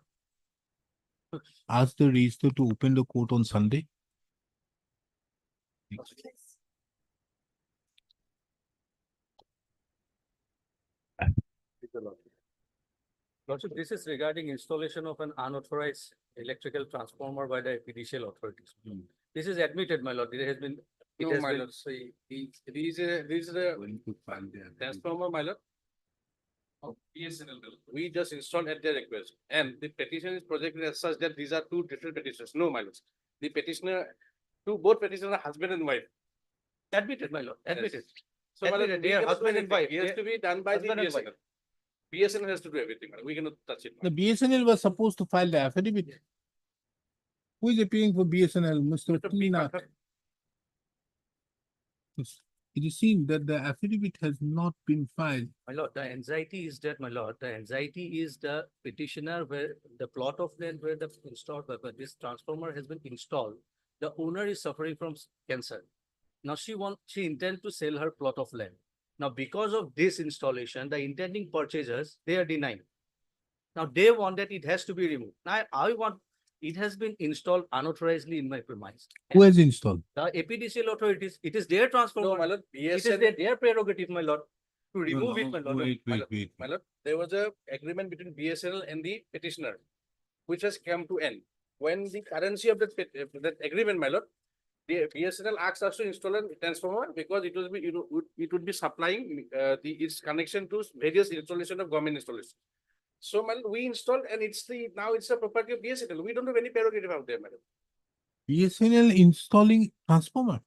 Ask the register to open the court on Sunday. Lordship, this is regarding installation of an unauthorized electrical transformer by the judicial authorities. This is admitted, my lord. It has been. No, my lord, see, these are When to file the Transformer, my lord. Of BSNL bill. We just installed at their request, and the petition is projected as such that these are two different petitions. No, my lord. The petitioner, both petitioners are husband and wife. Admitted, my lord, admitted. So, my lord, they are husband and wife. It has to be done by the BSNL. BSNL has to do everything, madam. We cannot touch it. The BSNL was supposed to file the affidavit. Who is appearing for BSNL? Mr. Mr. P. Tinath. Pathak. It is seen that the affidavit has not been filed. My lord, the anxiety is that, my lord, the anxiety is the petitioner where the plot of land where the installed, where this transformer has been installed, the owner is suffering from cancer. Now she intends to sell her plot of land. Now, because of this installation, the intending purchasers, they are denying. Now, they want that it has to be removed. Now, I want, it has been installed unauthorizedly in my premise. Who has installed? The APDCL authorities, it is their transformer. No, my lord, It is BSNL. their prerogative, my lord, to remove it, my lord. Wait. My lord, there was a agreement between BSNL and the petitioner, which has come to end. When the currency of that agreement, my lord, the BSNL asks us to install a transformer because it would be supplying its connection to various installation of government installations. So, my lord, we installed and now it's a property of BSNL. We don't have any prerogative out there, madam. BSNL installing transformer.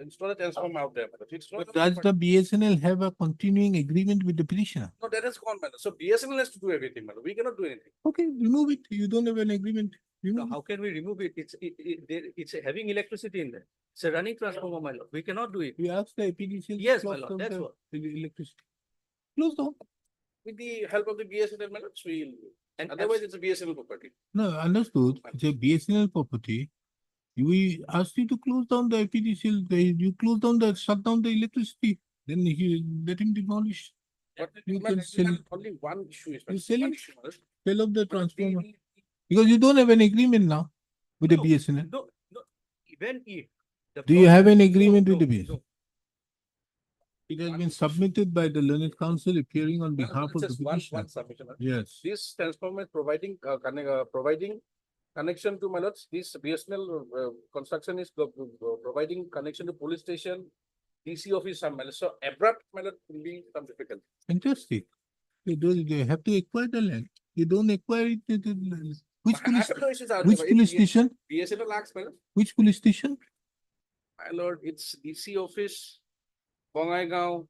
Install a transformer out there, madam. It's not. But does the BSNL have a continuing agreement with the petitioner? No, that has gone, madam. So BSNL has to do everything, madam. We cannot do anything. Okay, remove it. You don't have an agreement. So Remove it. how can we remove it? It's having electricity in there. It's a running transformer, my lord. We cannot do it. We asked the APDCL. Yes, my close lord, down that's the what. Electricity. Close down. With the help of the BSNL, madam, we'll. And Otherwise, it's a BSNL property. No, understood. It's a BSNL property. We asked you to close down the APDCL. You close down shut down the electricity. Then you let him demolish. But You madam, can sell, only one issue is. You sell one it. issue, madam. sell off the But transformer. the- Because you don't have an agreement now with the No, BSNL. No, even if. the Do you have an project- agreement no, with the no, BSNL? no. It has been submitted by the learned counsel appearing on Madam, behalf it's of the just one petitioner. submission. madam. Yes. This transformer is providing connection to my lords. This BSNL construction is providing connection to police station, DC office, some my lords. So abrupt my lord will be some difficult. Interesting. They have to acquire the land. You don't acquire it. Which I police, have no issues out which there. police station? BSNL acts, my lord. Which police station? My lord, it's DC office, Bongaigaon,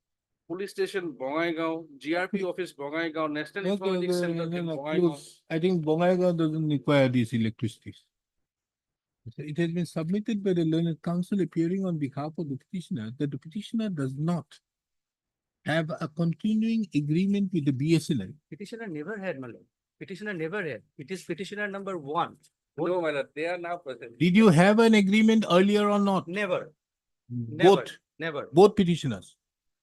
police station, Bongaigaon, GRP office, Bongaigaon, National Informatics Center, in Bongaigaon. Close. I think Bongaigaon doesn't require these electricities. It has been submitted by the learned counsel appearing on behalf of the petitioner that the petitioner does not have a continuing agreement with the BSNL. Petitioner never had, my lord. Petitioner never had. It is petitioner number 1. No, my lord, they are now present. Did you have an agreement earlier or not? Never, never, Both, never. both petitioners.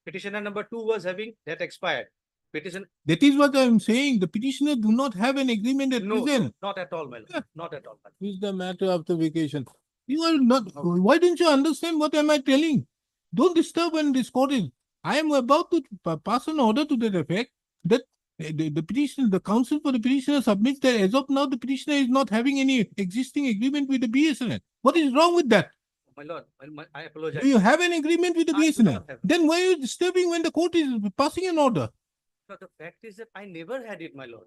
Petitioner number 2 was having, that expired. Petition, That is what I am saying. The petitioner do not have an agreement at no, present. not at all, my lord. Yeah. Not at all, my lord. Is the matter of the vacation. You are not, why don't you understand what am I telling? Don't disturb when this court is. I am about to pass an order to that effect that the petitioner, the counsel for the petitioner submits that as of now, the petitioner is not having any existing agreement with the BSNL. What is wrong with that? My lord, I apologize. Do you have an agreement with the I do BSNL? not have. Then why are you disturbing when the court is passing an order? No, the fact is that I never had it, my lord.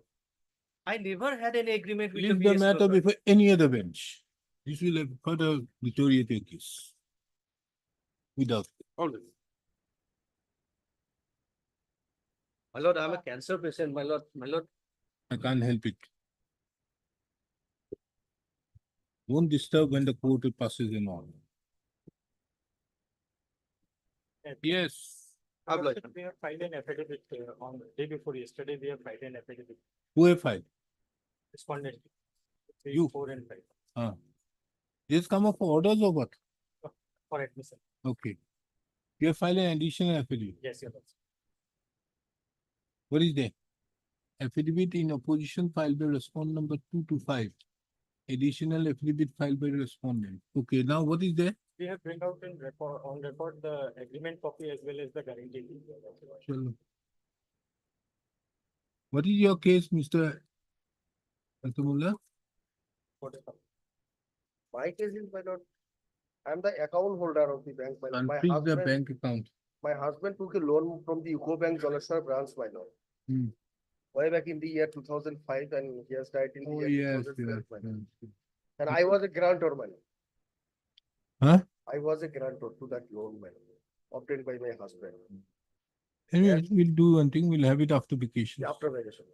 I never had any agreement with Leave the the BSNL. matter before any other bench. This will have further deteriorate your case. Without. Always. My lord, I'm a cancer patient, my lord, I can't help it. Won't disturb when the court passes an order. Yes. We have filed an affidavit on the day before yesterday, we have filed an affidavit, Who have filed? respondent. You. 4 and 5 This come up for orders or what? for admission. Okay. You have filed an additional affidavit. Yes, your Lordship. What is there? Affidavit in opposition filed by respondent number 225. Additional affidavit filed by respondent. Okay, now what is there? We have bring out in record, on record, the agreement copy as well as the guarantee. Chalo. What is your case, Mr. Atamullah? What is the- My case is, my lord, I am the account holder of the bank. My lord. My Unfreeze the husband- bank account. My husband took a loan from the UCO Bank Jaleshwar branch, my lord. Hmm. Way back in the year 2005 and he has died in the Oh, year yes, 2012, my lord. yes. And I was a grantor, my lord. Huh? I was a grantor to that loan, my lord, obtained by my husband. Anyway, we'll do one thing, we'll have it after vacation. After vacation.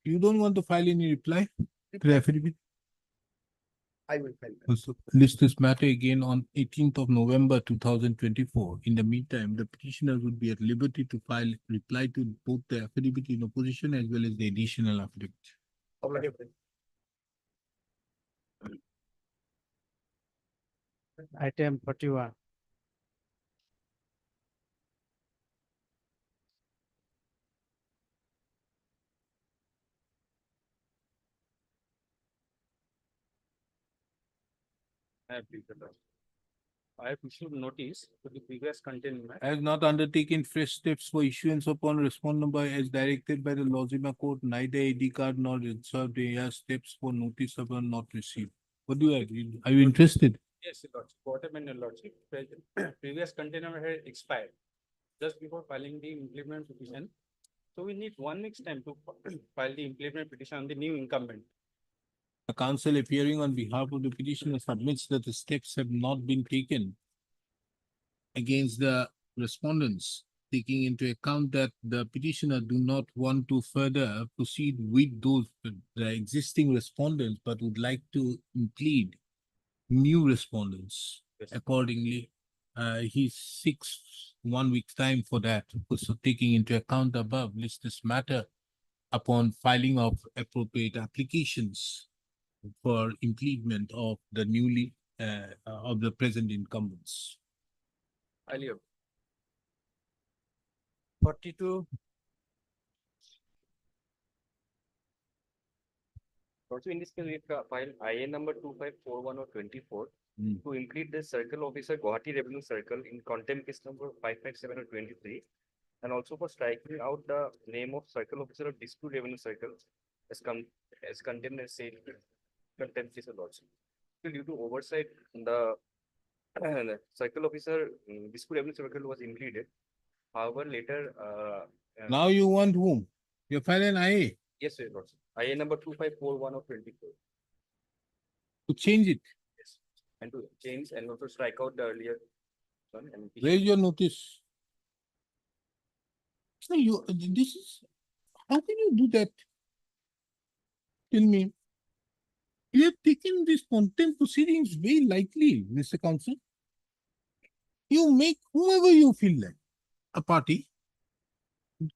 You don't want to file any reply to the affidavit? I will file. Also, list this matter again on 18th of November 2024. In the meantime, the petitioner would be at liberty to file reply to both the affidavit in opposition as well as the additional affidavit. Item 41. I have issued notice to the previous containment. Has not undertaken fresh steps for issuance upon respondent by as directed by the Lozima Court, neither ID card nor served as steps for notice upon not received. What do you agree? Are you interested? Yes, Your Lordship. Whatever, Your Lordship, previous container had expired just before filing the implement petition. So we need 1 week's time to file the implement petition on the new incumbent. The counsel appearing on behalf of the petitioner submits that the steps have not been taken against the respondents, taking into account that the petitioner do not want to further proceed with those, the existing respondents, but would like to plead new respondents. Yes. Accordingly, he seeks 1 week's time for that. So taking into account the above, list this matter upon filing of appropriate applications for implement of the newly, of the present incumbents. Earlier. 42. Also, in this case, we have filed IA number 2541 or 24 Hmm. to include the circle officer Guwahati Revenue Circle in contempt case number 557 or 23, and also for striking out the name of circle officer of dispute revenue circle as contempt as said contempt case also. So due to oversight, the circle officer dispute revenue circle was included. However, later, Now you want whom? You file an IA yes, sir, Lord. IA number 2541 or 24. to change it. Yes. And to change and also strike out the earlier one. And Where's your notice? So you, this is, how can you do that? Tell me. You have taken these contempt proceedings very lightly, Mr. Counsel. You make whoever you feel like a party.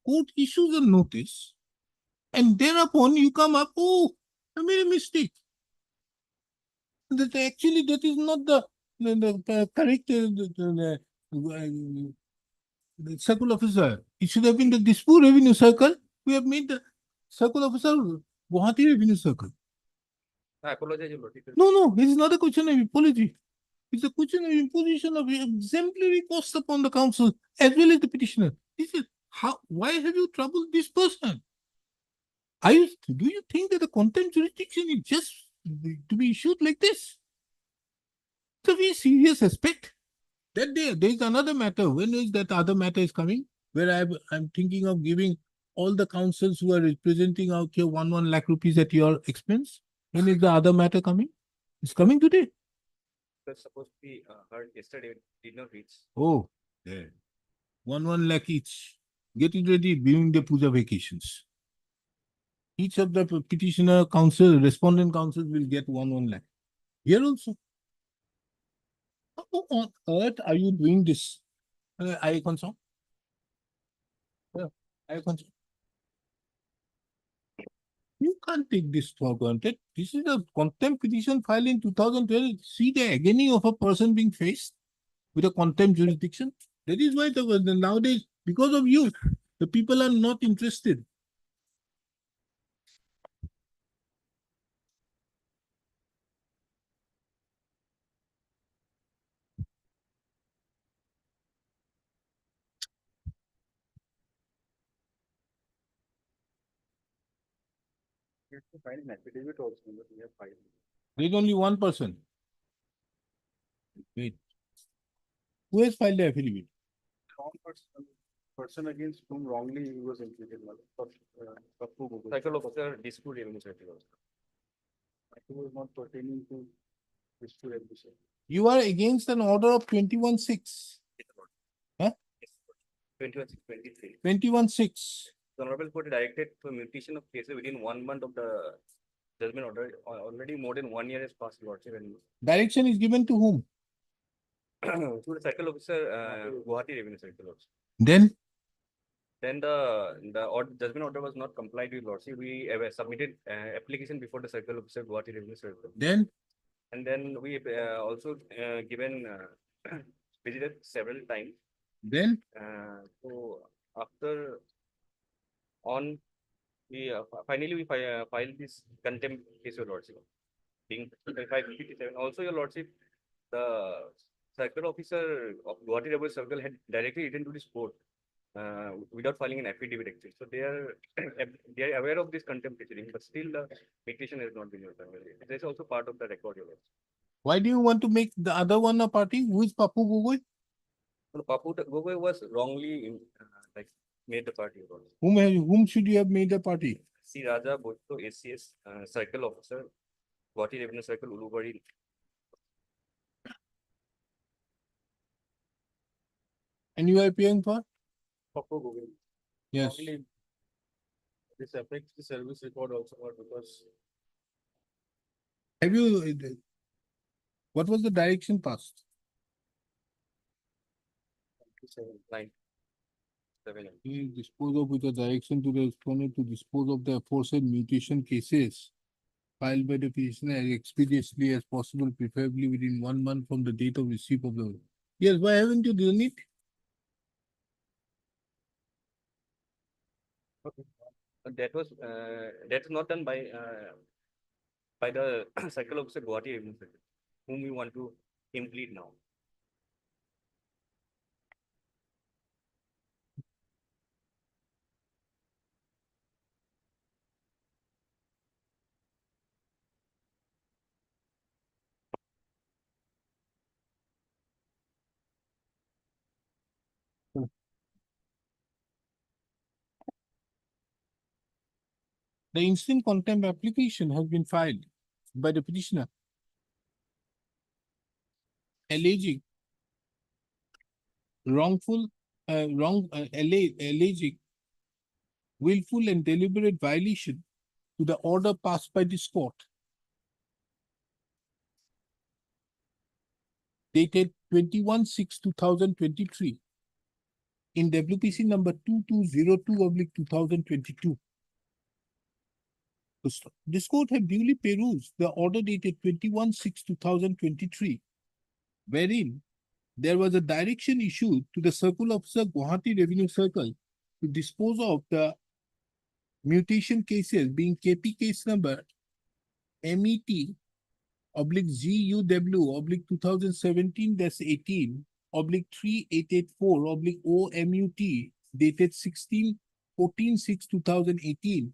Court issues a notice. And thereupon you come up, oh, I made a mistake. That actually that is not the correct the circle officer. It should have been the dispute revenue circle. We have made the circle officer Guwahati Revenue Circle. I apologize, Your Lord. No, it is not a question of apology. It's a question of imposition of exemplary cost upon the council as well as the petitioner. This is how, why have you troubled this person? Do you think that the contempt jurisdiction is just to be issued like this? It's a very serious aspect. That there is another matter. When is that other matter is coming? Where I'm thinking of giving all the councils who are representing out here 1 lakh rupees at your expense. When is the other matter coming? It's coming today. It was supposed to be heard yesterday, did not reach. Oh, yeah. 1 lakh each. Get it ready during the puja vacations. Each of the petitioner council, respondent councils will get 1 lakh. Here also. How on earth are you doing this? I concern. Yeah, I concern. You can't take this for granted. This is a contempt petition filed in 2012. See the agony of a person being faced with a contempt jurisdiction. That is why nowadays, because of you, the people are not interested. We have to file an affidavit also, but we have filed. There's only one person. Wait. Who has filed the affidavit? Wrong person against whom wrongly he was imputed. Cycle officer dispute revenue circle also. It was not pertaining to dispute revenue circle. You are against an order of 21-6. Yes, Lord. Huh? Yes, Lord. 21/6/23. 21/6. The Honorable Court directed to a mutation of cases within 1 month of the judgment order. Already more than 1 year has passed, Lordship, and Direction is given to whom? to the circle officer, Guwahati Revenue Circle also. Then, Then judgment order was not complied with, Lordship. We submitted application before the circle officer, Guwahati Revenue Circle. then, And then we also given visited several times. then, So after on, we finally we filed this contempt case, Your Lordship. Being 557. Also, Your Lordship, the circle officer of Guwahati Revenue Circle had directly written to this court without filing an affidavit actually. So they are aware of this contempt proceeding, but still the petition has not been returned. This is also part of the record, Your Lordship. why do you want to make the other one a party? Who is Papu Gogoi? So Papu Gogoi was wrongly made the party, Your Lordship. Whom should you have made a party? C. Raja Bhutto, ACS, Circle Officer, Guwahati Revenue Circle, Ulubari. And you are appearing for? Papu Gogoi. Yes. Normally, this affects the service record also, because Have you, what was the direction passed? 9. 7. He dispose of with a direction to the respondent to dispose of the aforesaid mutation cases filed by the petitioner as expeditiously as possible, preferably within 1 month from the date of receipt of the. Yes, why haven't you done it? But that's not done by the circle officer Guwahati Revenue Circle, whom we want to implead now. The instant contempt application has been filed by the petitioner alleging alleging willful and deliberate violation to the order passed by this court dated 21/6/2023 in WPC number 2202/2022. This court had duly perused the order dated 21/6/2023, wherein there was a direction issued to the Circle Officer Guwahati Revenue Circle to dispose of the mutation cases being KP case number MET/GUW/2017-18/3884/OMUT dated 16/14/6/2018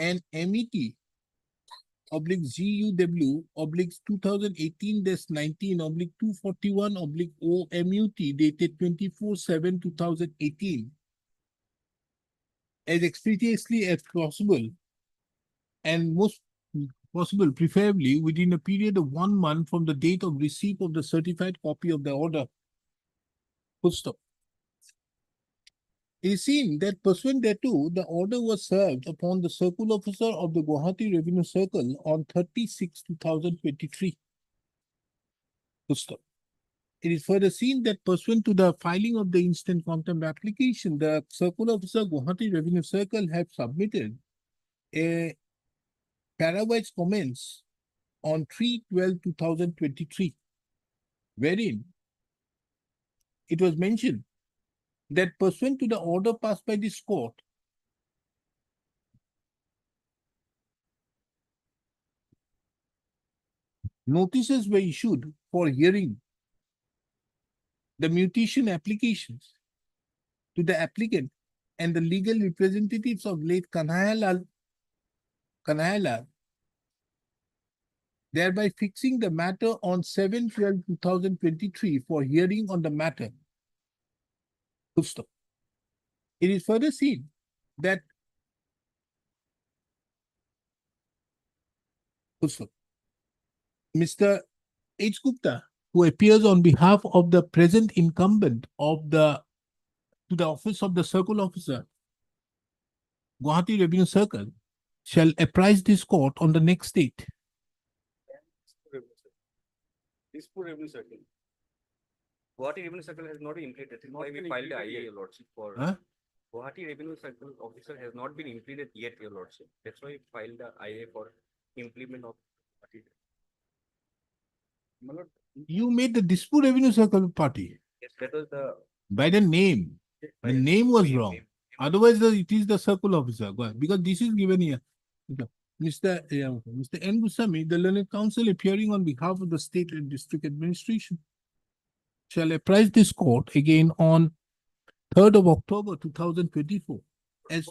and MET/GUW/2018-19/241/OMUT dated 24/7/2018 as expeditiously as possible and most possible, preferably within a period of 1 month from the date of receipt of the certified copy of the order. Full stop. It is seen that pursuant thereto, the order was served upon the Circle Officer of the Guwahati Revenue Circle on 30/6/2023. Full stop. It is further seen that pursuant to the filing of the instant contempt application, the Circle Officer Guwahati Revenue Circle have submitted a Parawhite's comments on 3/12/2023, wherein it was mentioned that pursuant to the order passed by this court, notices were issued for hearing the mutation applications to the applicant and the legal representatives of late Kanhaiya Lal, thereby fixing the matter on 7/12/2023 for hearing on the matter. Full stop. It is further seen that full stop. Mr. H. Gupta, who appears on behalf of the present incumbent of the to the office of the circle officer, Guwahati Revenue Circle, shall apprise this court on the next date. Dispur Revenue Circle. Guwahati Revenue Circle has not been implemented. That's why we filed the IA, your lordship, for. Huh? Guwahati Revenue Circle officer has not been implemented yet, your lordship. That's why we filed the IA for implement of. You made the Dispur Revenue Circle party Yes, that was the. by the name. The name was wrong. Otherwise, it is the circle officer. Go ahead. Because this is given here. Mr. N. Goswami, the learned counsel appearing on behalf of the state and district administration shall apprise this court again on 3rd of October 2024 as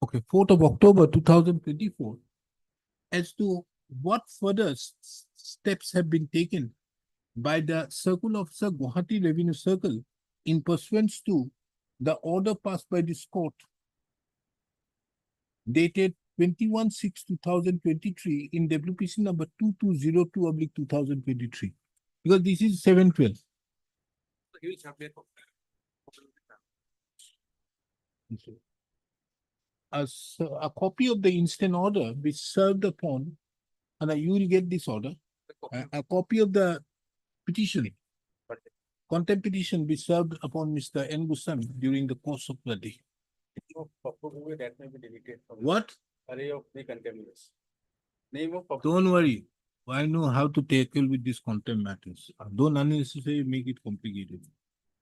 okay, 4th of October 2024 as to what further steps have been taken by the Circle Officer Guwahati Revenue Circle in pursuance to the order passed by this court dated 21/6/2023 in WPC number 2202/2023. Because this is 7/12. A copy of the instant order be served upon, and you will get this order, a copy of the petition, contempt petition be served upon Mr. N. Goswami during the course of the day. That may be deleted from. What? Array of the contaminants. Name of. Don't worry. I know how to tackle with these contempt matters. Don't unnecessarily make it complicated.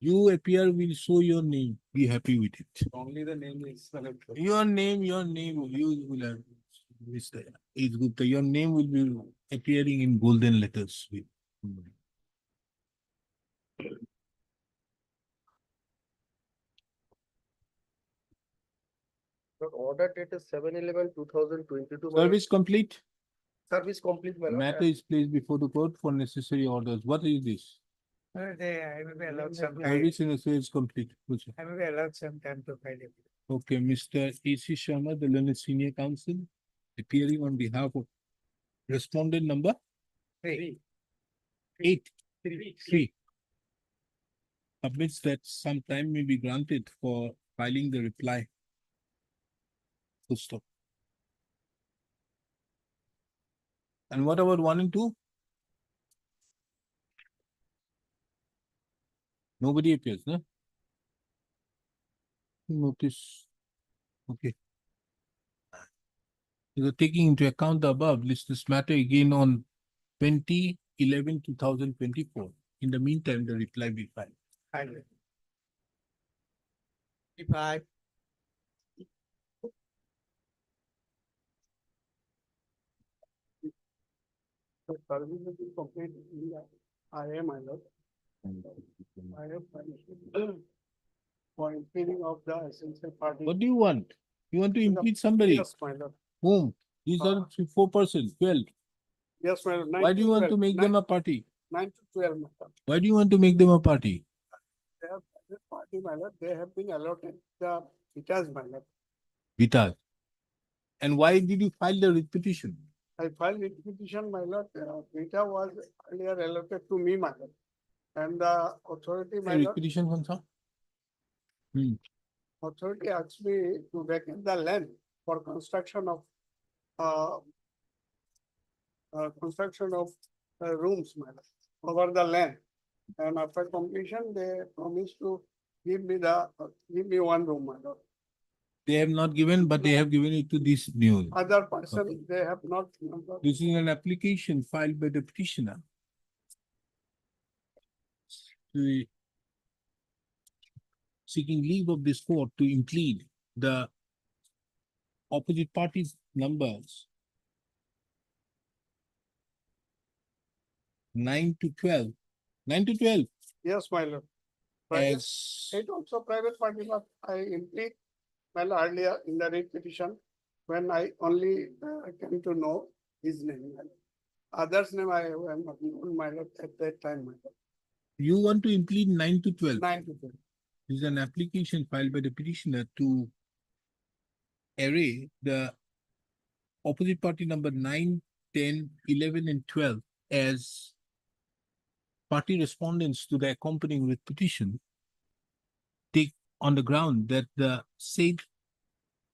You appear, will show your name. Be happy with it. Only the name is. Your name, you will have, Mr. H. Gupta, your name will be appearing in golden letters with. The order date is 7/11/2022. Service complete. Service complete, my lord. Matter is placed before the court for necessary orders. What is this? I may be allowed some time, Service in a is complete. Which- I may be allowed some time to file it. Okay, Mr. A.C. Sharma, the learned senior counsel, appearing on behalf of respondent number Three. 8/3. Submits that some time may be granted for filing the reply. Full stop. And what about 1 and 2? Nobody appears, no? Notice. Okay. So taking into account the above, list this matter again on 20/11/2024. In the meantime, the reply be filed. File. The service will be complete in the IA, my lord. I have permission for impeding of the essential party. What do you want? You want to impede somebody? Yes, my lord. Whom? These are 4 persons, 12. Yes, my lord. Why do you want to make them a party? 9 to 12, my lord. Why do you want to make them a party? They have this party, my lord. They have been allotted the Vitas, my lord. Vitas. And why did you file the writ petition? I filed a petition, my lord. Vita was earlier allotted to me, my lord. And the authority, my Writ lord, petition from some? authority asked me to vacate the land for construction of rooms, my lord, over the land. And after completion, they promised to give me one room, my lord. They have not given, but they have given it to this new. Other person, they have not. This is an application filed by the petitioner. Seeking leave of this court to implead the opposite parties' numbers 9 to 12. 9 to 12 Yes, my lord. Private- as It also private party, but I implead, my lord, earlier in the writ petition, when I only came to know his name. My lord. Others' name I am not known, my lord, at that time, my lord. you want to implead 9 to 12. 9 to 12. This is an application filed by the petitioner to array the opposite party number 9, 10, 11, and 12 as party respondents to the accompanying writ petition take on the ground that the said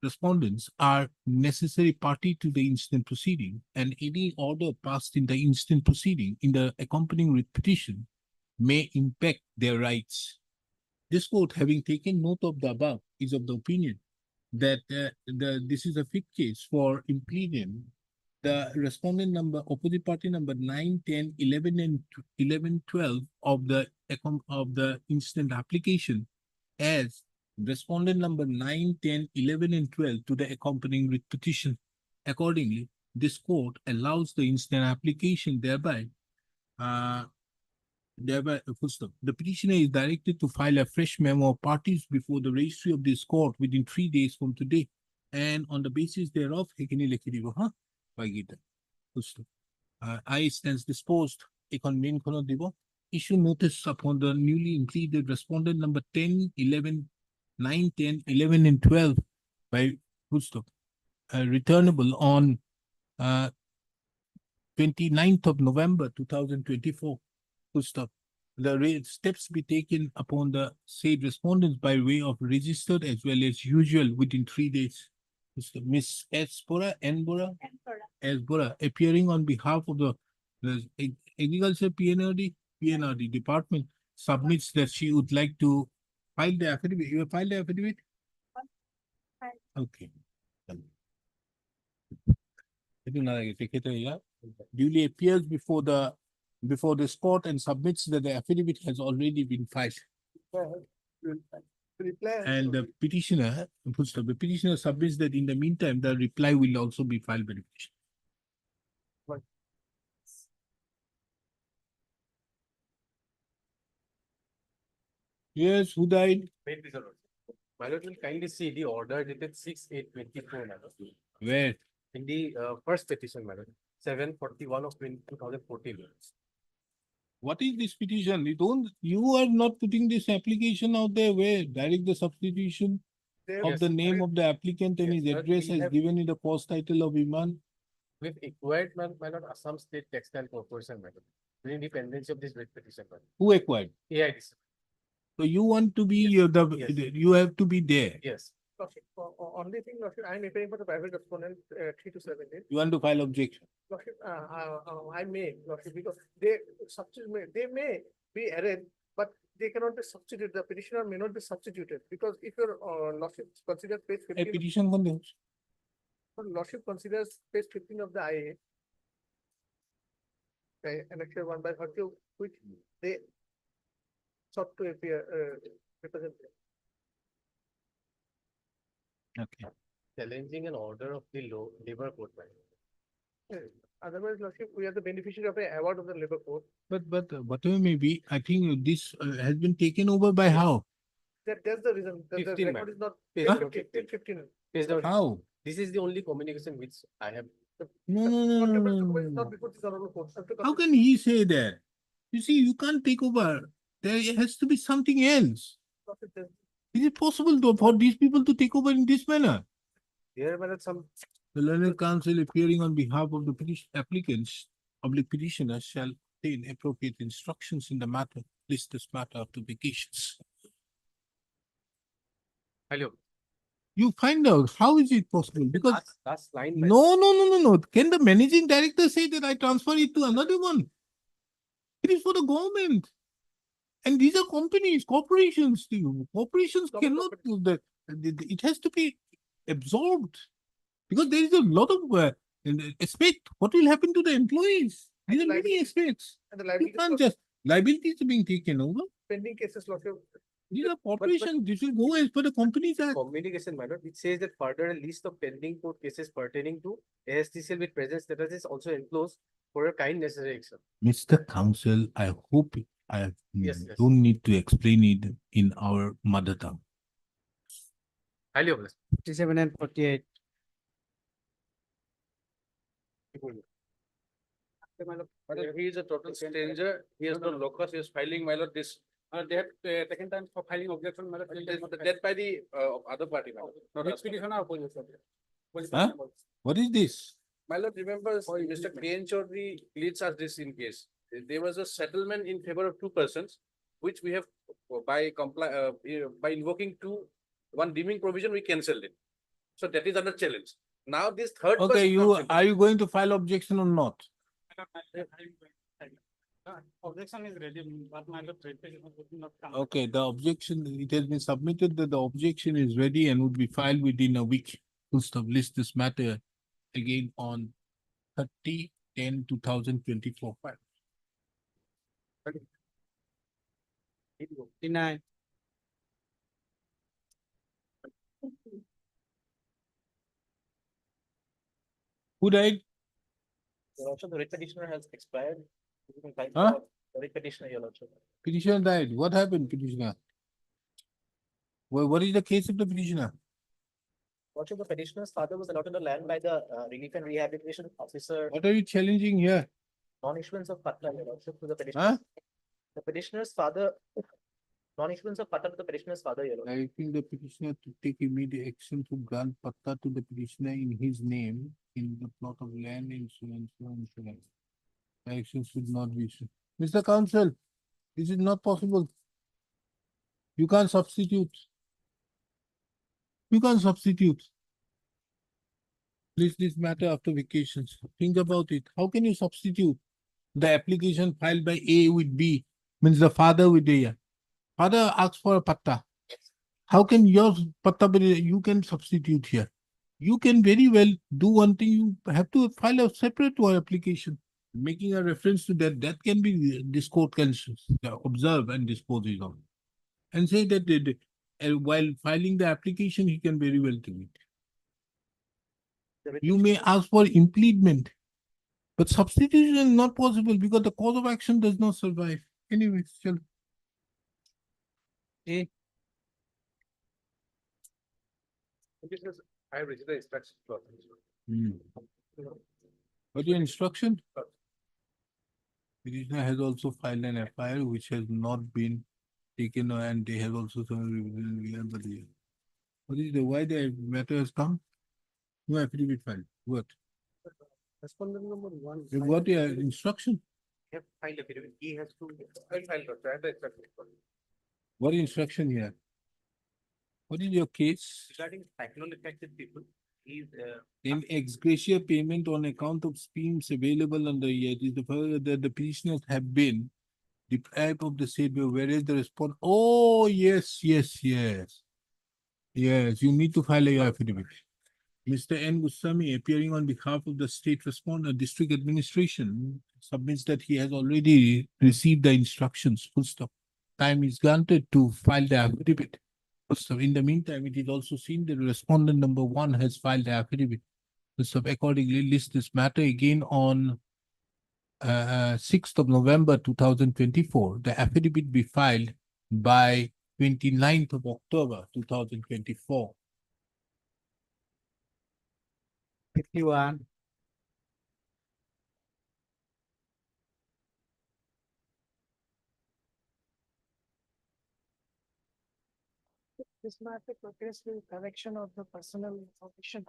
respondents are necessary party to the instant proceeding, and any order passed in the instant proceeding in the accompanying writ petition may impact their rights. This court, having taken note of the above, is of the opinion that this is a fit case for impleading the respondent number, opposite party number 9, 10, 11, and 11, 12 of the instant application as respondent number 9, 10, 11, and 12 to the accompanying writ petition. Accordingly, this court allows the instant application thereby full stop. The petitioner is directed to file a fresh memo of parties before the registry of this court within 3 days from today, and on the basis thereof, by Gita. Full stop. I stands disposed. Ekon main kono dibo. Issue notice upon the newly impleaded respondent number 10, 11, 9, 10, 11, and 12 by full stop. Returnable on 29th of November 2024. Full stop. The steps be taken upon the said respondents by way of registered as well as usual within 3 days. Full stop. Miss Esbora, Esbora, appearing on behalf of the Agriculture PNRD department, submits that she would like to file the affidavit. You have filed the affidavit? Okay. Duly appears before this court and submits that the affidavit has already been filed. And the petitioner, the petitioner submits that in the meantime, the reply will also be filed by the petitioner. Yes, who died? Wait, Mr. Lord. My lord will kindly see the order dated 6/8/24, my lord. Where? In the first petition, my lord, 741 of 2014. What is this petition? You are not putting this application out there where direct the substitution of the name of the applicant and his Yes, sir, address we as have- given in the post title of Iman. We've acquired, my lord, Assam State Textile Corporation, my lord, during the pendency of this writ petition, my lord. Who acquired? AIDC. So you want to be, Yes. you have to be there. Yes. Lordship, only thing, Lordship, I am appearing for the private respondent, 3 to 17. You want to file objection. Lordship, I may, Lordship, because they may be arraigned, but they cannot be substituted. The petitioner may not be substituted, because if your Lordship considers page A 15, petition kon deus. Lordship considers page 15 of the IA. Annexure 1/30, which they sought to appear, represent. Okay. Challenging an order of the labor court, my lord. Otherwise, Lordship, we are the beneficiary of an award of the labor court. But whatever may be, I think this has been taken over by how? That's the reason, the 15, record ma'am. is not. Page Huh? number 15. 15. Page number- How? This is the only communication which I have. No, no, no, no, Contempt no, supervisor is no. not before this honorable court. How can he say that? You see, you can't take over. There has to be something else. Is it possible for these people to take over in this manner? There were some. The learned counsel appearing on behalf of the applicants, public petitioners shall obtain appropriate instructions in the matter, list this matter of publications. Hello. You find out how is it possible? Because Last line. my- no. Can the managing director say that I transfer it to another one? It is for the government. And these are companies, corporations. Corporations cannot do that. It has to be absorbed. Because there is a lot of aspect. What will happen to the employees? These are many aspects. And the You liability can't just, liabilities are being taken over. pending cases, Lordship. These are corporations. This will go as per the Companies Act. Communication, my lord, which says that further a list of pending court cases pertaining to ASTCL with present status is also enclosed for a kind necessary action. Mr. Counsel, I hope I Yes. don't need to explain it in our mother tongue. Highly obliged. 57 and 48. He is a total stranger. He has no locus. He is filing, my lord, this. They have taken time for filing objection, my lord. That by the other party, my lord. Not us. Huh? What is this? My lord, remember, Mr. K. Chaudhary leads us this in case. There was a settlement in favor of 2 persons, which we have by invoking one deeming provision, we cancelled it. So that is under challenge. Now this third. Okay, are you going to file objection or not? Objection is ready, but my lord, not come. Okay, the objection, it has been submitted that the objection is ready and would be filed within a week. Full stop. List this matter again on 30/10/2024. Deny. Who died? Your Lordship, the writ petitioner has expired. You can file Huh? for the writ petitioner, Your Lordship. Petitioner died. What happened, petitioner? What is the case of the petitioner? Lordship, the petitioner's father was allotted the land by the relief and rehabilitation officer, What are you challenging here? non-issuance of patta, Your Lordship, to the petitioner. Huh? The petitioner's father, non-issuance of patta to the petitioner's father, Your Lordship. Directing the petitioner to take immediate action to grant patta to the petitioner in his name in the plot of land insurance. Action should not be issued. Mr. Counsel, this is not possible. You can't substitute. You can't substitute. Please, this matter after vacations. Think about it. How can you substitute the application filed by A with B? Means the father with A. Father asks for a patta. How can your patta be, you can substitute here? You can very well do one thing, you have to file a separate one application. Making a reference to that, that can be, this court can observe and dispose it of. And say that while filing the application, he can very well do it. You may ask for impleadment, but substitution is not possible because the cause of action does not survive. Anyway, still. This is, I have received the instruction. What your instruction? Petitioner has also filed an FIR which has not been taken and they have also what is the why the matter has come? No affidavit filed. What? Respondent number 1. You got your instruction? He has filed affidavit. He has to. I'll file it. I have the instruction. What instruction here? What is your case? Regarding cyclone affected people, is In ex gratia payment on account of schemes available under it is the that the petitioners have been deprived of the said whereas the response. Oh, yes. Yes, you need to file a affidavit. Mr. N. Goswami, appearing on behalf of the state district administration, submits that he has already received the instructions. Full stop. Time is granted to file the affidavit. So in the meantime, it is also seen that respondent number 1 has filed the affidavit. So accordingly, list this matter again on 6th of November 2024. The affidavit be filed by 29th of October 2024. 51. This matter pertains to correction of the personal information.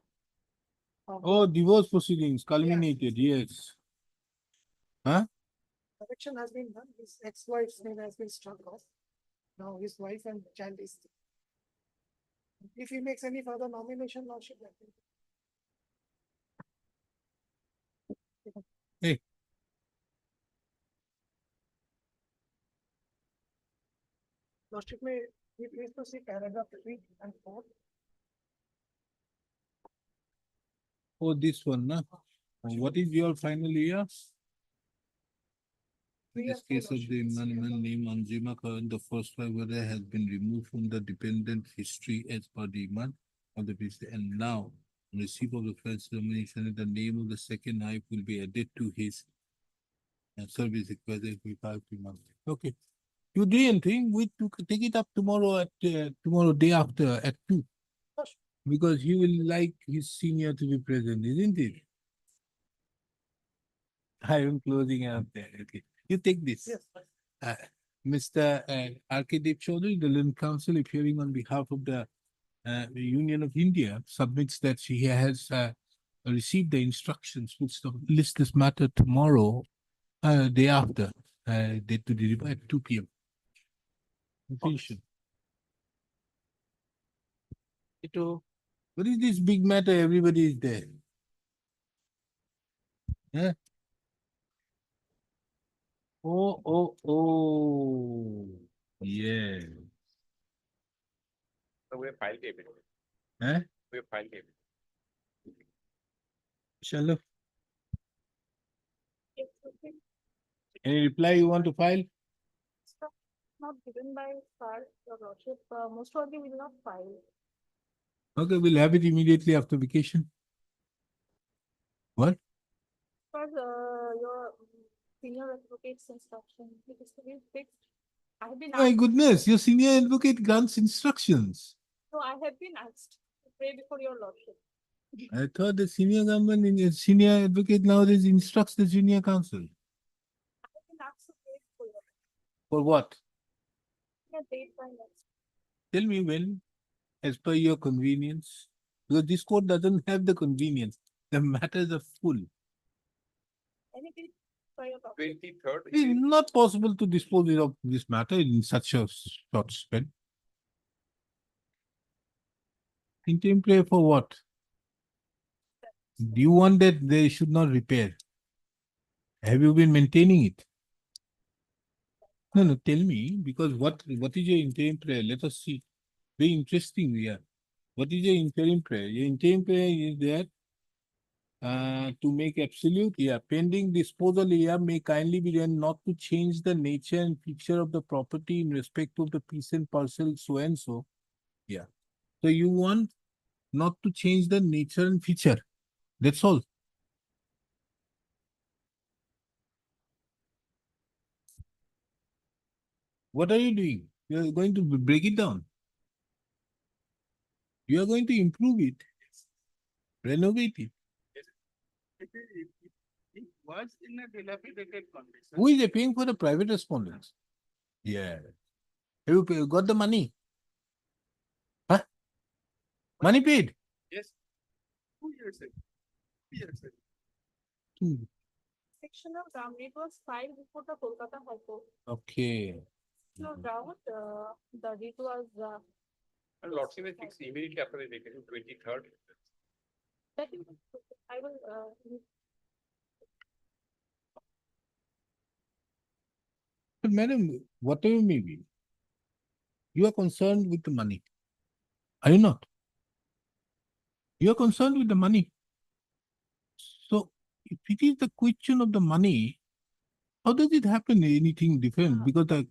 Oh, divorce proceedings culminated, yes. Huh? Correction has been done. His ex-wife's name has been struck off. Now his wife and child is. If he makes any further nomination, Lordship. Hey. Lordship, may we please to see paragraph 3 and 4. Oh, this one, no? What is your final year? In this case of the man named Anjima Karan, the first whether has been removed from the dependent history as per the demand of the PC, and now on receipt of the first termination, the name of the second wife will be added to his service request every 5 months. Okay. You do anything, we take it up tomorrow at tomorrow day after at 2. Because he will like his senior to be present, isn't it? I am closing up there. Okay. You take this. Yes. Mr. Arkadeep Chaudhary, the Land Council, appearing on behalf of the Union of India, submits that she has received the instructions which list this matter tomorrow, day after, date to deliver at 2 p.m. Petition. What is this big matter? Everybody is there. Yeah. Oh. Yeah. So we have filed the affidavit. Huh? We have filed the affidavit. Shalom. Yes, okay. Any reply you want to file? Sir, not given by sir, your lordship, most probably will not file. Okay, we'll have it immediately after vacation. What? Because, your senior advocate's instruction, it is to be fixed. I have been My asked, goodness, your senior advocate grants instructions. no, I have been asked to pray before your lordship. I thought the senior advocate nowadays instructs the junior counsel. I have been asked to pray before your For what? date by next. Tell me when, as per your convenience. Because this court doesn't have the convenience. The matters are full. Any date by your lordship. 23rd. It is not possible to dispose of this matter in such a short span. Interim prayer for what? Do you want that they should not repair? Have you been maintaining it? No, tell me, because what is your interim prayer? Let us see. Very interesting we are. What is your interim prayer? Your interim prayer is that to make absolute, pending disposal, may kindly be done not to change the nature and feature of the property in respect of the piece and parcel so and so. Yeah. So you want not to change the nature and feature. That's all. What are you doing? You are going to break it down. You are going to improve it, renovate it. It was in a dilapidated condition. Who is paying for the private respondents? Yeah. Have you got the money? Huh? Money paid? Yes. 2 years ago. 2 years ago. Section of ground, it was filed before the Kolkata High Court. Okay. No doubt, the deed was, And lordship will fix immediately after the vacation, 23rd. that is, I will, But madam, whatever may be, you are concerned with the money. Are you not? You are concerned with the money. So, if it is the question of the money, how does it happen? Anything different? Because do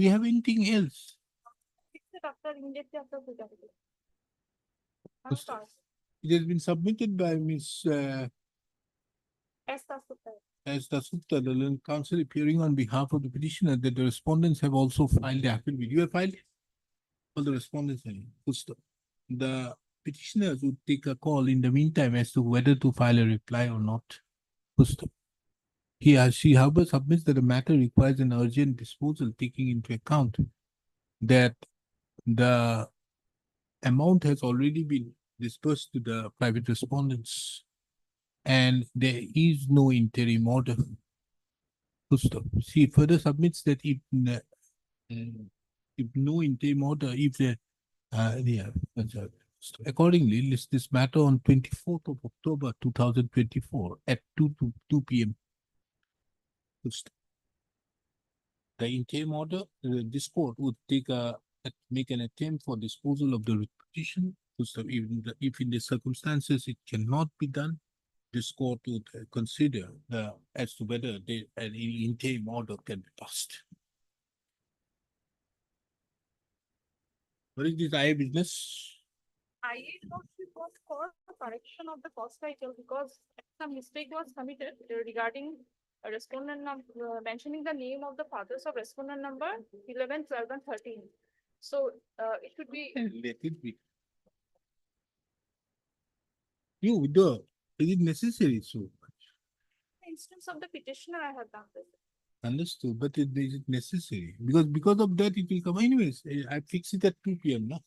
you have anything else? fix it after, immediately after the vacation. Yes, sir. It has been submitted by Ms. As the super. As Dasgupta, the learned counsel appearing on behalf of the petitioner, that the respondents have also filed the affidavit. You have filed? All the respondents have. Good stuff. The petitioners would take a call in the meantime as to whether to file a reply or not. Good stuff. She however submits that the matter requires an urgent disposal, taking into account that the amount has already been dispersed to the private respondents and there is no interim order. Good stuff. She further submits that if no interim order, if the accordingly lists this matter on 24th of October 2024 at 2 p.m. Good stuff. The interim order, this court would make an attempt for disposal of the petition. Good stuff. If in the circumstances it cannot be done, this court would consider as to whether an interim order can be passed. What is this I business? I was for correction of the cost title because some mistake was committed regarding a respondent number, mentioning the name of the fathers of respondent number 11, 12, and 13. So, it should be. Let it be. Is it necessary so much? Instance of the petitioner, I have done this. Understood, but is it necessary? Because of that it will come anyways. I fix it at 2 p.m. now.